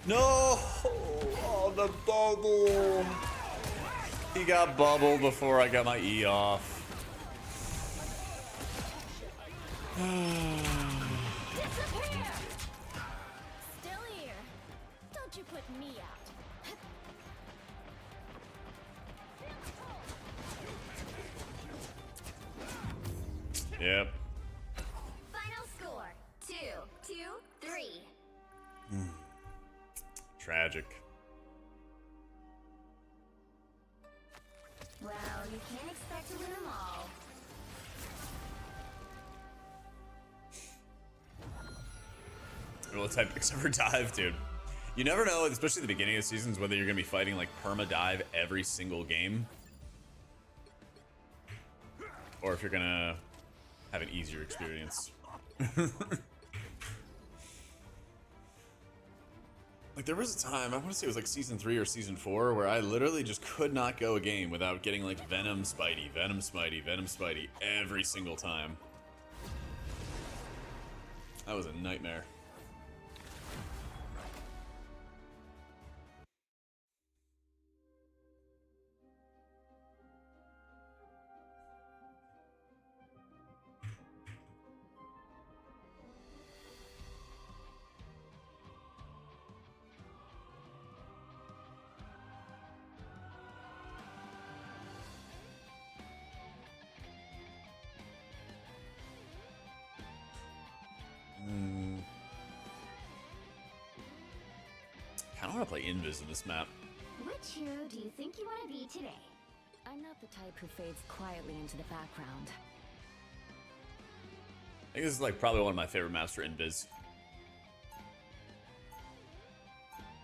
No! Oh, the bubble. He got bubbled before I got my E off. Disappear. Still here. Don't Yep. Final score 2-3. Tragic. Well, you can't expect to win them all. Well, type except for dive, dude. You never know, especially at the beginning of seasons, whether you're gonna be fighting like perma dive every single game, or if you're gonna have an easier experience. Like there was a time, I want to say it was like season 3 or season 4, where I literally just could not go a game without getting like Venom Spidey, Venom Spidey, Venom Spidey every single time. That was a nightmare. I kind of want to play Invis in this map. Which hero do you think you want to be today? I'm not the type who fades quietly into the background. I think this is like probably one of my favorite maps for Invis.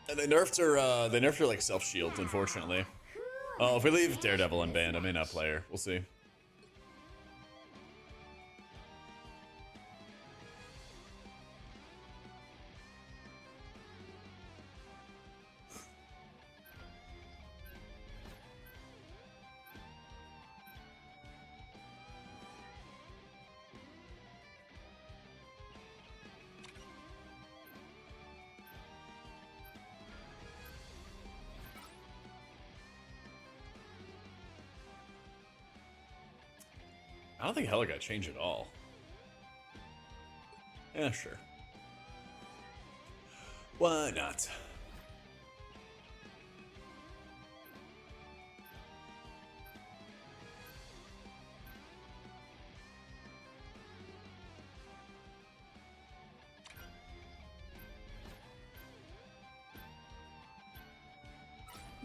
And they nerfed her like self shields, unfortunately. Oh, if we leave Daredevil unbanned, I may not play her. We'll see. I don't think Hella got changed at all. Yeah, sure. Why not?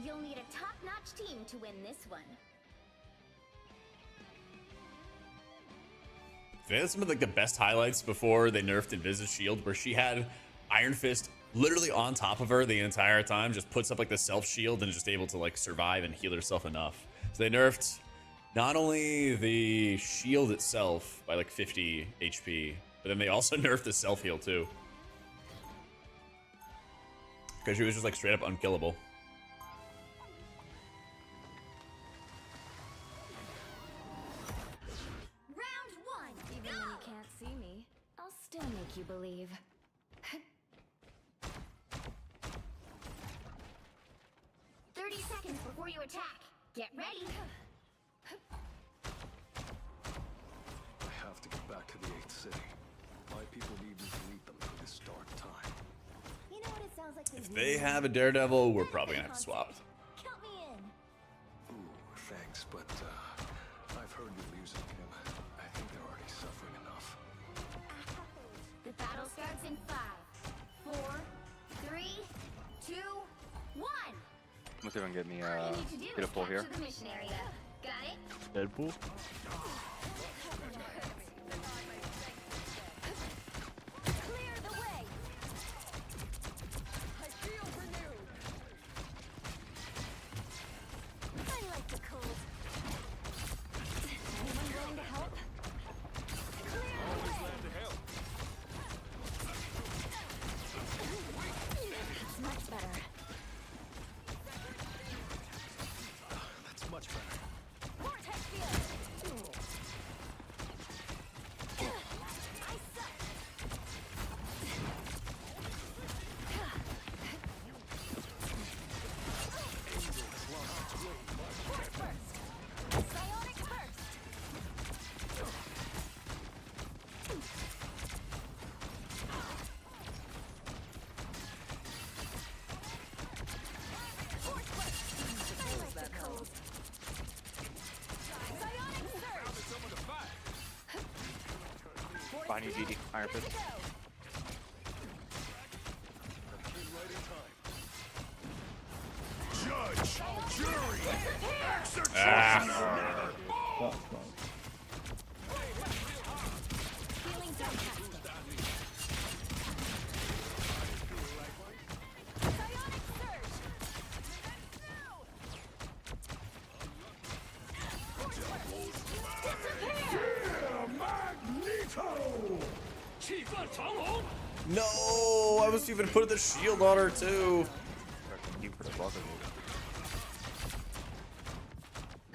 You'll need a top-notch team to win this one. They had some of like the best highlights before they nerfed Invis's shield, where she had Iron Fist literally on top of her the entire time, just puts up like the self shield and is just able to like survive and heal herself enough. So they nerfed not only the shield itself by like 50 HP, but then they also nerfed the self heal too, because she was just like straight up unkillable. Still make you believe. 30 seconds before you attack. Get ready. I have to get back to the 8th city. My people need me to lead them through this dark time. You know what it sounds like? If they have a Daredevil, we're probably gonna have to swap. Count me in. Ooh, thanks, but I've heard you're losing him. I think they're already suffering enough. The battle starts in 5, 4, 3, 2, 1. Let's see if I can get me All you need to do get a is pull here. capture the mission area. Got it? Deadpool. Clear the way. I feel renewed. I like the cold. Anyone willing to help? Always glad to help. That's much better. That's much better. Vortex field. Behind you, DD. Iron Fist. Judge, jury, Ah. Feeling fantastic. No, I was even putting the shield on her too. You for the bug of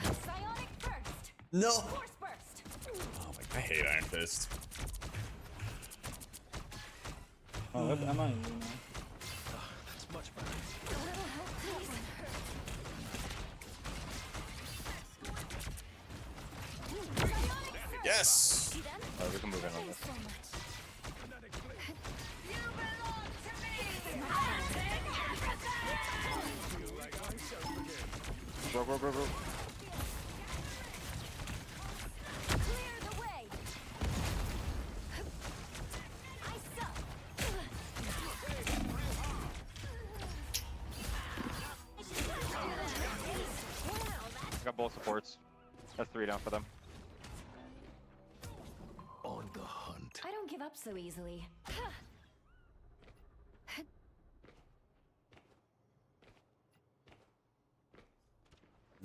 Psionic burst. No. Force burst. Oh my, I hate Iron Fist. Oh, that's am I? That's much better. A little help, please. Yes. See them? we can move in on this. So much. Bro. Clear the way. Ice up. I got both supports. That's 3 down for them. On the hunt. I don't give up so easily.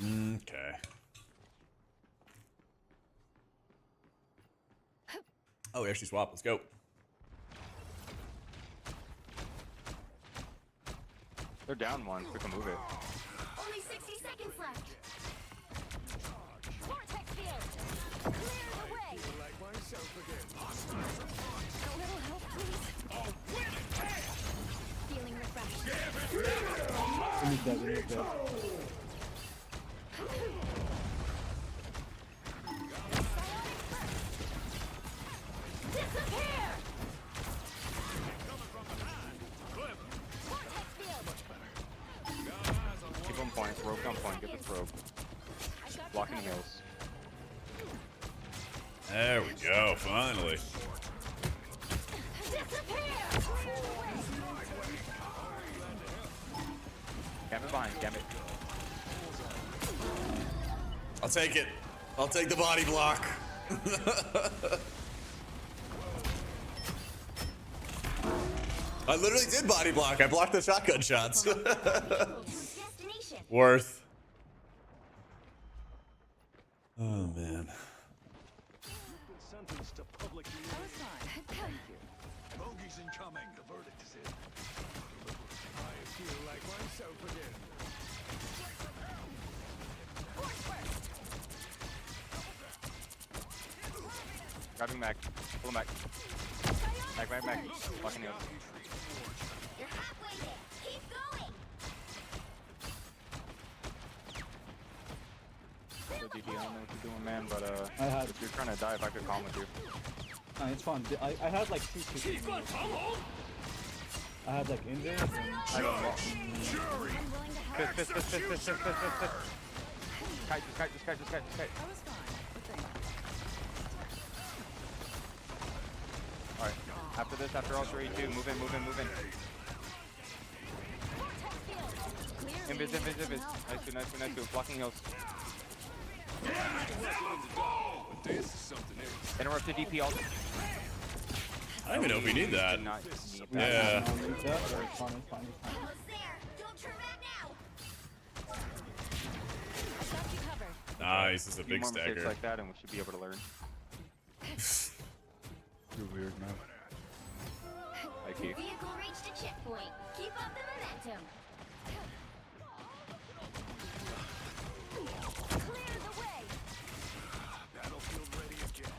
Okay. Oh, we actually swap. Let's go. They're down 1. We can move it. Only 60 seconds left. Vortex field. Clear the way. A little help, please. Feeling refreshed. We need that. We need that. Disappear! Vortex field. Keep on point. Rogue on point. Get the rogue. I got you Blocking covered. heals. There we go. Finally. Disappear! Gambit behind. Gambit. I'll take it. I'll take the body block. I literally did body block. I blocked the shotgun shots. Destination. Worth. Oh man. Sentenced to public Bogey's incoming. The verdict is in. I feel like myself again. Grabbing Mac. Pull him back. Mac. Blocking heals. You're halfway there. Keep going. So DD, I don't know what you're doing, man, but I had. if you're trying to dive, I could calm with you. It's fun. I had like 2 kills. I had like injured. And I don't know. I'm willing to help. Fist. Kite. I was fine. Alright. After this, after all 3, 2, move in. Vortex field. Clear Invis. me. Some help. Nice two. Blocking heals. Interrupt the DP ult. I don't even know if we need that. Do not need that. Yeah. It's fine. It's fine. Almost there. Don't turn back now. I got you covered. Nice. This is a A few big more mistakes stacker. like that, and we should be able to learn. You're weird, man. Thank you. Vehicle reached a checkpoint. Keep up the momentum. Clear the way. Battlefield ready again.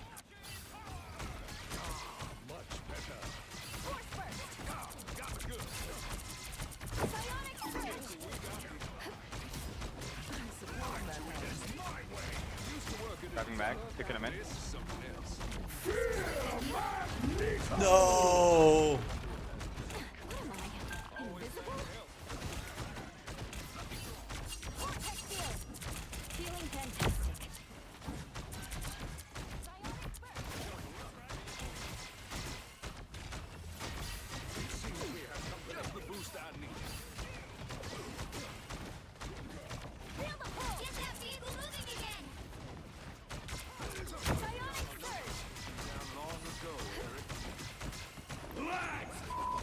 Much better. Force burst. Got good. Psionic surge. Grabbing Mac. Kicking him in. No. Invisible? Vortex field. Feeling fantastic.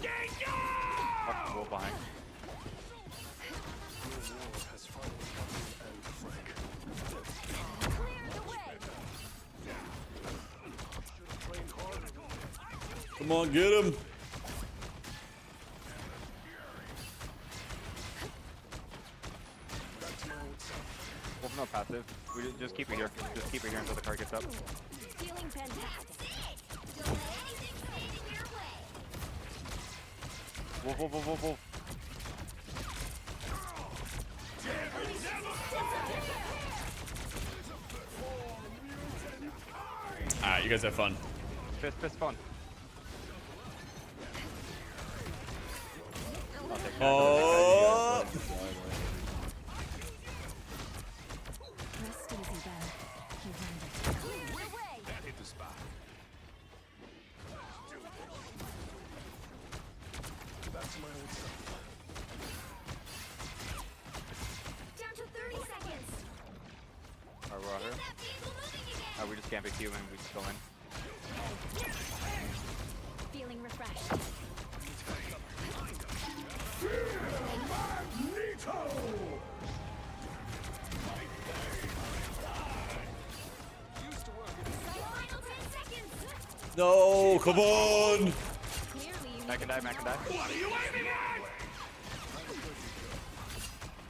Fuck the wolf behind. Come on, get him. Wolf no passive. We just keep it here. Just keep it here until the card gets up. Feeling fantastic. Don't let anything stand in your way. Wolf, wolf, wolf, wolf, wolf. Alright, you guys have fun. Fist fun. Oh! Rest easy, Ben. You earned it. Clear the way. That hit the spot. That's my old self. Down to 30 seconds. Alright, we're out here. That vehicle moving again. Alright, we just can't be human. We just go in. Feeling refreshed. Final 10 seconds. No, come on. Clearly, you Mac and die, Mac and die. What are you aiming at?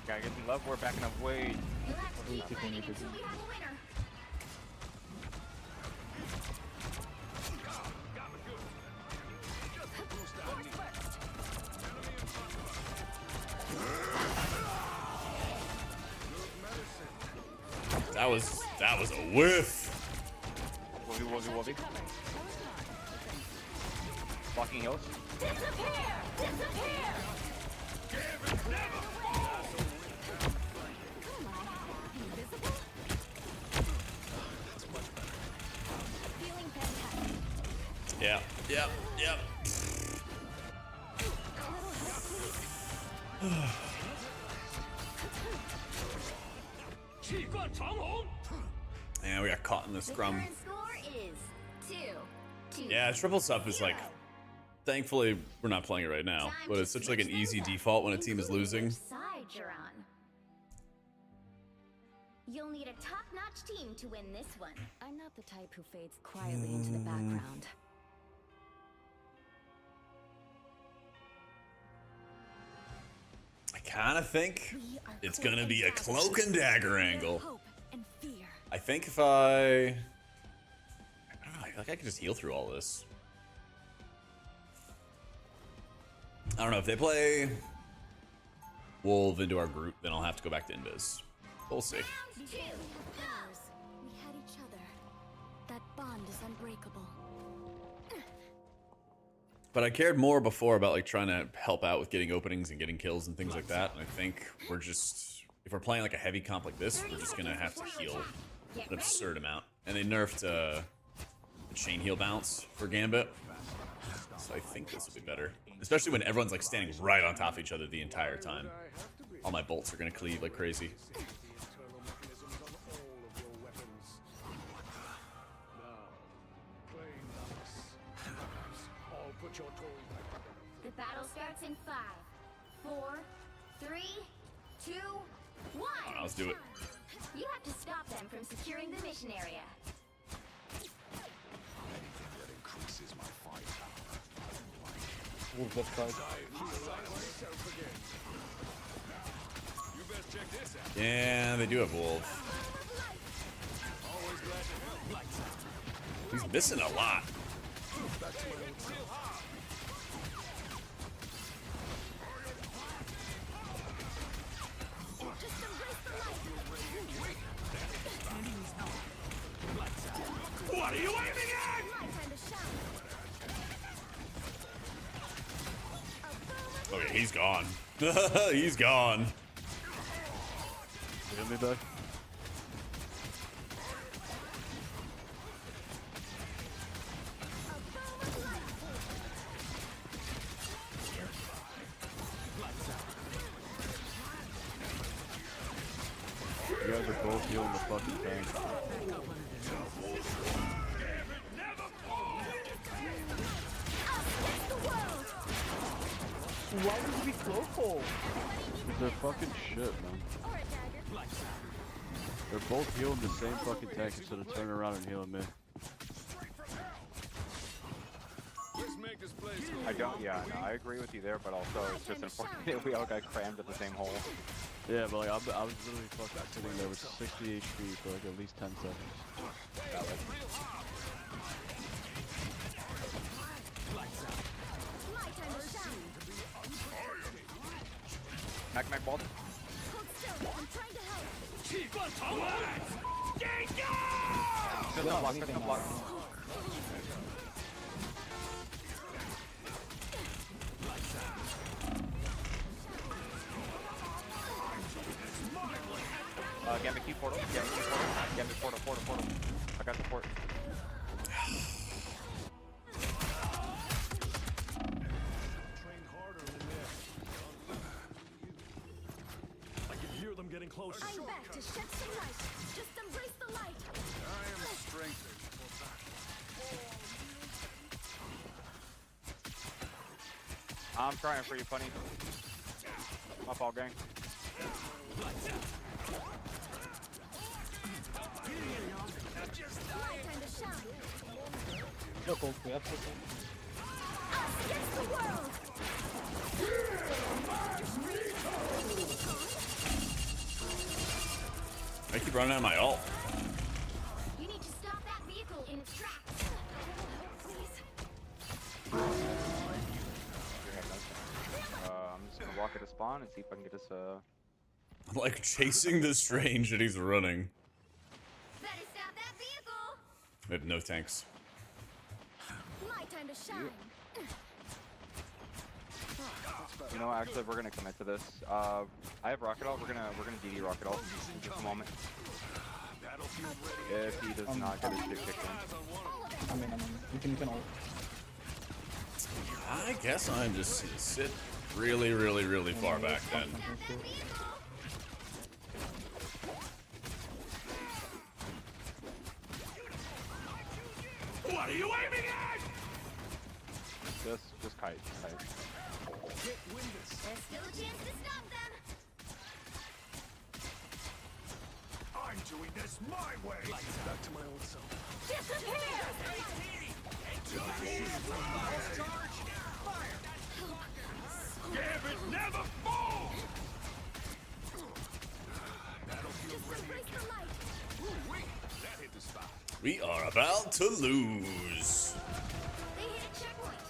Gotta get some love. We're backing up way. You'll have to keep fighting until we have a winner. That was a whiff. Wolfie, wolfie, wolfie. Blocking heals. Disappear! Disappear! invisible? Feeling fantastic. Yeah, yep, yep. And we got caught in the The scrum. current score is 2-2. Yeah, triple sub is like, thankfully we're not playing it right now, but it's such like an easy default when a team is losing. Which side you're on. You'll need a top-notch team to win this one. I'm not the type who fades quietly into the background. I kind of think We are it's cloak gonna be a dagger. cloak and dagger angle. Hope and fear. I think if I don't know, I feel like I could just heal through all this. I don't know, if they play Wolf into our group, then I'll have to go back to Invis. We'll see. Round Before 2. we had powers, we had each other. That bond is unbreakable. But I cared more before about like trying to help out with getting openings and getting kills and things like that. And I think we're just, if we're playing like a heavy comp like this, we're just gonna have to heal an absurd amount. And they nerfed the chain heal bounce for Gambit. So I think this will be better. Especially when everyone's like standing right on top of each other the entire time. All my bolts are gonna cleave like crazy. Internal mechanisms on all of your weapons. Now, play nice. All put your toys back together. The battle starts in 5, 4, 3, 2, 1. Alright, let's do it. You have to stop them from securing the mission area. Anything that increases my firepower. Wolf left side. You best check this out. Yeah, they do have Wolf. Always glad to help. He's missing a lot. What are you aiming at? Time to shine. Okay, he's gone. He's gone. Heal me back. You guys are both healing the fucking tank. Outstretch the world. Why would you be close? They're fucking shit, man. They're both healing the same fucking tank instead of turning around and healing me. Yeah, no, I agree with you there, but also it's just unfortunate we all got crammed at the same hole. Yeah, but like I was literally fucking sitting there with 60 HP for like at least 10 seconds. Mac ball. System block. Gambit Q portal. Gambit portal. I got the port. Getting closer. I'm back to shed some light. Just embrace the light. I am strengthened. I'm trying for you, funny. My fault, gang. My time to shine. Look, we have to Us against the world. I keep running out of my ult. You need to stop that vehicle in its tracks. Please. I'm just gonna walk at a spawn and see if I can get this, I'm like chasing this strange and he's running. Better stop that vehicle. We have no tanks. My time to shine. You know, actually, we're gonna commit to this. I have rocket ult. We're gonna DD rocket ult in just a moment. If he does not get his shit kicked in. I mean, you can all. I guess I'm just gonna sit really far back then. What are you aiming at? Just kite. There's still a chance to stop them. I'm doing this my way. Back to my old self. Disappear! Gambit never falls! That hit the spot. We are about to lose. They hit a checkpoint.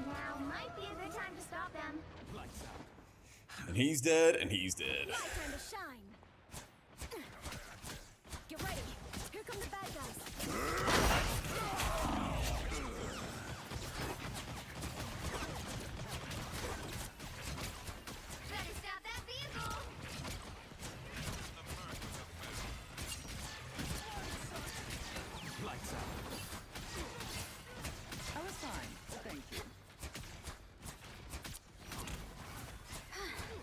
Now might be a good time to stop them. And he's dead, and he's dead. My time to shine. Get ready. Here come the bad guys. Better stop that vehicle. Lights out. I was fine. Thank you.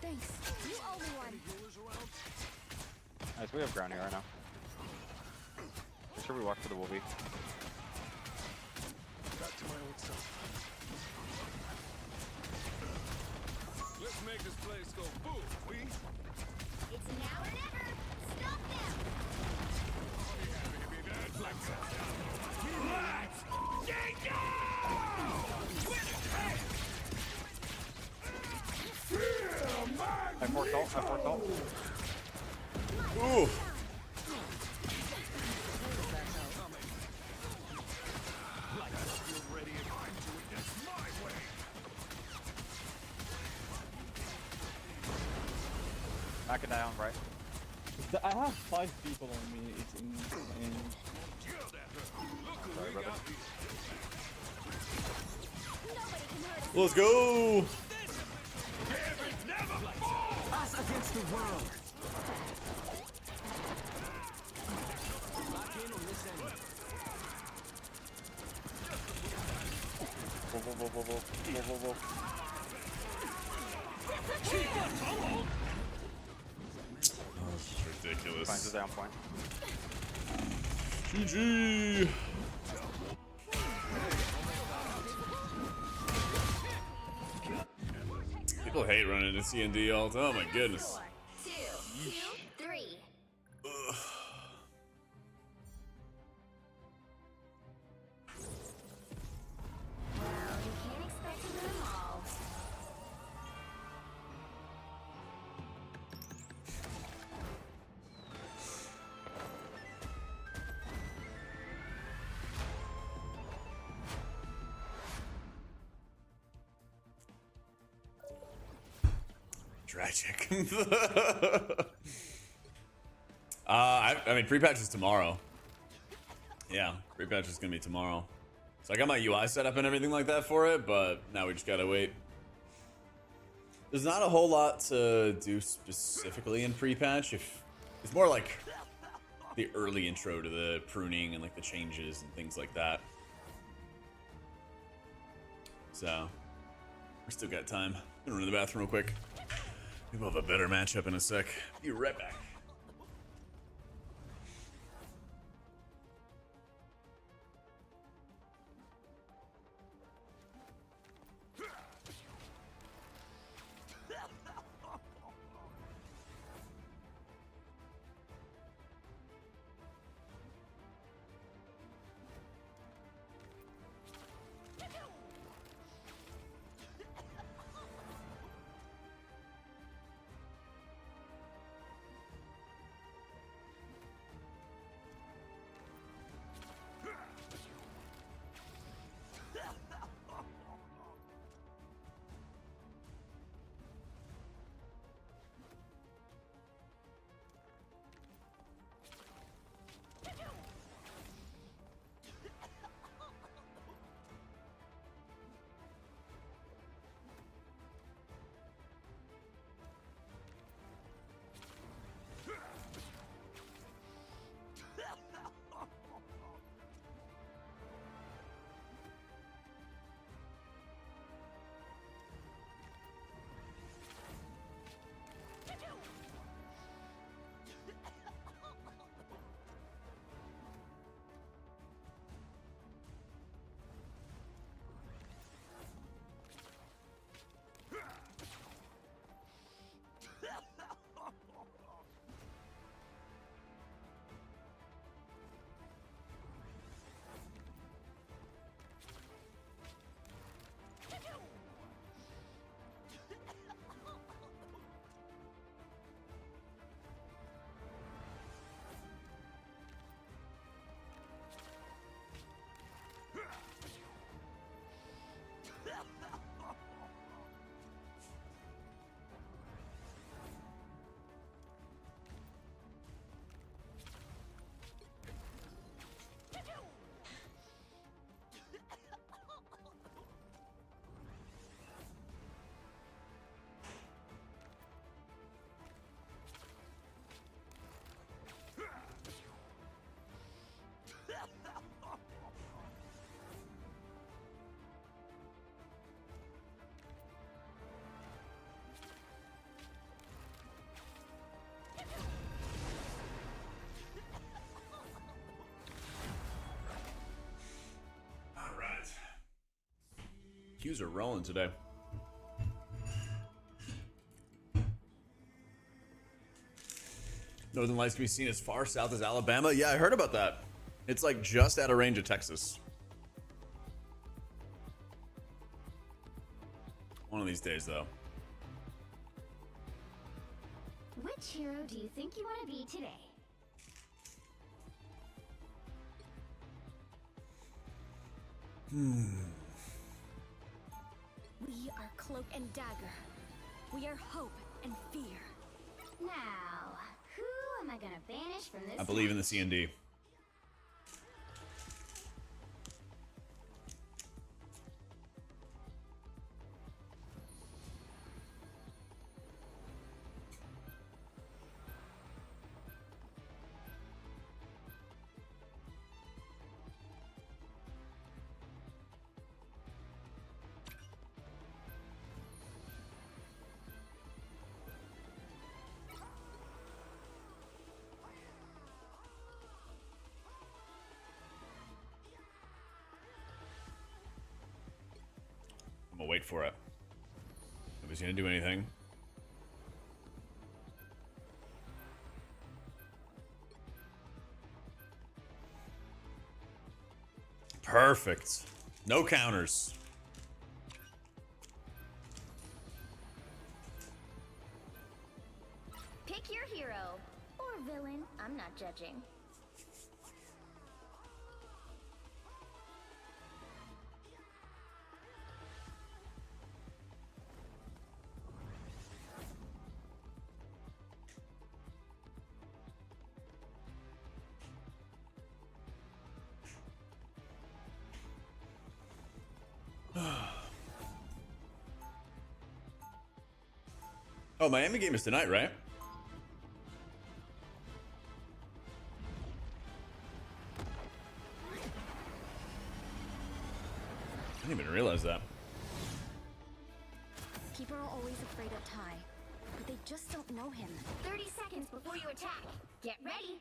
Thanks. You owe me one. Nice, we have ground here right now. Make sure we walk for the Wolvie. Back to my old self. Let's make this place go boom, we? It's now or never. Stop them. Lights out. Let's get go! I forked ult. Ooh. Back it down, right? I have 5 people on me. It's in Sorry, brother. Let's go. Us against the world. Whoa. Oh, this is ridiculous. Finds the down point. GG. People hate running into C&D ult. Oh my goodness. 2, 3. Ugh. Well, you can't expect to win them all. Tragic. I mean, PrePatch is tomorrow. Yeah, PrePatch is gonna be tomorrow. So I got my UI set up and everything like that for it, but now we just gotta wait. There's not a whole lot to do specifically in PrePatch. It's more like the early intro to the pruning and like the changes and things like that. So we still got time. I'm gonna run to the bathroom real quick. Maybe we'll have a better matchup in a sec. Be right back. Queues are rolling today. Northern Lights can be seen as far south as Alabama. Yeah, I heard about that. It's like just out of range of Texas. One of these days, though. Which hero do you think you want to be today? We are Cloak and Dagger. We are hope and fear. Now, who am I gonna banish from this? I believe in the C&D. I'm gonna wait for it. It'll he's gonna do anything. Perfect. No counters. Pick your hero. Or villain. I'm not judging. Oh, Miami game is tonight, right? I didn't even realize that. People are always afraid of Ty, but they just don't know him. 30 seconds before you attack. Get ready.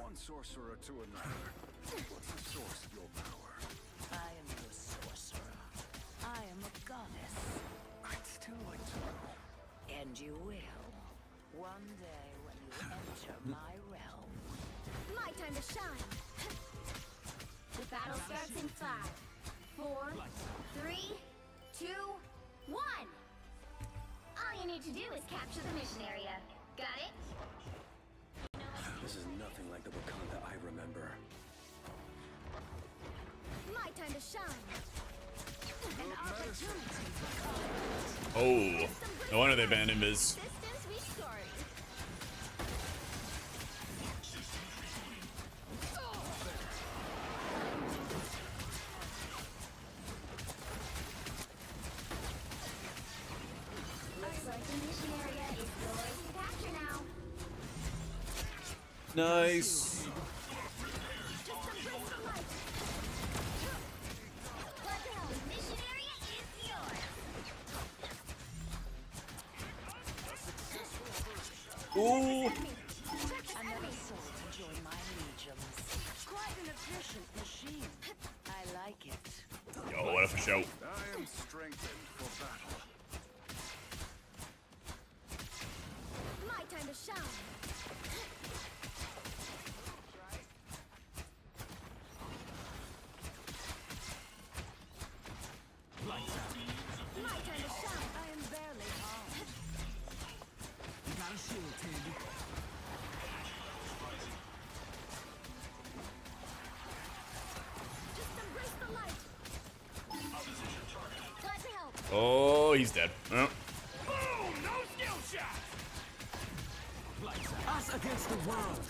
One sorcerer to another. What's the source of your power? I am your sorcerer. I am a goddess. I'd still like to know. And you will. One day when you enter my realm. My time to shine. The battle starts in 5, 4, 3, 2, 1. All you need to do is capture the mission area. Got it? This is nothing like the Wakanda I remember. My time to shine. An opportunity for Oh, no wonder they banned him. Is Distance we story. Looks like the mission area is yours to capture now. nice. The mission area is yours. Ooh. another soul to join my legions. Quite an efficient machine. I like it. Yo, what a show. I am strengthened for battle. My time to shine. My time to shine. I am barely harmed. You got a shield, Tandy. Just embrace the light. Glad to help. Oh, he's dead. Oh. Boom! No skill shot! Us against the world.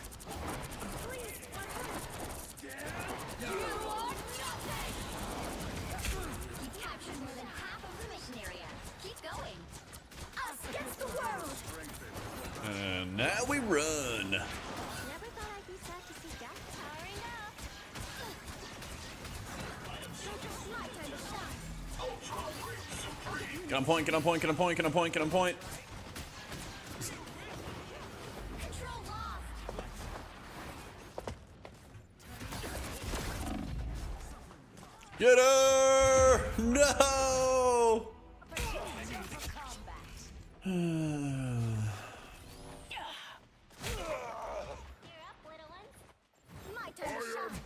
Please, You are nothing! You captured more than half of the mission area. Keep going. us against the world. And now we run. Never thought I'd be sad to see Jack powering up. My time to shine. Get on point, get on point, get on point, get on point, get on point. Control lost. Get her! No! My time to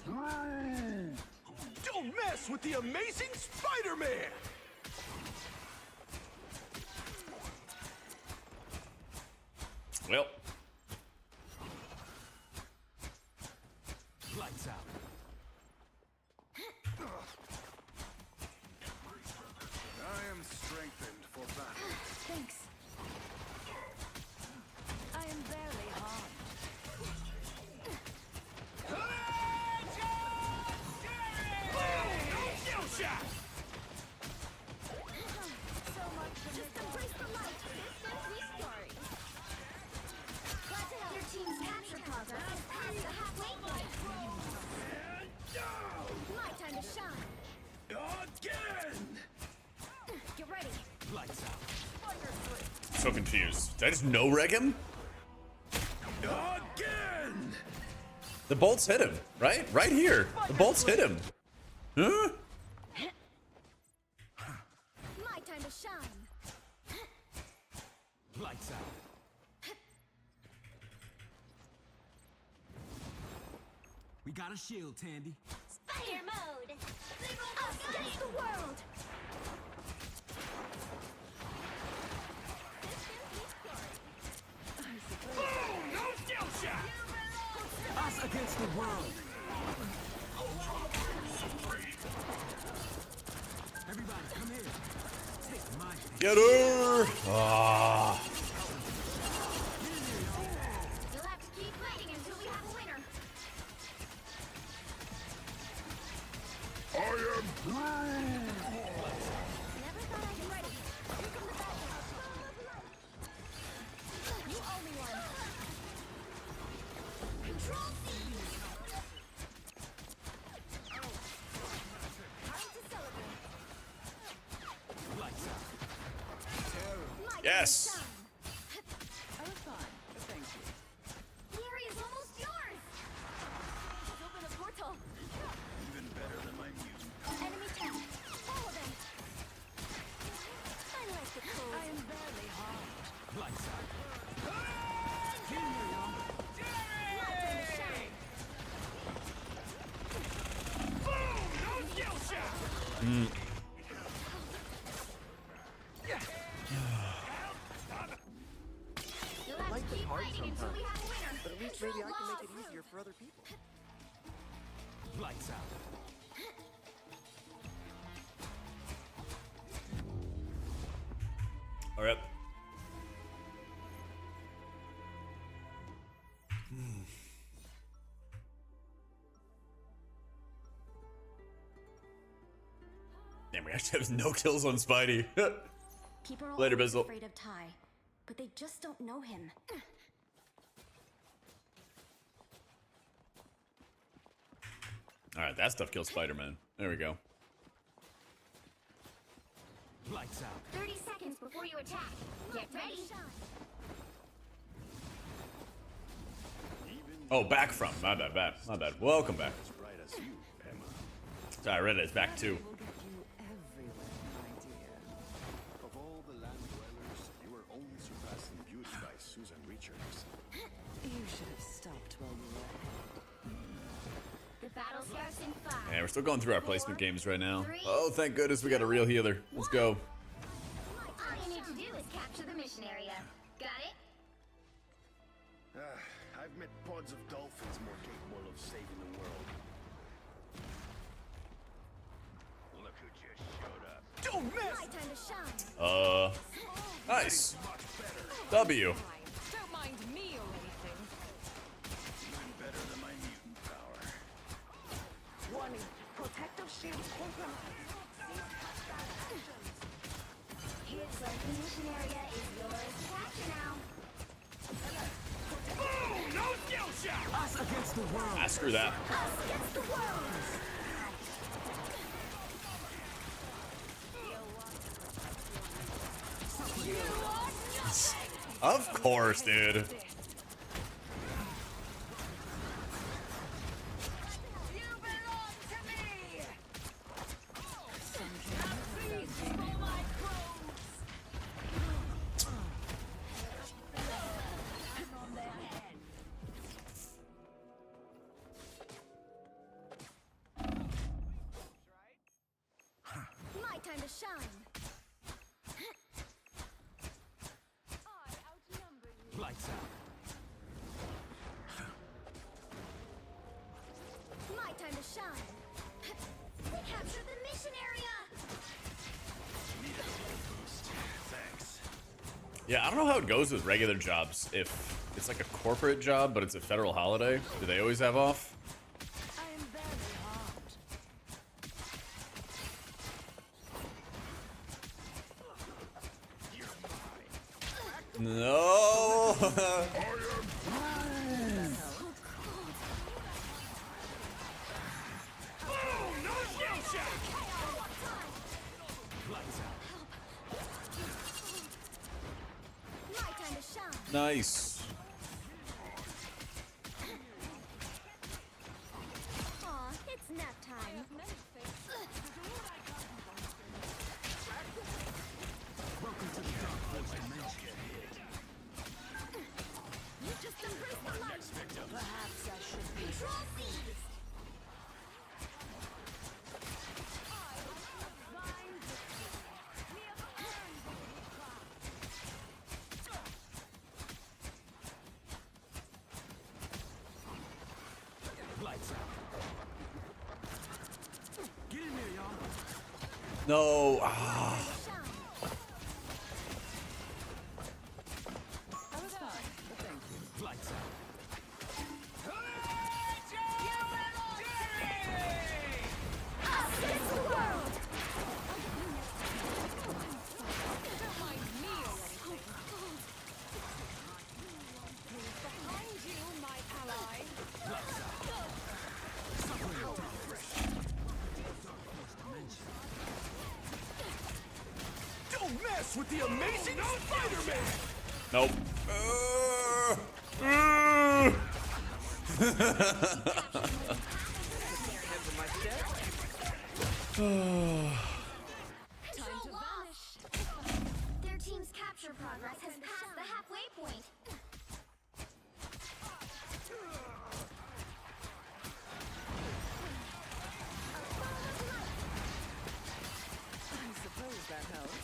shine. Don't mess with the amazing Spider-Man! Well, Lights out. I am strengthened for battle. Thanks. I am barely harmed. No skill shot! So much for just embrace the light. Distance we story. Glad to help. Your team's capture progress is past the halfway point. My time to shine. Again! Get ready. Lights out. so confused. Did I just no-reg him? Again! The bolts hit him, right? Right here. The bolts hit him. Huh? shine. Lights out. We got a shield, Tandy. Spider mode! Us against the world! Boom! No skill shot! Us against the world. Everybody, come here. Take my thing. Get her! Ah. You'll have to keep fighting until we have a winner. Never thought I'd be ready. Here come the bad guys. You owe me one. Control C. Time to celebrate. Lights out. My Yes. time to shine. I was fine, but thank you. The area's almost yours! Just open a portal. Even better than my mutant. Enemy 10. Follow them. I like the cold. I am barely harmed. Lights out. My time to shine. Boom! No skill shot! You'll have Life to is keep hard fighting until we sometimes, have a winner. but at least maybe I can make it easier for other people. Lights out. All right. Damn, we actually have no kills on Spidey. People are Later, always Bizzle. afraid of Ty, but they just don't know him. All right, that stuff kills Spider-Man. There we go. Lights out. 30 seconds before you attack. Get ready. Oh, back from. My bad, my bad. Welcome back. As bright as you, Emma. Sorry, I read it. It's back too. Will get you everywhere, my dear. Of all the land dwellers, you were only surpassed in beauty by Susan Richards. You should have stopped while you were ahead. The battle starts in 5. Yeah, we're still going through our placement games right now. Oh, thank goodness we got a real healer. Let's go. All you need to do is capture the mission area. Got it? I've met pods of dolphins more capable of saving the world. Look who just showed up. Don't miss! My time to shine. Nice. W. Don't mind me or anything. Even better than my mutant power. Warning, protective shield compromised. Looks like the mission area is yours to capture now. Boom! No skill shot! Us against the world. Ah, screw that. Us against the world. Of course, dude. You belong to me! Feast for my crows! On their head. My time to shine. Lights out. My time to shine. We captured the mission area. Thanks. Yeah, I don't know how it goes with regular jobs. If it's like a corporate job, but it's a federal holiday, do they always have off? I am barely harmed. No. Boom! No skill shot! Lights out. My time to shine. Nice. Aw, it's nap time. No. Ah. Don't mess with the amazing Spider-Man! Nope. Time to vanish. Their team's capture progress has passed the halfway point. I suppose that helps.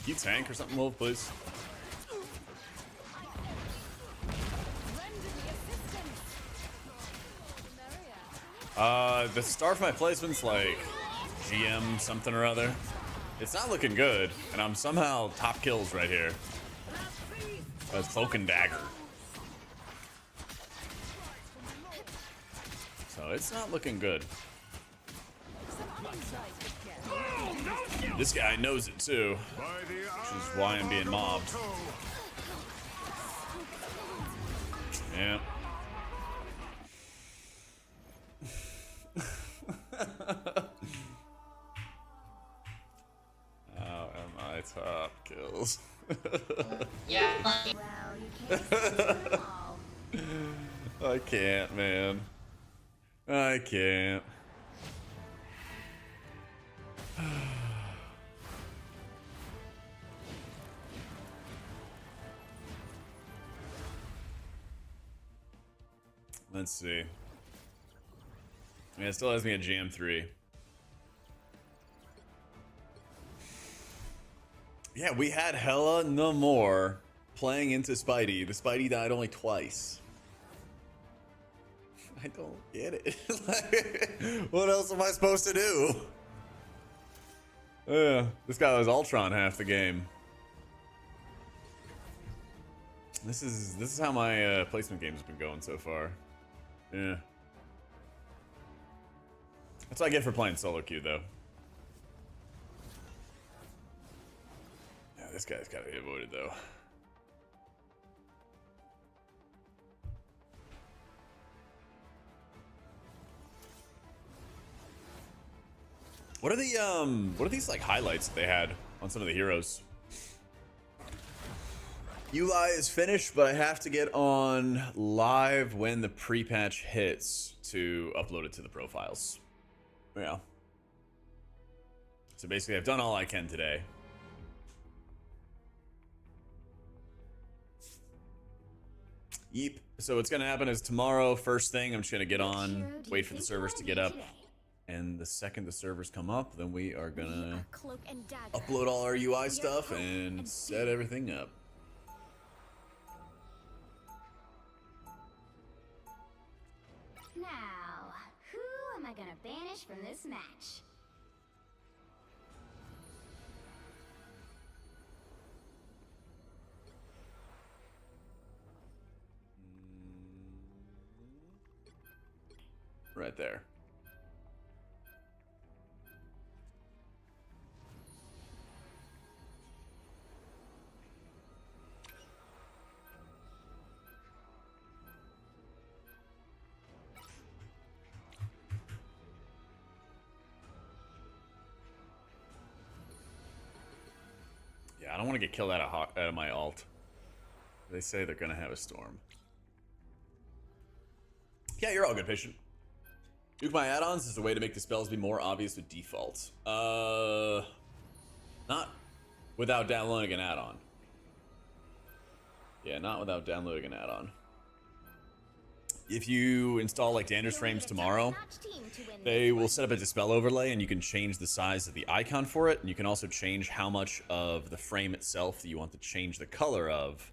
You tank or something, Wolf, please. The star for my placement's like GM something or other. It's not looking good, and I'm somehow top kills right here. That's Cloak and Dagger. So it's not looking good. This guy knows it too, which is why I'm being mobbed. Yeah. How am I top kills? Yeah. Well, you can't expect them all. I can't, man. I can't. Let's see. Yeah, it still has me at GM3. Yeah, we had hella no more playing into Spidey. The Spidey died only twice. I don't get it. What else am I supposed to do? This guy was Ultron half the game. This is how my placement game's been going so far. Yeah. That's what I get for playing solo queue, though. Yeah, this guy's gotta be avoided, though. What are these like highlights that they had on some of the heroes? UI is finished, but I have to get on live when the pre-patch hits to upload it to the profiles. Yeah. So basically, I've done all I can today. Yeep. So what's gonna happen is tomorrow, first thing, I'm just gonna get on, wait for the servers to get up, and the second the servers come up, then we are gonna upload all our UI stuff and set everything up. Now, who am I gonna banish from this match? Right there. Yeah, I don't want to get killed out of my alt. They say they're gonna have a storm. Yeah, you're all good, patient. Nuke my add-ons is a way to make the spells be more obvious with default. Not without downloading an add-on. Yeah, not without downloading an add-on. if you install like Dander's frames tomorrow, they will set up a dispel overlay and you can change the size of the icon for it. And you can also change how much of the frame itself that you want to change the color of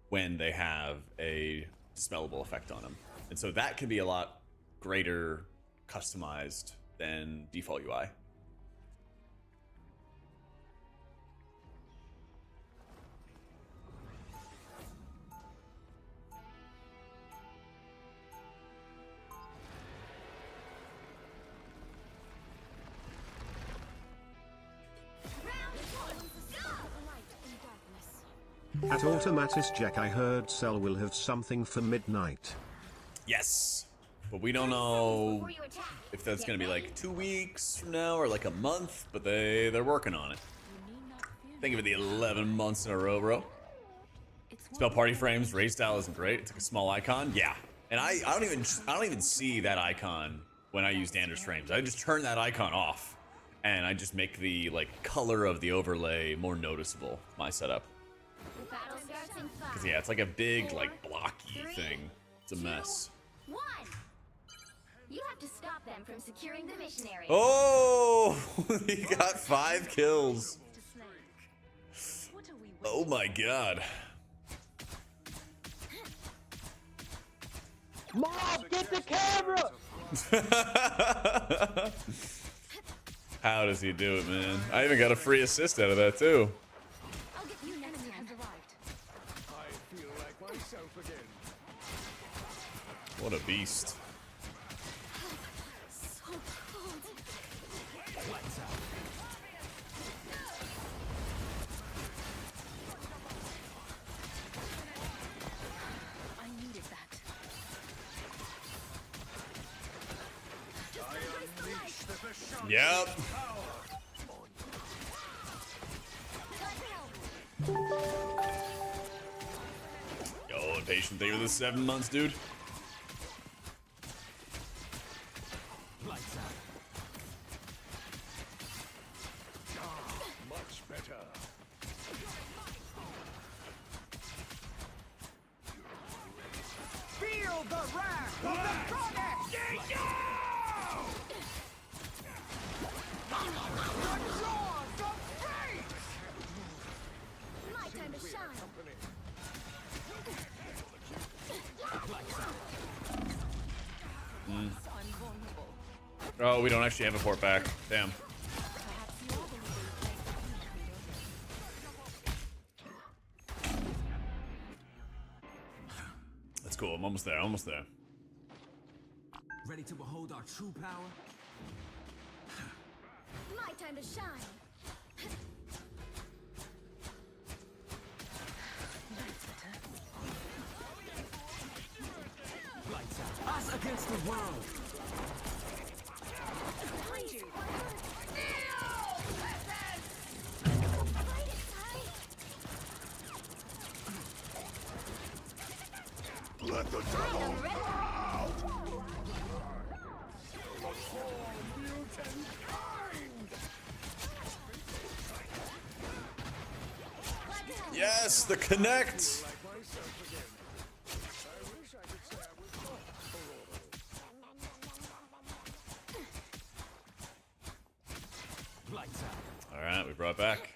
when they have a dispellable effect on them. And so that can be a lot greater customized than default UI. At AutomaticJak, I heard Cell will have something for midnight. Yes, but we don't know if that's gonna be like 2 weeks from now or like a month, but they're working on it. Think of it, the 11 months in a row, bro. Spell party frames, raid style isn't great. It's like a small icon. Yeah, and I don't even see that icon when I use Dander's frames. I just turn that icon off, and I just make the like color of the overlay more noticeable. My setup. Cause yeah, it's like a big like blocky thing. It's a mess. You have to stop them from securing the mission area. Oh, he got 5 kills. Oh my god. Mom, get the camera! How does he do it, man? I even got a free assist out of that too. I'll get you next time. I feel like myself again. What a beast. So cold. Lights out. I needed that. Yep. Yo, impatient thing with the 7 months, dude. Lights out. Much better. Feel the wrath of the goddess! My time to shine. Oh, we don't actually have a port back. Damn. That's cool. I'm almost there. Almost there. Ready to behold our true power? My time to shine. Lights out. Us against the world. Let the devil out! Yes, the connect. All right, we brought back.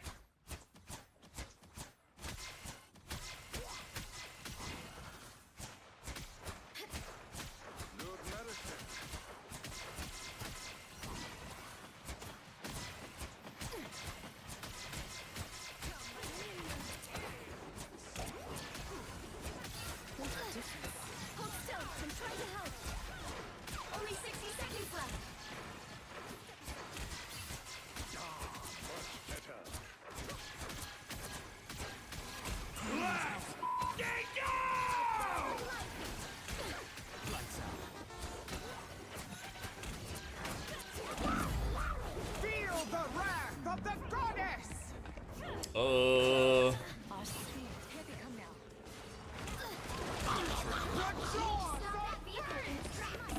Hold still. I'm trying to help. Only 60 seconds left. Feel the wrath of the goddess! Our speed. Here they come now.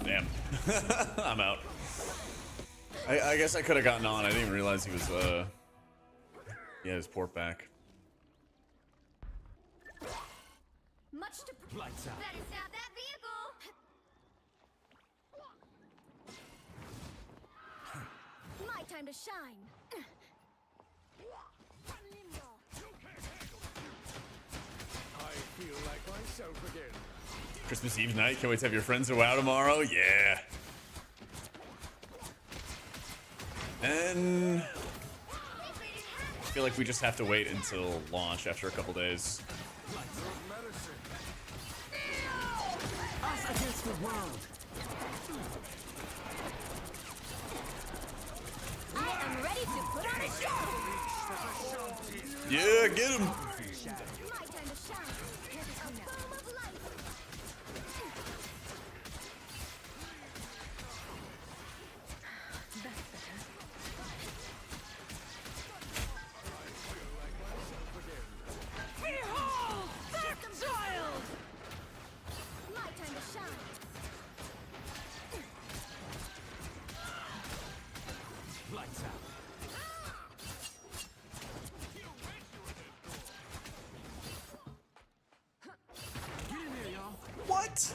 Damn. I'm out. I guess I could have gotten on. I didn't even realize he was he had his port back. Much to Lights out. better stop that vehicle. time to shine. I feel like myself again. Christmas Eve night. Can't wait to have your friends go out tomorrow. Yeah. And I feel like we just have to wait until launch after a couple days. Us against the world. I am ready to put on a show. Yeah, get him. My time to shine. A boom of light. That's better. Behold, that child! My time to shine. Lights out. Get in there, y'all. What?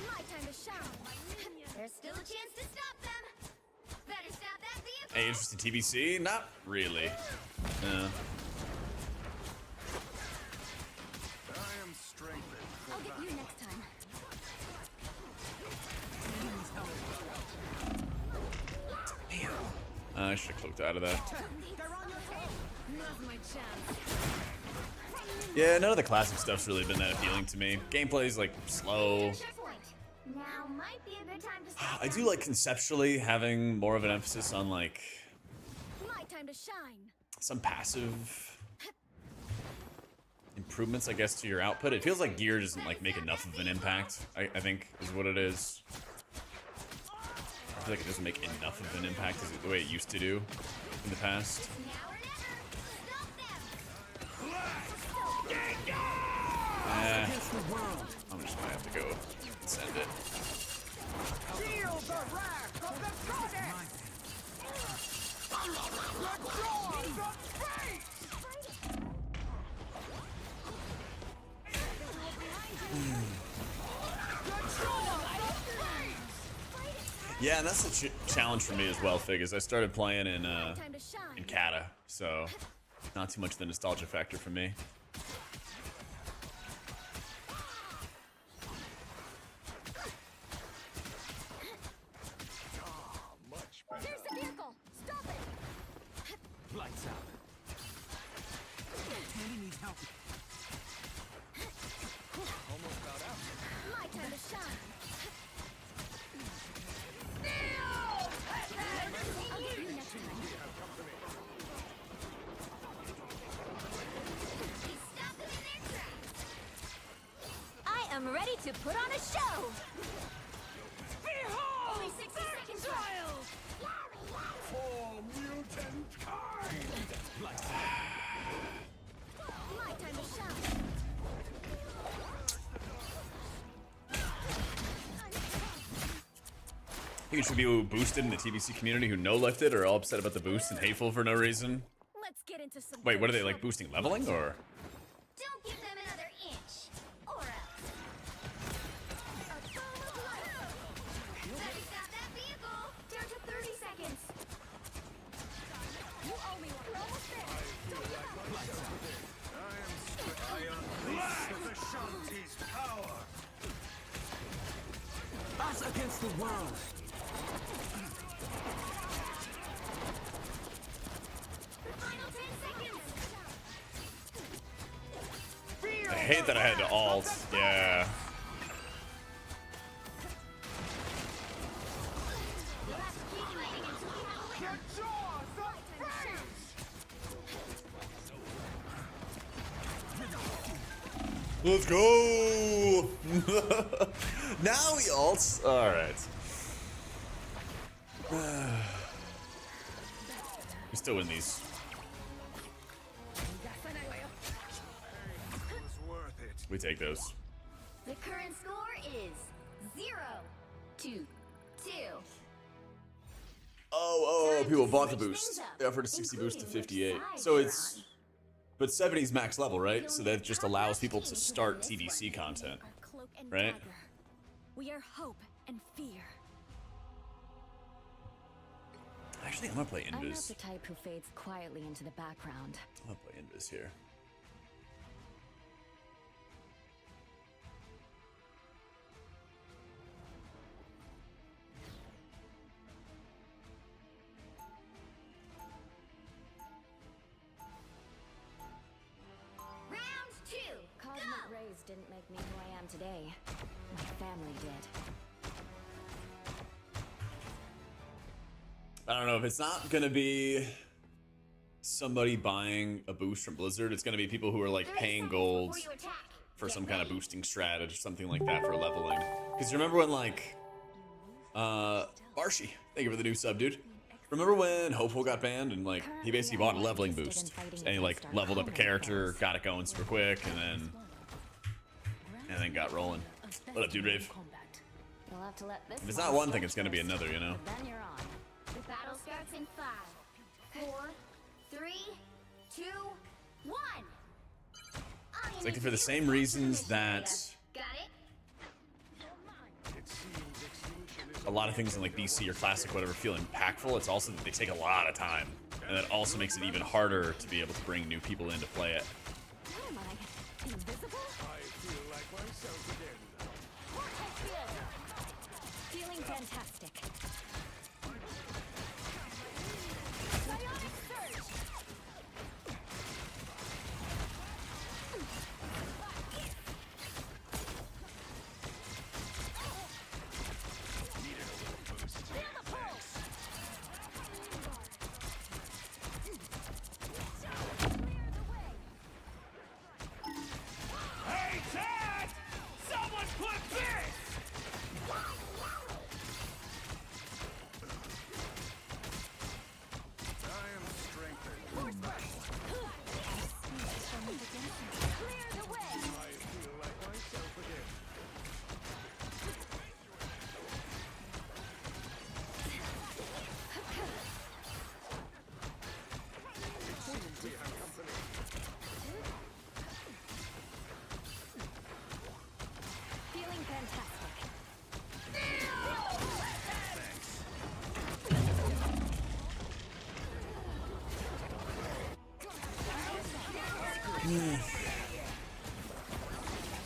My time to shine. There's still a chance to stop them. Better stop that vehicle. Hey, interested TBC? Not really. No. I am strengthened. I'll get you next time. I should have clicked out of that. They're on your tail. Now's my chance. Yeah, none of the classic stuff's really been that appealing to me. Gameplay's like slow. Checkpoint. Now might be a good time to stop. I do like conceptually having more of an emphasis on like My time to shine. some passive improvements, I guess, to your output. It feels like gear doesn't like make enough of an impact, I think is what it is. I feel like it doesn't make enough of an impact as the way it used to do in the past. Now or never. Stop them. Eh, I'm just gonna have to go send it. Feel the wrath of the goddess! The jaws of fate! Yeah, and that's the challenge for me as well, Fig, is I started playing in Time to shine. Kata, so not too much of the nostalgia factor for me. There's the vehicle. Stop it. Lights out. Tandy needs help. Almost got out. My time to shine. I'll get you next time. Stop them in their tracks. I am ready to put on a show. Behold, Only 60 that seconds child! For mutant kind! Lights out. My time to shine. I think it should be boosted in the TBC community who no-lifted or are all upset about the boost and hateful for no reason. Let's get into some. Wait, what are they, like, boosting leveling, or? Don't give them another inch. Or else. Better stop that vehicle. Down to 30 seconds. You owe me one. We're almost there. Don't give up. I unleash the Shanti's power. Us against the world. Final 10 seconds. I hate that I had to alt. Yeah. The jaws of fate! Let's go! Now he alts. Alright. We still win these. It was worth it. We take those. The current score is 0-2. Oh, Time people to bought the switch boost. things up, They offered a 60 boost to including which 58. side So you're it's... on. But 70's max level, right? So that just You'll need allows half people match to team start this one. TBC content. Our cloak and Right? dagger. We are hope and fear. Actually, I'm gonna play I'm not Invis. the type who fades quietly into the background. I'm gonna play Invis here. Round 2. Cosmic rays didn't make me who I am today. My family did. I don't know if it's not gonna be somebody buying a boost from Blizzard. It's gonna be people who are like paying gold for some kind of boosting strat or something like that for leveling. Because you remember when like Barshy, thank you for the new sub, dude. Remember when Hopeful got banned and like he basically bought a leveling boost and he like leveled up a character, got it going super quick, and then got rolling. What up, dude, Rave? You'll have to let this If it's not one thing, it's gonna be another, you know. Then you're on. The battle starts in 5, 4, 3, 2, 1. It's like for the same reasons that Got it? a lot of things in like BC or Classic, whatever, feel impactful. It's also that they take a lot of time, and that also makes it even harder to be able to bring new people in to play it. What am I? Invisible? I feel like myself again. Feeling fantastic. Hey, Chad! Someone put this! I am strengthened. Clear the way. I feel like myself again. We have company. Feeling fantastic.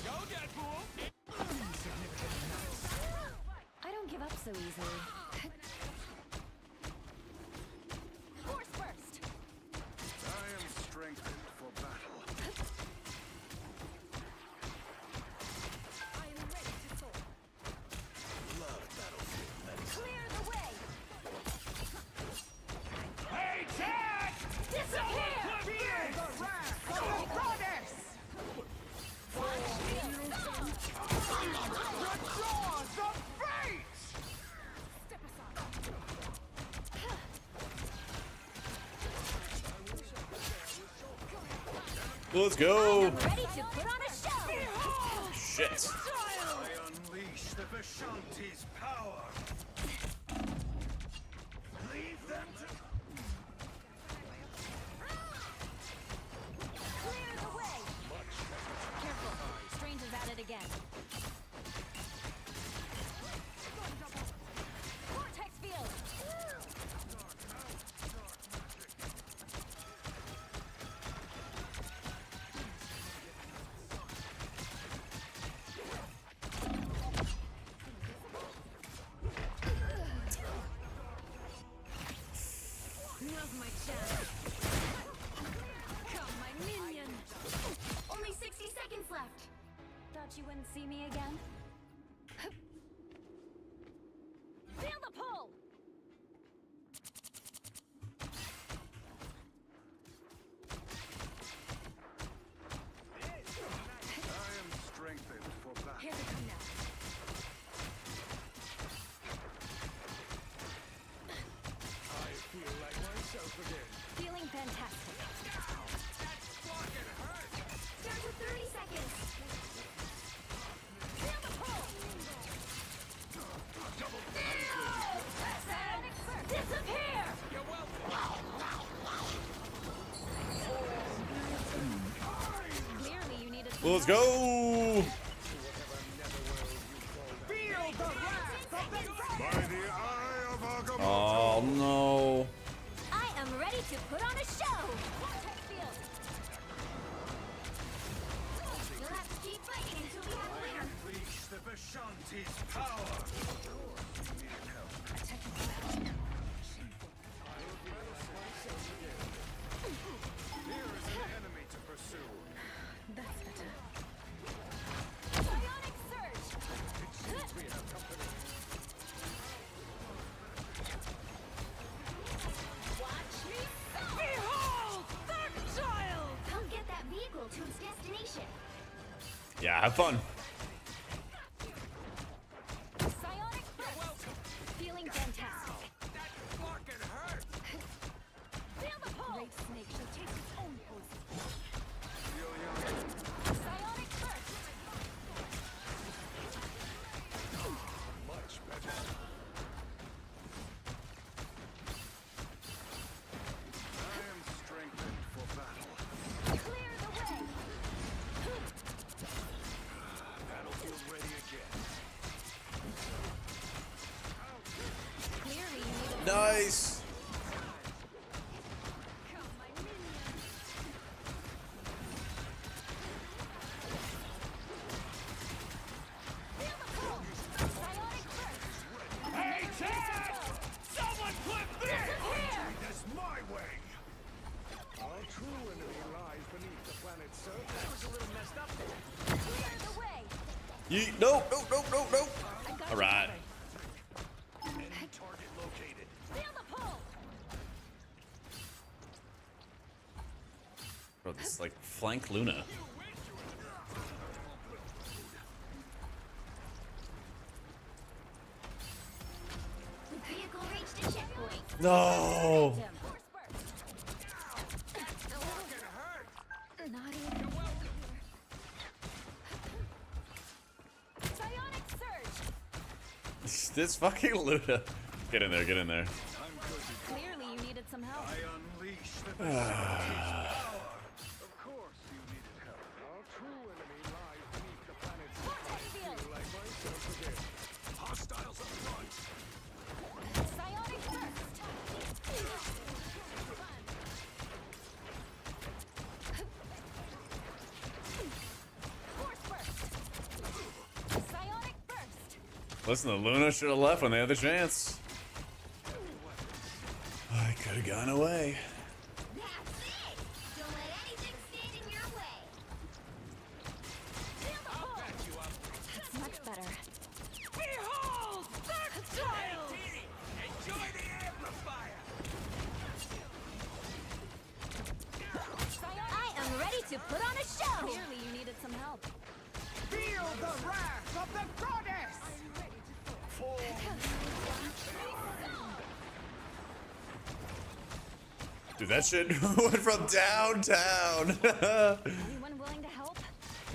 Go, Deadpool! I don't give up so easily. Force burst. I am strengthened for battle. I am ready to soar. Clear the way. Hey, Chad! Disappear. The wrath of the goddess! The jaws of fate! Step aside. Let's go. I'm ready to put on a show. Shit. I unleash the Vishanti's power. Leave them to... Clear the way. Careful. Strange is at it again. Vortex field. Now's my chance. Come, my minion. Only 60 seconds left. Thought you wouldn't see me again? Feel the pull! I am strengthened for battle. Here they come now. I feel like myself again. Feeling fantastic. Down to 30 seconds. Feel the pull! Disappear! Clearly you needed some Let's help. go. Feel the wrath of the goddess! By the eye of Agamotto! Oh Oh no. I am ready to put on a show. Vortex field. You'll have to keep fighting until we have a winner. Unleash the Vishanti's power! Here is an enemy to pursue. That's better. Bionic surge. It seems we have company. Watch me go. Behold, that child. Come get that vehicle to its destination. Yeah, have fun. Psionic burst. Feeling fantastic. That fucking hurt! Feel the pull. Great snake shall taste its own poison. Feel young. Psionic burst. Much better. I am strengthened for battle. Clear the way. Battlefield ready again. Clearly, you need a Nice. feel the pull. Psionic burst. Hey, Chad! Someone clip this! That's my way! Our true enemy lies beneath the planet's surface. That was a little messed up there. Clear the way. No. I got All right. Enemy target located. Feel the pull. Bro, this is like flank Luna. The vehicle reached a checkpoint. No. Force burst. Not even. Psionic surge. This fucking Luna. Get in there. Clearly, you needed some help. I unleash the Vishanti's power. Of course you needed help. Our true enemy lies beneath the planet's Vortex field. like myself again. Hostiles up front. Psionic burst. Force burst. Psionic burst. Listen, the Luna should have left when they had the chance. I could have gone away. That's it. Don't let anything stand in your way. Feel the pull. That's much better. Behold, that child. Enjoy the amplifier! I am ready to put on a show. Clearly, you needed some help. Feel the wrath of the goddess! Dude, that shit went from downtown. Anyone willing to help?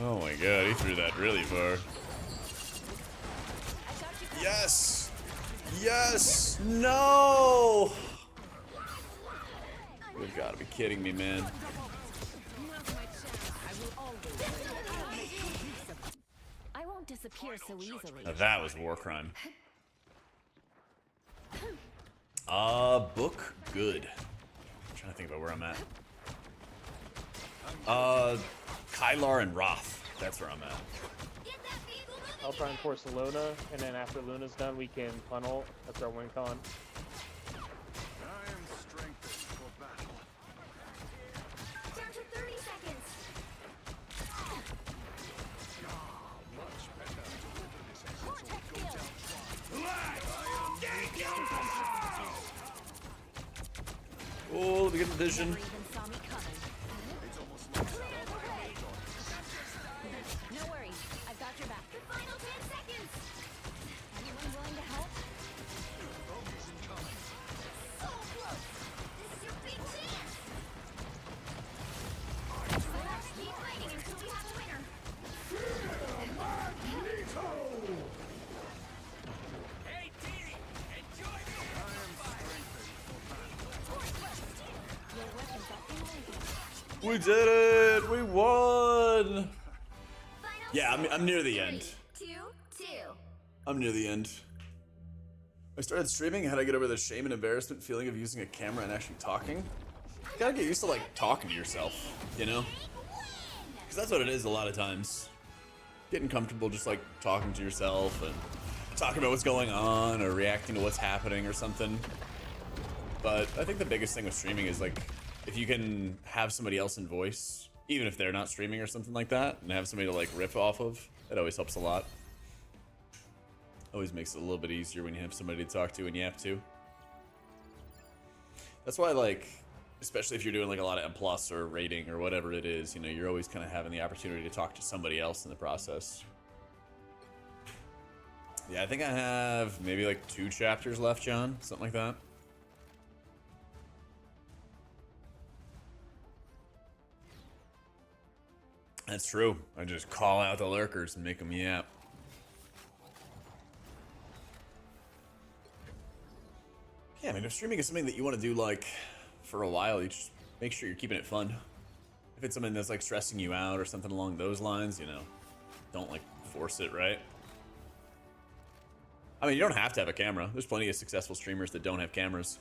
Oh my god, he threw that really far. I got you covered. Yes! Yes! No! You've got to be kidding me, man. Now's my chance. I will always. I won't disappear so easily. Now that was a war crime. Book good. I'm trying to think about where I'm at. Kylar and Roth. That's where I'm at. Get that vehicle moving. I'll try and force Luna, and then after Luna's done, we can funnel. That's our win con. I am strengthened for battle. Down to 30 seconds. Vortex field. Oh, let me get the vision. Never even saw me coming. Clear the way. No worries. I've got your back. The final 10 seconds. Anyone willing to help? So close. This is your big chance. Keep fighting until we have a winner. Hey, Dee! Enjoy the amplifier! Your weapons are illegal. We did it! We won! Final Yeah, I'm near the three, end. 2, 2. I'm near the end. I started streaming. How do I get over the shame and embarrassment feeling of using a camera and actually talking? You gotta get used to like talking to yourself, you know? Because that's what it is a lot of times. Getting comfortable just like talking to yourself and talking about what's going on or reacting to what's happening or something. But I think the biggest thing with streaming is like if you can have somebody else in voice, even if they're not streaming or something like that, and have somebody to like riff off of, it always helps a lot. Always makes it a little bit easier when you have somebody to talk to and you have to. That's why, like, especially if you're doing like a lot of M+ or rating or whatever it is, you know, you're always kind of having the opportunity to talk to somebody else in the process. Yeah, I think I have maybe like 2 chapters left, John, something like that. That's true. I just call out the lurkers and make them yap. Yeah, I mean, if streaming is something that you want to do, like, for a while, you just make sure you're keeping it fun. If it's something that's, like, stressing you out or something along those lines, you know, don't, like, force it, right? I mean, you don't have to have a camera. There's plenty of successful streamers that don't have cameras.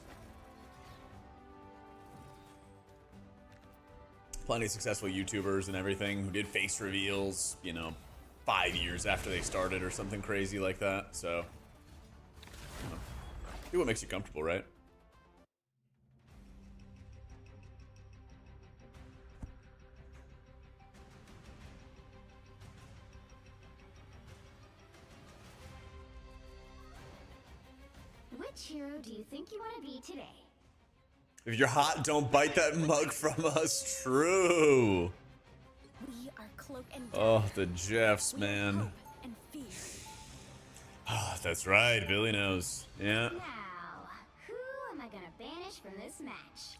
Plenty of successful YouTubers and everything who did face reveals, you know, 5 years after they started or something crazy like that, so... You know. Do what makes you comfortable, right? Which hero do you think you want to be today? If you're hot, don't bite that mug from us. True. We are cloak and Oh, the Jeffs, man. and fear. Oh, that's right. Billy knows. Yeah. Now, who am I gonna banish from this match?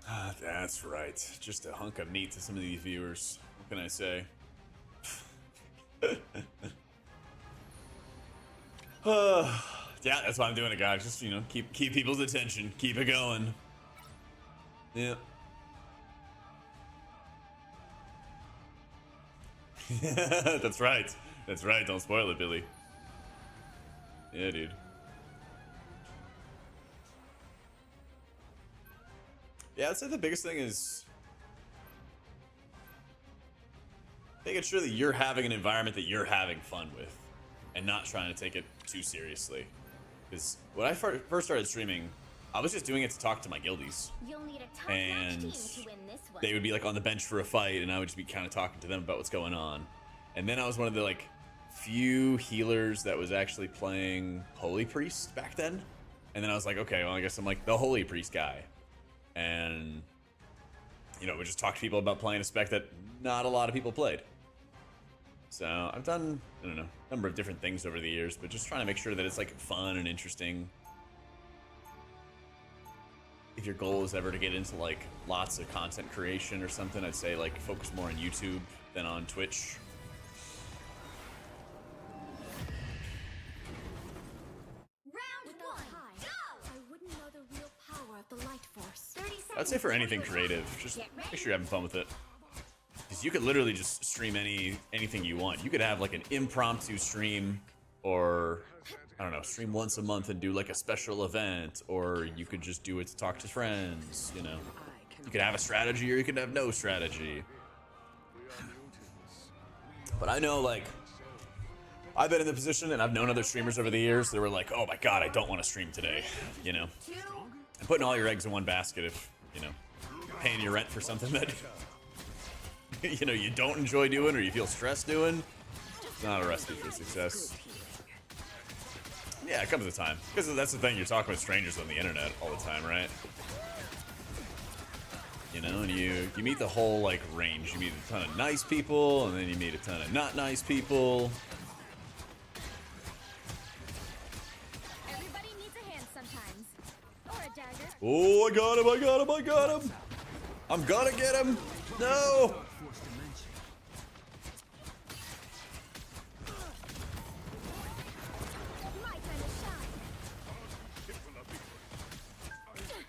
Ah, that's right. Just a hunk of meat to some of these viewers. What can I say? Yeah, that's why I'm doing it, guys. Just, you know, keep people's attention. Keep it going. Yeah. That's right. That's right. Don't spoil it, Billy. Yeah, dude. Yeah, I'd say the biggest thing is making sure that you're having an environment that you're having fun with and not trying to take it too seriously. Because when I first started streaming, I was just doing it to talk to my guildies. You'll need a top-notch And team to win this one. they would be like on the bench for a fight and I would just be kind of talking to them about what's going on. And then I was one of the like few healers that was actually playing Holy Priest back then. And then I was like, okay, well, I guess I'm like the Holy Priest guy. And, you know, we just talk to people about playing a spec that not a lot of people played. So I've done, I don't know, a number of different things over the years, but just trying to make sure that it's like fun and interesting. If your goal is ever to get into like lots of content creation or something, I'd say like focus more on YouTube than on Twitch. Round one. Go! I wouldn't know the real power of the light force. 30 seconds. I'd say for anything creative, just make sure you're having fun with it. Because you could literally just stream anything you want. You could have like an impromptu stream, or I don't know, stream once a month and do like a special event, or you could just do it to talk to friends, you know. You could have a strategy or you could have no strategy. But I know, like, I've been in the position and I've known other streamers over the years that were like, oh my god, I don't want to stream today, you know. And putting all your eggs in one basket if, you know, paying your rent for something that you know, you don't enjoy doing or you feel stressed doing, it's not a recipe for success. Yeah, it comes with time. Because that's the thing, you're talking with strangers on the internet all the time, right? You know, and you meet the whole, like, range. You meet a ton of nice people, and then you meet a ton of not nice people. Everybody needs a hand sometimes. Or a dagger. Oh, I got him, I got him, I got him! I'm gonna get him! No! My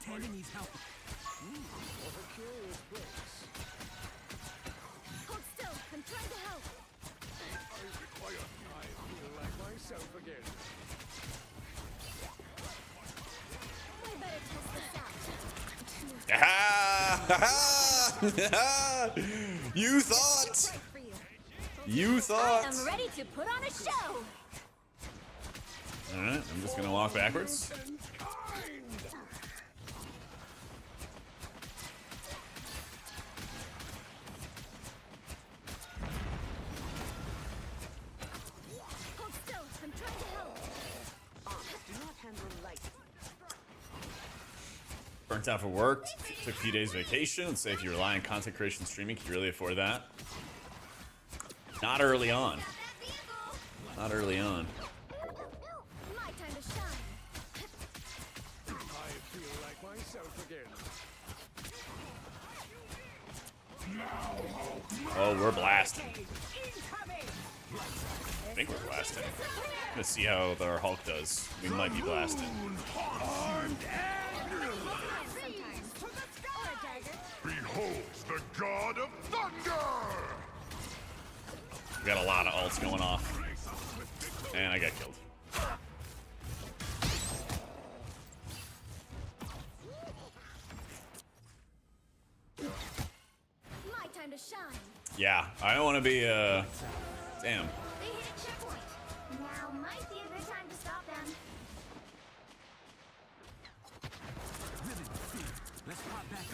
time to shine. What a curious place. Hold still. I'm trying to help. Quiet. I feel like myself again. We better test this out. You thought. Right for you. You thought. I'm ready to put on a show. All right, I'm just gonna walk backwards. Hold still. I'm trying to help. Do not handle light. Burnt out for work. Took a few days vacation. Let's say if you rely on content creation streaming, can you really afford that? Not early on. Not early on. My time to shine. I feel like myself again. Oh, we're blasting. I think we're blasting. Let's see how our Hulk does. We might be blasting. Behold the god of thunder! We got a lot of ults going off. And I got killed. My time to shine. Yeah, I don't want to be, damn. They hit a checkpoint. Now might be a good time to stop them.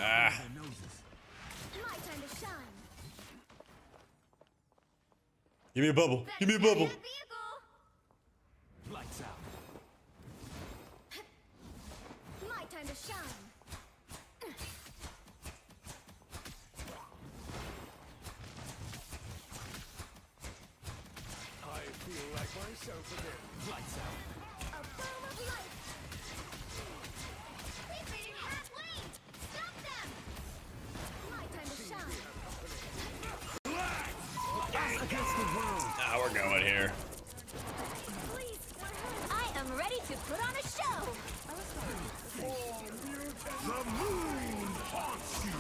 Ah. My time to shine. Give me a bubble. Give me a bubble. Lights out. My time to shine. I feel like myself again. Lights out. A boom of light. They've made it halfway. Stop them. My time to shine. Ah, we're going here. Please, I am ready to put on a show. The moon haunts you!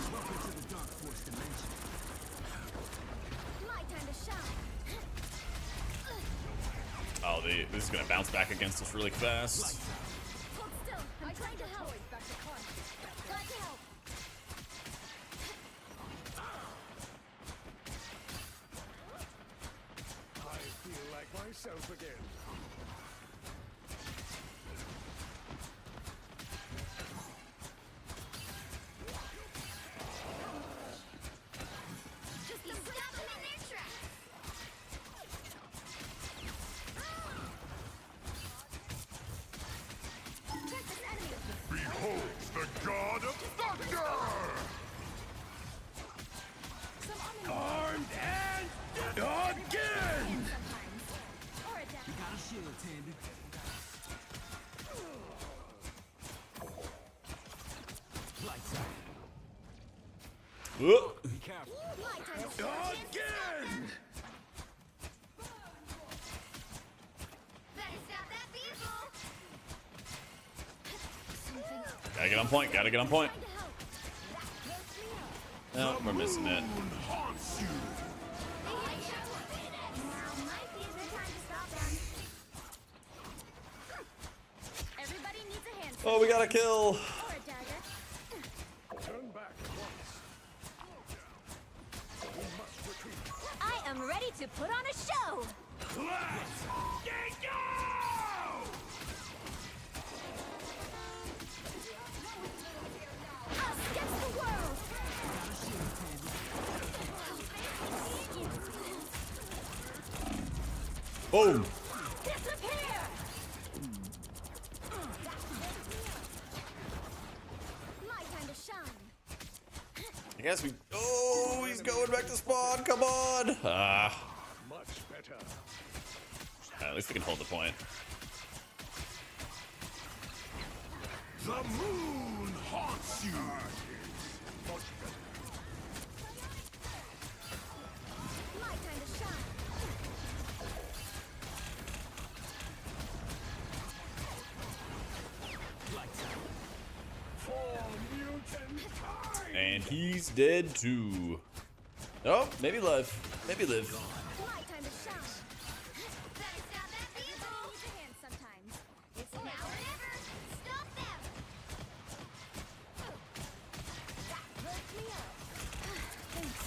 My time to shine. Oh, this is gonna bounce back against us really fast. Hold still. I'm trying to help. Glad to help. I feel like myself again. Just stop them in their tracks. Check this enemy. Behold the god of thunder! Some enemy. Armed and again! Sometimes. Or a death. Got a shield, Tandy. Lights out. Whoop. Be careful. My time to shine. Again! Better stop that vehicle. Something. Gotta get on point. Gotta get on point. Trying to help. Lift me up. No, we're missing it. Haunts you! They hit a checkpoint. Now might be a good time to stop them. Everybody needs a hand. Oh, we got a kill. Or a dagger. Turn back at once. We must retreat. I am ready to put on a show. Let's get go! Us against the world. Boom. Disappear. My time to shine. I guess we. Oh, he's going back to spawn. Come on. Ah. Much better. At least we can hold the point. The moon haunts you! Much better. My time to shine. For music! And he's dead too. Oh, maybe live. Maybe live. My time to shine. Better stop that vehicle. Need your hand sometimes. It's now or never. Stop them. That hurt me up. Thanks.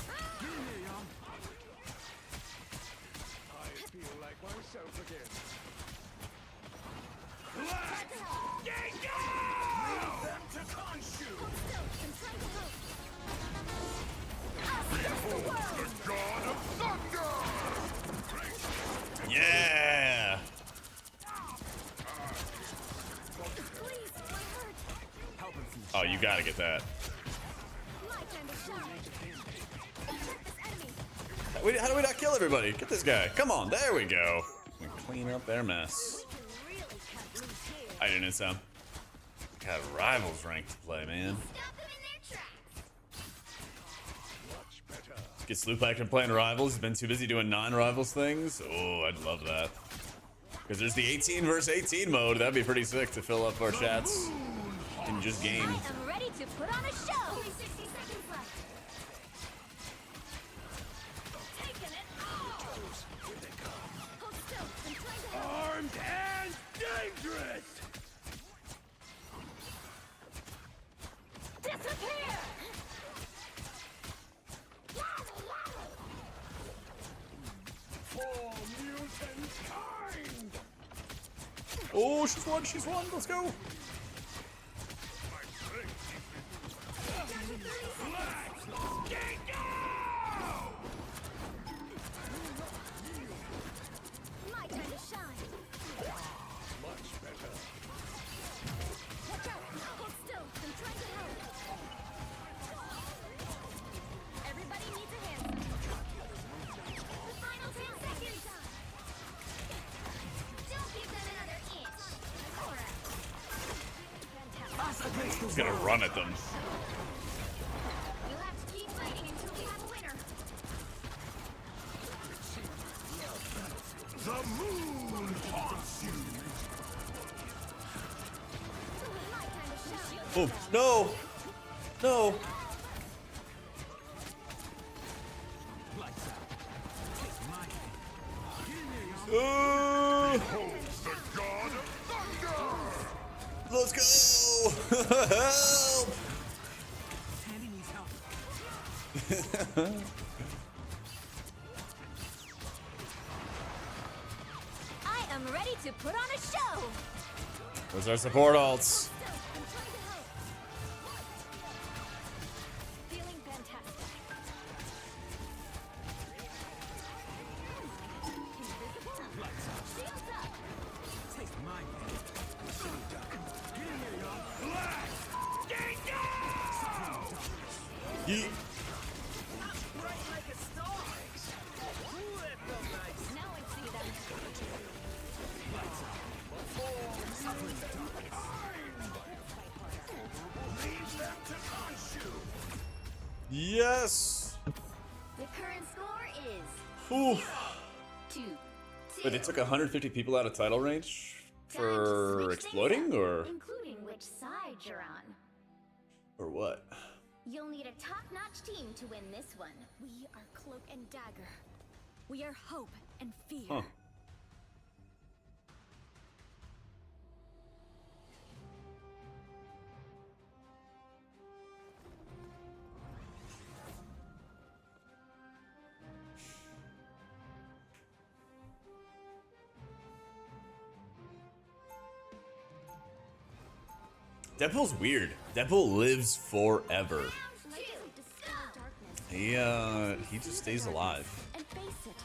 I feel like myself again. Let's get go! Them to Khonshu! Hold still. I'm trying to help. The god of thunder! Yeah. Please, my hurt. Oh, you gotta get that. My time to shine. Hurt this enemy. How do we not kill everybody? Get this guy. Come on, there we go. We clean up their mess. We can really cut loose here. I didn't sound. Got rivals ranked to play, man. Stop them in their tracks. Much better. Get Slewpack from playing rivals. He's been too busy doing non-rivals things. Oh, I'd love that. Because there's the 18 versus 18 mode. That'd be pretty sick to fill up our chats and just game. I am ready to put on a show. Only 60 seconds left. Taking it all. Hold still. I'm trying to help. Armed and dangerous! Disappear. For mutant kind! Oh, she's won. She's won. Let's go. Let's get go! My time to shine. Much better. Watch out. Hold still. I'm trying to help. Everybody needs a hand. The final 10 seconds. Don't give them another inch. Fantastic. He's gonna run at them. You'll have to keep fighting until we have a winner. The moon haunts you! My time to shine. Oh, no. No. The god of thunder! Let's go. Help. Tandy needs help. I am ready to put on a show. Where's our support alts? Still, I'm trying to help. Feeling fantastic. Invisible. Shields up. Take my hand. Get go! Yeet. Bright like a star. That felt nice. Now I see them. Leave them to Khonshu! Yes. The current score is Ooh. 2-2. Wait, they took 150 people out of title range Time to for switch exploding, things up, or including which side you're on. what? You'll need a top-notch team to win this one. We are Cloak and Dagger. We are hope and fear. Huh. Deadpool's weird. Deadpool lives forever. Light doesn't dispel darkness. He just stays alive. And face it.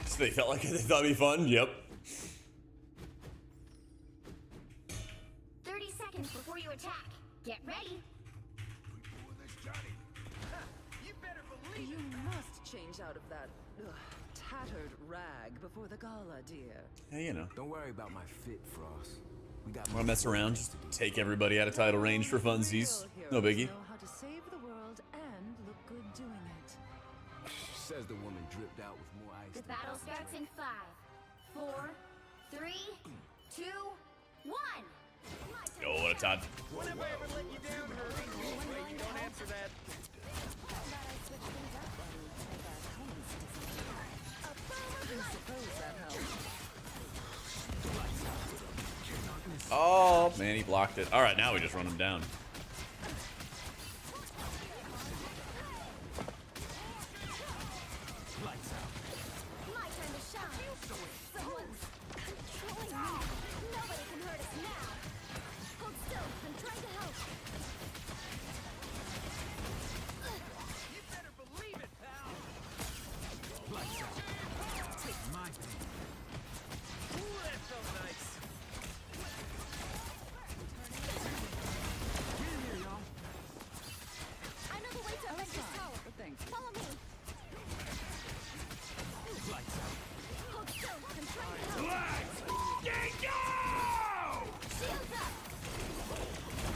So they felt like it. They thought it'd be fun. Yep. 30 seconds before you attack. Get ready. You better believe You must change out of that tattered rag before the gala, dear. Yeah, you know. Don't worry about my fit, Frost. We got Wanna mess around? Just take everybody out of title range for funsies. Real No heroes biggie. know how to save the world and look good doing it. Says the woman dripped out with more ice The than battle Valkyrie. starts in 5, 4, 3, 2, 1. Yo, what a Todd. When have I ever let you down, Herbie? Wait, don't answer that. Oh, man, he blocked it. All right, now we just run him down. My time to shine. Someone's controlling me. Nobody can hurt us now. Hold still. I'm trying to help. You better believe it, pal. Lights out. Take my thing. Ooh, that felt nice. Get in here, y'all. I know the way to Avengers Tower. Follow me. Lights out. Hold still. I'm trying to help. Let's go! Shields up.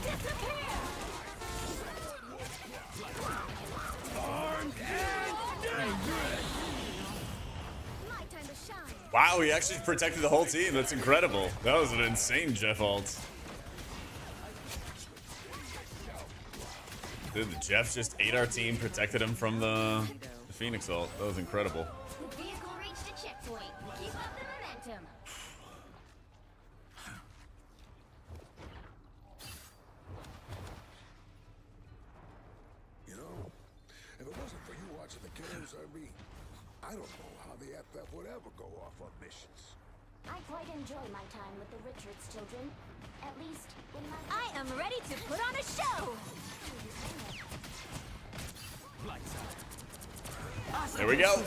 Disappear. Armed and dangerous! My time to shine. Wow, he actually protected the whole team. That's incredible. That was an insane Jeff ult. Dude, the Jeff just ate our team, protected him from the Phoenix ult. That was incredible. The vehicle reached a checkpoint. Keep up the momentum. You know, if it wasn't for you watching the kiddos, I don't know how the FF would ever go off on missions. I quite enjoy my time with the Richards children. At least when my I am ready to put on a show. Lights out. There we go.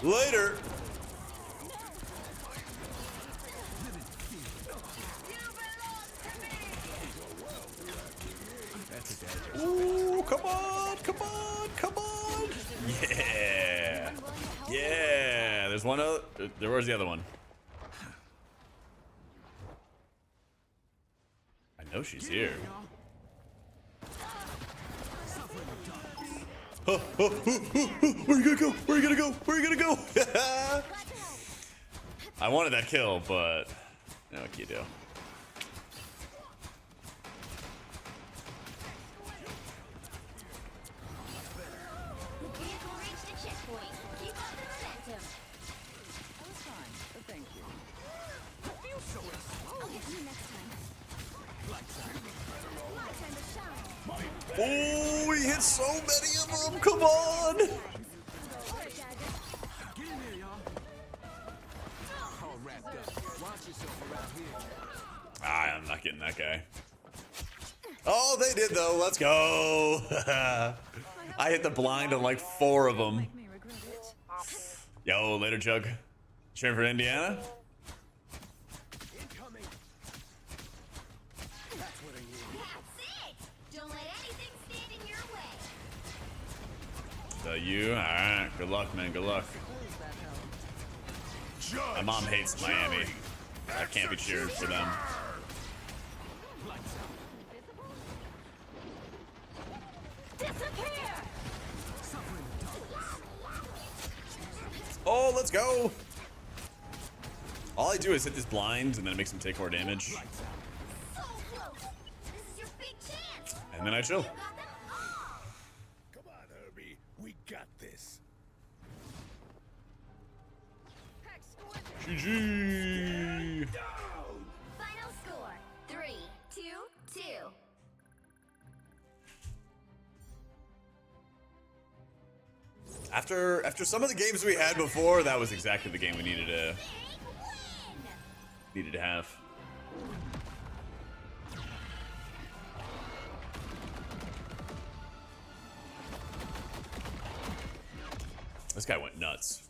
Later. Ooh, come on, come on, come on. Yeah. Yeah. There's one other. Where's the other one? I know she's here. Where are you gonna go? Where are you gonna go? Where are you gonna go? I wanted that kill, but no, what can you do? the vehicle reached a checkpoint. Keep up the momentum. I'll get you next time. My time to shine. Oh, he hit so many of them. Come on. Get in here, y'all. All wrapped up. Watch yourself around here. I'm not getting that guy. Oh, they did though. Let's go. I hit the blind on like 4 of them. Yo, later, Chug. Cheering for Indiana. Incoming. That's what I need. That's it. Don't let anything stand in your way. So you, all right. Good luck, man. Good luck. My mom hates Miami. I can't be cheering for them. Disappear. Oh, let's go. All I do is hit this blind, and then it makes him take more damage. So close. This is your big chance. And then I chill. You got them all. Come on, Herbie. We got this. GG. Final score 3-2-2. After some of the games we had before, that was exactly the game we needed to have. This guy went nuts.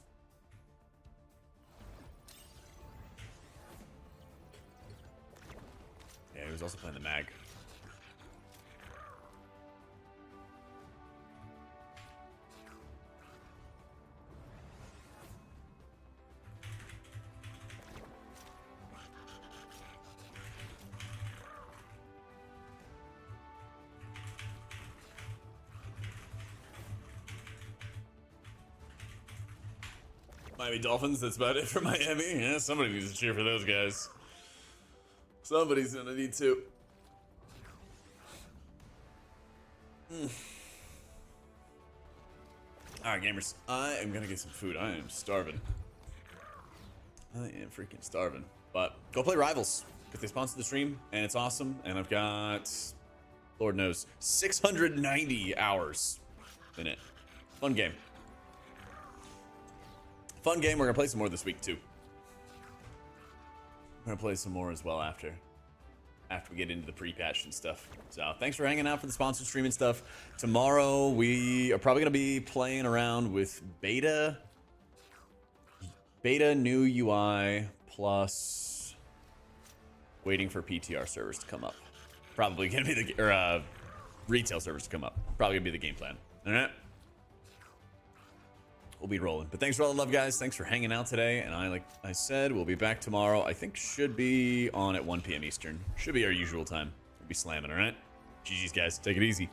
Yeah, he was also playing the mag. Miami Dolphins, that's about it for Miami. Yeah, somebody needs to cheer for those guys. Somebody's gonna need to. Alright, gamers. I am gonna get some food. I am starving. I am freaking starving. But go play Rivals, because they sponsored the stream, and it's awesome. And I've got, Lord knows, 690 hours in it. Fun game. Fun game. We're gonna play some more this week too. We're gonna play some more as well after we get into the pre-patch and stuff. So thanks for hanging out for the sponsored stream and stuff. Tomorrow we are probably gonna be playing around with beta new UI plus waiting for PTR servers to come up. Probably gonna be the retail servers to come up. Probably gonna be the game plan. All right. We'll be rolling. But thanks for all the love, guys. Thanks for hanging out today. And like I said, we'll be back tomorrow. I think should be on at 1 p.m. Eastern. Should be our usual time. We'll be slamming, all right? GG's, guys. Take it easy.